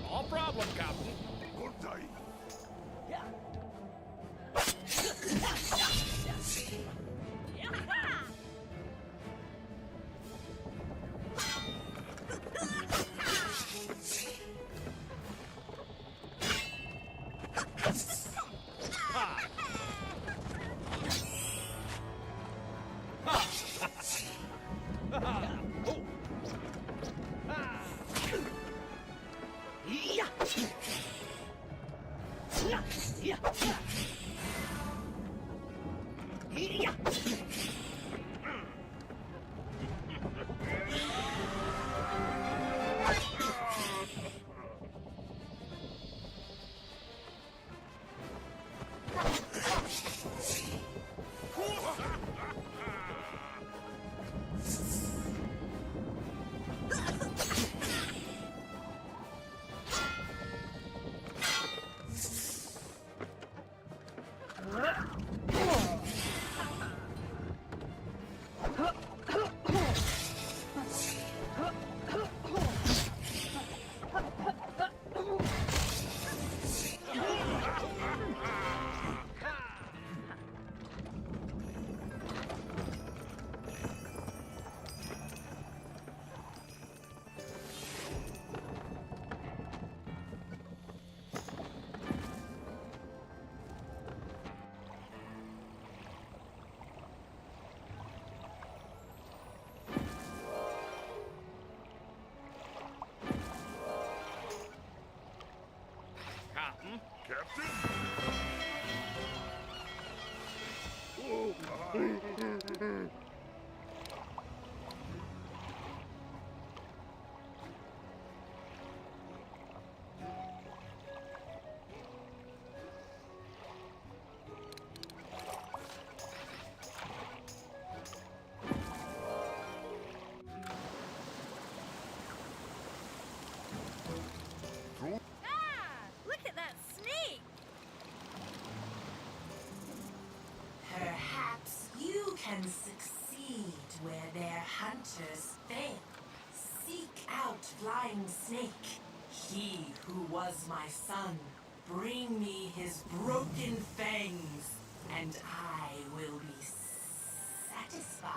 No problem, Captain. Good day. Captain! Look at that snake! Perhaps you can succeed where their hunters fail. Seek out Flying Snake. He who was my son. Bring me his broken fangs, and I will be satisfied.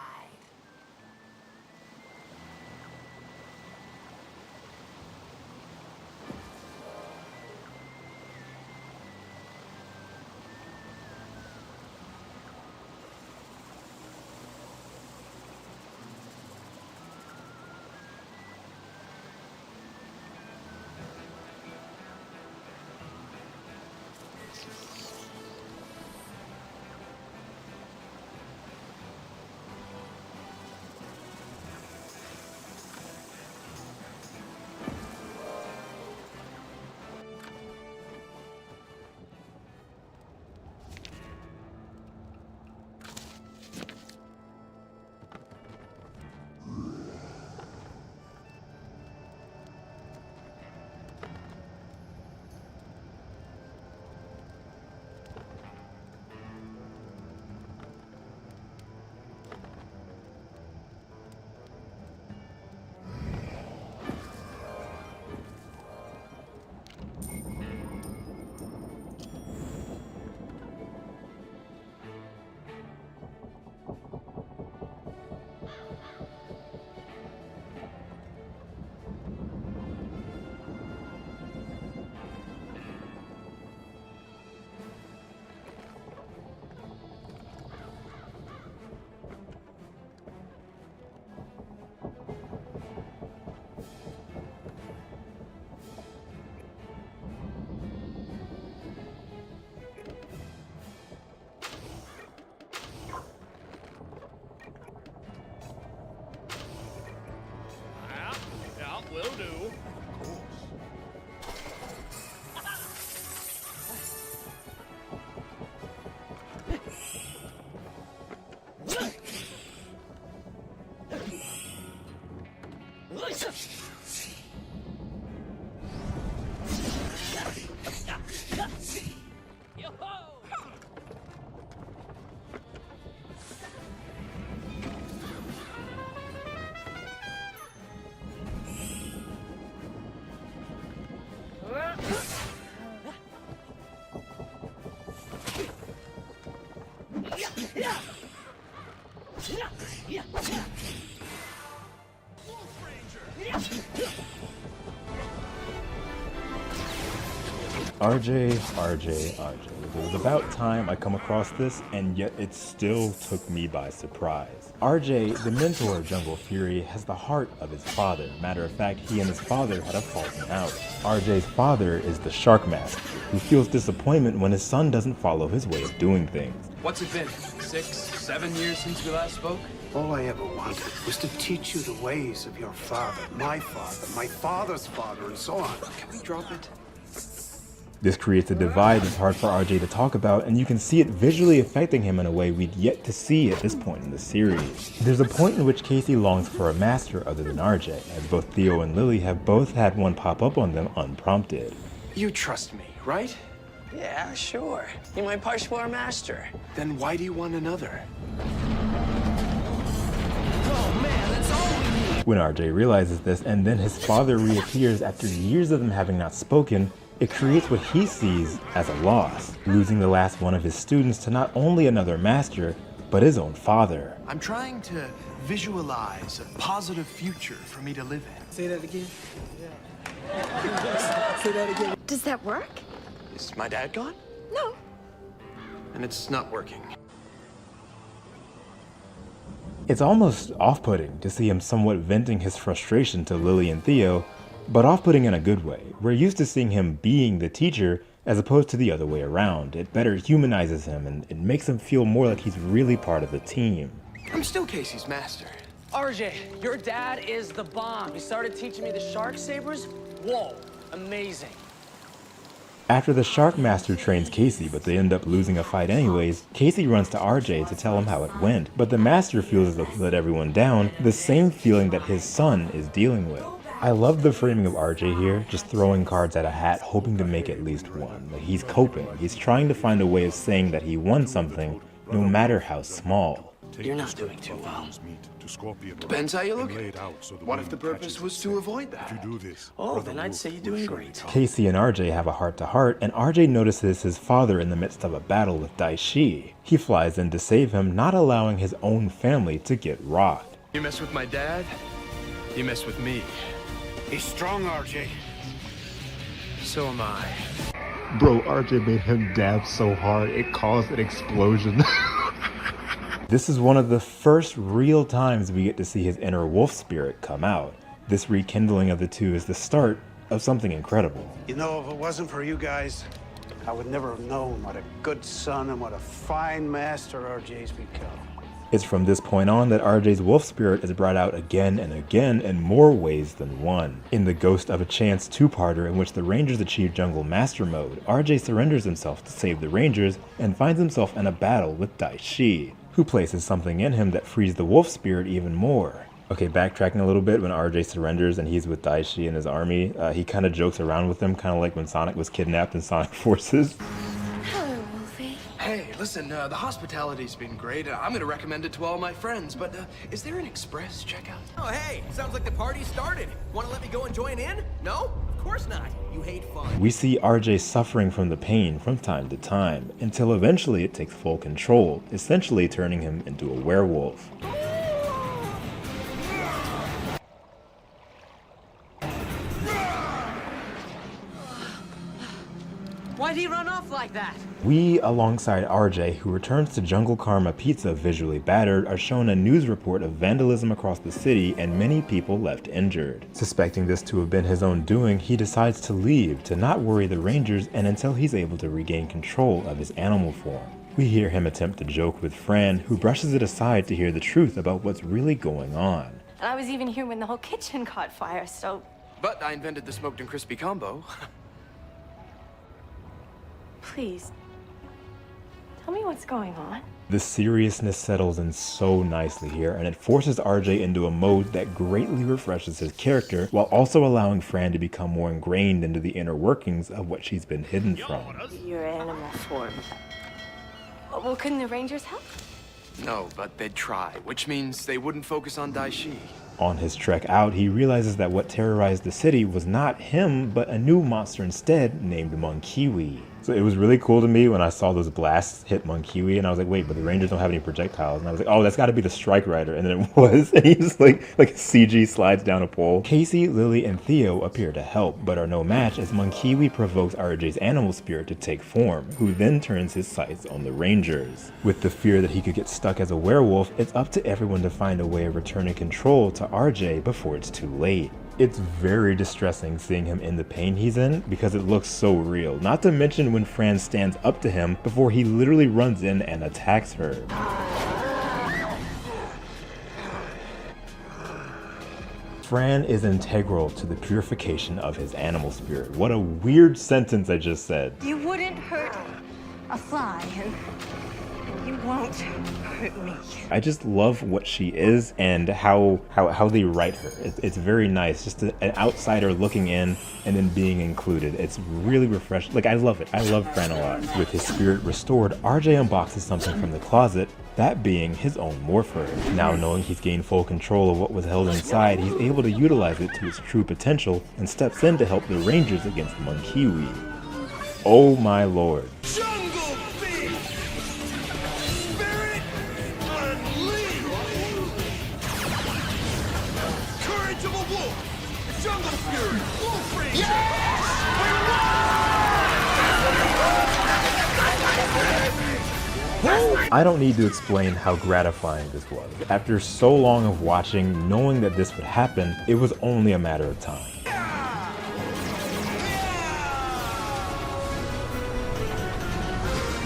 Will do. RJ. It was about time I come across this, and yet it still took me by surprise. RJ, the mentor of Jungle Fury, has the heart of his father. Matter of fact, he and his father had a falling out. RJ's father is the Shark Master, who feels disappointment when his son doesn't follow his way of doing things. What's it been? 6, 7 years since we last spoke? All I ever wanted was to teach you the ways of your father, my father's father, and so on. Can we drop it? This creates a divide that's hard for RJ to talk about, and you can see it visually affecting him in a way we'd yet to see at this point in the series. There's a point in which Casey longs for a master other than RJ, as both Theo and Lily have both had one pop up on them unprompted. You trust me, right? Yeah, sure. You're my Parshwar master. Then why do you want another? Oh man, that's all we need! When RJ realizes this, and then his father reappears after years of them having not spoken, it creates what he sees as a loss, losing the last one of his students to not only another master, but his own father. I'm trying to visualize a positive future for me to live in. Say that again. Say that again. Does that work? Is my dad gone? No. And it's not working. It's almost off-putting to see him somewhat venting his frustration to Lily and Theo, but off-putting in a good way. We're used to seeing him being the teacher, as opposed to the other way around. It better humanizes him and it makes him feel more like he's really part of the team. I'm still Casey's master. RJ, your dad is the bomb. He started teaching me the shark sabers. Whoa, amazing. After the Shark Master trains Casey, but they end up losing a fight anyways, Casey runs to RJ to tell him how it went, but the Master feels as though he let everyone down, the same feeling that his son is dealing with. I love the framing of RJ here, just throwing cards at a hat, hoping to make at least one. Like, he's coping. He's trying to find a way of saying that he won something, no matter how small. You're not doing too well. Depends how you look at it. What if the purpose was to avoid that? Oh, then I'd say you're doing great. Casey and RJ have a heart-to-heart, and RJ notices his father in the midst of a battle with Daishi. He flies in to save him, not allowing his own family to get rocked. You mess with my dad, you mess with me. He's strong, RJ. So am I. Bro, RJ made him dab so hard, it caused an explosion. This is one of the first real times we get to see his inner wolf spirit come out. This rekindling of the two is the start of something incredible. You know, if it wasn't for you guys, I would never have known what a good son and what a fine master RJ's become. It's from this point on that RJ's wolf spirit is brought out again and again in more ways than one. In the Ghost of a Chance two-parter in which the Rangers achieve Jungle Master Mode, RJ surrenders himself to save the Rangers and finds himself in a battle with Daishi, who places something in him that frees the wolf spirit even more. Okay, backtracking a little bit, when RJ surrenders and he's with Daishi and his army, he kind of jokes around with them, kind of like when Sonic was kidnapped in Sonic Forces. Hello, Wolfie. Hey, listen, the hospitality's been great. I'm gonna recommend it to all my friends, but is there an express checkout? Oh, hey, sounds like the party started. Want to let me go and join in? No? Of course not. You hate fun. We see RJ suffering from the pain from time to time, until eventually it takes full control, essentially turning him into a werewolf. Why'd he run off like that? We, alongside RJ, who returns to Jungle Karma Pizza visually battered, are shown a news report of vandalism across the city and many people left injured. Suspecting this to have been his own doing, he decides to leave, to not worry the Rangers, and until he's able to regain control of his animal form. We hear him attempt to joke with Fran, who brushes it aside to hear the truth about what's really going on. And I was even here when the whole kitchen caught fire, so... But I invented the smoked and crispy combo. Please, tell me what's going on. The seriousness settles in so nicely here, and it forces RJ into a mode that greatly refreshes his character, while also allowing Fran to become more ingrained into the inner workings of what she's been hidden from. Your animal form. Well, couldn't the Rangers help? No, but they'd try, which means they wouldn't focus on Daishi. On his trek out, he realizes that what terrorized the city was not him, but a new monster instead named Monkiwi. So it was really cool to me when I saw those blasts hit Monkiwi, and I was like, wait, but the Rangers don't have any projectiles. And I was like, oh, that's got to be the Strike Rider. And then it was, and he just like CG slides down a pole. Casey, Lily, and Theo appear to help, but are no match as Monkiwi provokes RJ's animal spirit to take form, who then turns his sights on the Rangers. With the fear that he could get stuck as a werewolf, it's up to everyone to find a way of returning control to RJ before it's too late. It's very distressing seeing him in the pain he's in because it looks so real. Not to mention when Fran stands up to him before he literally runs in and attacks her. Fran is integral to the purification of his animal spirit. What a weird sentence I just said. You wouldn't hurt a fly, and you won't hurt me. I just love what she is and how they write her. It's very nice, just an outsider looking in and then being included. It's really refreshing. Like, I love it. I love Fran a lot. With his spirit restored, RJ unboxes something from the closet, that being his own morpher. Now knowing he's gained full control of what was held inside, he's able to utilize it to its true potential and steps in to help the Rangers against Monkiwi. Oh my lord. I don't need to explain how gratifying this was. After so long of watching, knowing that this would happen, it was only a matter of time.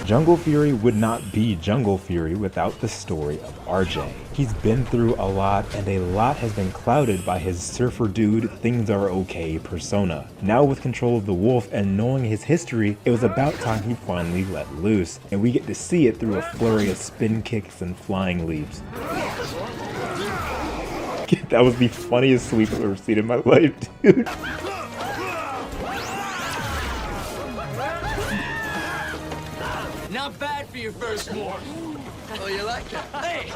Jungle Fury would not be Jungle Fury without the story of RJ. He's been through a lot, and a lot has been clouded by his surfer dude, things are okay persona. Now with control of the wolf and knowing his history, it was about time he finally let loose, and we get to see it through a flurry of spin kicks and flying leaps. That was the funniest sweep I've ever seen in my life, dude. Not bad for your first morph. Oh, you like that? Hey!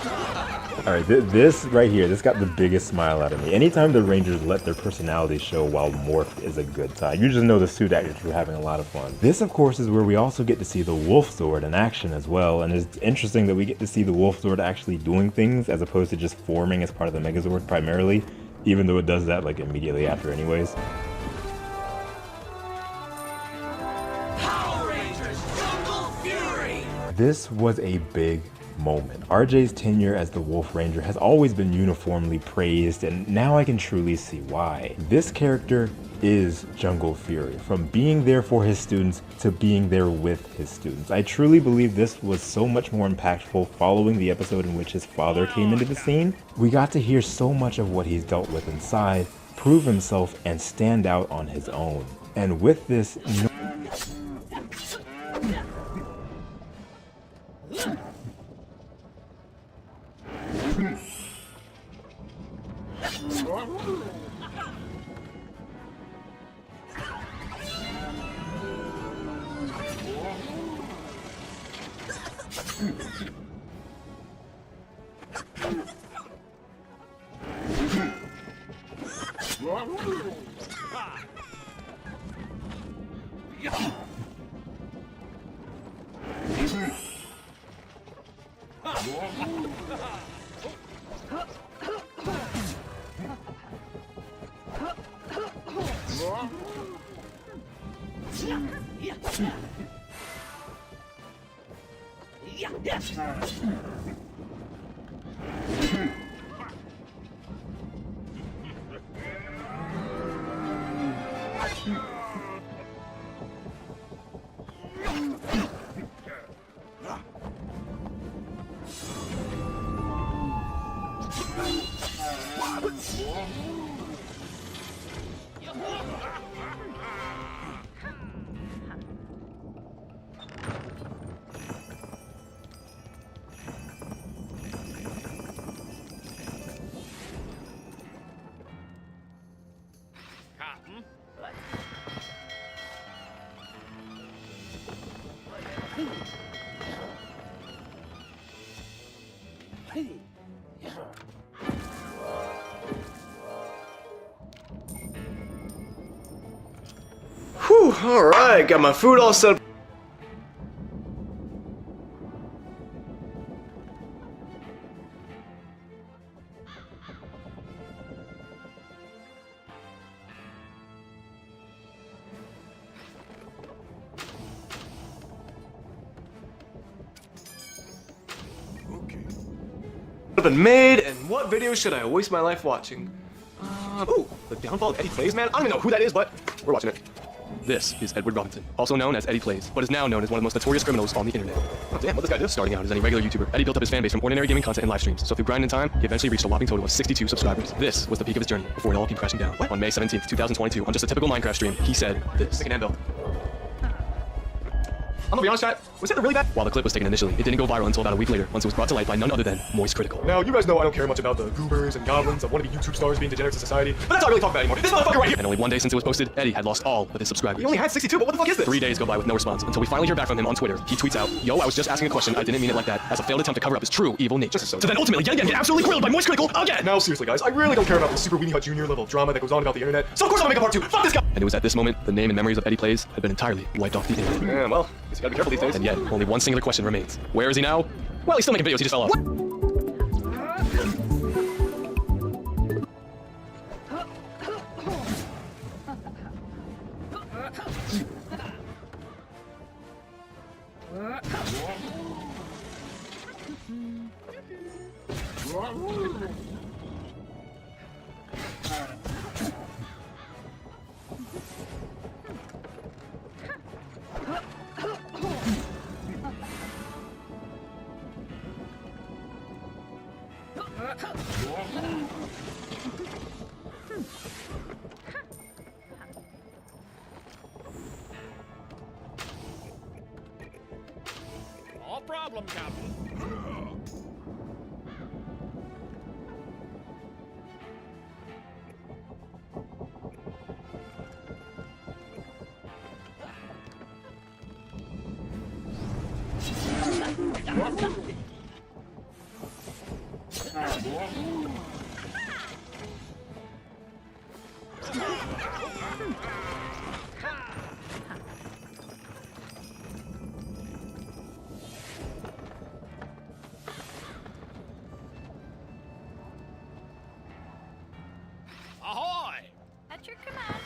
Alright, this right here, this got the biggest smile out of me. Anytime the Rangers let their personalities show while morphed is a good time. You just know the suit actors were having a lot of fun. This, of course, is where we also get to see the Wolf Sword in action as well, and it's interesting that we get to see the Wolf Sword actually doing things as opposed to just forming as part of the Megazord primarily, even though it does that like immediately after anyways. Power Rangers Jungle Fury! This was a big moment. RJ's tenure as the Wolf Ranger has always been uniformly praised, and now I can truly see why. This character is Jungle Fury, from being there for his students to being there with his students. I truly believe this was so much more impactful following the episode in which his father came into the scene. We got to hear so much of what he's dealt with inside, prove himself, and stand out on his own. And with this, Whew, alright, got my food all set up. Been made, and what video should I waste my life watching? Ooh, the downfall of Eddie Plays, man. I don't even know who that is, but we're watching it. This is Edward Robinson, also known as Eddie Plays, but is now known as one of the most notorious criminals on the internet. Oh damn, what this guy do? Starting out as any regular YouTuber, Eddie built up his fan base from ordinary gaming content and live streams. So through grind and time, he eventually reached a whopping total of 62 subscribers. This was the peak of his journey before it all came crashing down. What? On May 17th, 2022, on just a typical Minecraft stream, he said this. Make an anvil. I'm gonna be honest, chat. Was it really bad? While the clip was taken initially, it didn't go viral until about a week later, once it was brought to light by none other than Moist Critical. Now, you guys know I don't care much about the goobers and goblins of wannabe YouTube stars being degenerates of society, but that's not really talking about anymore. This motherfucker right here! And only one day since it was posted, Eddie had lost all of his subscribers. He only had 62, but what the fuck is this? 3 days go by with no response, until we finally hear back from him on Twitter. He tweets out, "Yo, I was just asking a question, I didn't mean it like that," as a failed attempt to cover up his true evil nature. So then ultimately, yet again, get absolutely grilled by Moist Critical again! Now, seriously, guys, I really don't care about the Super Weenie Hut Jr. level of drama that goes on about the internet, so of course I'm gonna make a part 2. Fuck this guy! And it was at this moment, the name and memories of Eddie Plays had been entirely wiped off the internet. Yeah, well, guess you gotta be careful these days. And yet, only one singular question remains. Where is he now? Well, he's still making videos, he just fell off. What? No problem, Captain. Ahoy! At your command.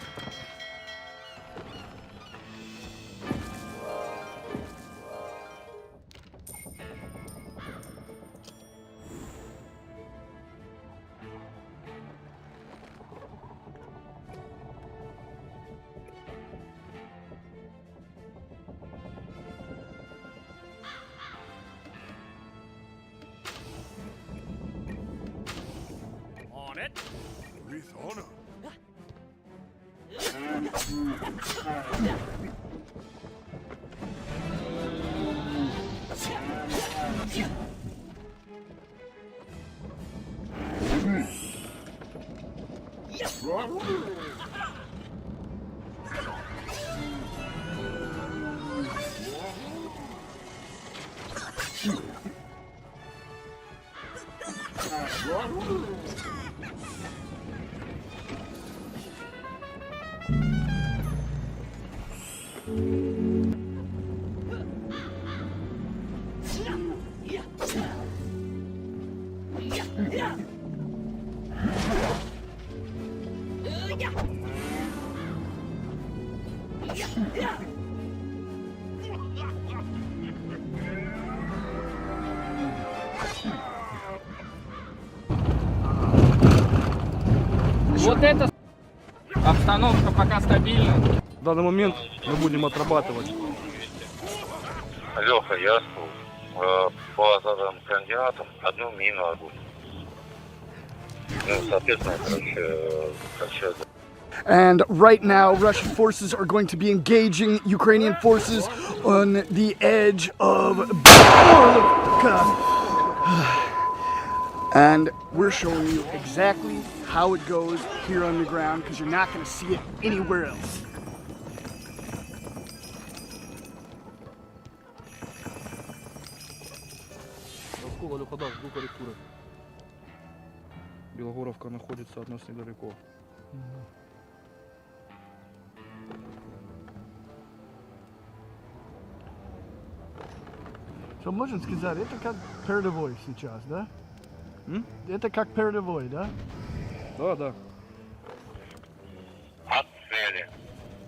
On it. With honor. Вот это обстановка пока стабильна. В данный момент мы будем отрабатывать. Леха, я по заданным координатам одну мину огонь. Ну, соответственно, короче, And right now, Russian forces are going to be engaging Ukrainian forces on the edge of Orlovka. And we're showing you exactly how it goes here on the ground because you're not going to see it anywhere else. Раскол Алёха-Да, жду корректуры. Белогоровка находится от нас недалеко. So можно сказать, это как передовой сейчас, да? Это как передовой, да? Да, да. от цели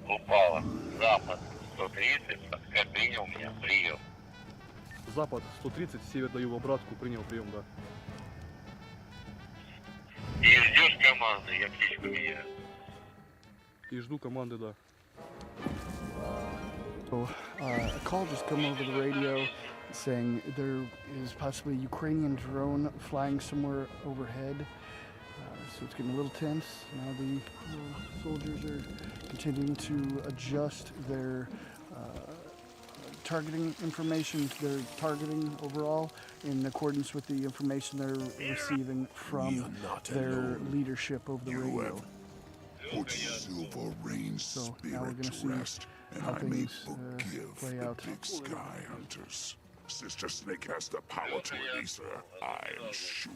упала запад 130, как принял меня, прием. Запад 130, север даю в обратку, принял прием, да. И ждешь команды, я птичку меняю. И жду команды, да. So, a call just come over the radio saying there is possibly a Ukrainian drone flying somewhere overhead. So it's getting a little tense. Now the soldiers are continuing to adjust their targeting information, their targeting overall in accordance with the information they're receiving from their leadership over the radio. Put Silver Rain's So now we're spirit going to to see rest, and how I may things forgive play the out. big sky hunters. Sister Snake has the power to release her, I am sure.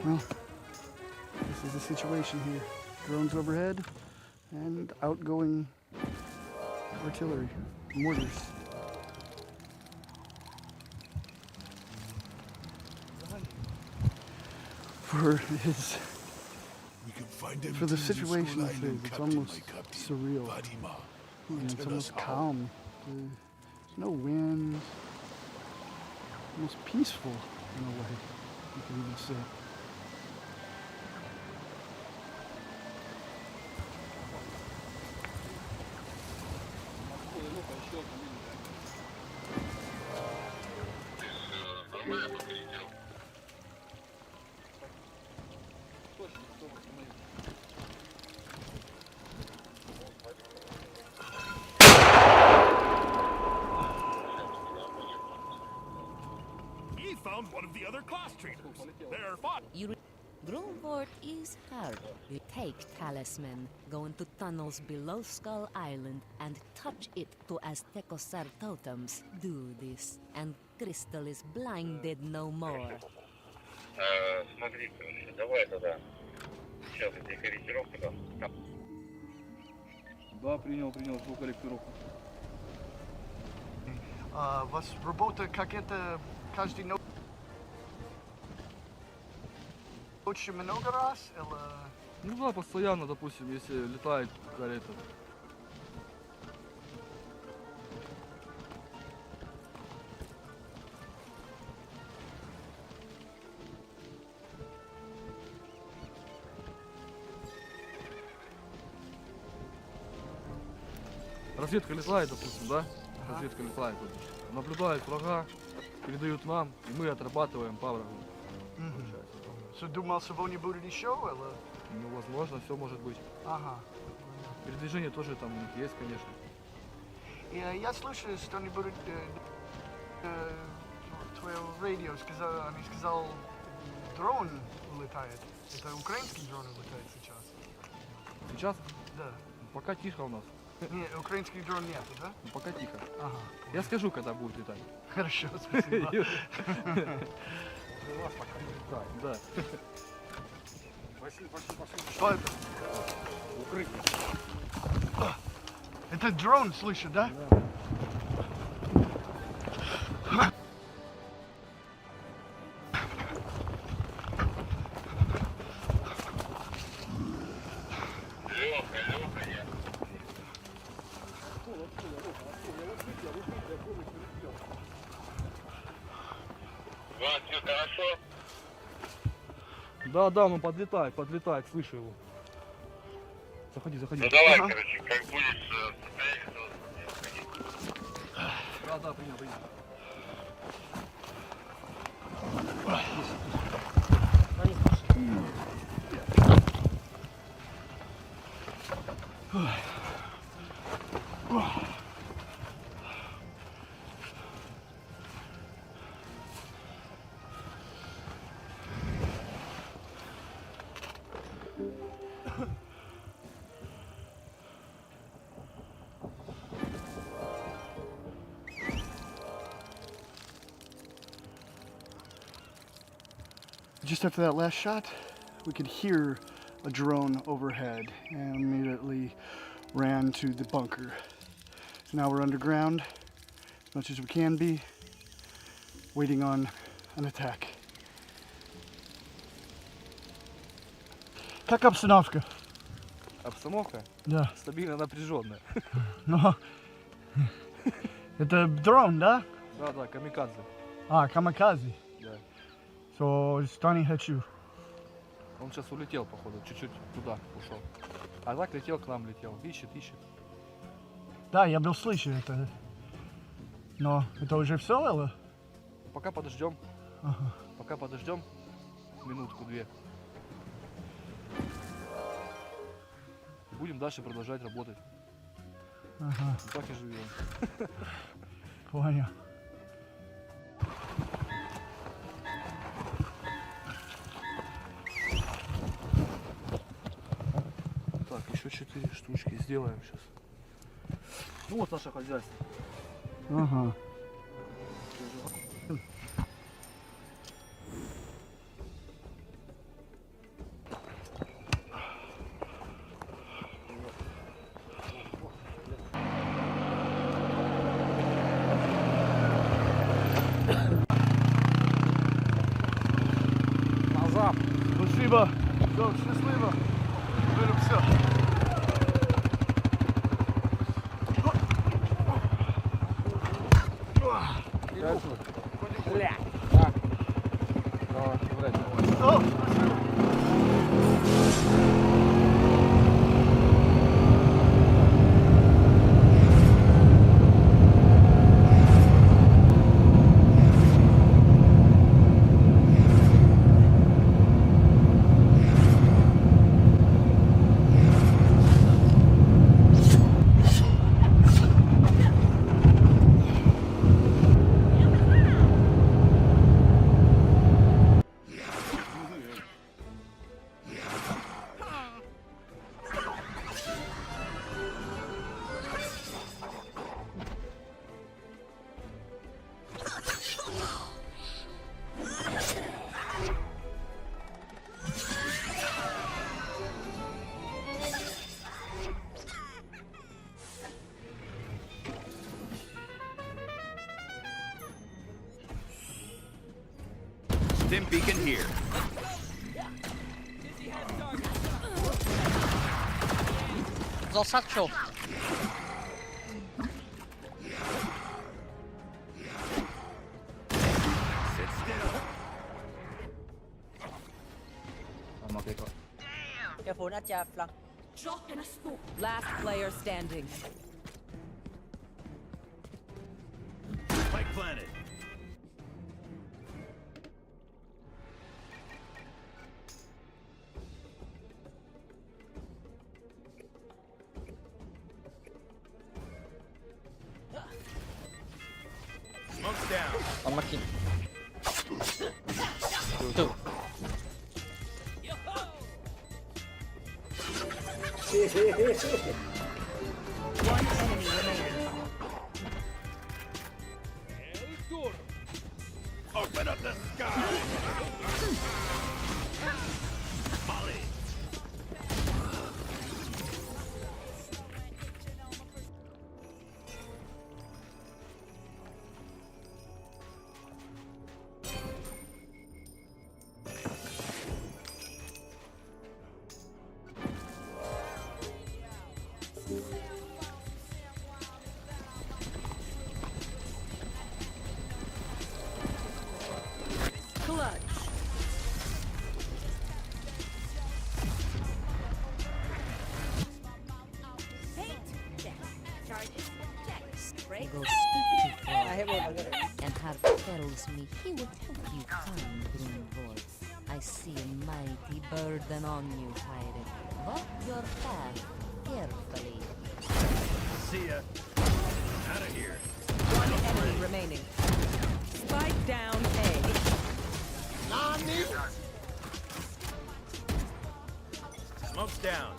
Well, this is the situation here. Drones overhead and outgoing artillery, mortars. For his for the situation this is, it's almost surreal. And it's almost calm. There's no wind. Almost peaceful in a way, you can even say. He found one of the other class traitors. They're fought. Grunvort is hard. You take talisman, go into tunnels below Skull Island, and touch it to Aztecosar totems. Do this, and Crystal is blinded no more. Смотри, короче, давай тогда. Сейчас я тебе корректировку дам. Да, принял свою корректировку. Вас работа как это каждый ночь много раз? Или... Ну да, постоянно, допустим, если летает карета. Разведка летает, допустим, да? Разведка летает. Наблюдает врага, передают нам, и мы отрабатываем по врагу. Думал, сегодня будет еще, или? Ну, возможно, все может быть. Ага. Передвижение тоже там у них есть, конечно. И я слышал, что они будут... твое радио они сказал, дрон летает. Это украинский дрон летает сейчас. Сейчас? Да. Пока тихо у нас. Нет, украинский дрон нет, да? Ну, пока тихо. Ага. Я скажу, когда будет летать. Хорошо, спасибо. Да. Пошли. Что это? Укрытие. Это дрон, слышишь, да? Влад, все хорошо? Да, он подлетает, слышу его. Заходи. Ну давай, короче, как будешь состоять, то Да, принял. Just after that last shot, we could hear a drone overhead and immediately ran to the bunker. So now we're underground, as much as we can be, waiting on an attack. Как обстановка? Обстановка? Да. Стабильно напряженная. Но это дрон, да? Да, камикадзе. Камикадзе. Да. Что не хочу. Он сейчас улетел, походу, чуть-чуть туда ушел. А так летел к нам, ищет. Да, я был слышал это. Но это уже все, или? Пока подождем. Ага. Пока подождем. Минутку-две. Будем дальше продолжать работать. Ага. Так и живем. Понял. Так, еще 4 штучки сделаем сейчас. Ну вот наше хозяйство. Ага. Назад. Спасибо. Все, счастливо. Stim beacon here. Zostać. Sit still. Careful, not Jeff. Drop in a scoop. Last player standing. Spike planted. Smoke's down. One more kill. Two. One enemy remaining. Open up the sky. Molly. Clutch. Go speak to Frost, and Harp tells me he will help you find Grunwald. I see a mighty burden on you, pirate. Walk your path carefully. See ya. Out of here. One enemy remaining. Spike down A. Smoke's down.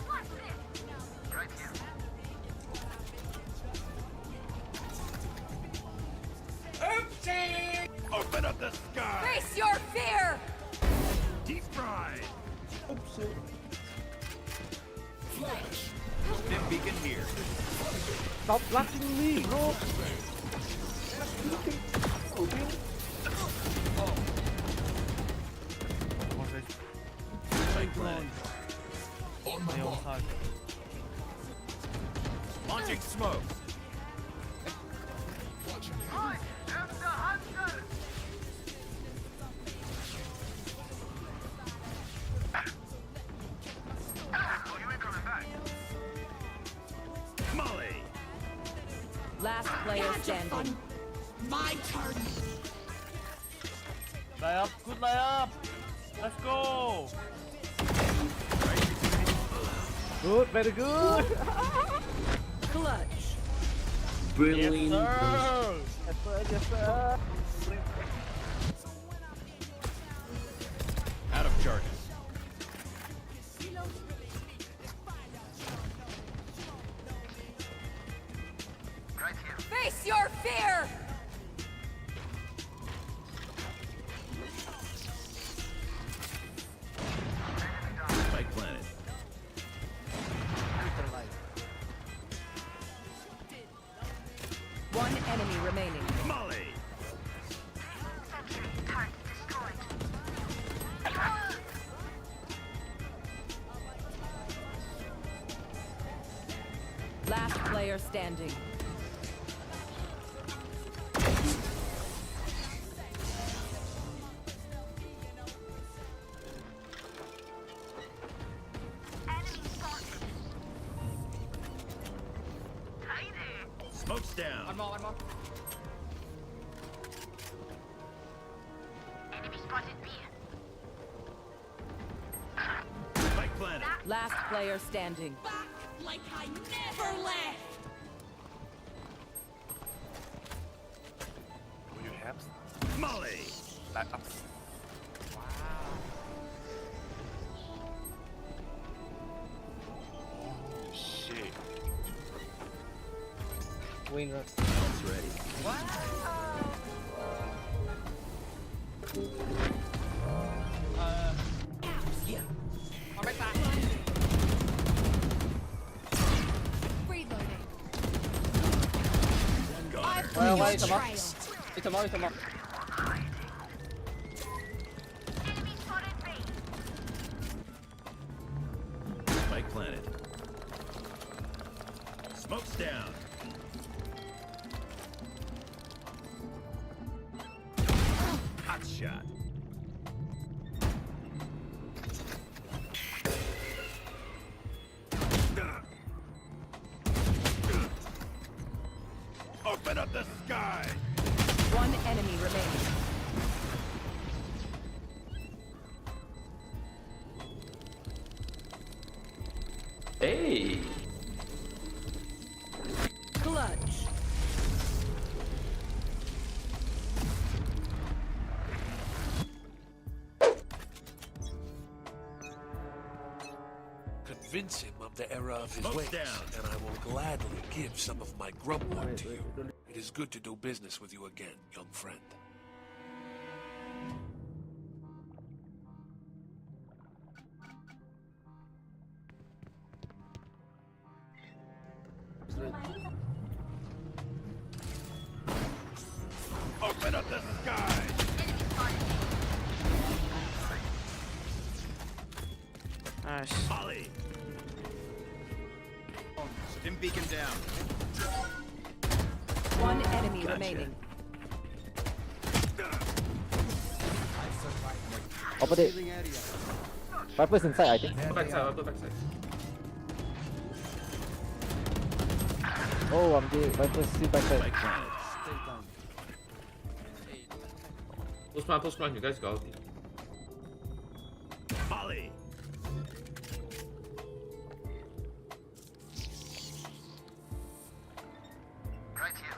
Oopsie! Open up the sky. Face your fear! Deep fried. Oopsie. Flash. Stim beacon here. Stop blasting me, bro. Spike planted. On my mark. Launching smoke. I am the hunter! Oh, you ain't coming back. Molly. Last player standing. My turn. Layup, good layup. Let's go. Good, very good. Clutch. Brilliant. Yes, sir. Yes, sir. Out of charges. Face your fear! Spike planted. One enemy remaining. Molly. Last player standing. Smoke's down. One more. Enemy spotted B. Spike planted. Last player standing. Back like I never left. Will you have Molly. Shit. Winner. It's ready. Yeah. I'll make that. Reloading. Well, wait, come on. It's a more. Enemy spotted B. Spike planted. Smoke's down. Hot shot. Open up the sky. One enemy remaining. Hey! Clutch. Convince him of the error of his Smoke's ways, down. and I will gladly give some of my grumwork to you. It is good to do business with you again, young friend. Open up the sky. Nice. Molly. Stim beacon down. One enemy Gotcha. remaining. Opposite. Viper's inside, I think. I'll go backside. Oh, I'm dead. Viper's still backside. Spike planted. Push plan, you guys go. Molly. Right here.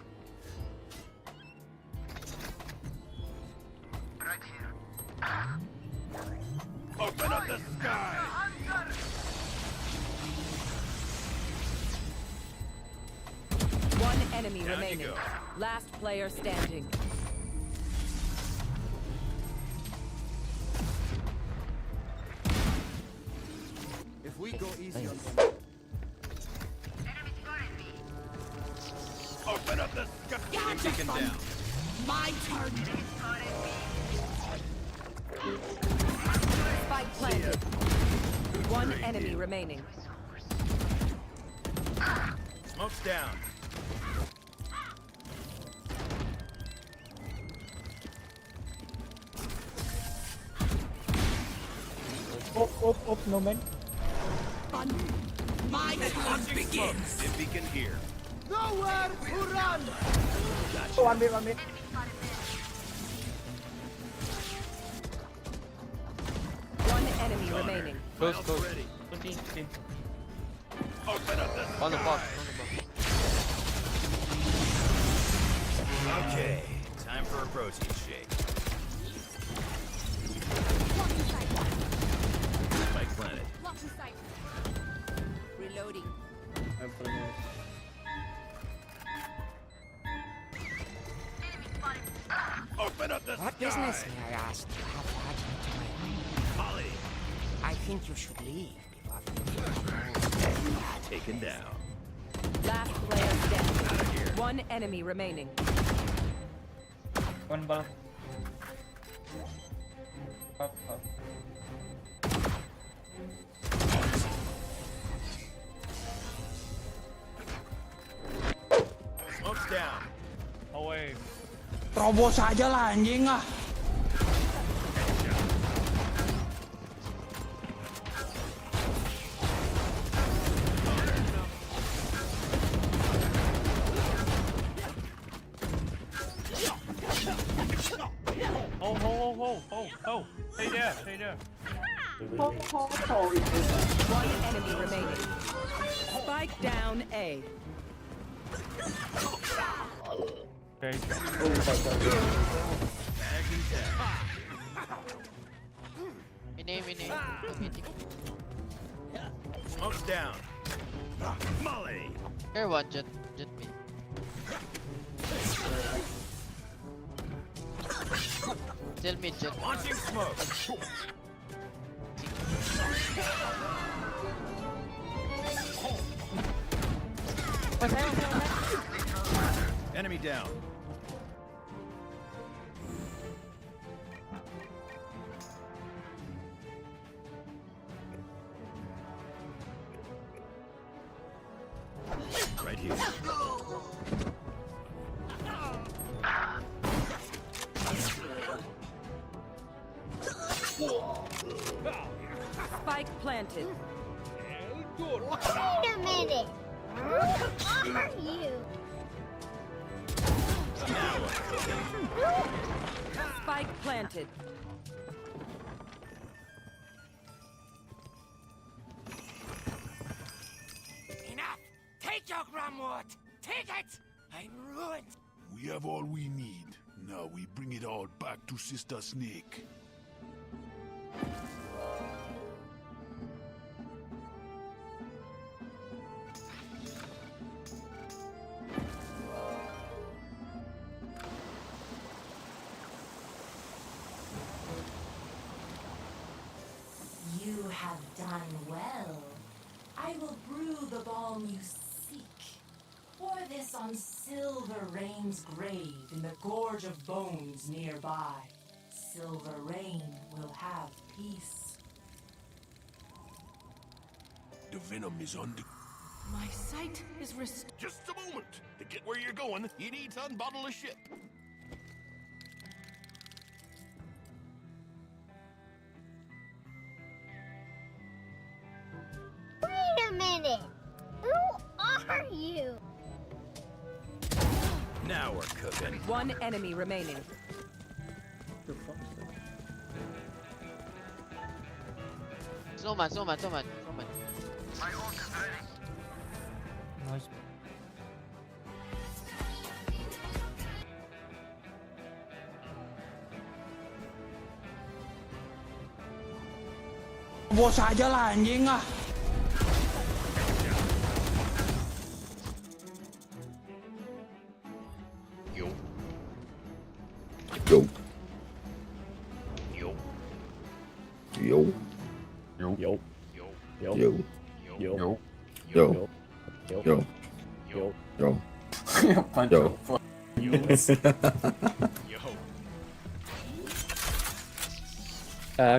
Right here. Open up the sky. One enemy Down you remaining. go. Last player standing. If we go easy on them. Enemy spotted B. Open up the sky. Stim beacon down. My turn. Enemy spotted B. Spike planted. One enemy remaining. Smoke's down. Op, no man. My turn begins. Stim beacon here. Nowhere to run! Oh, one minute. Enemy spotted B. One enemy remaining. Close. Ready. 15. Open up the sky. On the box. Okay, time for a protein shake. Spike planted. Lock in sight. Reloading. Enemy spotted B. Open up the What sky. business, may I ask, you have had here tonight? Molly. I think you should leave before Taken down. Last player standing. One enemy remaining. One ball. Up. Terobos aja lah anjing ah. Oh. Stay there. One enemy remaining. Spike down A. Okay. Mini. Smoke's down. Molly. Here one, jet me. Still mid jet. Launching smoke. Enemy down. Right here. Spike planted. Wait a minute. Who are you? Spike planted. Enough! Take your Grumwood! Take it! I'm ruined! We have all we need. Now we bring it all back to Sister Snake. You have done well. I will brew the balm you seek. Pour this on Silver Rain's grave in the Gorge of Bones nearby. Silver Rain will have peace. The venom is on the... My sight is restored. Just a moment. To get where you're going, you need to unbottle a ship. Wait a minute. Who are you? Now we're cooking. One enemy remaining. Snowman. My ult is ready. Nice. Bos aja lah anjing ah. Yo. Bunch of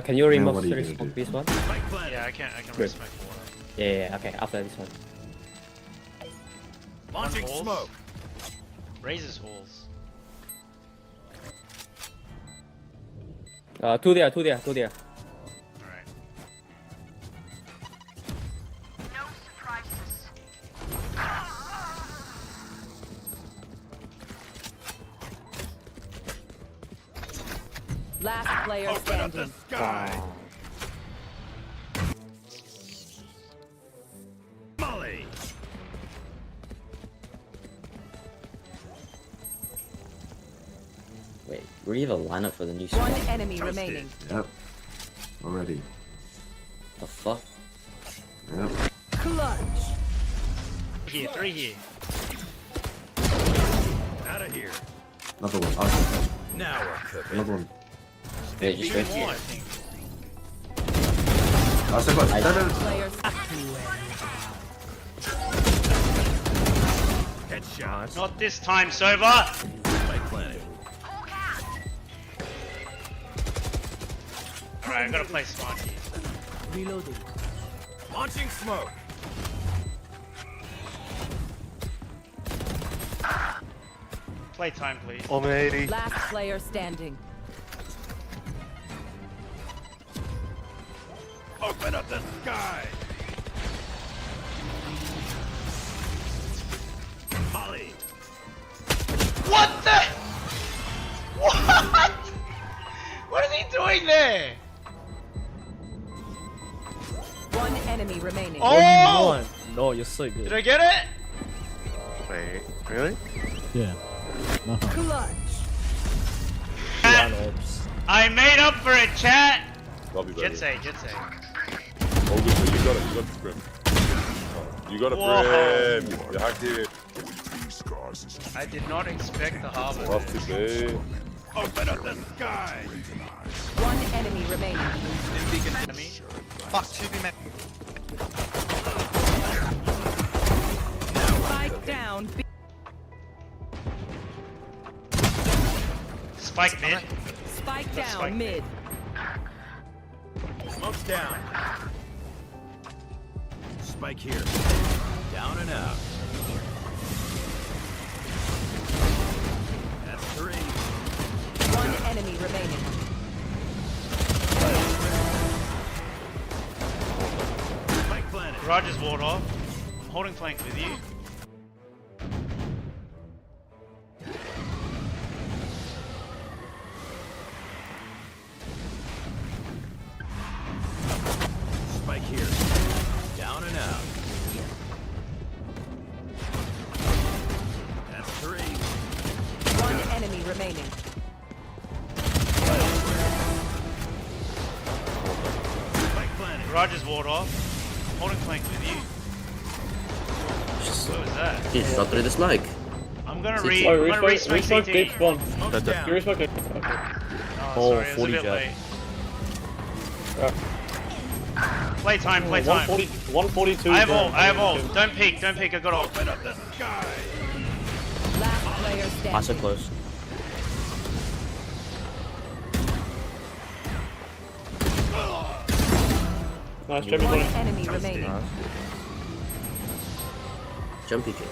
can you remove what are you the gonna smoke, do? please, one? Yeah, I can Good. respect water. Yeah, okay, after this one. Launching Holes. smoke. Raises holes. Two there. Alright. No surprises. Last player standing. Sky. Molly. Wait, were you have a lineup for the new One squad? enemy remaining. Yep. Already. The fuck? Yep. Clutch. Three here. Out of here. Another one. Awesome. Now we're cooking. Another one. Yeah, just right One, here. I think. Awesome. No. Players. Headshot. Not this time, Sova! Spike planted. Alright, I gotta play smart here. Reloading. Launching smoke. Playtime, please. Omen 80. Last player standing. Open up the sky! Molly! What the? What? What is he doing there? One enemy remaining. Oh! No, you're so good. Did I get it? Wait, really? Yeah. Clutch. I made up for it, chat. Love you, baby. Jitsay. Oh, good. You got it. You got the scrim. You got a brim. You hacked it. I did not expect the harbor. Lost it, babe. Open up the sky! One enemy remaining. Enemy. Fuck, 2B map. Spike down. Spike mid. Spike down Spike. mid. Smoke's down. Spike here. Down and out. That's 3. One enemy remaining. Spike planted. Rogers ward off. I'm holding flank with you. Spike here. Down and out. That's 3. One enemy remaining. Spike planted. Rogers ward off. I'm holding flank with you. What was that? He's not through the smoke. I'm gonna re-smoke CT. Smoke's down. Oh, sorry, it was a bit late. Playtime. 142. I have all. Don't peek, I got all. Open up the sky! Last player standing. So close. Nice, One enemy remaining. Jumpy kill.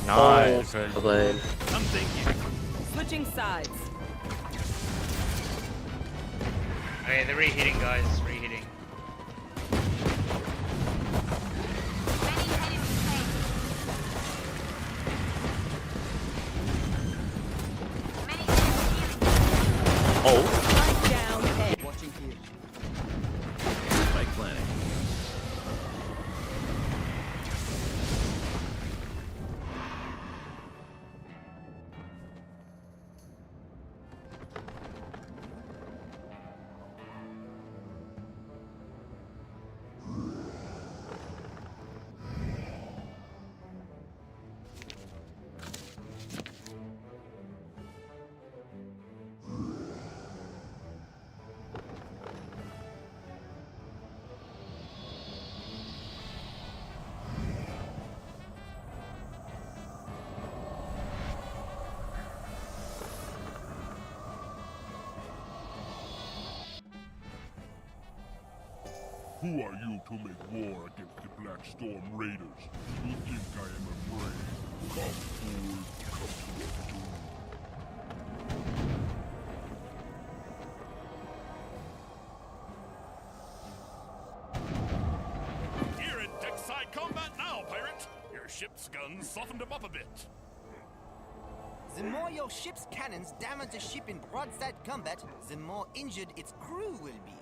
Nice. Well played. I'm thinking. Switching sides. Okay, they're reheating, guys. Reheating. Spike down A. Watching here. Spike planting. Who are you to make war against the Black Storm Raiders? You think I am afraid? Come forward, come to the door. You're in deckside combat now, pirate! Your ship's guns softened him up a bit. The more your ship's cannons damage a ship in broadside combat, the more injured its crew will be.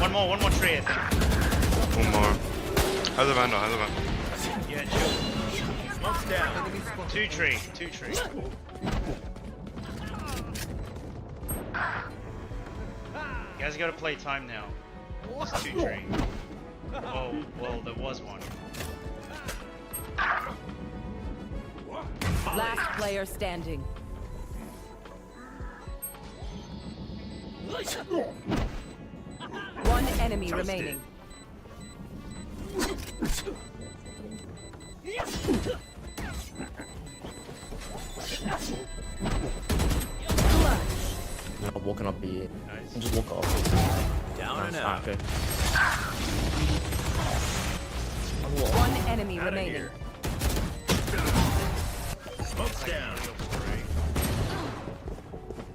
One more tree, I think. One more. How's the vandal? Yeah, chill. Smoke's down. Two tree. You guys gotta play time now. It's 2 tree. Oh, well, there was one. Last player standing. One enemy remaining. I'm walking up here. Nice. And just walk off. Down and Nice. out. Okay. One enemy remaining. Smoke's down.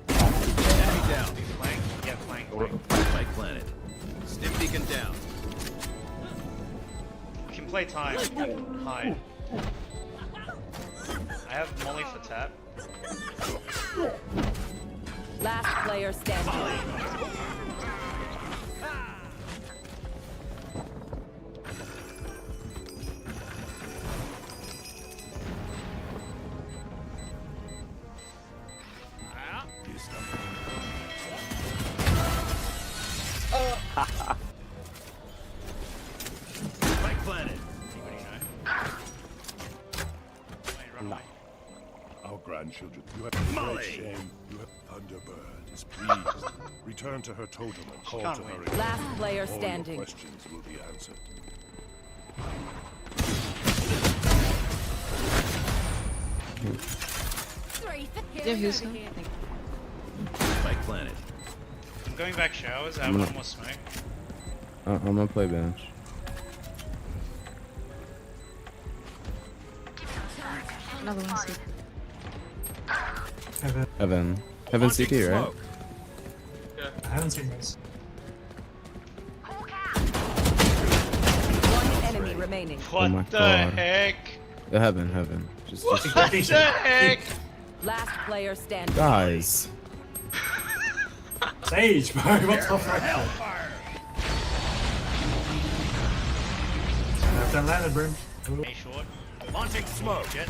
Enemy down. Flank. Yeah, flank. Spike planet. Stim beacon down. We can play time. Hide. I have Molly for tap. Last player standing. Spike planet. Anybody know? Wait, run away. Our grandchildren, you have great shame. You have Thunderbird is pleased. Return to her totem and call can't to her win. again. Last player All standing. your questions will be answered. Spike planet. I'm going back showers. I have one more smoke. I'm gonna play bench. Another one. Heaven CT, right? I haven't seen this. One enemy remaining. What my the God. heck? Heaven. Just What the heck? Last player standing. guys. Sage, bro, what the fuck? Hellfire! I've done landed, bro. Hey, short. Launching smoke. Jet.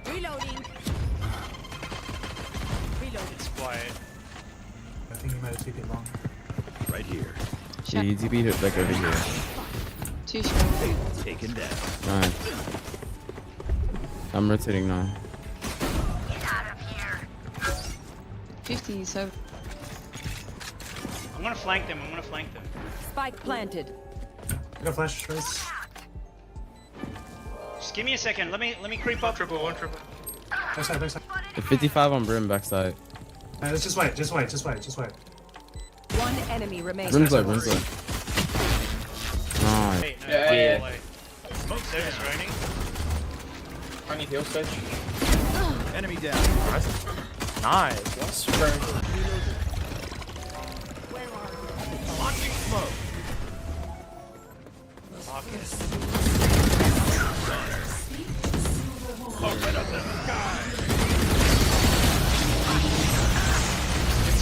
Reloading. It's quiet. I think he might have taken long. Right here. He TP hit back over here. Too short. Taken down. Nice. I'm rotating now. 50, so I'm gonna flank them. Spike planted. I got flash trace. Just give me a second. Let me creep up. Triple. Backside. The 55 on Brim backside. Let's just wait. One enemy remaining. Brim's low. Nice. Hey, no, Yeah. play. Sage is raining. I need heal Sage. Enemy down. Nice. Yes. Launching smoke. Open up the sky.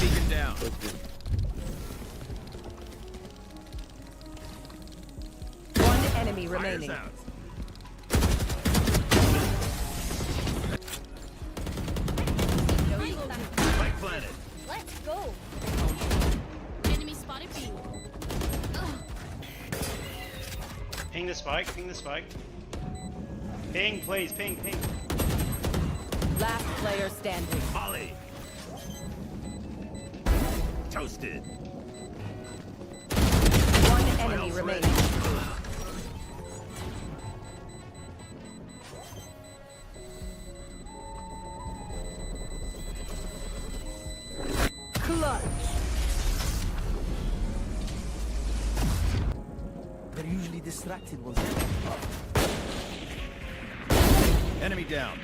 Beacon down. One enemy remaining. Fires out. Spike planet. Let's go. Enemy spotted B. Ping the spike. Ping, please. Ping. Last player standing. Molly. Toasted. One enemy remaining. Clutch. They're usually distracted once Enemy down.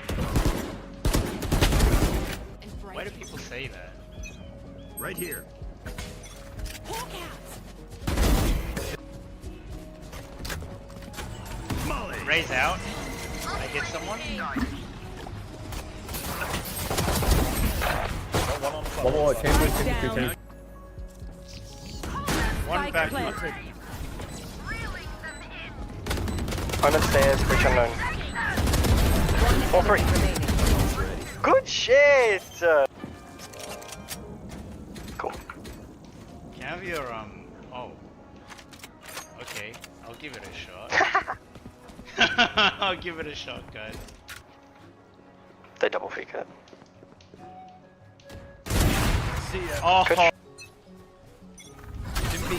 Why do people say that? Right here. Molly. Raise out. I get someone. One more. Chamber. Down. One Spike back. planted. Understand. Breach unknown. One enemy remaining. Good shit. Cool. Can I have your Oh. Okay, I'll give it a shot. I'll give it a shot, guys. They double peek it. See ya. Oh. Yeah,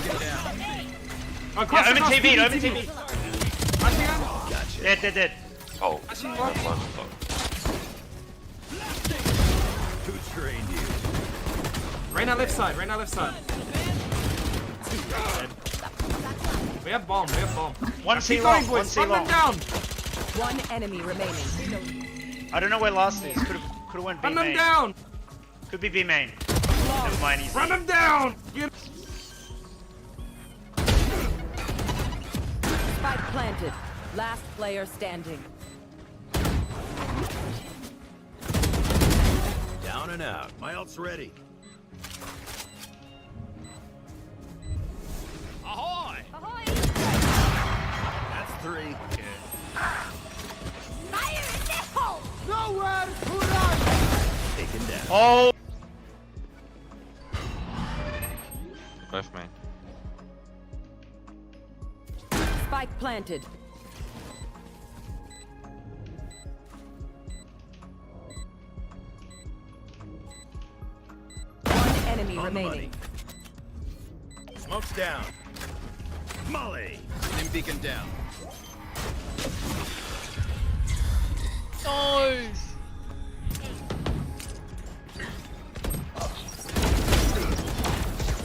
Omen TV, Omen TV. Dead. Oh, Who trained you? Right now left side, We have bomb. One C Keep long, going, one boys. C Run them long. down. One enemy remaining. I don't know where last is. Could've went B Run them main. down. Could be B main. Never mind, he's Run them down. Spike planted. Last player standing. Down and out. My ult's ready. Ahoy! Ahoy! That's 3. Fire in the hole! Nowhere to run! Taken down. Oh! left main. Spike planted. One enemy On the remaining. Smoke's down. Molly. Stim beacon down. Nice.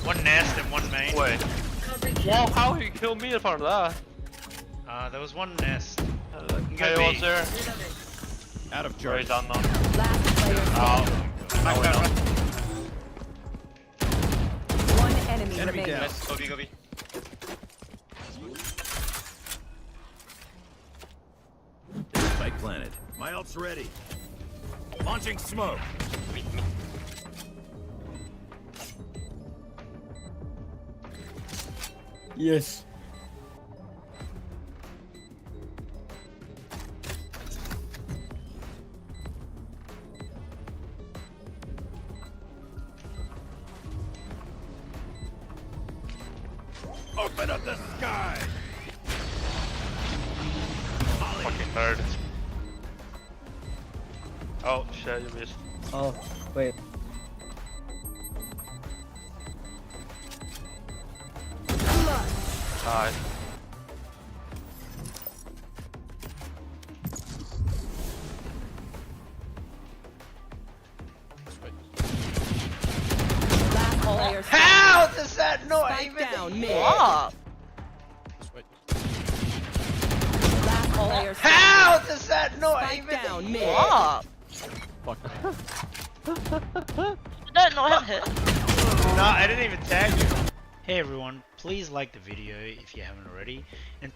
One nest and one main. Wait. Wow, how he killed me in front of that? There was one nest. Hey, what's there? Out of Very charge. done now. Last player standing. One enemy remaining. down. Nice. Go B. Spike planted. My ult's ready. Launching smoke. Yes. Open up the sky. Fucking nerd. Oh shit, you missed. Oh, wait. Nice. Last player standing. How does that not Spike even down mid. What? Last player standing. How does that not Spike even down mid. What? That not hit. No, I didn't even tag you. Hey everyone, please like the video if you haven't already. And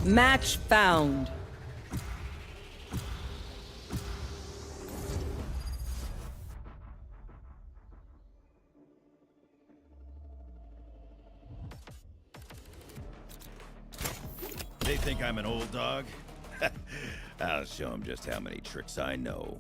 Match found. They think I'm an old dog? I'll show them just how many tricks I know.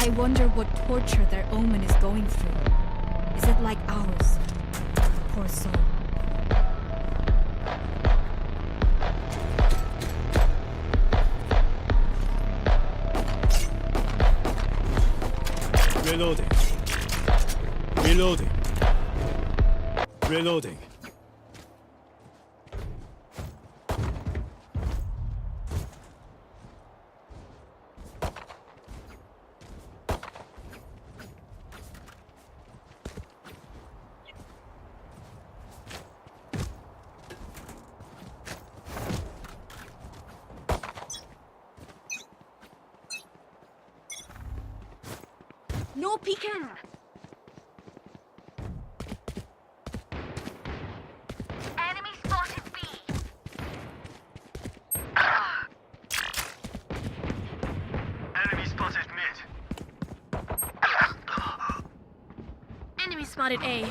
I wonder what torture their omen is going through. Is it like ours? Poor soul. Reloading. Reloading. Reloading. No peeking! Enemy spotted B. Enemy spotted mid. Enemy spotted A.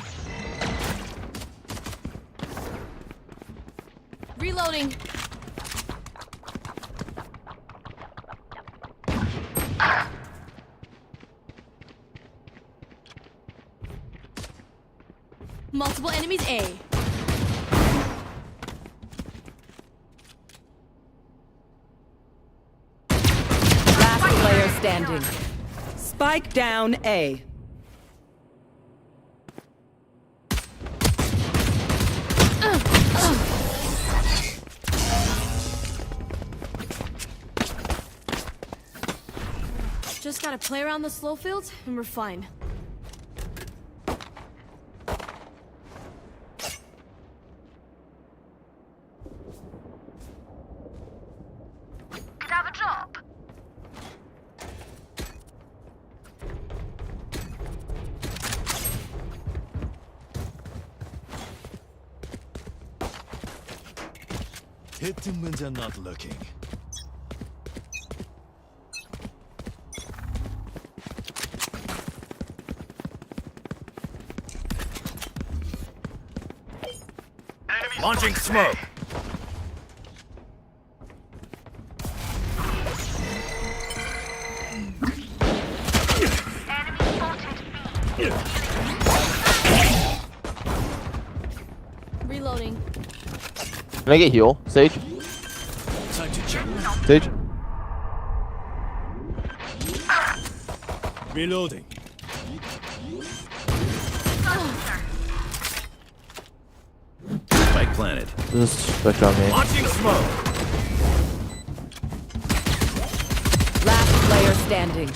Reloading. Multiple enemies A. Last player standing. Spike down A. Just gotta play around the slow fields and we're fine. Could have a drop. Hit them when they're not looking. Launching smoke. Reloading. Can I get heal? Sage? Time to jump. Sage? Reloading. Spike planted. This is Spectre on me. Launching smoke. Last player standing.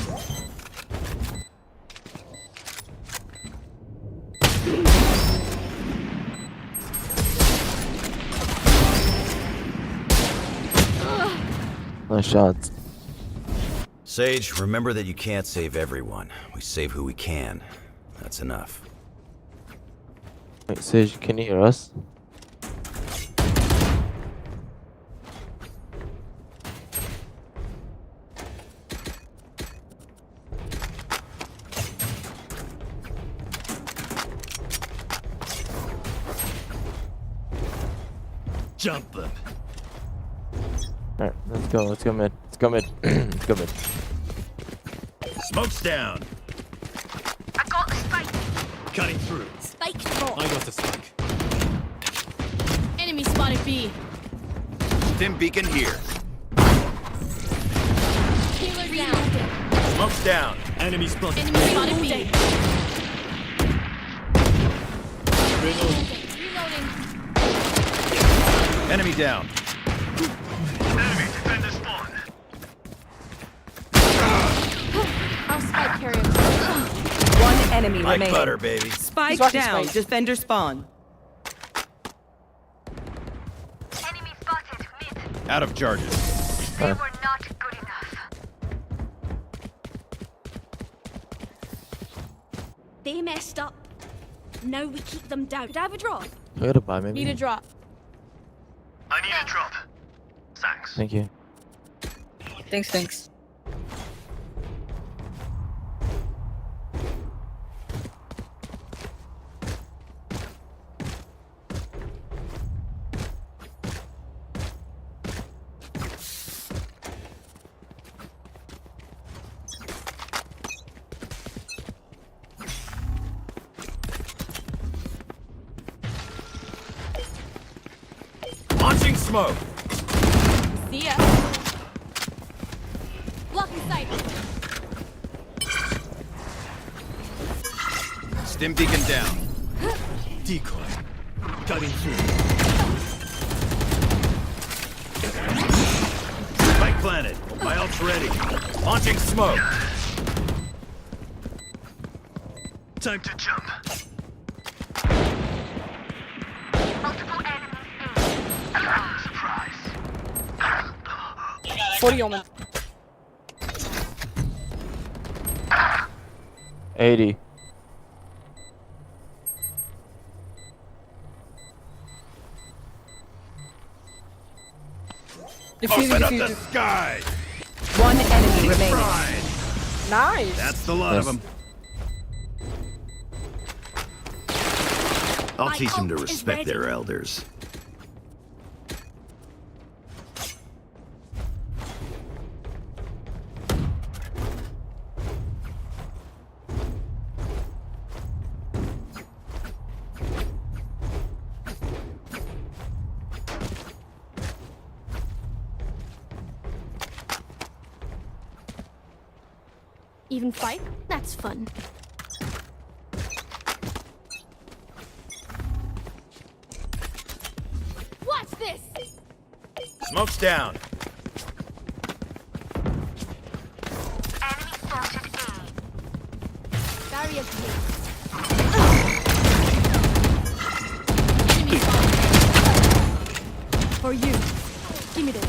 Nice shots. Sage, remember that you can't save everyone. We save who we can. That's enough. Wait, Sage, can you hear us? Jump them. Alright, let's go mid. Let's go mid. Let's go mid. Smoke's down. I got the spike. Cutting through. Spike drop. I got the spike. Enemy spotted B. Stim beacon here. Healer down. Smoke's down. Enemy spotted. Enemy spotted B. Reloading. Reloading. Enemy down. Enemy defender spawn. Our spike carrier. One enemy Like remaining. butter, baby. Spike down. Defender spawn. Enemy spotted mid. Out of charges. They were not good enough. They messed up. Now we keep them down. Could I have a drop? I gotta buy maybe. Need a drop. I need a drop. Thanks. Thank you. Thanks. Launching smoke. See ya. Blocking sight. Stim beacon down. Decoy. Cutting through. Spike planted. My ult's ready. Launching smoke. Time to jump. Multiple enemies. Surprise. 40 omen. 80. Open up the sky. One enemy remaining. Fried. Nice. That's the lot of them. I'll teach them to respect their elders. Even fight? That's fun. Watch this! Smoke's down. Enemy spotted A. Barrier placed. Enemy spotted. For you. Give me this.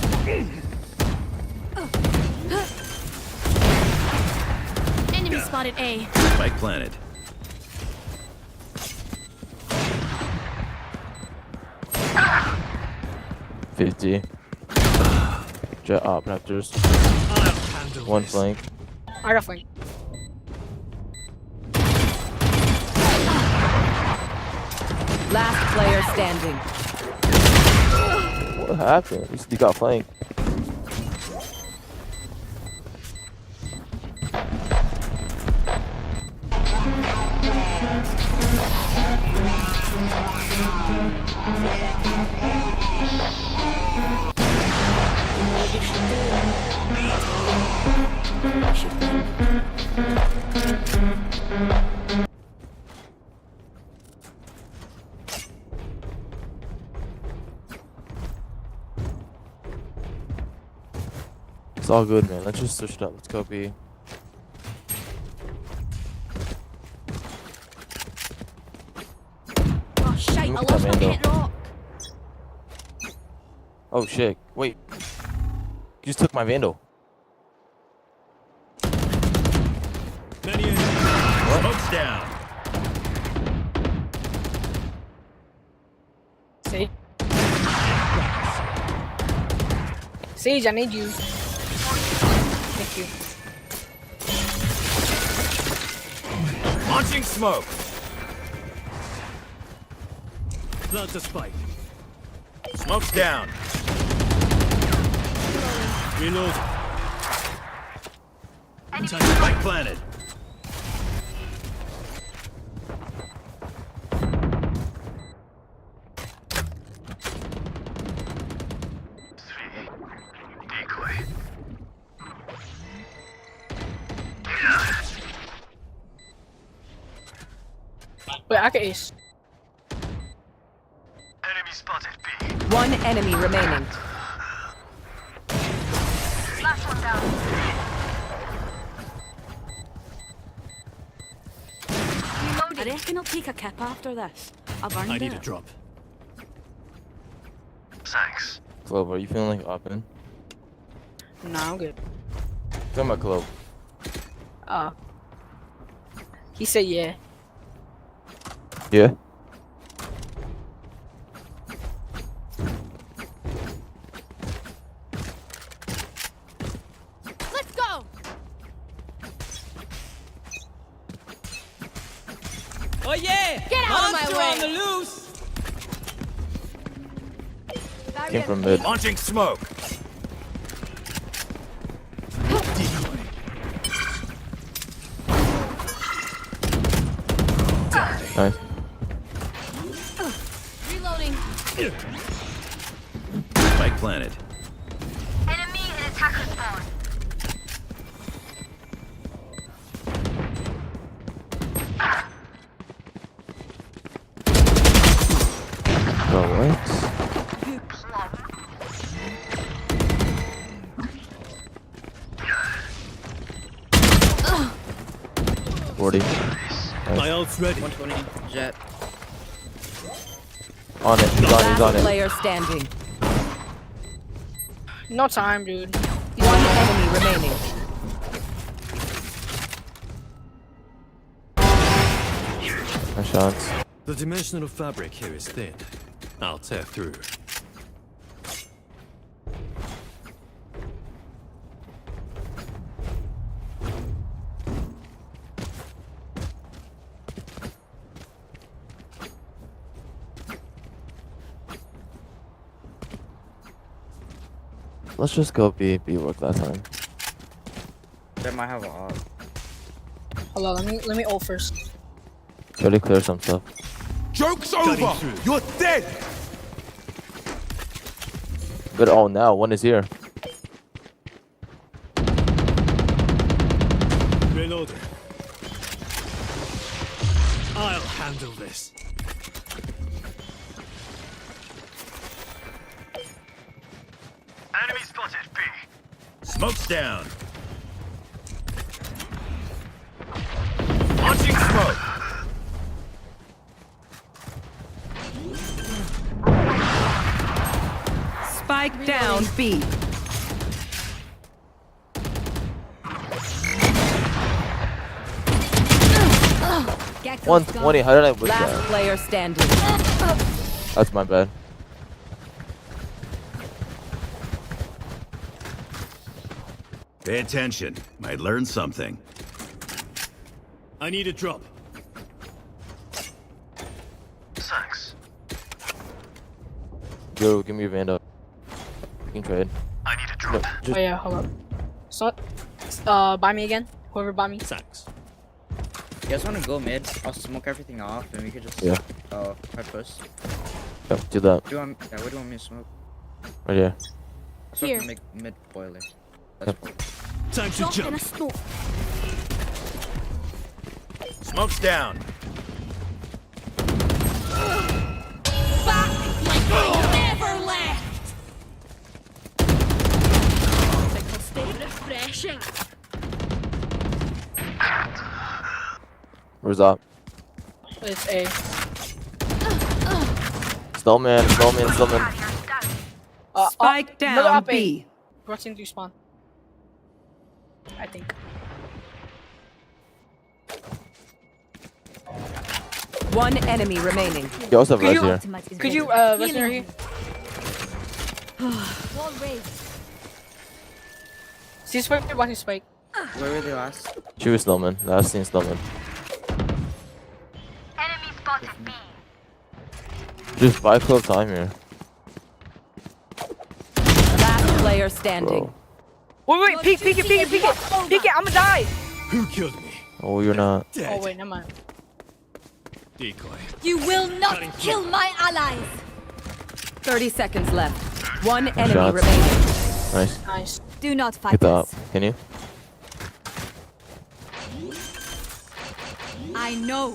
Enemy spotted A. Spike planted. Jet up, Raptors. One flank. I got flank. Last player standing. What happened? At least he got flank. It's all good, man. Let's just switch it up. Let's go B. Oh shit, I Look at lost that my man, hit rock. Oh shit. Wait. You just took my Vandal. Smoke's down. See? Sage, I need you. Thank you. Launching smoke. Plant a spike. Smoke's down. Reload. Spike planted. Decoy. Wait, I can ace. Enemy spotted B. One enemy remaining. Last one down. I reckon I'll take a kip after this. I burned I need it. a drop. Thanks. Clove, are you feeling like open? Nah, I'm good. Talking about Clove. He said yeah. Yeah? Let's go! Oh yeah! Get out of my Monster way! on the loose! Came from mid. Launching smoke. Nice. Reloading. planted. Enemy in attacker spawn. Oh, what? 40. My ult's ready. 120. Jet. On it. He's on it. He's on it. Player standing. No time, dude. One enemy remaining. Nice shots. The dimensional fabric here is thin. I'll tear through. Let's just go B work that time. They might have a op. Hold on, let me ult first. Try to clear some stuff. Joke's over! You're dead! Good. Oh, now one is here. Reloader. I'll handle this. Enemy spotted, B. Smoke's down. Launching smoke! Spike down B. Get 120. How did I whip Last that? player standing. That's my bad. Pay attention. Might learn something. I need a drop. Thanks. Yo, give me your Vando. You can trade. I need a drop. No, Oh yeah, hold up. So, buy me again. Whoever buy me. Thanks. You guys wanna go mid? I'll smoke everything off and we could just hard push. yeah, do that. Where do you want me to smoke? Right here. I'll smoke Here. the mid boiler. Yep. Time to jump. Smoke's down. Never left. Stay refreshing. Where's that? It's A. Stillman. Spike another down up A. B. Rushing to spawn. I think. One enemy remaining. You also have Could res you- here. Could you rest near here? Wall raised. See spike, watching spike. Where were they last? She was Stillman. Last seen Stillman. Enemy spotted B. Just 5 close time here. Last player standing. Bro. Wait, peek it, I'ma die! Who killed me? Oh, you're not. Dead. Oh wait, never mind. Decoy. You will not kill my allies. 30 seconds left. One enemy Shots. remaining. Nice. Nice. Do not fight Get that up. us. Can you? I know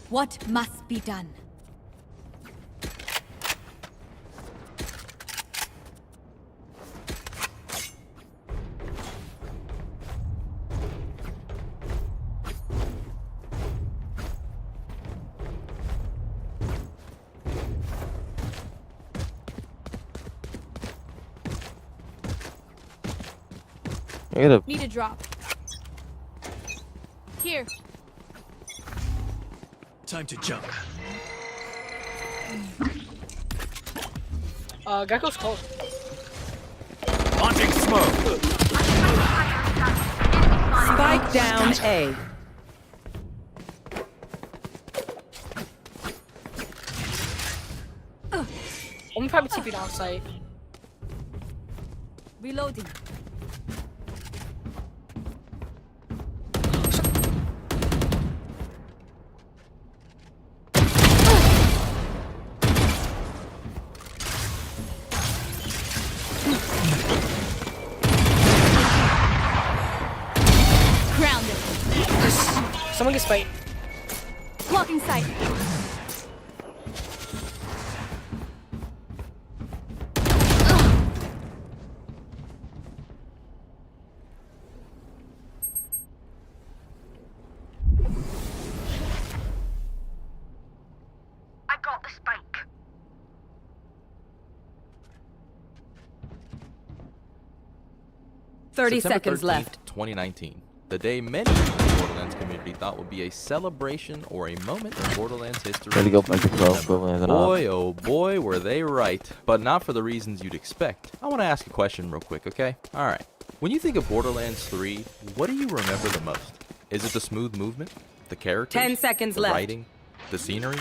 what must be done. I gotta. Need a drop. Here. Time to jump. Gecko's close. Launching smoke! Spike down A. I'm probably TP down site. Reloading. Someone get spike. Blocking sight. I got the spike. Thirty September seconds 13th, left. 2019. The day many in the Borderlands community thought would be a celebration or a moment in Borderlands history. Ready to go back to 12, go land it off. Boy, oh boy, were they right. But not for the reasons you'd expect. I want to ask a question real quick, okay? Alright. When you think of Borderlands 3, what do you remember the most? Is it the smooth movement? The characters? 10 seconds the left. writing? The scenery?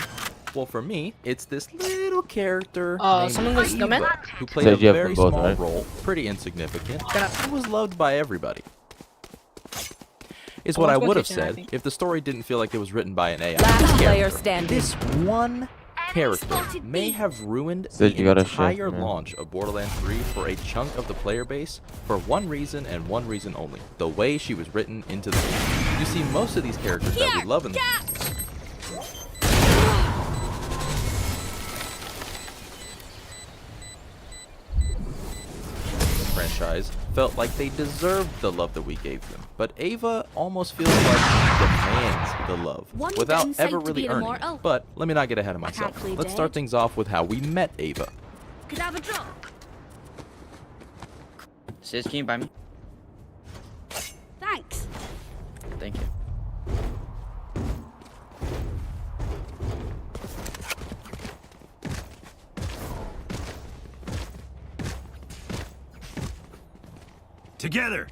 Well, for me, it's this little character someone was named snowman? Eva, who played Said a you have very them both, small right? role, pretty insignificant, and was loved by everybody. Is Oh, what I let's go would have kitchen, I said think. if the story didn't feel like it was written by an AI. Last This player character, standing. This one character may have ruined Said the you got a chef, entire man. launch of Borderlands 3 for a chunk of the player base for one reason and one reason only: the way she was written into the game. You see, most of these characters that we love in the franchise felt like they deserved the love that we gave them. But Ava almost feels like she demands the love One without insight ever to really be an earning it. immortal. But let me not get ahead of myself. play Let's start dead. things off with how we met Ava. Could I have a drop? Sis, can you buy me? Thanks. Thank you. Together!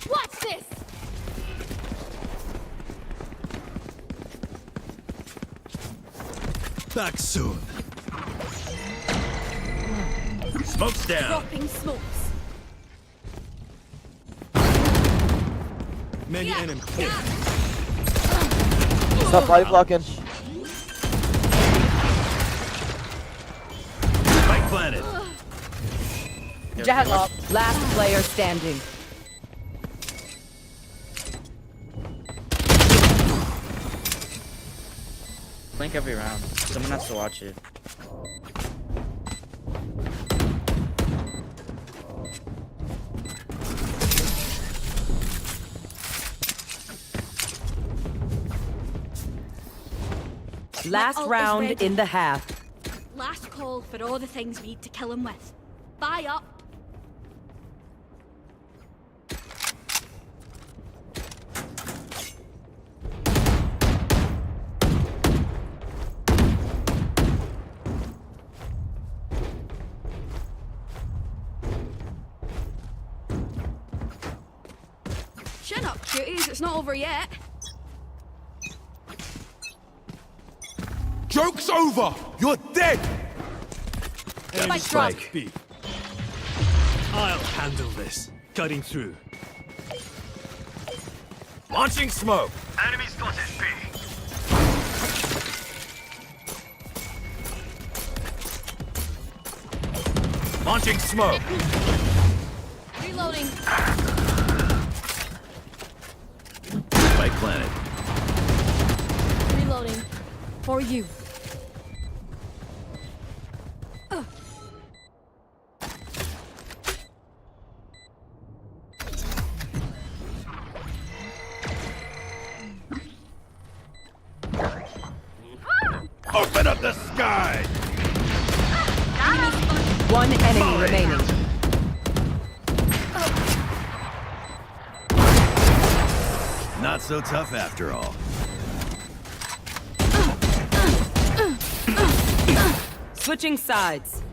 Watch this. Back soon. Smoke's down. Dropping smokes. Many enemies. Stop body blocking. Spike planted. Jett has up. Last player standing. Blink every round. Someone has to watch it. Last ult is round ready. in the half. Last call for all the things we need to kill him with. Buy up. Chin up, cuties. It's not over yet. Joke's over! You're dead! Spike drop. B. I'll handle this. Cutting through. Launching smoke. Enemy spotted B. Launching smoke. Reloading. Spike planted. Reloading. For you. Open up the sky. One enemy remaining. Not so tough after all. Switching sides.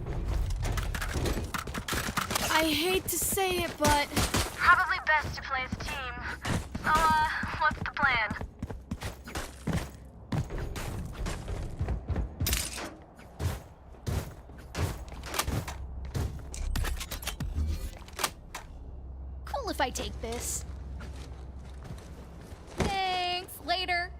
I hate to say it, but Probably best to play as a team. So, what's the plan? cool if I take this. Thanks. Later.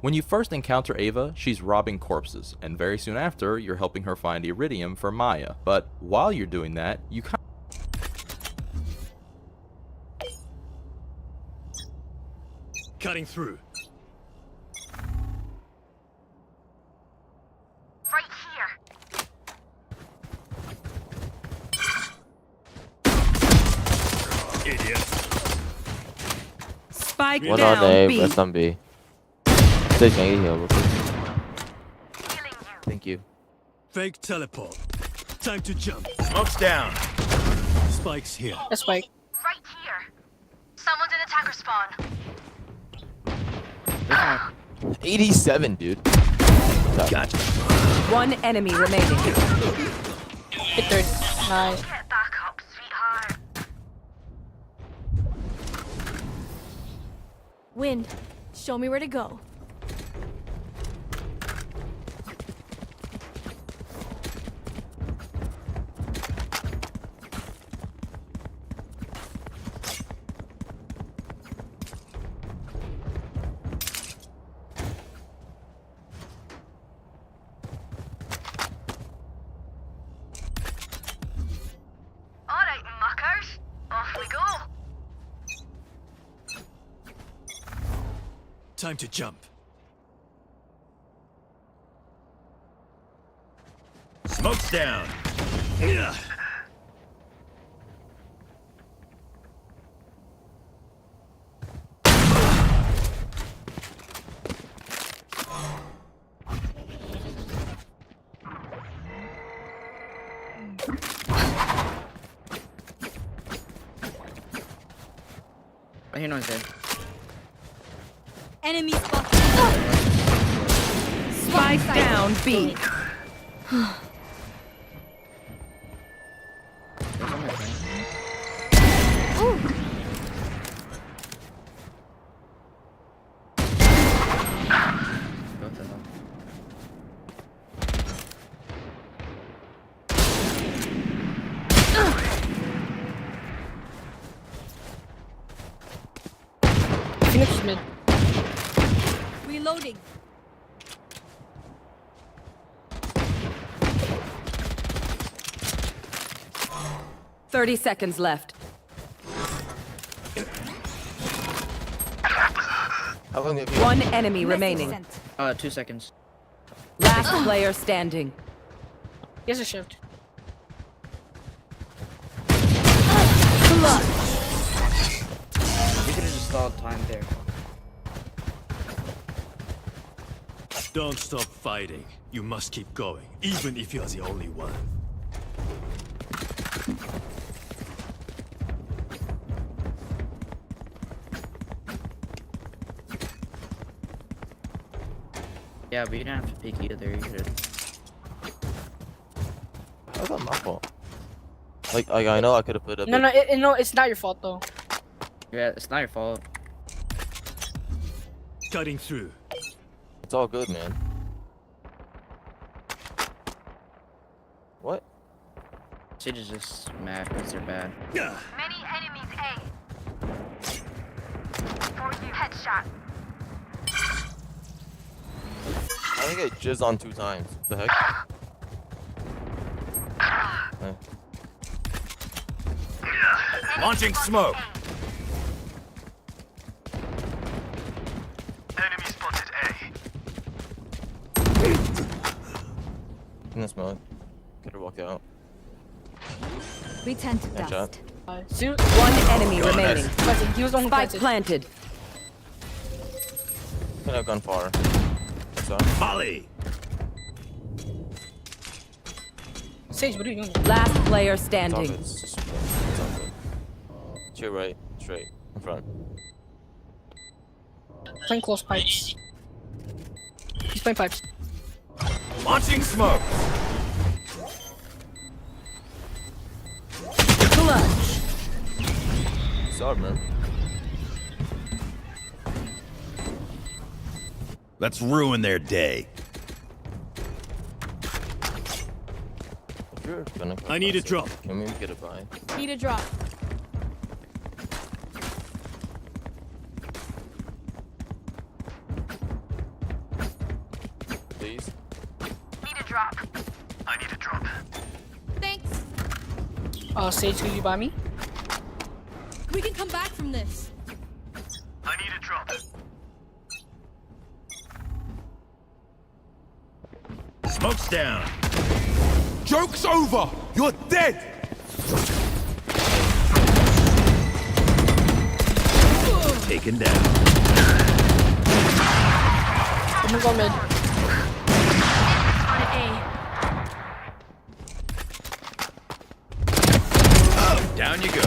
When you first encounter Ava, she's robbing corpses, and very soon after, you're helping her find Iridium for Maya. But while you're doing that, you Cutting through. Right here. Idiot. Spike One down on A, B. rest on B. Sage, can I get healed? Thank you. Fake teleport. Time to jump. Smoke's down. Spike's here. A spike. Right here. Someone's in attacker spawn. 87, dude. Gotcha. One enemy remaining. Hit third. Nice. Get back up, sweetheart. Wind, show me where to go. Alright, muckers. Off we go. Time to jump. Smoke's down. Yeah. I hear noise there. Enemy spot. Spike down B. What the hell? Phoenix mid. Reloading. Thirty seconds left. How long have you? One enemy remaining. 2 seconds. Last player standing. He has a shift. We could have just stalled time there. Don't stop fighting. You must keep going, even if you're the only one. Yeah, but you didn't have to peek either. You could have. How's that my fault? Like I know I could have put up. No, no, it's not your fault though. Yeah, it's not your fault. Cutting through. It's all good, man. What? Sage is just mad because they're bad. Many enemies A. For you, headshot. I think I jizzed on 2 times. What the heck? Eh. Launching smoke. Enemy spotted A. In the smoke. Could have walked out. We tend to Nice shot. dust. One enemy remaining. He was the one who Spike planted. planted. Could have gone far. So. Molly. Sage, what are you doing? Last player It's all standing. good. It's just- it's all good. To your right, straight, in front. Playing close pipes. He's playing pipes. Launching smoke. Clutch. Sorry, man. Let's ruin their day. If you're gonna I need a drop. Can we get a buy? Need a drop. drop. I need a drop. Thanks. Sage, could you buy me? We can come back from this. I need a drop. Smoke's down. Joke's over! You're dead! Taken down. I'm gonna go mid. On A. Down you go.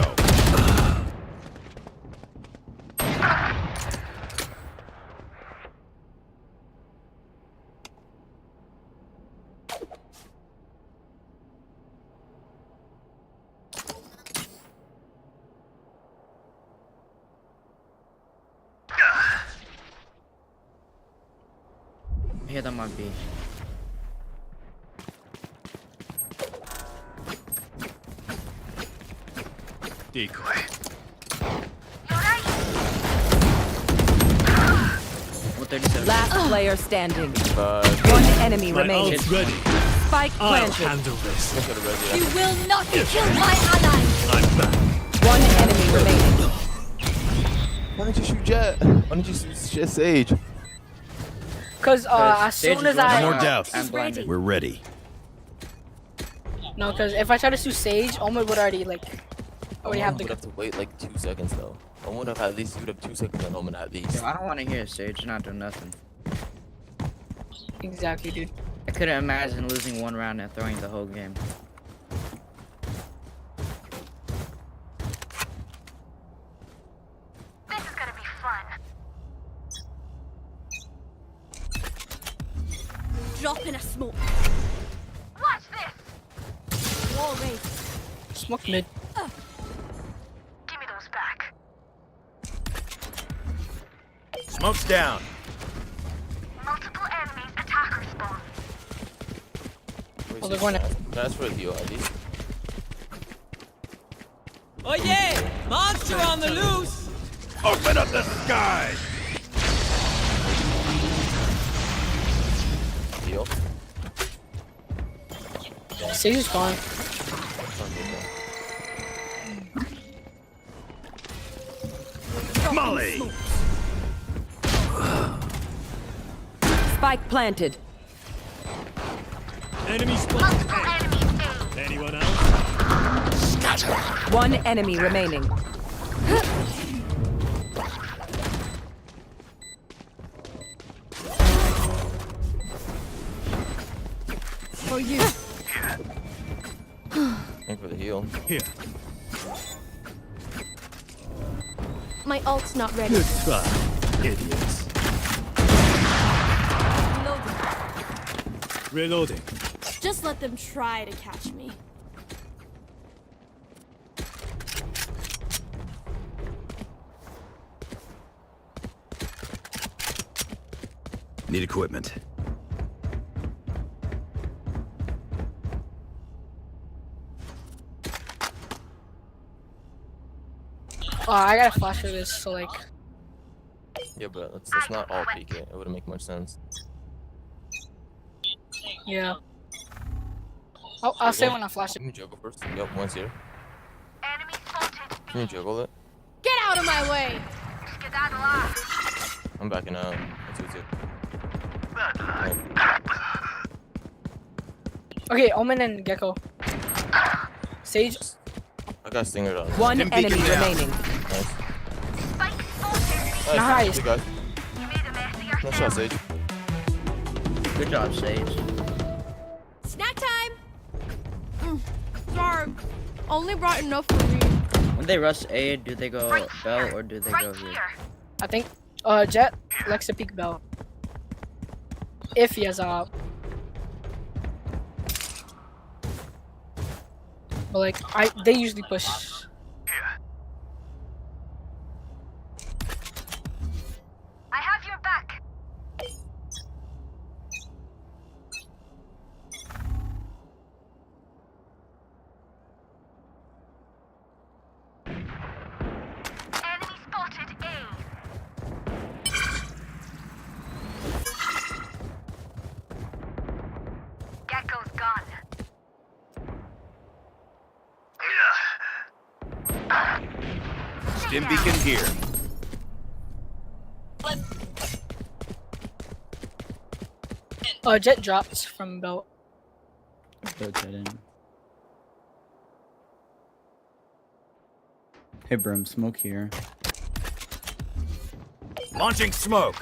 Here, that might be. Decoy. Last player standing. But One enemy My remaining. ult's ready. Spike I'll planted. handle this. You will not kill my ally. I'm back. One enemy remaining. why did you shoot Jet? Why did you shoot Sage? Cause as soon as I No more doubts. I'm blinded. We're ready. No, cause if I try to sue Sage, Omen would already have would the. have to wait like 2 seconds though. I would have at least 2 seconds on Omen at least. Yo, I don't want to hear Sage not doing nothing. Exactly, dude. I couldn't imagine losing one round and throwing the whole game. This is gonna be fun. Drop in a smoke. Watch this. Wall raised. Smoke mid. Give me those back. Smoke's down. Multiple enemies, attacker spawn. Oh, they're going to. That's for the at least. Oh yeah! Monster on the loose! Open up the sky. Deal. Sage is gone. Molly. Spike planted. Enemy spot. Multiple enemies A. Anyone else? One enemy remaining. For you. Thank for the heal. Here. My ult's not ready. Good try, idiots. Reloading. Just let them try to catch me. Need equipment. I got a flash for this, so like. Yeah, but let's not all peek it. It wouldn't make much sense. Yeah. I'll say when I flash it. Can you juggle first? Yep, one's here. Enemy spotted. Can you juggle it? Get out of my way! Skedaddle off. I'm backing out. That's two. Okay, Omen and Gecko. Sage. I got Stinger on. One enemy remaining. Nice. Nice. Good guys. Nice shot, Sage. Good job, Sage. Snack time! Sorry. Only brought enough for me. When they rush A, do they go Bell or do they go here? I think Jet likes to peek Bell. If he has a. But like they usually push. I have your back. Enemy spotted A. Gecko's gone. Stim beacon here. Jet drops from belt. Throw Jet in. Hey, Brim, smoke here. Launching smoke.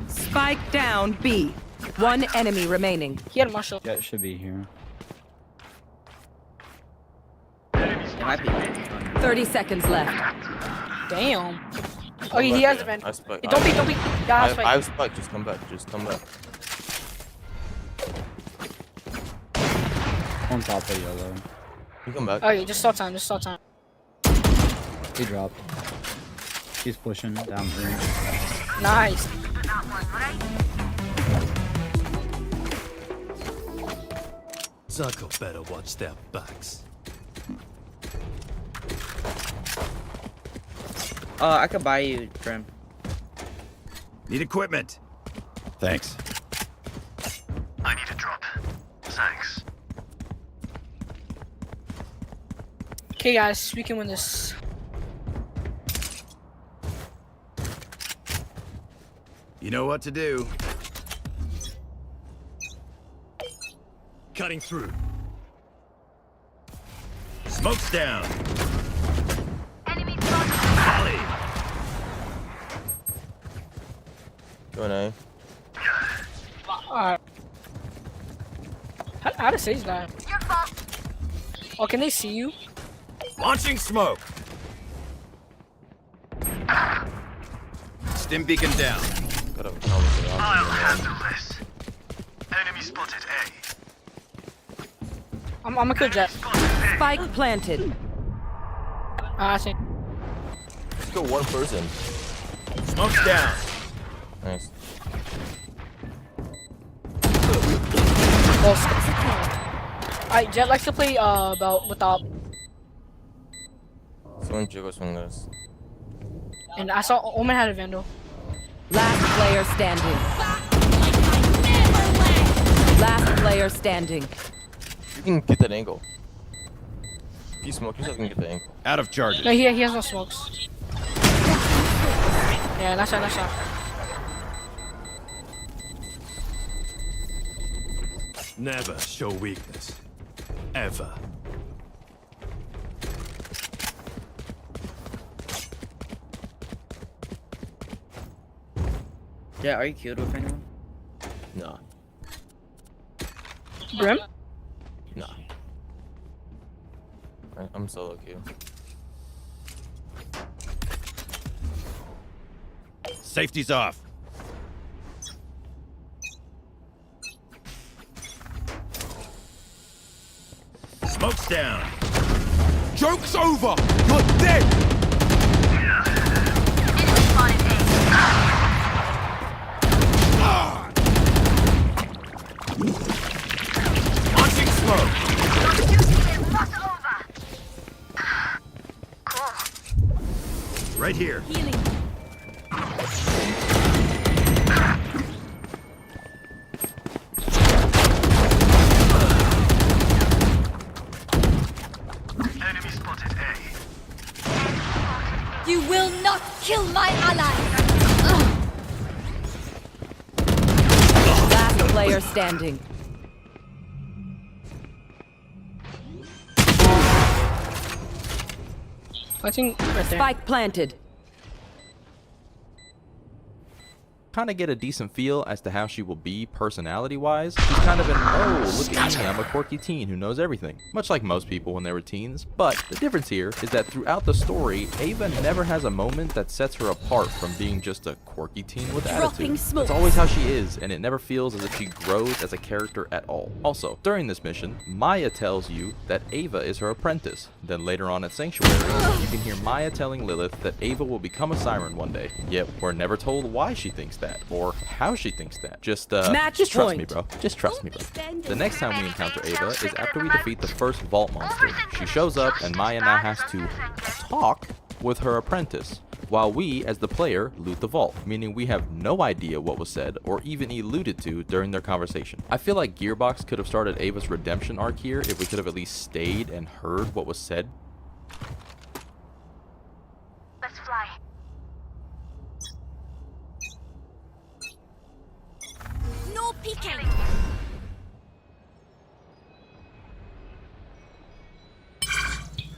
Spike down B. One enemy remaining. He had muscle. Jet should be here. 30 seconds left. Damn. Oh, he has the vent. I spike. Don't be. Yeah, I'll spike. I have spike. Just come back. Just come back. On top of yellow. You come back. Oh, yeah, just stop time. He dropped. He's pushing down green. Nice. Zuko better watch their backs. I could buy you, Brim. Need equipment. Thanks. I need a drop. Thanks. Okay, guys, we can win this. You know what to do. Cutting through. Smoke's down. Going A. How to save that? Oh, can they see you? Launching smoke. Stim beacon down. I'll handle this. Enemy spotted A. I'm a kill Jet. Spike planted. I see. Let's go one person. Smoke's down. Nice. Alright, Jet likes to play belt without. Someone jiggle swing this. And I saw Omen had a Vandal. Last player standing. Last player standing. You can get that angle. If you smoke yourself, you can get the angle. Out of charges. No, he has no smokes. Yeah, nice shot. Never show weakness. Ever. Yeah, are you killed with anyone? No. Brim? No. I'm solo queue. Safety's off. Smoke's down. Joke's over. You're dead. Launching smoke. Right here. Healing. Enemy spotted A. You will not kill my ally! Last player standing. I think right there. Spike planted. kind of get a decent feel as to how she will be personality-wise. She's kind of an, oh, look at me, I'm a quirky teen who knows everything, much like most people when they were teens. But the difference here is that throughout the story, Ava never has a moment that sets her apart from being just a quirky teen with attitude. That's always how she is, and it never feels as if she grows as a character at all. Also, during this mission, Maya tells you that Ava is her apprentice. Then later on at Sanctuary, you can hear Maya telling Lilith that Ava will become a siren one day. Yet we're never told why she thinks that, or how she thinks that. Just trust me, bro. Just trust me, bro. The next time we encounter Ava is after we defeat the first vault monster. She shows up, and Maya now has to talk with her apprentice, while we, as the player, loot the vault, meaning we have no idea what was said or even alluded to during their conversation. I feel like Gearbox could have started Ava's redemption arc here if we could have at least stayed and heard what was said. Let's fly. No peeking.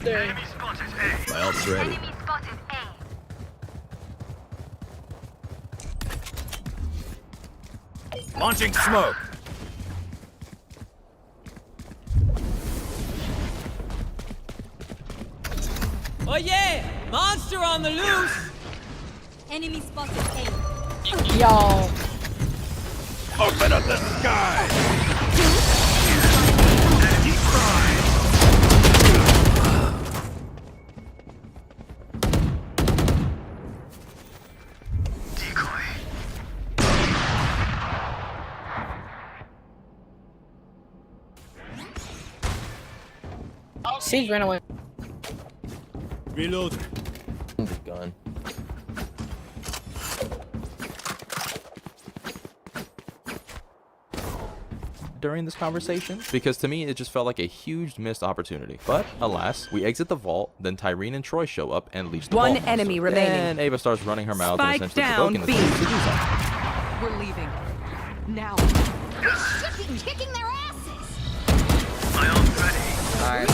My ult's ready. Enemy spotted A. Launching smoke. Oh yeah! Monster on the loose! Enemy spotted A. Yo. Open up the sky. Siege ran away. Reload. Gun. During this conversation, because to me it just felt like a huge missed opportunity. But alas, we exit the vault, then Tyreen and Troy show up and leash the One vault enemy monster. remaining. And Ava starts running her mouth Spike and essentially down, provoking the team to do something. We're leaving. Now. Kicking their asses. Alright.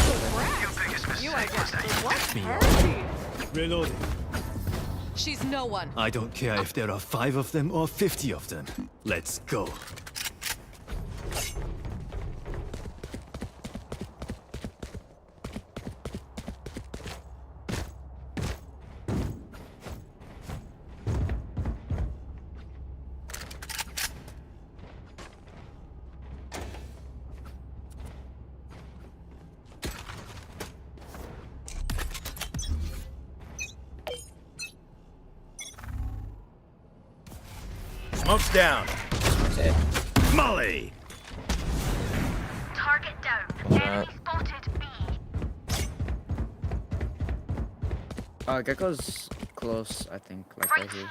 You I guess. What? Reload. She's no one. I don't care if there are 5 of them or 50 of them. Let's go. Smoke's down. Molly. Target down. Enemy spotted B. Gecko's close, I think, like right here.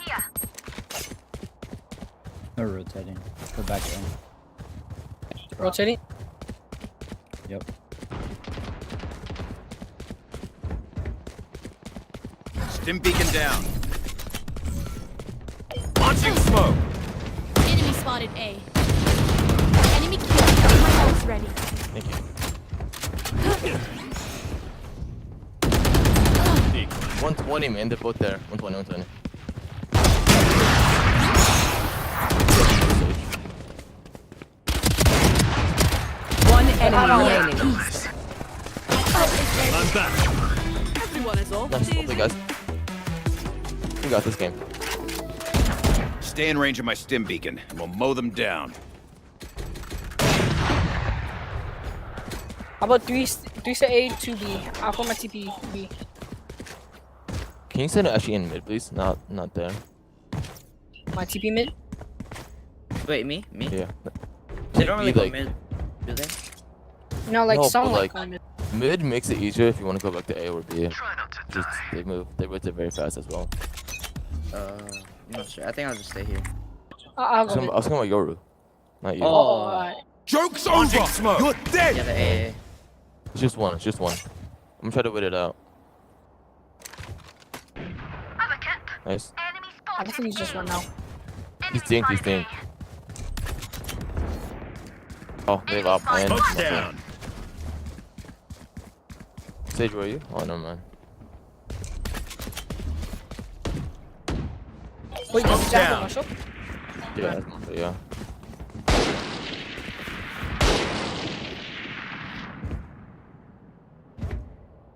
Here. They're rotating. Go back in. Rotating? Yep. Stim beacon down. Launching smoke. Enemy spotted A. Enemy killed. My ult's ready. Thank you. 120, man. They're both there. 120, 120. One enemy remaining. I'm back. Everyone is off. Nice. Okay, guys. We got this game. Stay in range of my stim beacon, and we'll mow them down. How about 3 say A, 2 B? I'll put my TP B. Can you send it actually in mid, please? Not there. My TP mid? Wait, me? Yeah. They don't really Be go like- mid, do they? No, like No, some but, like like, mid makes it easier if you want to go back to A or B. Just they rotate very fast as well. I'm not sure. I think I'll just stay here. I'll go I mid. was talking about Yoru, not you. Oh, alright. Joke's over! Smoke. You're dead! Yeah, the A. It's just one. It's just one. I'm gonna try to wait it out. Nice. I think he's just one now. He's dinked. He's dinked. Oh, they've up and. Smoke's down. Sage, where are you? Oh, never mind. Wait, does Jack have Marshall? Yeah, yeah.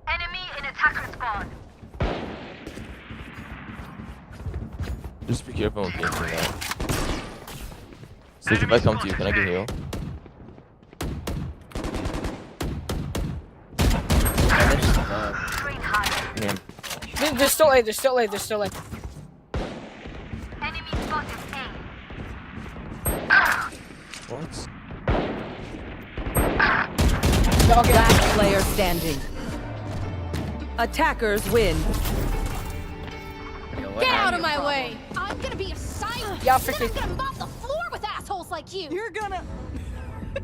Enemy in attacker spawn. Just be careful with being that. Sage, if I come to you, can I get heal? Yeah. There's still A, there's still A, there's still A. Enemy spotted A. What? Last player standing. Attackers win. Get out of my way! I'm gonna be a silent. Yeah, then I'm gonna mop the floor with assholes like you. You're gonna.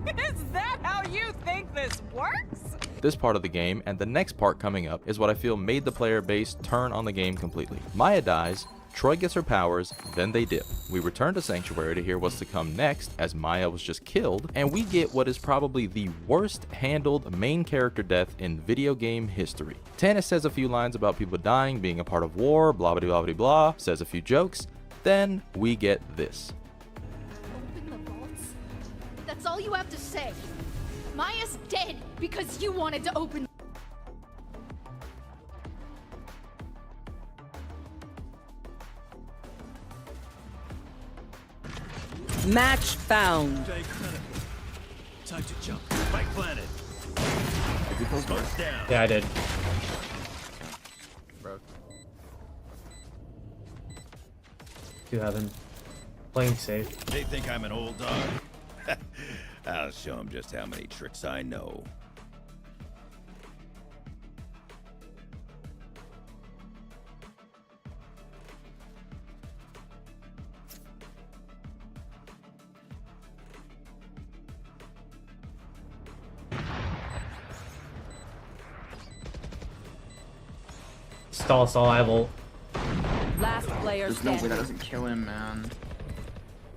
Is that how you think this works? This part of the game and the next part coming up is what I feel made the player base turn on the game completely. Maya dies, Troy gets her powers, then they dip. We return to Sanctuary to hear what's to come next as Maya was just killed, and we get what is probably the worst handled main character death in video game history. Tannis says a few lines about people dying, being a part of war, blah blah blah blah blah, says a few jokes, then we get this. Open the vaults? That's all you have to say. Maya's dead because you wanted to open. Match found. Time to jump. Spike planted. Smoke's down. Yeah, I did. Broke. To heaven. Playing safe. They think I'm an old dog. I'll show them just how many tricks I know. Stall, I have ult. Last player There's no way that standing. doesn't kill him, man.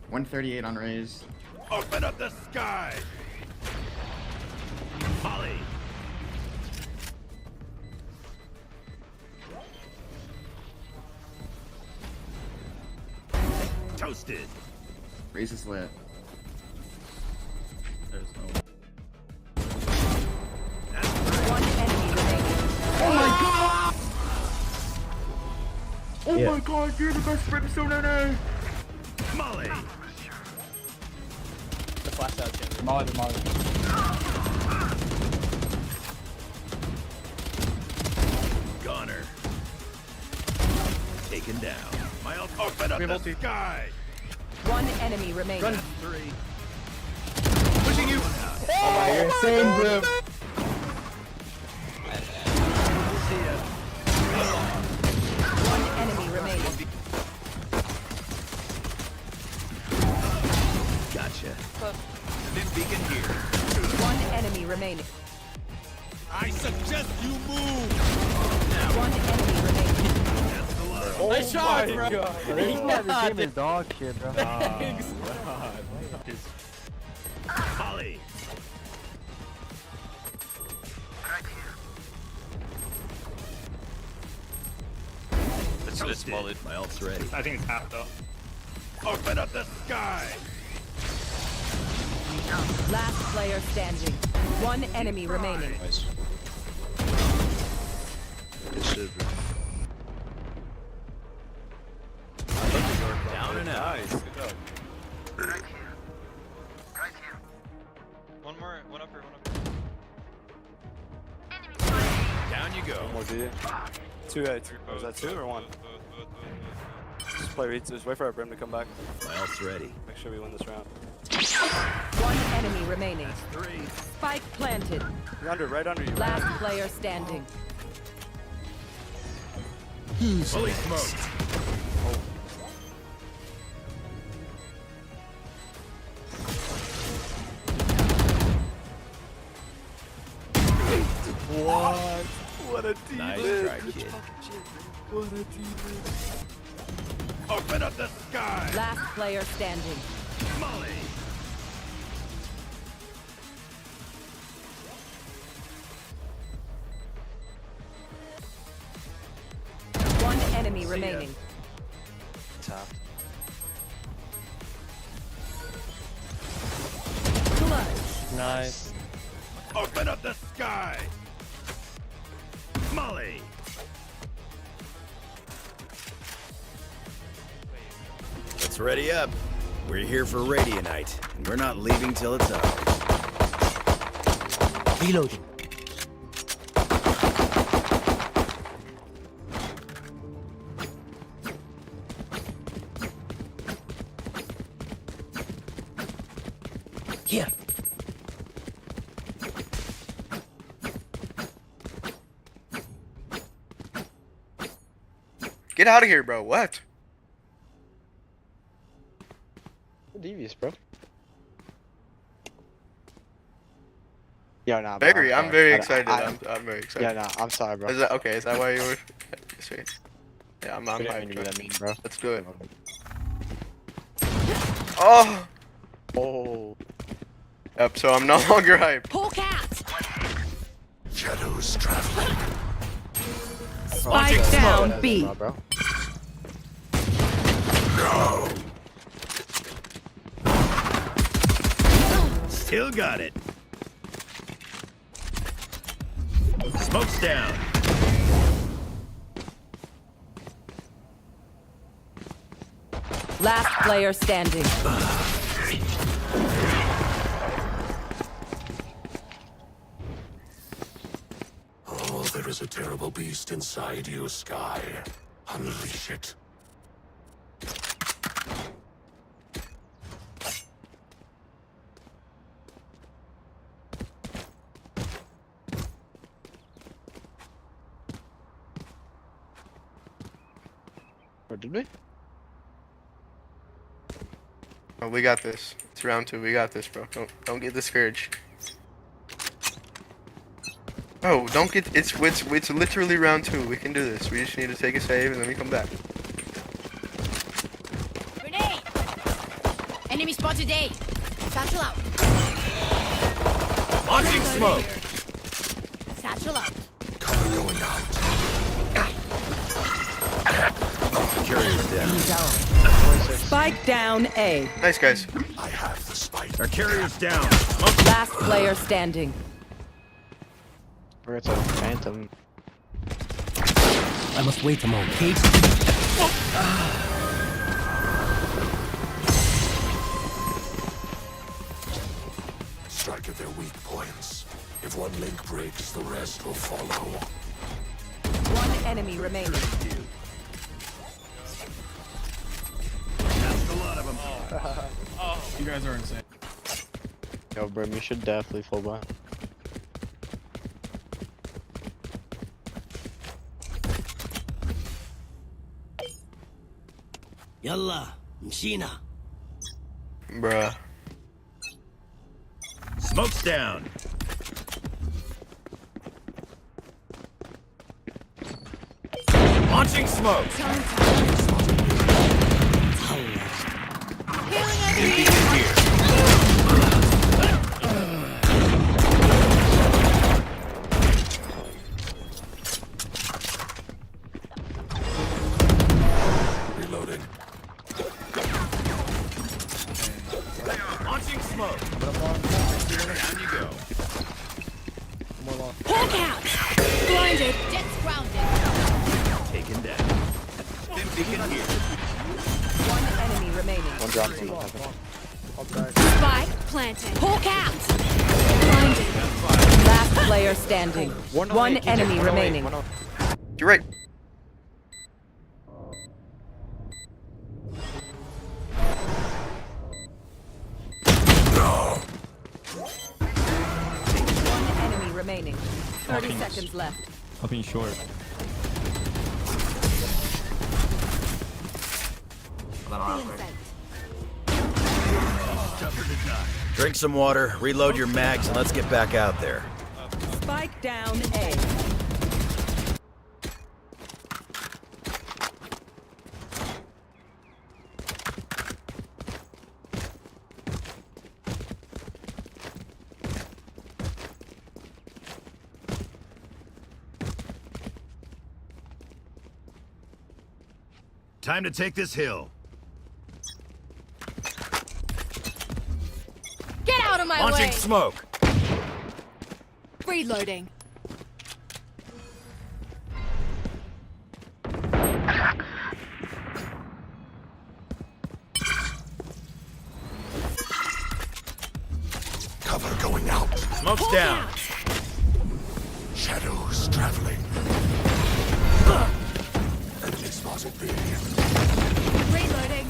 138 on Raze. Open up the sky! Molly! Toasted! Raze is lit. There's no. One enemy remaining. Oh my god! Oh Yeah. my god, you're the best brimstone NA! Molly! The flash out chamber. Molly. Goner. Taken down. My ult. Open up the sky! One enemy remaining. Run. 3. Pushing you! Oh my, you're insane, bro. One enemy remaining. Gotcha. Stim beacon here. One enemy remaining. I suggest you move! One enemy remaining. That's the line. Oh Nice shot, bro. This game is dog shit, bro. Molly! Let's just Molly. My ult's ready. I think it's half though. Open up the sky! Last player standing. One enemy remaining. Nice. Good shit, bro. Down and out. Nice, good job. One upper. Down you go. One more D. 2A. Was that 2 or 1? Just wait for our brim to come back. My ult's ready. Make sure we win this round. One enemy remaining. 3. Spike planted. Right under you. Last player standing. Fully smoked. What? What a team. Nice try, kid. What a team. Open up the sky! Last player standing. Molly! One enemy remaining. Tapped. Nice. Open up the sky! Molly! Let's ready up. We're here for Radianite, and we're not leaving till it's ours. Reloading. Here. Get out of here, bro. What? Devious, bro. Yeah, nah. Very. I'm very excited. I'm very excited. Yeah, nah. I'm sorry, bro. Is that okay? Is that why you were? Sweet. Yeah, I'm hyped. What that mean, bro? Let's do it. Oh. Oh. Yep. So I'm no longer hyped. Hulk out. Shadows traveling. Spike down B. Bro. No. Still got it. Smoke's down. Last player standing. Oh, there is a terrible beast inside you, Sky. Unleash it. Or did we? Oh, we got this. It's round 2. We got this, bro. Don't get discouraged. Oh, don't get. It's literally round 2. We can do this. We just need to take a save and then we come back. Grenade! Enemy spotted A. Satchel out. Launching smoke. Satchel out. Cover going out. Carrier's down. Spike down A. Nice, guys. I have the spike. Our carrier's down. Last player standing. Or it's a phantom. I must wait a moment. Kate. Strike at their weak points. If one link breaks, the rest will follow. One enemy remaining. That's a lot of them. You guys are insane. Yo, bro, you should definitely full buy. Yalla, Mshina. Bruh. Smoke's down. Launching smoke. Reloading. Launching smoke. Down you go. Hulk out. Blinded. Jet's grounded. Taken down. Stim beacon here. One enemy remaining. One drop. Spike planted. Hulk out. Blinded. Last player standing. One enemy remaining. You're right. One enemy remaining. 30 seconds left. Up in short. Drink some water, reload your mags, and let's get back out there. Spike down A. Time to take this hill. Get out of my my Launching way. smoke. Reloading. Cover going out. Smoke's down. Shadows traveling. Enemy spotted B. Reloading.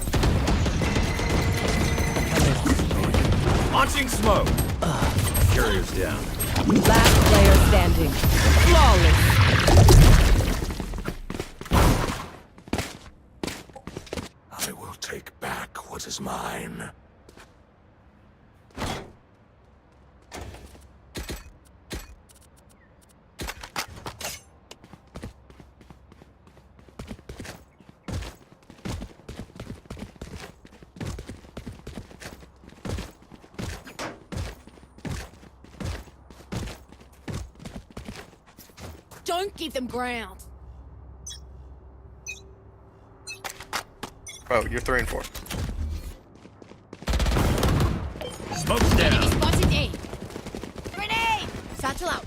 Launching smoke. Carrier's down. Last player standing. Flawless. I will take back what is mine. Don't give them ground. Oh, you're 3 and 4. Smoke's down. Spotted A. Grenade! Satchel out.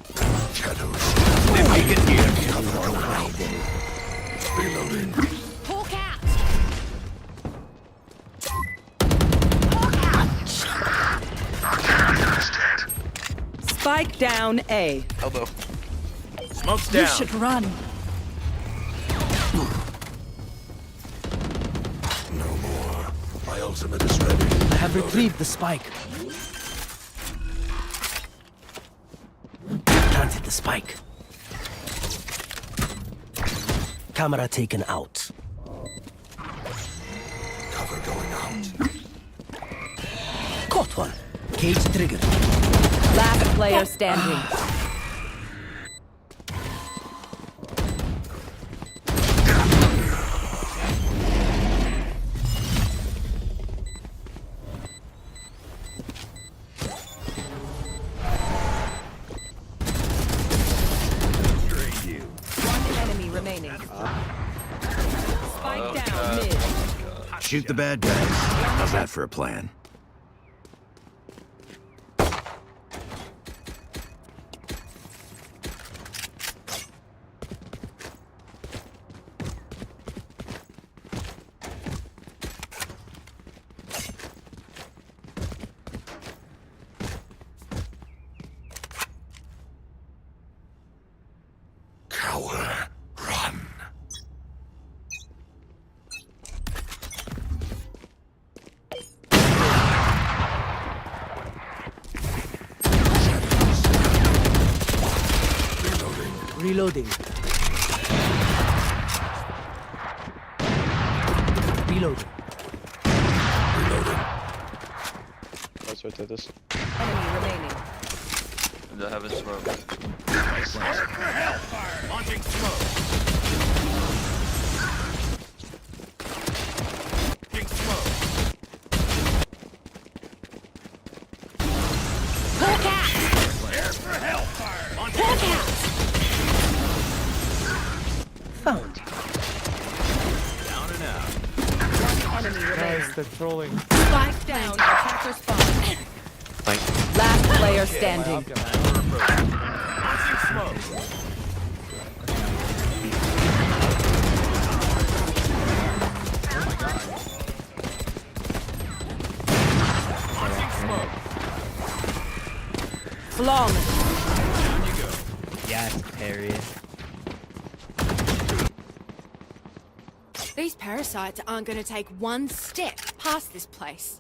Shadows. I can hear. Cover going out. Reloading. Hawk out. Spike down A. Elbow. Smoke's down. You should run. No more. My ultimate is ready. I have retrieved the spike. Planted the spike. Camera taken out. Cover going out. Caught one. Cage triggered. Last player standing. One enemy remaining. Spike down mid. Shoot the bad guys. How's that for a plan? Cower. Run. Reloading. Reloading. Let's rotate this. Enemy remaining. They have a smoke. Launching smoke. Launching smoke. Hawk out. Prepare for hellfire. Launching Hawk smoke. out. Found. Down and out. Enemy remaining. They're trolling. Spike down. Attacker spawn. Last player standing. Launching smoke. Launching smoke. Flawless. Down you go. Yes, Perry. These parasites aren't going to take one step past this place.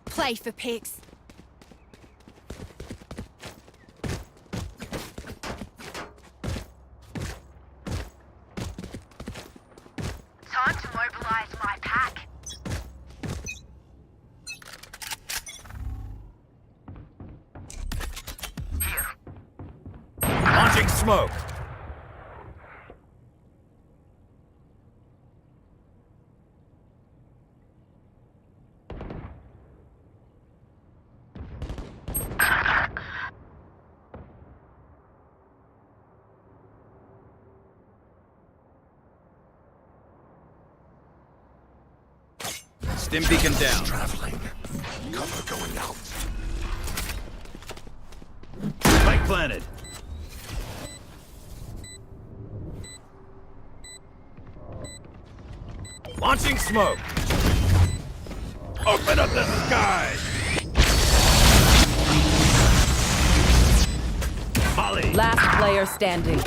Play for pigs. Time to mobilize my pack. Launching smoke. Stim beacon down. Traveling. Cover going out. Spike planted. Launching smoke. Open up the sky. Molly. Last player standing.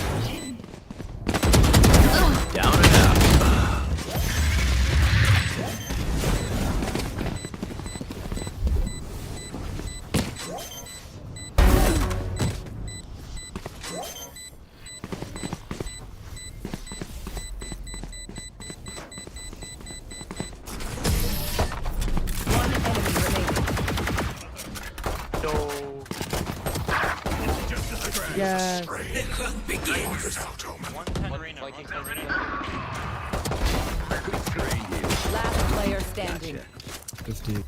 Down and out. Yes. Last player standing. 50.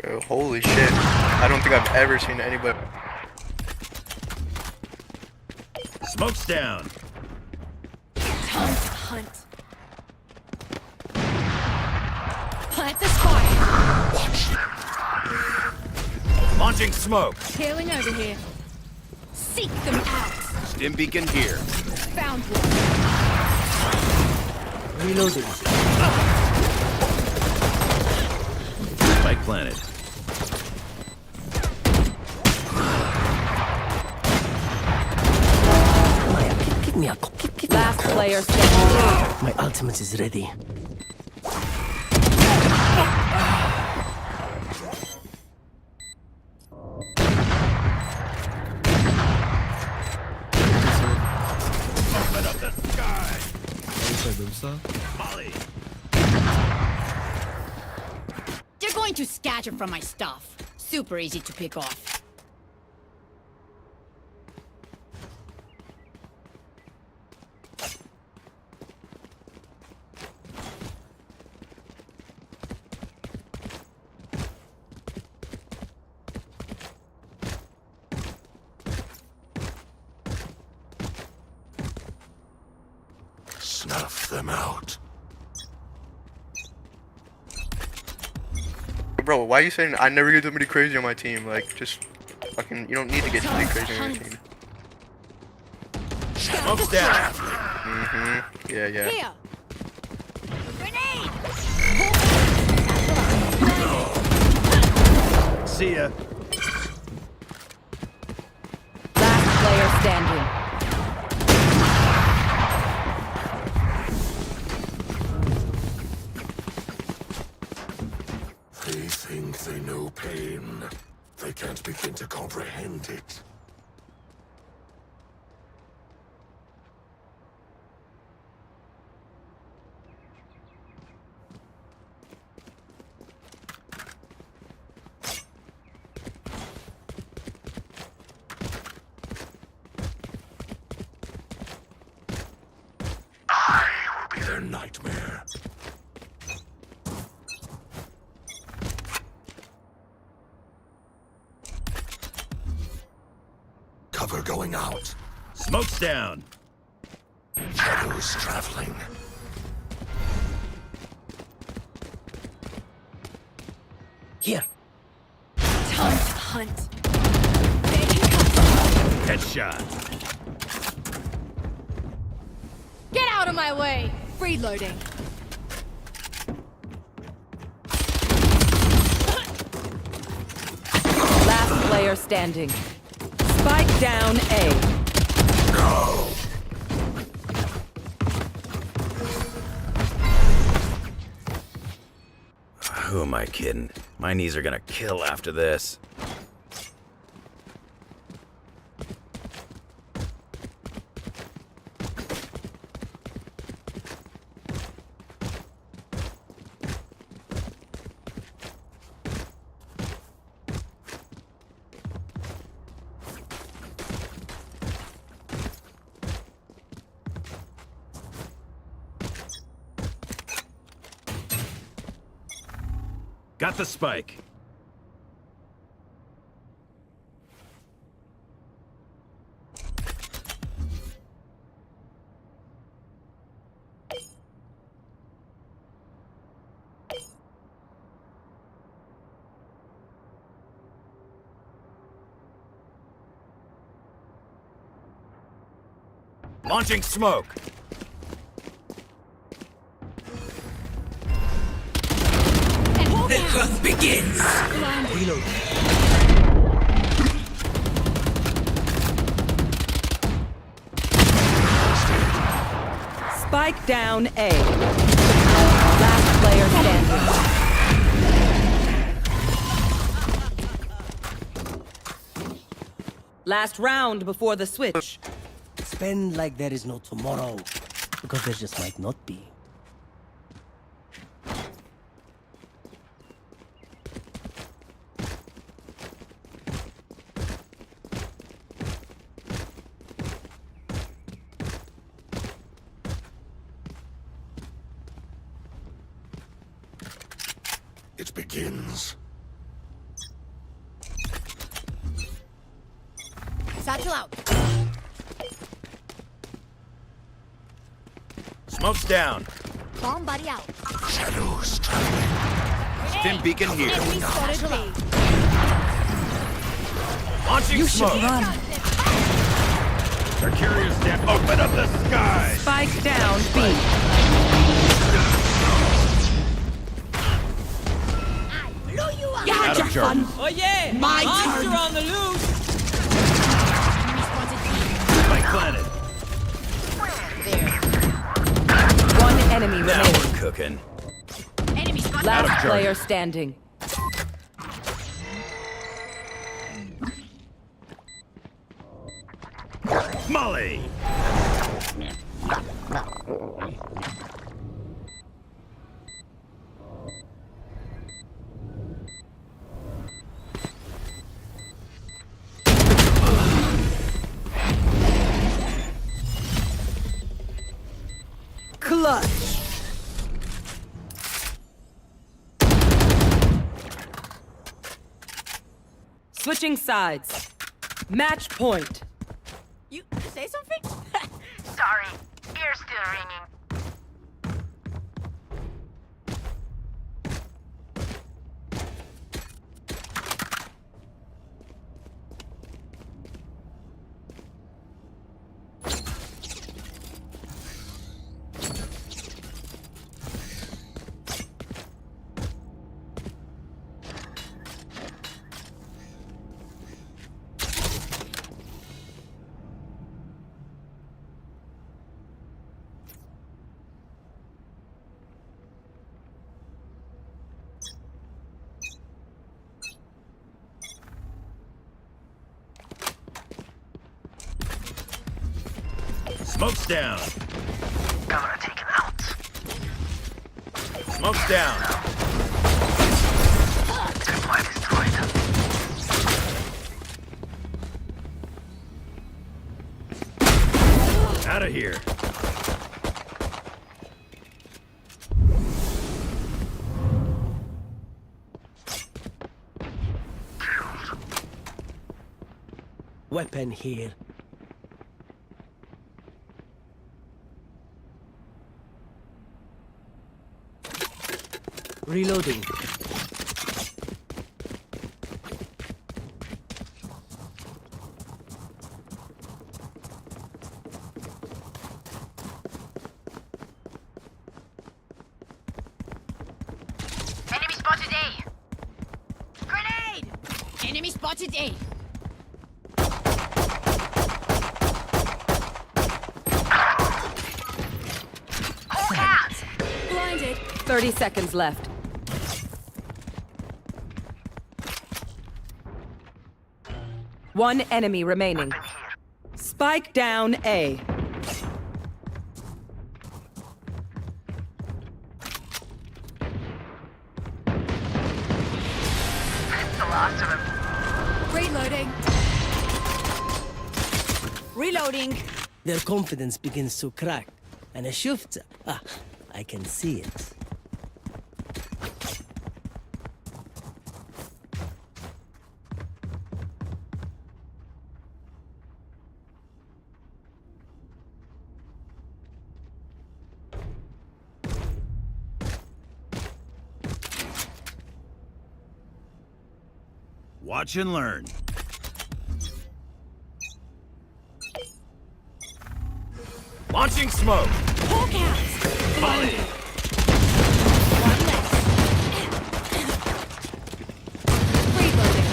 Bro, holy shit. I don't think I've ever seen anybody. Smoke's down. Time to hunt. Plant the spot. Launching smoke. Tailing over here. Seek them out. Stim beacon here. Found one. Reloading. Spike planted. Give me a call. Give me a Last call. player standing. My ultimate is ready. Open up the sky. Molly. They're going to scatter from my stuff. Super easy to pick off. Snuff them out. Bro, why are you saying I never get somebody crazy on my team? Like, just fucking, you don't need to get somebody crazy on your team. Smoke's down. Yeah, yeah. Here. See ya. Last player standing. They think they know pain. They can't begin to comprehend it. I will be their nightmare. Cover going out. Smoke's down. Shadows traveling. Here. Time to hunt. Headshot. Get out of my way. Reloading. Last player standing. Spike down A. No. Who am I kidding? My knees are gonna kill after this. Got the spike. Launching smoke. The hunt begins. Reload. Spike down A. Last player standing. Last round before the switch. Spend like there is no tomorrow, because there just might not be. It begins. Satchel out. Smoke's down. Bomb buddy out. Shadows traveling. Stim beacon here. Enemy spotted B. Launching You smoke. should run. Mercurius down. Open up the sky. Spike down B. You had your fun. Oh yeah! My Monster turn. on the loose! Spike planted. One enemy Now remaining. we're cooking. Enemy spotted. Out of Last charge. player standing. Molly. Clutch. Switching sides. Match point. You say something? Sorry, ear's still ringing. Smoke's down. Governor taken out. Smoke's down. Supply destroyed. Out of here. Weapon here. Reloading. Enemy spotted A. Grenade! Enemy spotted A. Hold out! Blinded. 30 seconds left. One enemy remaining. Spike down A. That's the last of them. Reloading. Reloading. Their confidence begins to crack. And a shift. I can see it. Watch and learn. Launching smoke. Hawk out. Volley. One less. Reloading.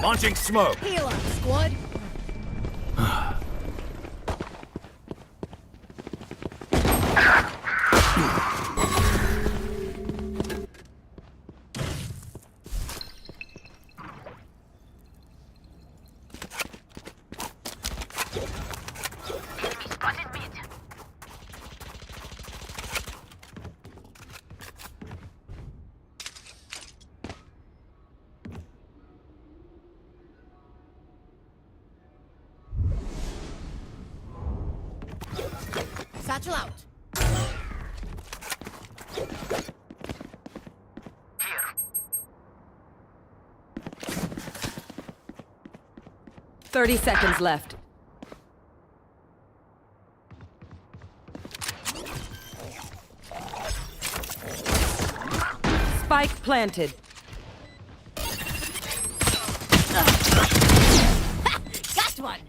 Launching smoke. Heal up, squad. Spotted mid. Satchel out. 30 seconds left. Spike planted. Got one.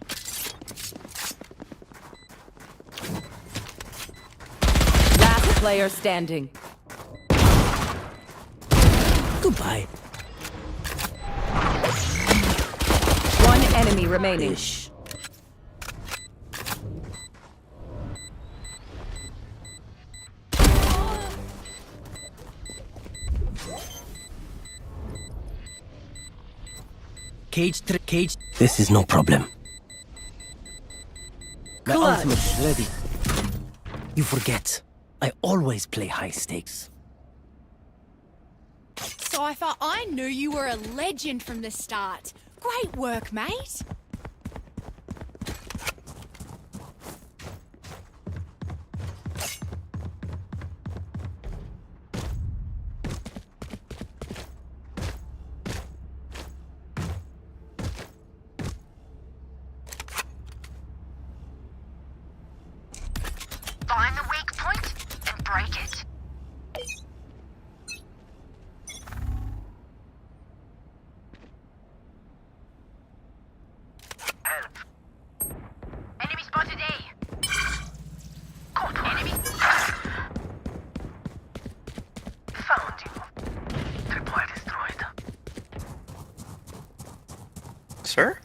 Last player standing. Goodbye. One enemy remaining. Cage. This is no problem. My Clutch. ultimate is ready. You forget. I always play high stakes. Cypher, I knew you were a legend from the start. Great work, mate. Find the weak point and break it. Help. Enemy spotted A. Caught enemy. Found you. Tripwire destroyed. Sir?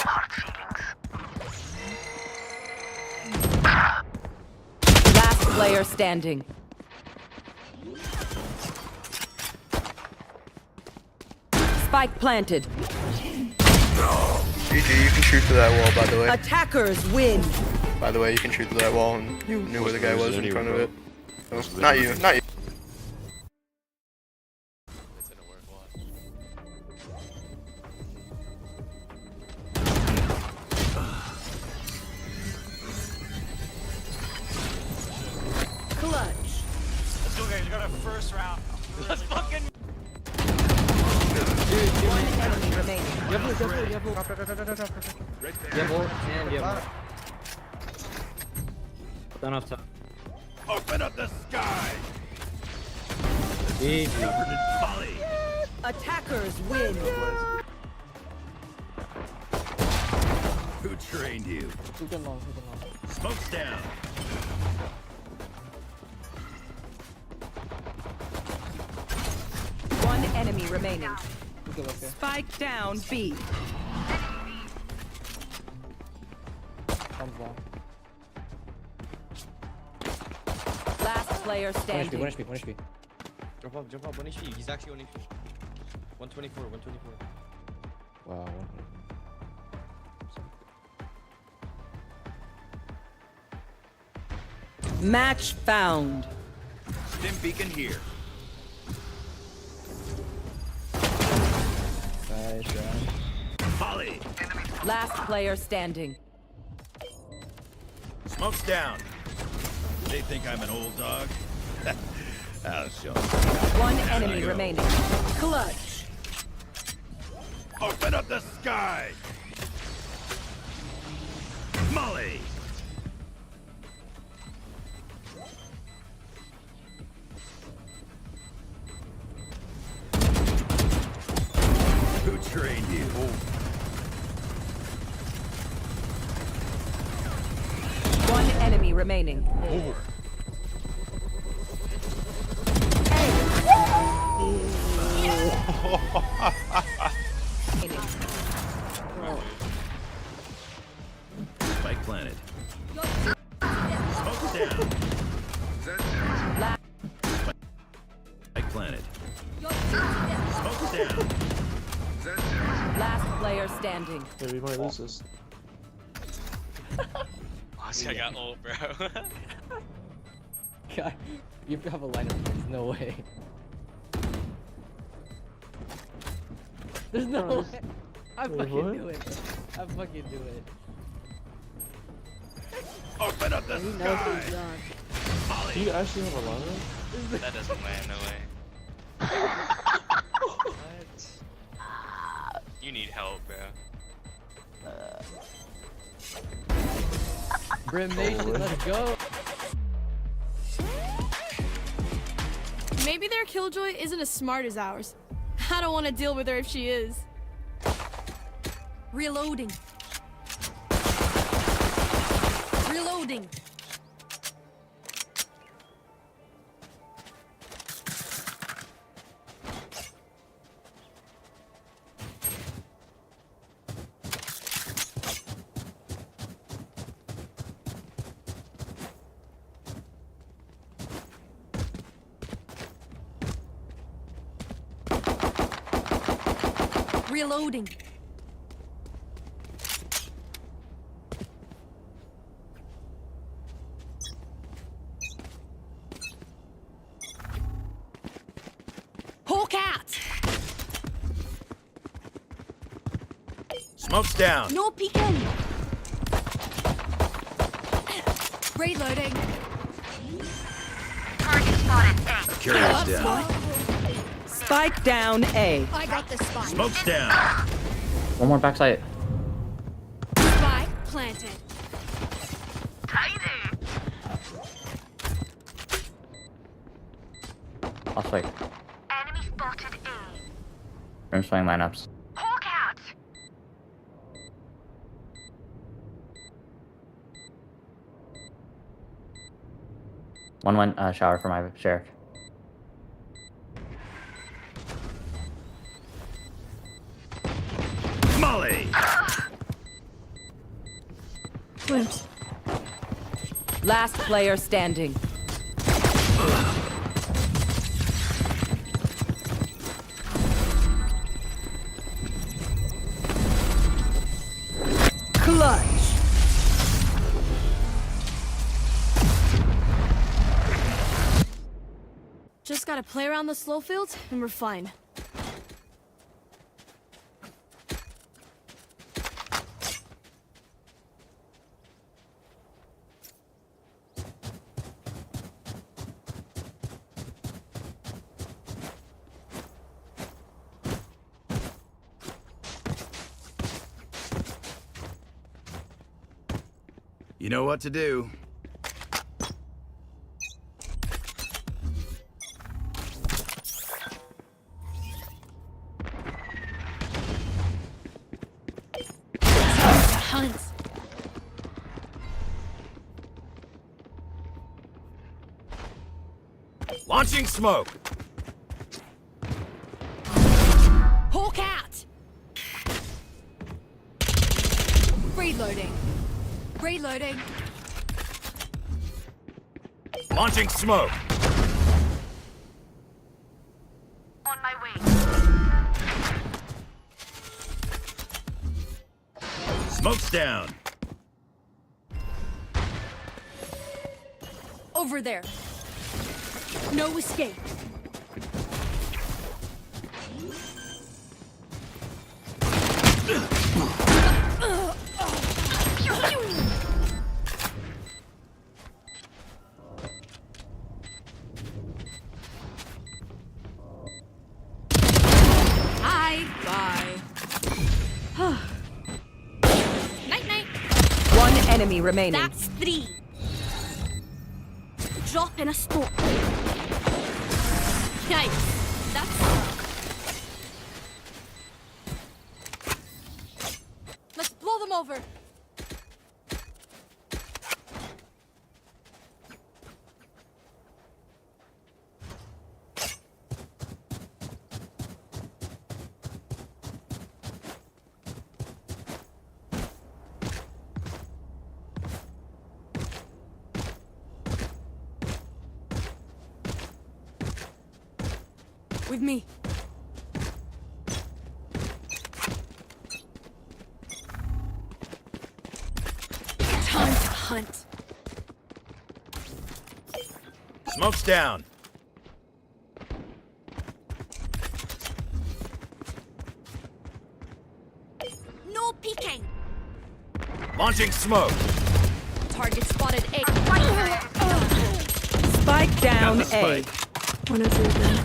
Hard feelings. Last player standing. Spike planted. GG, you can shoot through that wall, by the way. Attackers win. By the way, you can shoot through that wall, and you knew where the guy was in front of it. So, not you, not you. Clutch. Let's go, guys. You got our first round. Let's fucking. One enemy remaining. Open up the sky. Easy. Covered in volley. Attackers win. Who trained you? Smoke's down. One enemy remaining. Spike down B. Last player standing. 1 HP. Jump up, 1 HP. He's actually 1 HP. 124. Wow. Match found. Stim beacon here. Volley. Last player standing. Smoke's down. They think I'm an old dog? I'll show them. One enemy remaining. Clutch. Open up the sky! Molly! Who trained you? One enemy remaining. Spike planted. Smoke down. Spike planted. Smoke down. Last player standing. Yeah, we might lose this. I got old, bro. God, you have a lineup. There's no way. There's no way. I fucking do it. I fucking do it. Open up the sky! Do you actually have a lineup? That doesn't land, no way. What? You need help, bro. Brim Nation, let's go. Maybe their killjoy isn't as smart as ours. I don't want to deal with her if she is. Reloading. Reloading. Reloading. Hawk out. Smoke's down. No peeking. Reloading. Target spotted. Carrier's down. Spike down A. I got this spot. Smoke's down. One more backside. Spike planted. Tidy. I'll fight. Enemy spotted A. Brim's playing lineups. Hawk out. One went shower for my sheriff. Molly! Glimpse. Last player standing. Clutch. Just gotta play around the slow fields and we're fine. You know what to do. Hunts. Launching smoke. Hawk out. Reloading. Reloading. Launching smoke. On my way. Smoke's down. Over there. No escape. Hi. Bye. enemy remaining. That's 3. Drop in a smoke. Yikes. That's... Let's blow them over. With me. Time to hunt. Smoke's down. No peeking. Launching smoke. Target spotted A. Spike down Got the A. spike. One of them.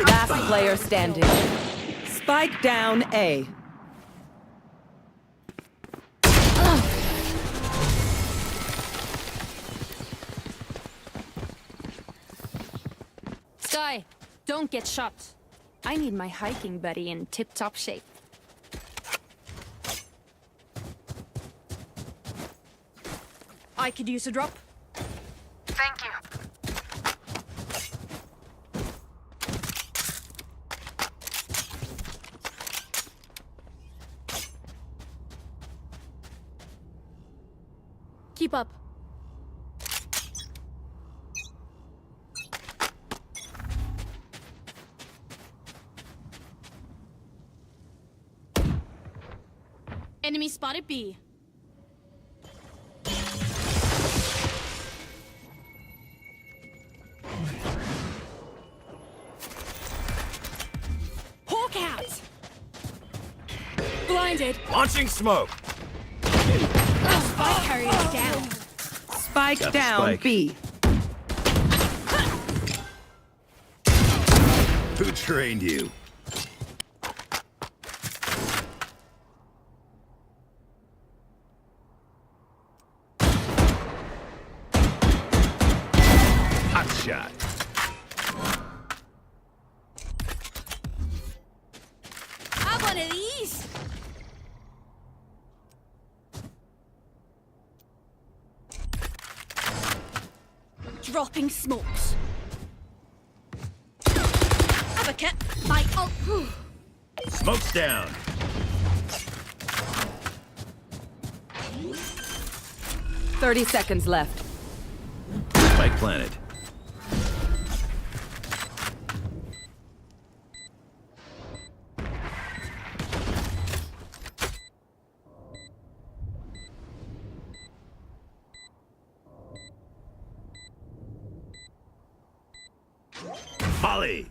Last player standing. Spike down A. Sky, don't get shot. I need my hiking buddy in tip-top shape. I could use a drop. Thank you. Keep up. Enemy spotted B. Hawk out! Blinded. Launching smoke. Spike carrier down. Spike Got the down spike. B. Who trained you? Hot shot. Have one of these. Dropping smokes. Advocate, my ult. Smoke's down. Thirty seconds left. Spike planted. Holly.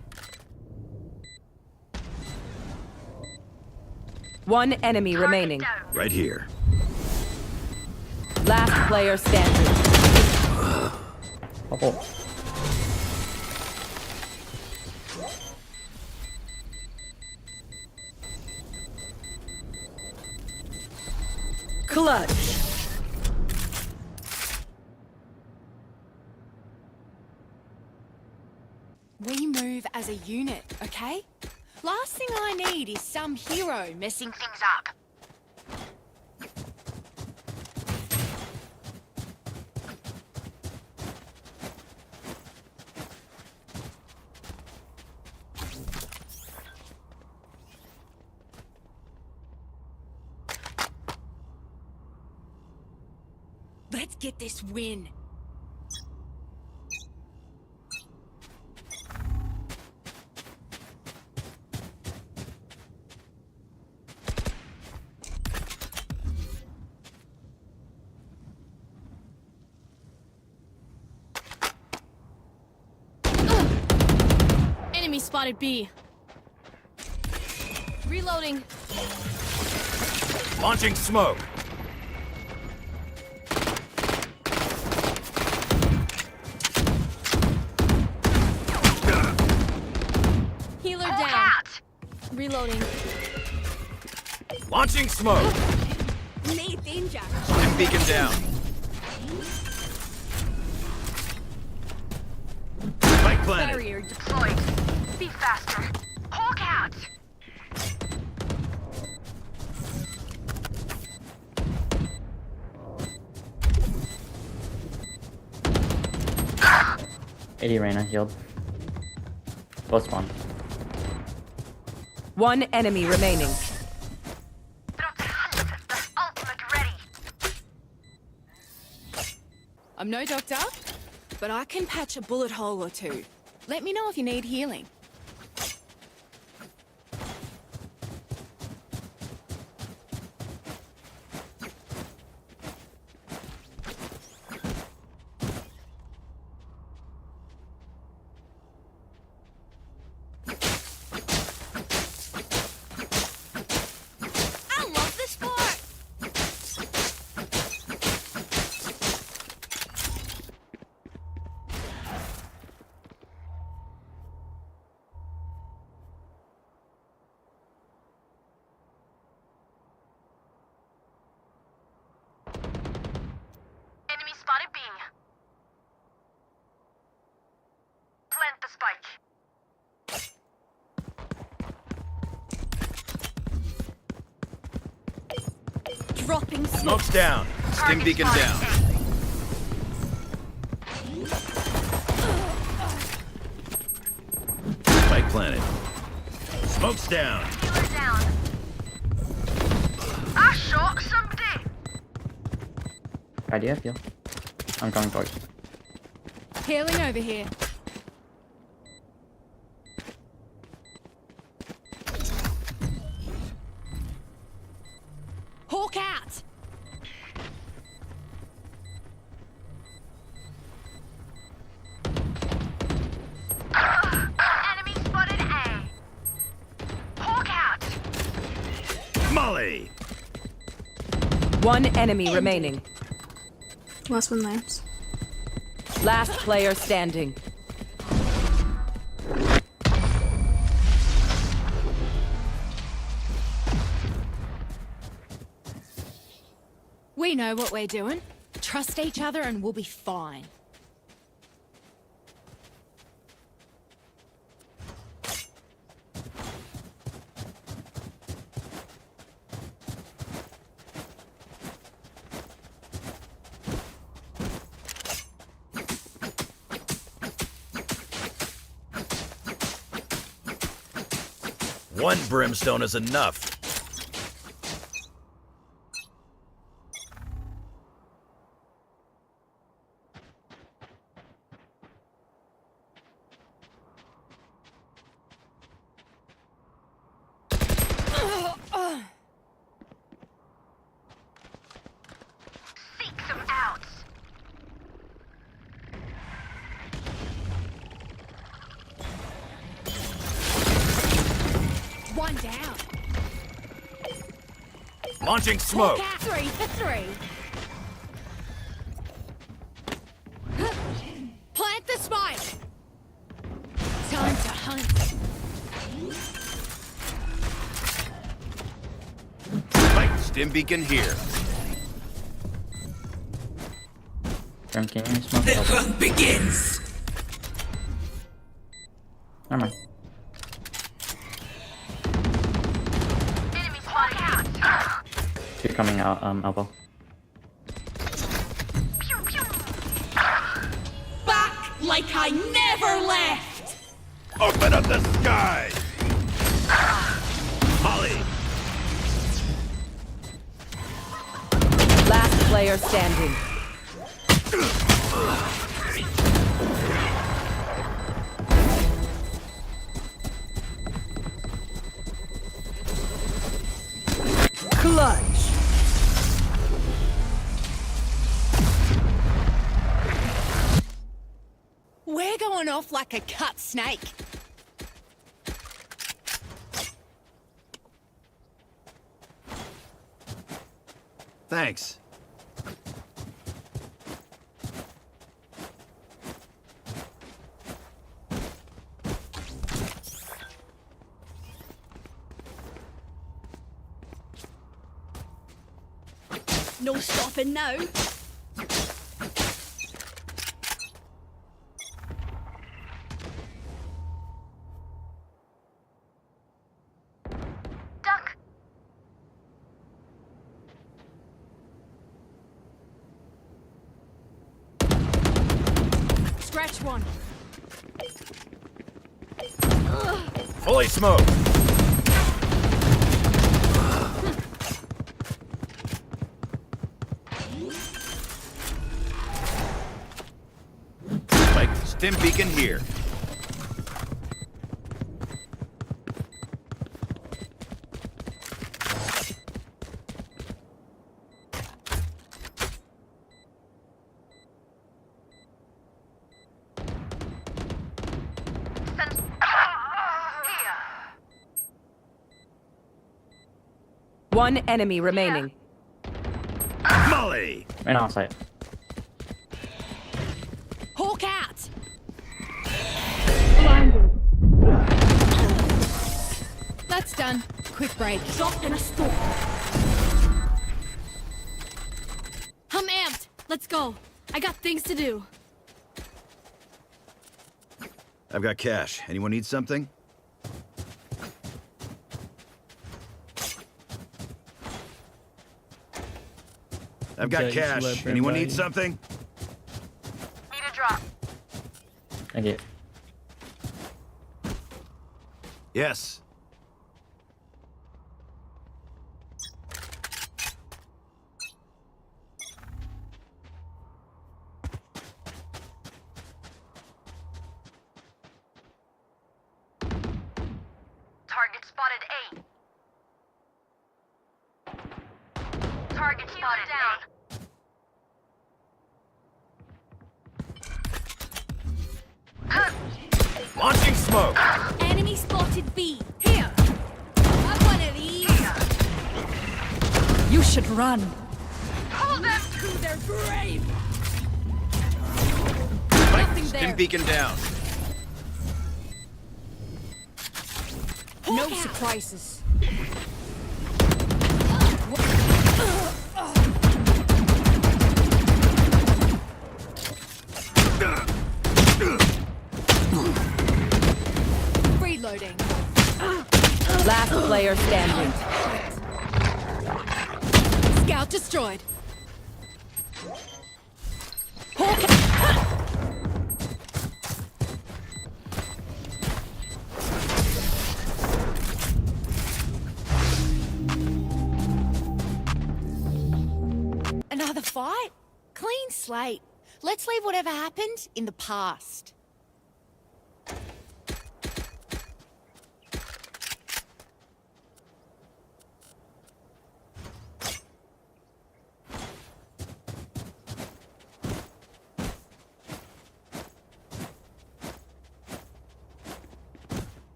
One enemy remaining. Right here. Last player standing. Clutch. We move as a unit, okay? Last thing I need is some hero messing things up. Let's get this win. Enemy spotted B. Reloading. Launching smoke. Healer down. Reloading. Launching smoke. Need danger. Stim beacon down. Spike planted. Barrier deployed. Be faster. Hawk out. AD Reyna healed. Both spawn. One enemy remaining. I'm no doctor, but I can patch a bullet hole or two. Let me know if you need healing. I love this part. Enemy spotted B. Plant the spike. Dropping smoke. Smoke's down. Stim beacon down. Spike planted. Smoke's down. Healer down. I shot somebody. Idea, heal. I'm coming towards. Healing over here. Hawk out. Enemy spotted A. Hawk out. Molly. One enemy remaining. Last one lamps. Last player standing. We know what we're doing. Trust each other and we'll be fine. One brimstone is enough. Seek them out. One down. Launching smoke. Hawk out. 3 for 3. Plant the spike. Time to hunt. Spike stim beacon here. Can you smoke? The hunt begins. Never mind. Enemy spotted out. Two coming out, elbow. Pew pew. Back like I never left. Open up the sky. Molly. Last player standing. Clutch. We're going off like a cut snake. Thanks. No stopping now. Duck. Scratch one. Fully smoked. Stim beacon here. One enemy remaining. Molly! And offside. Hawk out. That's done. Quick break. Drop in a store. I'm amped. Let's go. I got things to do. I've got cash. Anyone need something? I've got Okay, cash. Anyone need something? Need a drop. I get. Yes. Target spotted A. Target spotted down. Launching smoke. Enemy spotted B. Here. Have one of these. You should run. Hold them to their grave. Nothing there. Stim beacon down. No surprises. Reloading. Last player standing. Scout destroyed. Another fight? Clean slate. Let's leave whatever happened in the past.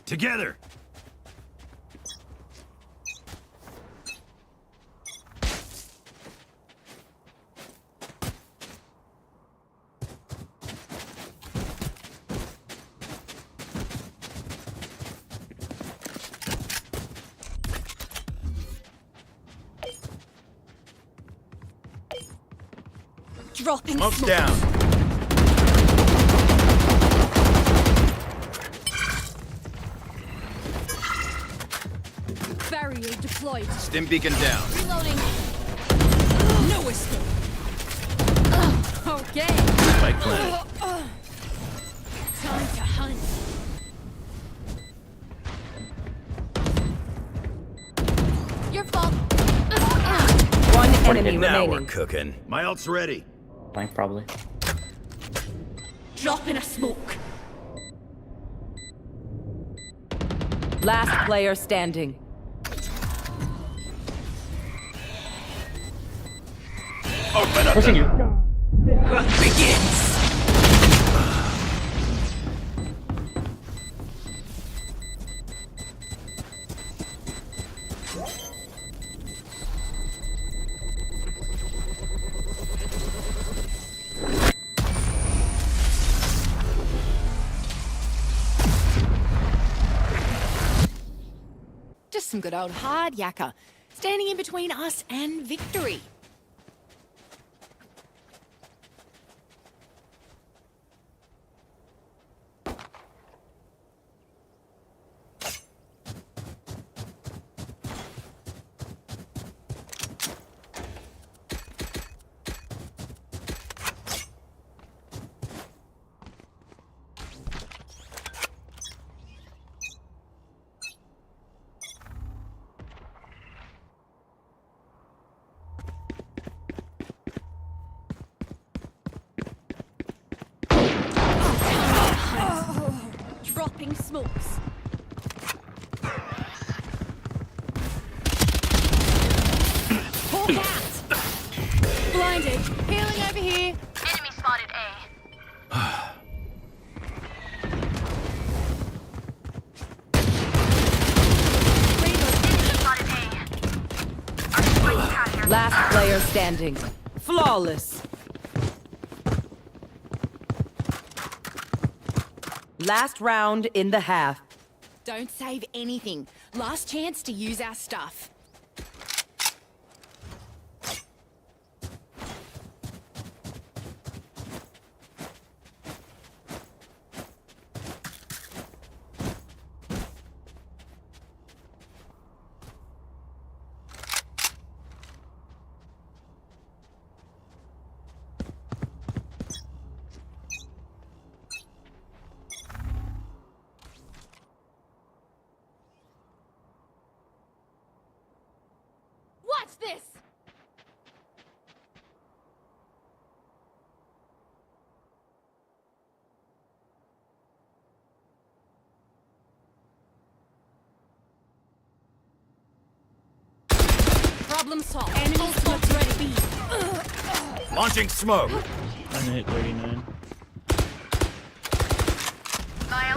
Together. Dropping Smoke's smoke. down. Barrier deployed. Stim beacon down. Reloading. No escape. Okay. Spike planted. Time to hunt. Your fault. One enemy Now we're remaining. cooking. My ult's ready. Blank probably. Drop in a smoke. Last player standing. Open up. Pushing you. Begins. some good old hard yakka, standing in between us and victory. Dropping smokes. Hawk out! Blinded. Healing over here. Enemy spotted A. Last player standing. Flawless. Last round in the half. Don't save anything. Last chance to use our stuff. Watch this! Problem solved. Enemy spots ready. Launching smoke. I hit 39.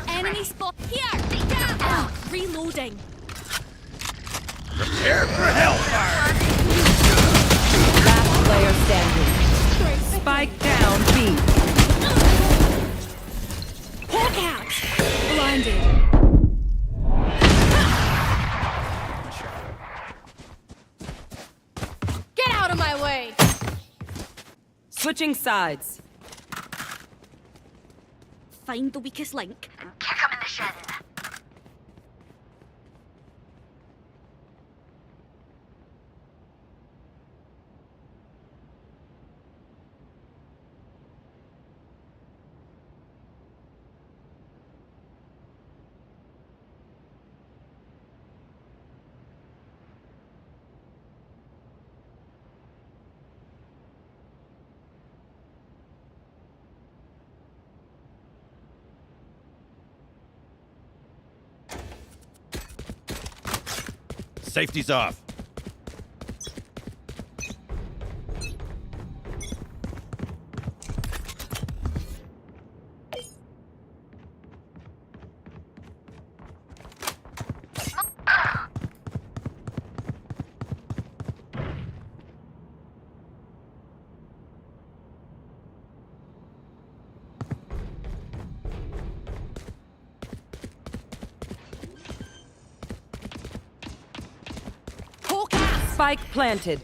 Enemy spot here! Get out! Reloading. Prepare for hellfire. Last player standing. Spike down B. Hawk out! Blinded. Get out of my way! Switching sides. Find the weakest link. And kick him in the shin. Safety's off. Spike planted.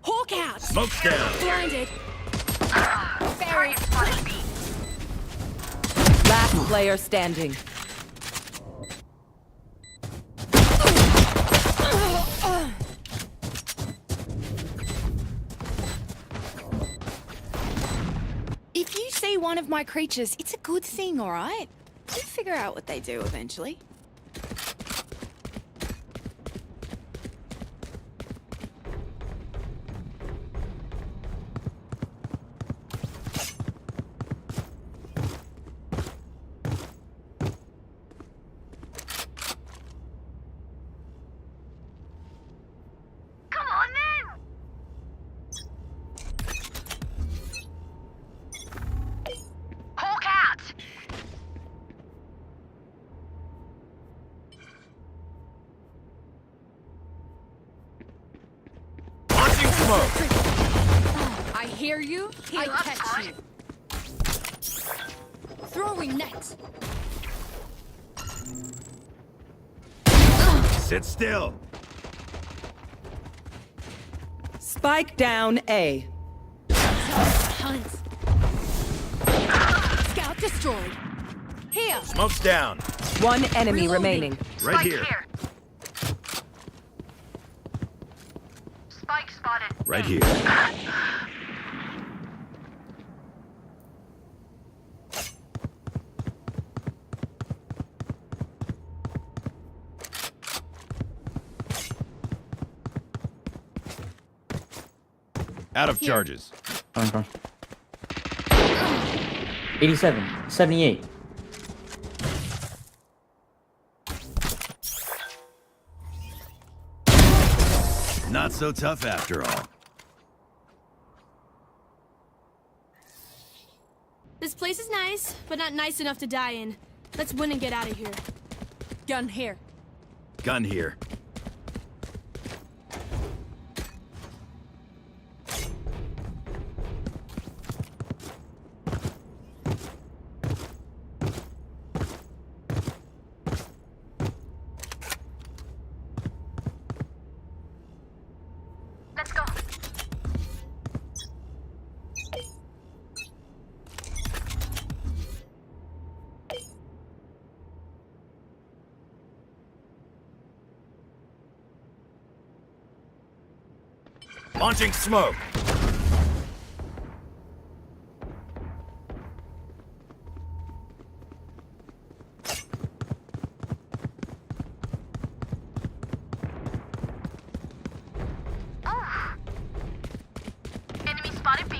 Hawk out! Smoke's down. Blinded. Very spotted B. Last player standing. If you see one of my creatures, it's a good thing, alright? You'll figure out what they do eventually. Come on then! Hawk out! Launching smoke. I hear you, I catch you. Throwing net. Sit still. Spike down A. Hunt. Scout destroyed. Here. Smoke's down. One enemy Reloading. remaining. Right here. Spike spotted. Right here. Out of charges. 87, 78. Not so tough after all. This place is nice, but not nice enough to die in. Let's win and get out of here. Gun here. Gun here. Let's go. Launching smoke. Oh. Enemy spotted B.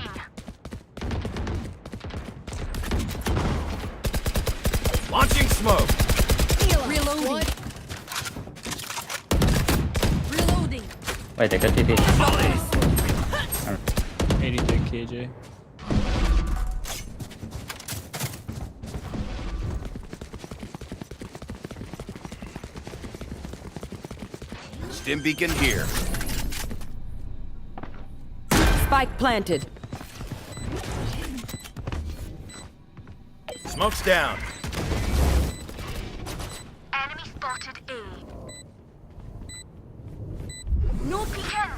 Launching smoke. Reloading. Reloading. Wait, they got TP. 83 KJ. Stim beacon here. Spike planted. Smoke's down. Enemy spotted A. No peeking.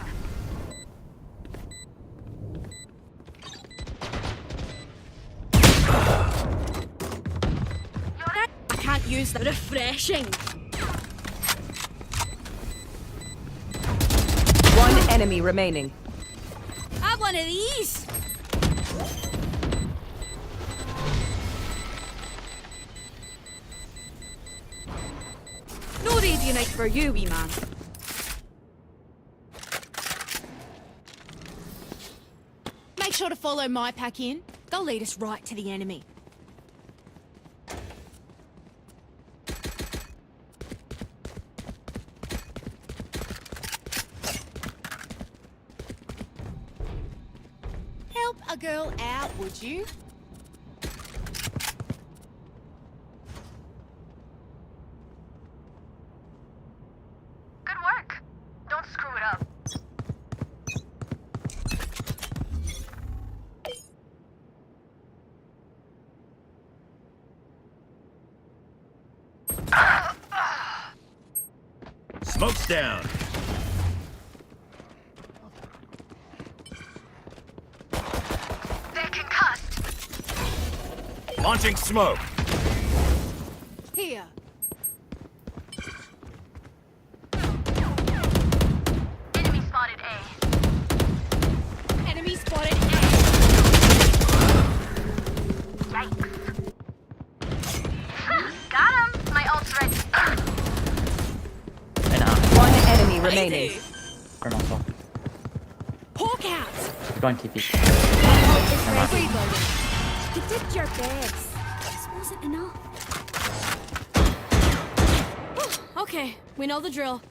I can't use the refreshing. One enemy remaining. Have one of these. No Radianite for you, wee man. Make sure to follow my pack in. They'll lead us right to the enemy. Help a girl out, would you? Good work. Don't screw it up. Smoke's down. They're concussed. Launching smoke. Here. Enemy spotted A. Enemy spotted A. Yikes. Got him. My ult's ready. One enemy remaining. Turn off. Hawk out. Going TP. Reloading. You did your best. This wasn't enough. Okay, we know the drill.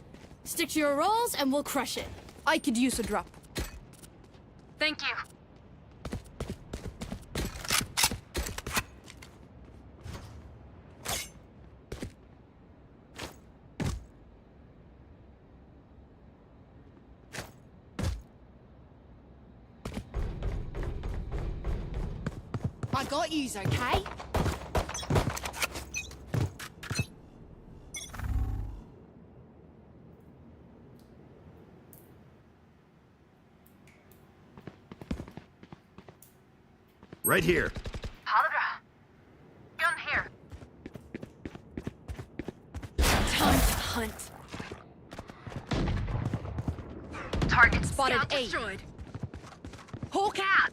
Stick to your roles and we'll crush it. I could use a drop. Thank you. I got yous, okay? Right here. Hologram. Gun here. Time to hunt. Target Spotted scout A. destroyed. Hawk out.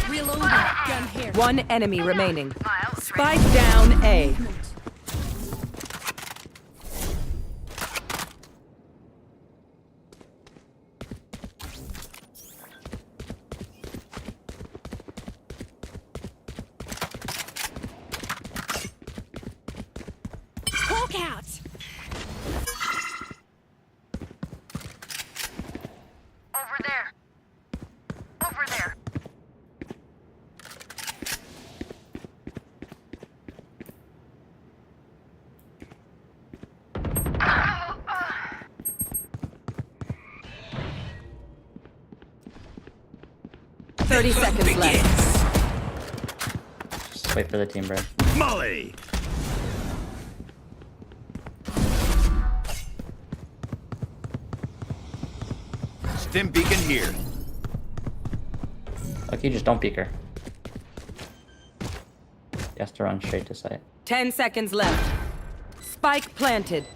Reloading. Gun here. One enemy remaining. Spike down A. Hawk out. Over there. Over there. Thirty seconds left. Just wait for the team, bro. Molly! Stim beacon here. Okay, just don't peek her. He has to run straight to site. 10 seconds left. Spike planted.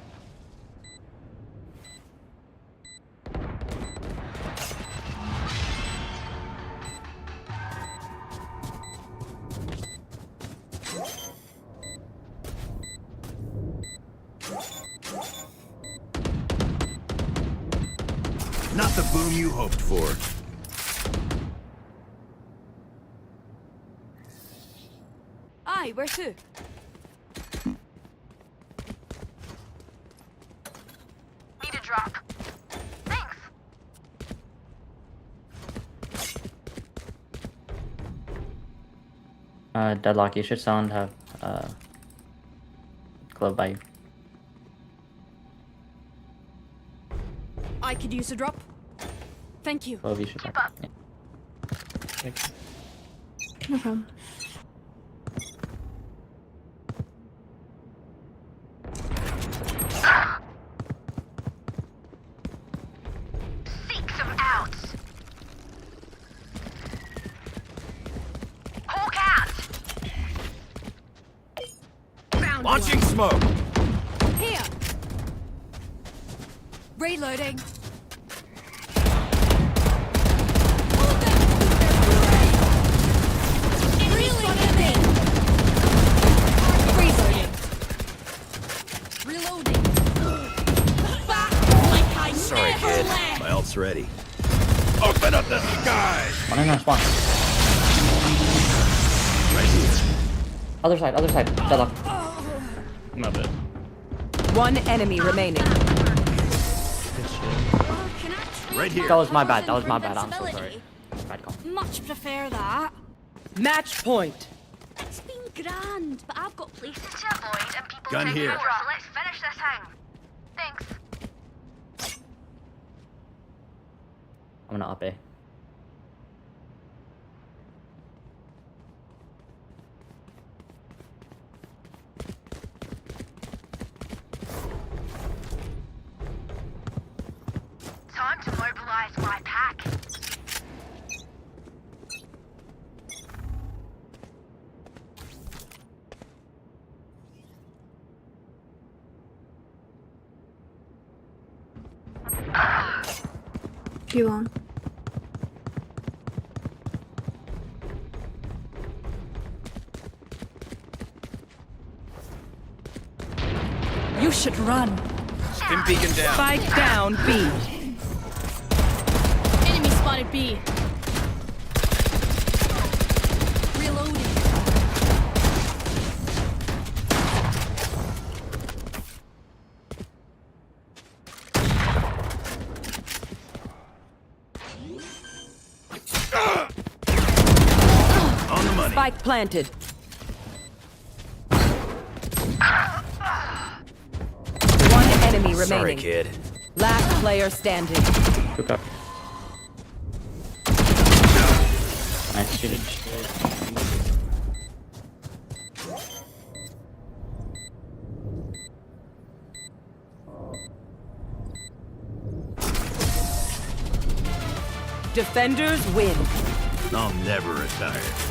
Not the boom you hoped for. Aye, where to? Need a drop. Thanks. Deadlock, you should sound have glove by you. I could use a drop. Thank you. Glove you should Keep have. up. Yeah. No problem. Seek some outs. Hawk out. Found Launching smoke. one. Here. Reloading. Reloading. Back like I Sorry, never kid. left. My ult's ready. Open up the sky! One in our spawn. Right here. Other side, Deadlock. My bad. One enemy remaining. Right here. That was my bad, I'm so sorry. Bad call. Much prefer that. Match point. It's been grand, but I've got Places to avoid and people Gun taking here. over, so let's finish this thing. Thanks. I'm gonna up A. Time to mobilize my pack. You on? You should run. Stim beacon down. Spike down B. Enemy spotted B. reloading. On the money. Spike planted. One enemy remaining. Sorry, kid. Last player standing. Hook up. Nice shooting. Defenders win. I'll never retire.